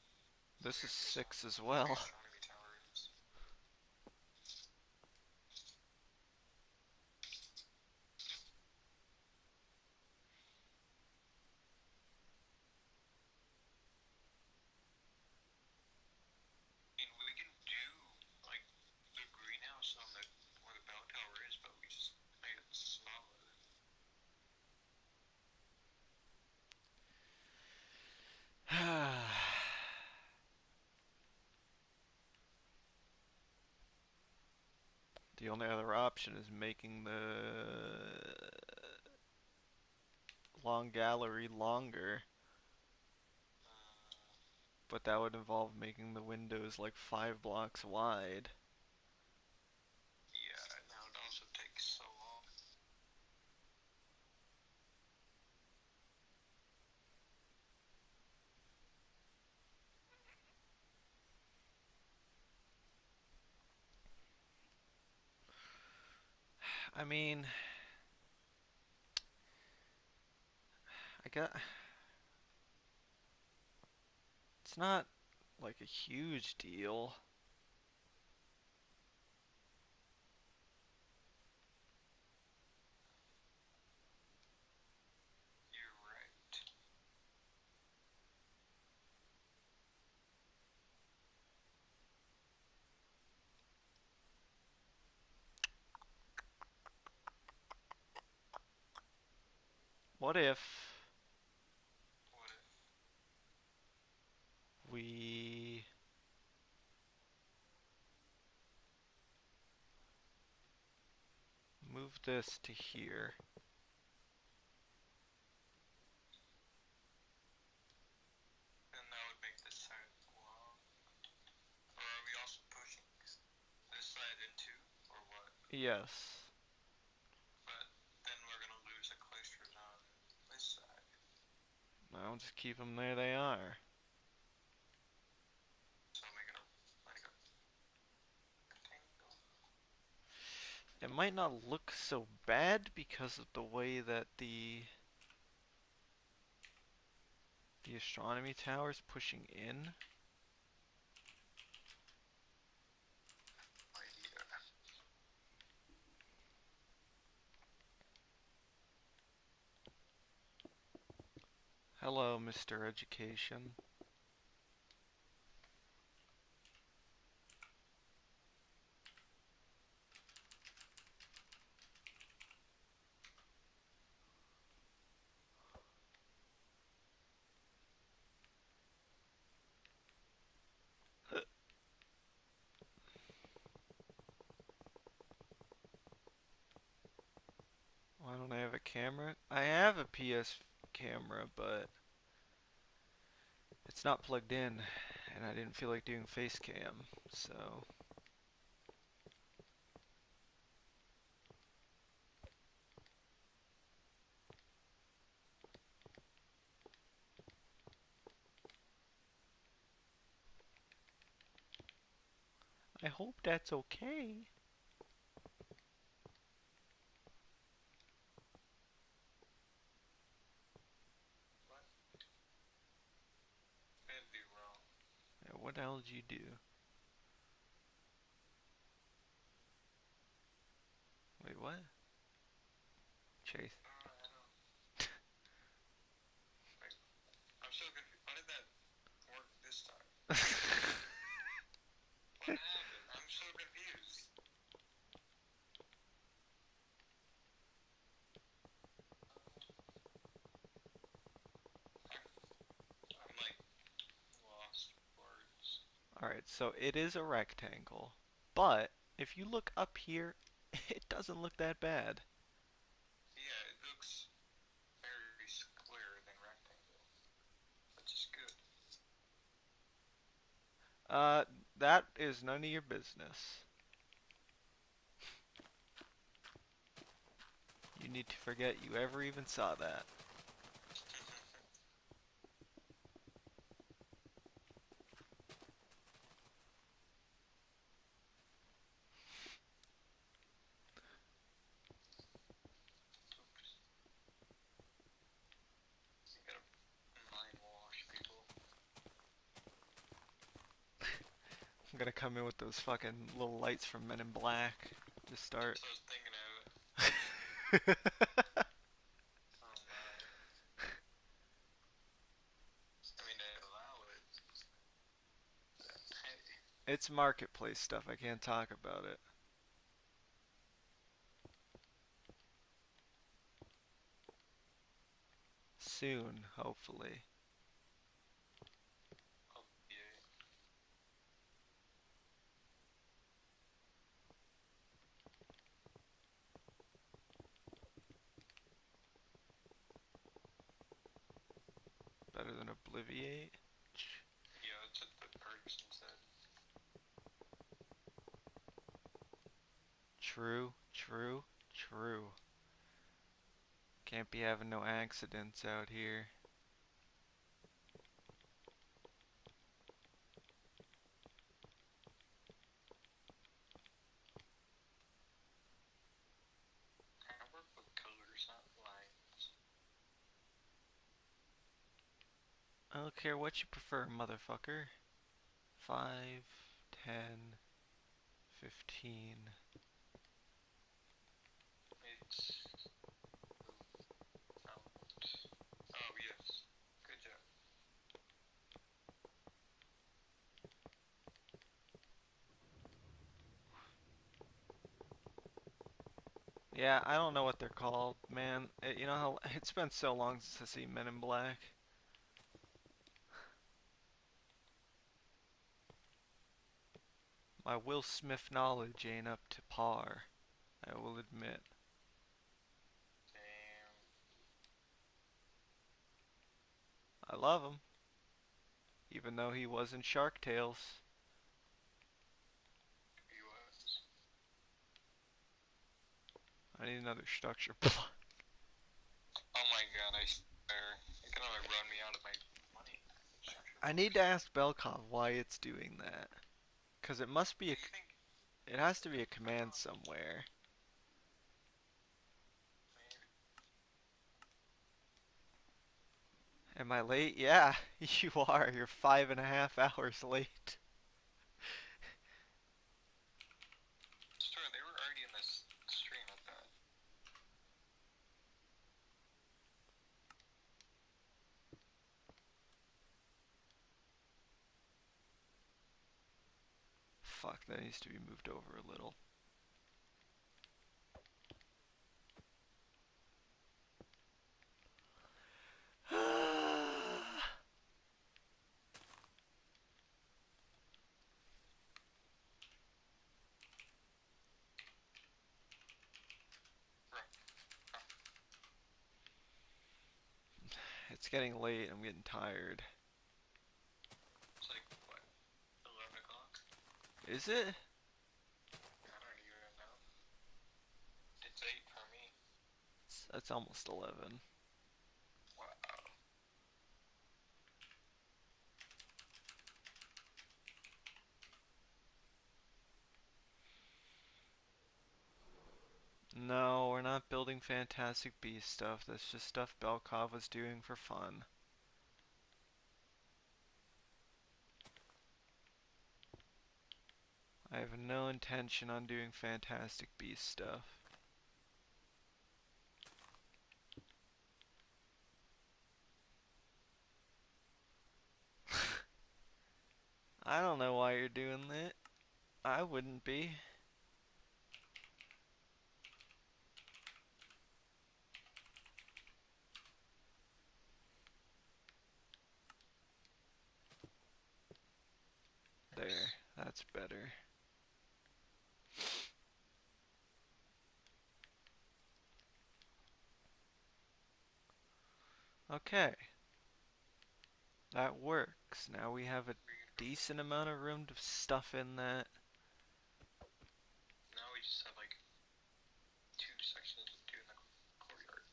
This is 6 as well. Astronomy tower is. I mean, we can do like the greenhouse on the where the bell tower is, but we just make it smaller. The only other option is making the long gallery longer. But that would involve making the windows like 5 blocks wide. Yeah, and that would also take so long. I mean, I got. It's not like a huge deal. You're right. What if What if? we move this to here? Then that would make this side long. Or are we also pushing this side into, or what? Yes. But then we're gonna lose the cloisters on this side. I'll just keep them there they are. So make it like a rectangle. It might not look so bad because of the way that the astronomy tower's pushing in. Idea. Hello, Mr. Education. Why don't I have a camera? I have a PS camera, but it's not plugged in, and I didn't feel like doing face cam, so I hope that's okay. What? It'd be wrong. Yeah, what the hell did you do? Wait, what? Chase. I don't. Like, I'm so confused. Why did that work this time? What happened? I'm so confused. I'm like lost words. Alright, so it is a rectangle, but if you look up here, it doesn't look that bad. Yeah, it looks very square than rectangle, which is good. Uh, that is none of your business. You need to forget you ever even saw that. Oops. You gotta mind wash people. I'm gonna come in with those fucking little lights from Men in Black to start. So I was thinking of it. Oh my. I mean, they allow it. Hey. It's marketplace stuff, I can't talk about it. Soon, hopefully. Oh, yeah. Better than Obliviate. Yeah, that's what the person said. True, true, true. Can't be having no accidents out here. I work with colors, not lines. I don't care what you prefer, motherfucker. 5, 10, 15. It's out. Oh, yes. Good job. Yeah, I don't know what they're called, man. You know how it's been so long since I see Men in Black. My Will Smith knowledge ain't up to par, I will admit. Damn. I love him, even though he was in Shark Tales. He was. I need another structure block. Oh my god, I swear. You're gonna like run me out of my money. I need to ask Belkov why it's doing that. Cause it must be Do a, you think? it has to be a command somewhere. Am I late? Yeah, you are. You're 5.5 hours late. Sure, they were already in this stream at that. Fuck, that needs to be moved over a little. It's getting late. I'm getting tired. It's like, what, 11 o'clock? Is it? I don't even know. It's 8 for me. That's almost 11. Wow. No, we're not building Fantastic Beast stuff. That's just stuff Belkov was doing for fun. I have no intention on doing Fantastic Beast stuff. I don't know why you're doing that. I wouldn't be. There, that's better. Okay, that works. Now we have a decent amount of room to stuff in that. Now we just have like 2 sections to do in the courtyard.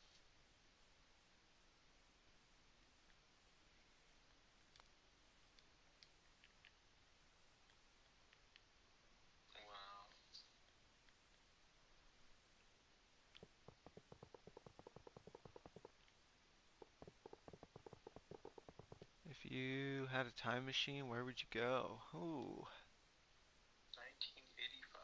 Wow. If you had a time machine, where would you go? Ooh, 1985.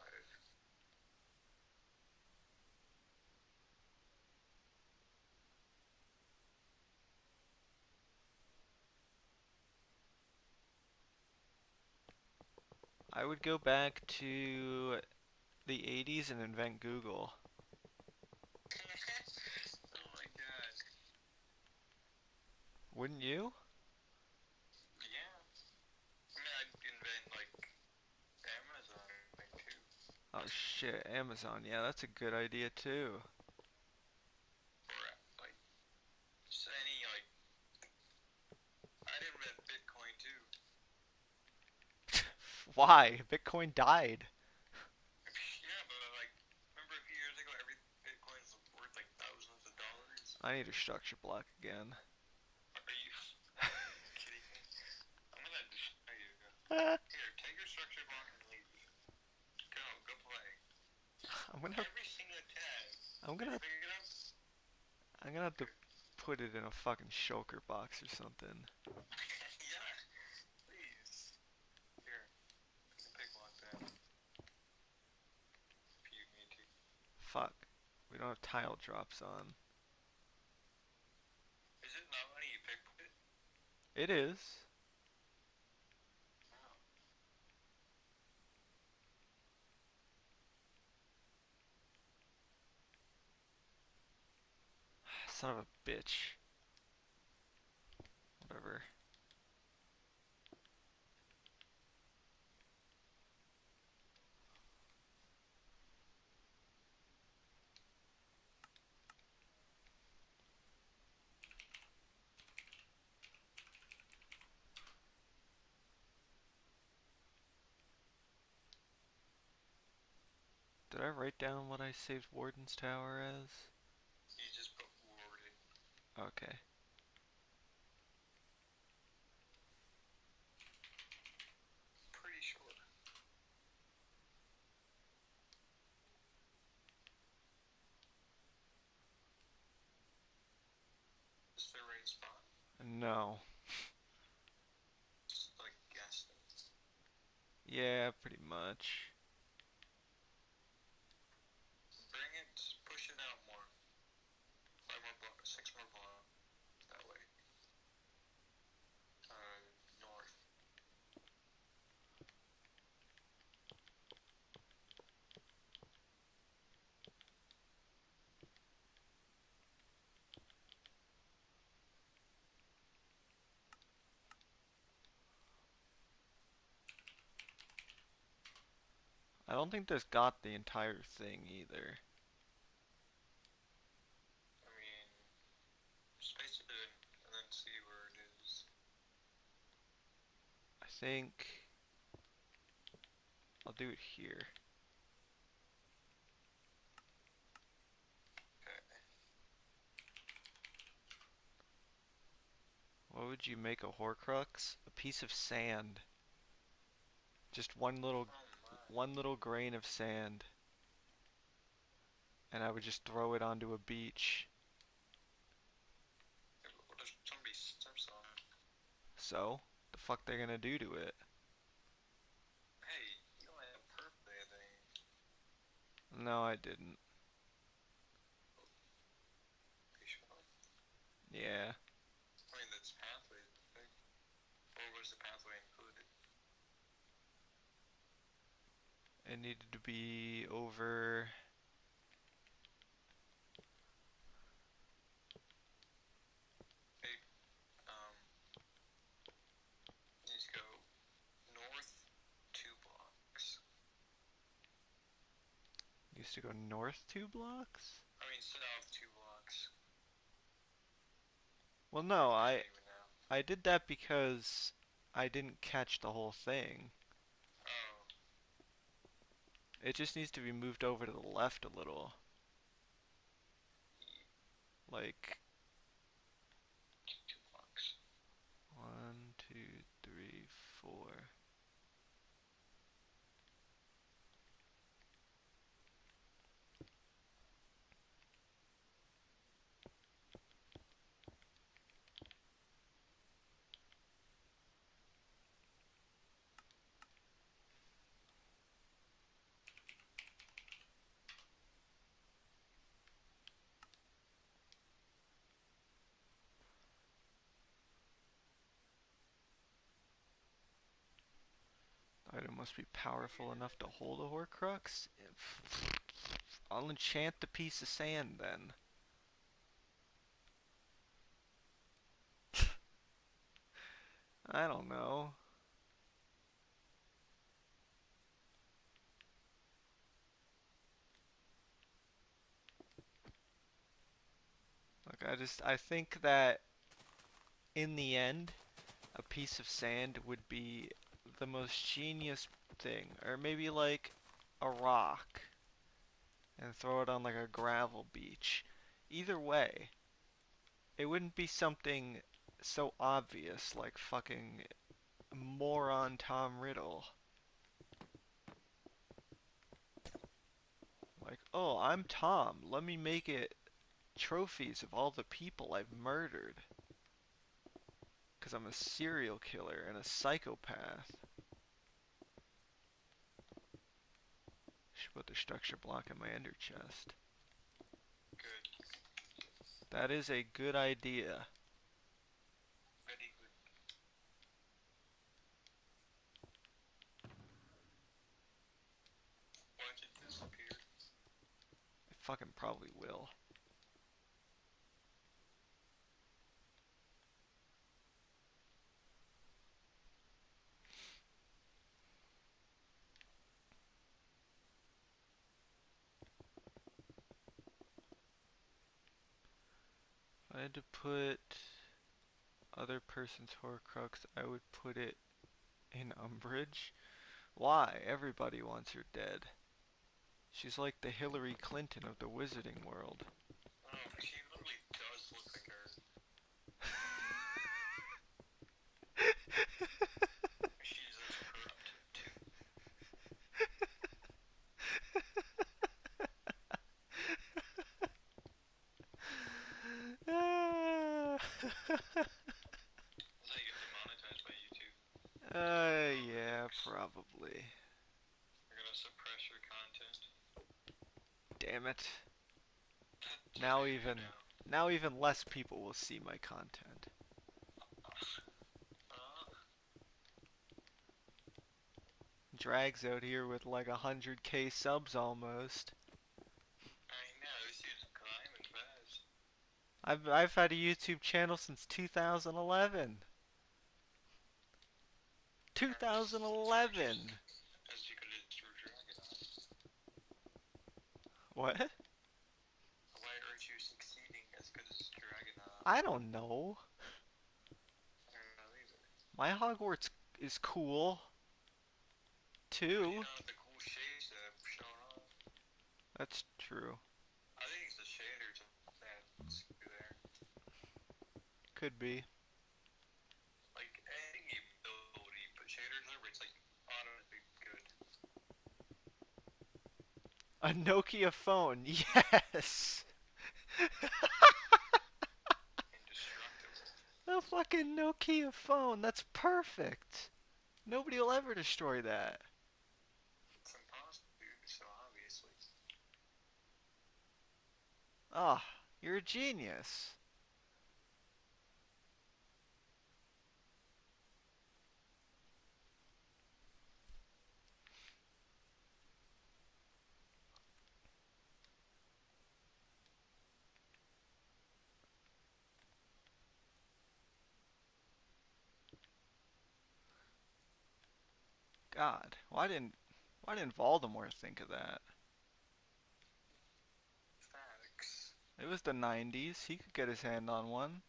I would go back to the 80s and invent Google. Oh my god. Wouldn't you? Yeah. I mean, I'd invent like Amazon, I think, too. Oh shit, Amazon. Yeah, that's a good idea too. Or like, just any like, I'd invent Bitcoin too. Why? Bitcoin died. Yeah, but like, remember a few years ago, every Bitcoin's worth like thousands of dollars? I need a structure block again. Are you kidding me? I'm gonna destroy you. I'm Here, take your structure block and leave. Go play. gonna have, Every single tag. I'm Did gonna you pick it up? I'm gonna have to put it in a fucking shulker box or something. Yeah, please. Here, you can pick one then, if you need to. Fuck. We don't have tile drops on. Is it not letting you pick it? It is. Oh. Son of a bitch. Whatever. Did I write down what I saved Warden's Tower as? You just put Warden. Okay. Pretty sure. Is the right spot? No. Just like guessing. Yeah, pretty much. Bring it, push it out more. 5 more blocks, 6 more blocks. That way. North. I don't think this got the entire thing either. I mean, space it in and then see where it is. I think I'll do it here. Okay. What would you make a Horcrux? A piece of sand. Just one Oh my. little grain of sand. And I would just throw it onto a beach. Yeah, but what if somebody steps on it? So, the fuck they gonna do to it? Hey, you only have purple, I think. No, I didn't. You sure? Yeah. I mean, that's pathway, right? Or was the pathway included? It needed to be over. Hey, needs to go north 2 blocks. Used to go north 2 blocks? I mean, south 2 blocks. Well, no, I I don't even know. I did that because I didn't catch the whole thing. Oh, It just needs to be moved over to the left a little. ye- Like 2 blocks. 1, 2, 3, 4. The item must be powerful enough to hold a Horcrux. I'll enchant the piece of sand then. I don't know. Like I think that in the end, a piece of sand would be the most genius thing, or maybe like a rock and throw it on like a gravel beach. Either way, it wouldn't be something so obvious like fucking moron Tom Riddle. Like, oh, I'm Tom. Let me make it trophies of all the people I've murdered. Because I'm a serial killer and a psychopath. Should put the structure block in my ender chest. Good. That is a good idea. Very good. Watch it disappear. It fucking probably will. I had to put other person's Horcrux, I would put it in Umbridge. Why? Everybody wants her dead. She's like the Hillary Clinton of the wizarding world. Oh, she literally does look like her. She's as corrupt, too. Is that you get demonetized by YouTube? Yeah, probably. They're gonna suppress your content. Damn it. Too Now bad even now. now even less people will see my content. Drag's out here with like 100k subs almost. I know, she's climbing fast. I've had a YouTube channel since 2011. As 2011. you could have threw Dragon on. What? Why aren't you succeeding as good as Dragon on? I don't know. I don't know either. My Hogwarts is cool But you too. know, the cool shades that have shown off. That's true. I think it's the shaders that's there. Could be. Like, any ability, but shaders over, it's like automatically good. A Nokia phone. Yes. Indestructible. A fucking Nokia phone. That's perfect. Nobody will ever destroy that. It's impossible, dude, so obviously. Ah, you're a genius. God, why didn't Voldemort think of that? Facts. It was the 90s. He could get his hand on one.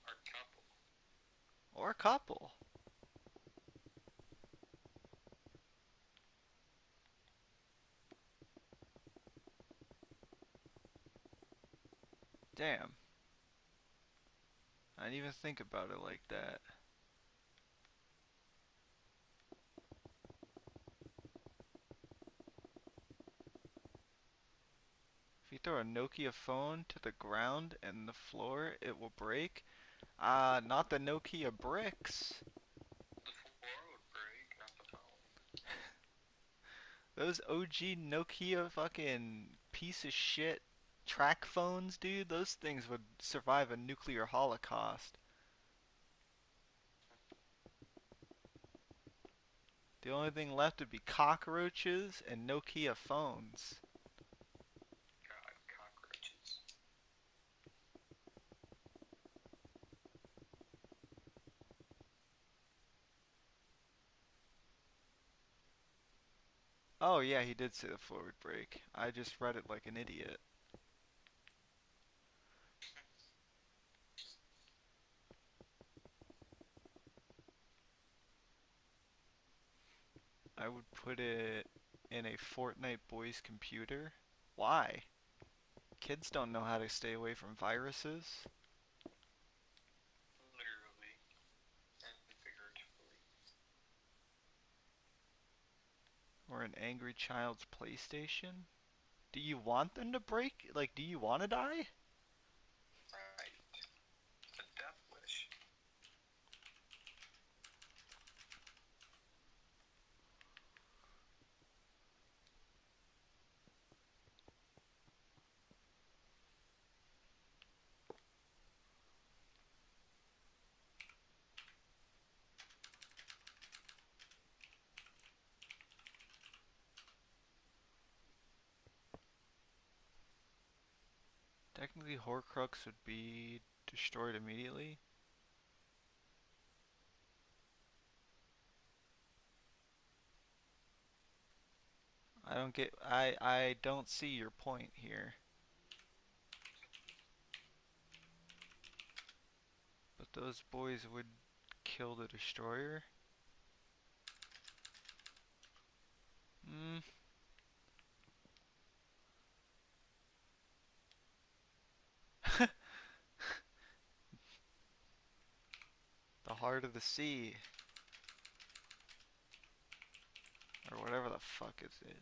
Or couple. Or a couple. Damn. I didn't even think about it like that. If you throw a Nokia phone to the ground and the floor, it will break. Not the Nokia bricks. The floor would break, not the phone. Those OG Nokia fucking piece of shit track phones, dude, those things would survive a nuclear holocaust. The only thing left would be cockroaches and Nokia phones. God, cockroaches. Oh yeah, he did say the floor would break. I just read it like an idiot. I would put it in a Fortnite boy's computer. Why? Kids don't know how to stay away from viruses. Literally. And figuratively. Or an angry child's PlayStation. Do you want them to break? Like, do you want to die? Right. The death wish. Technically, Horcrux would be destroyed immediately. I don't see your point here. those boys would kill the destroyer. Hmm. The heart of the sea. Or whatever the fuck is it.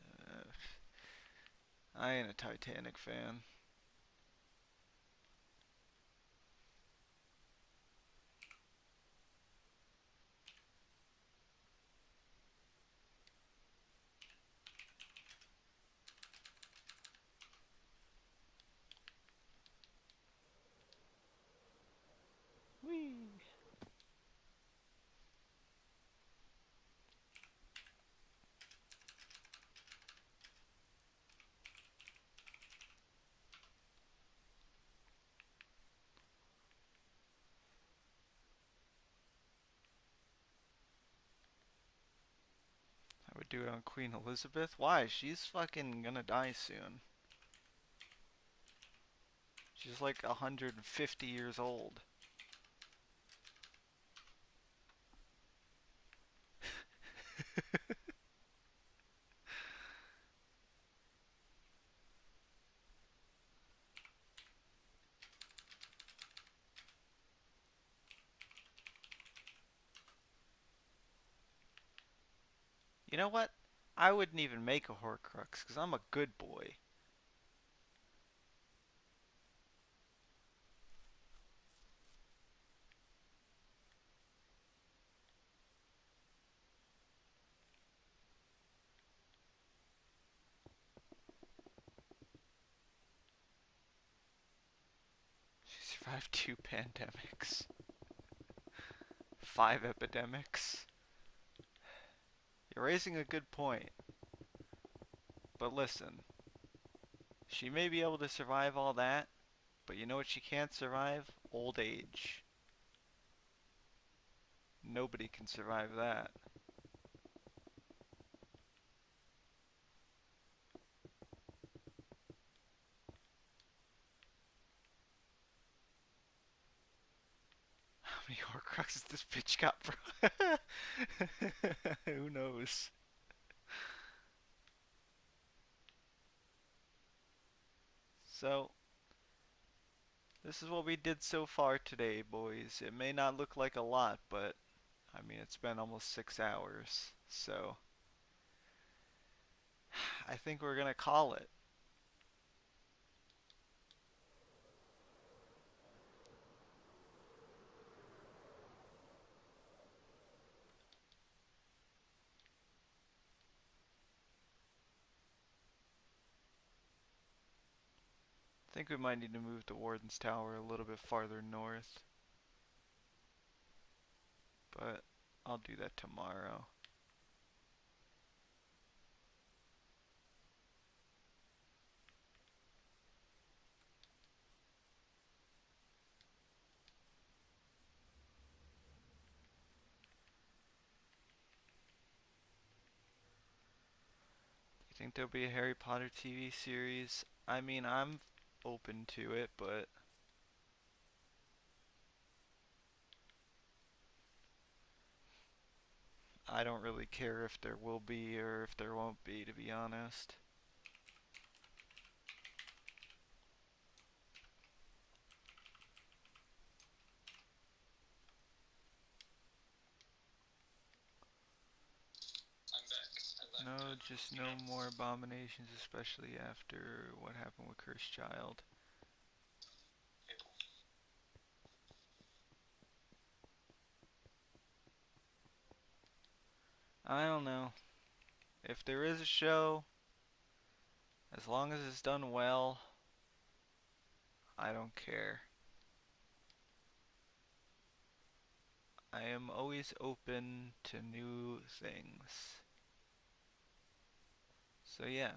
I ain't a Titanic fan. Whee! I would do it on Queen Elizabeth. Why? She's fucking gonna die soon. She's like 150 years old. You know what? I wouldn't even make a Horcrux because I'm a good boy. She survived 2 pandemics, 5 epidemics. You're raising a good point. But listen, she may be able to survive all that, but you know what she can't survive? Old age. Nobody can survive that. How many Horcruxes this bitch got, bro? Who knows? So, this is what we did so far today, boys. It may not look like a lot, but I mean, it's been almost 6 hours. So, I think we're gonna call it. I think we might need to move the Warden's Tower a little bit farther north, but I'll do that tomorrow. You think there'll be a Harry Potter TV series? I mean, I'm open to it, but I don't really care if there will be or if there won't be, to be honest. No, just no more abominations, especially after what happened with Cursed Child. I don't know. If there is a show, as long as it's done well, I don't care. I am always open to new things. So yeah.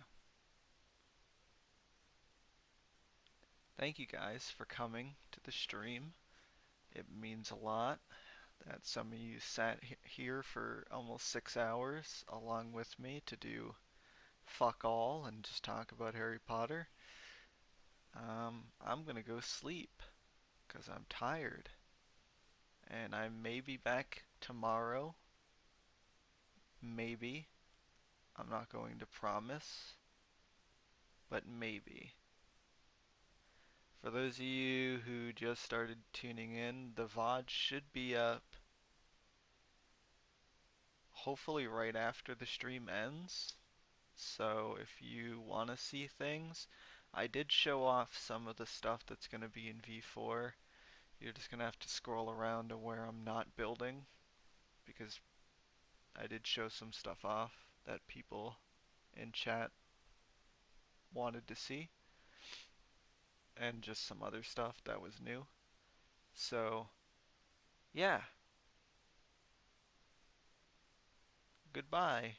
Thank you guys for coming to the stream. It means a lot that some of you sat here for almost 6 hours along with me to do fuck all and just talk about Harry Potter. I'm gonna go sleep because I'm tired. and I may be back tomorrow. Maybe. I'm not going to promise, but maybe. For those of you who just started tuning in, the VOD should be up hopefully right after the stream ends. So if you want to see things, I did show off some of the stuff that's going to be in V4. You're just going to have to scroll around to where I'm not building, because I did show some stuff off that people in chat wanted to see, and just some other stuff that was new. So, yeah. Goodbye.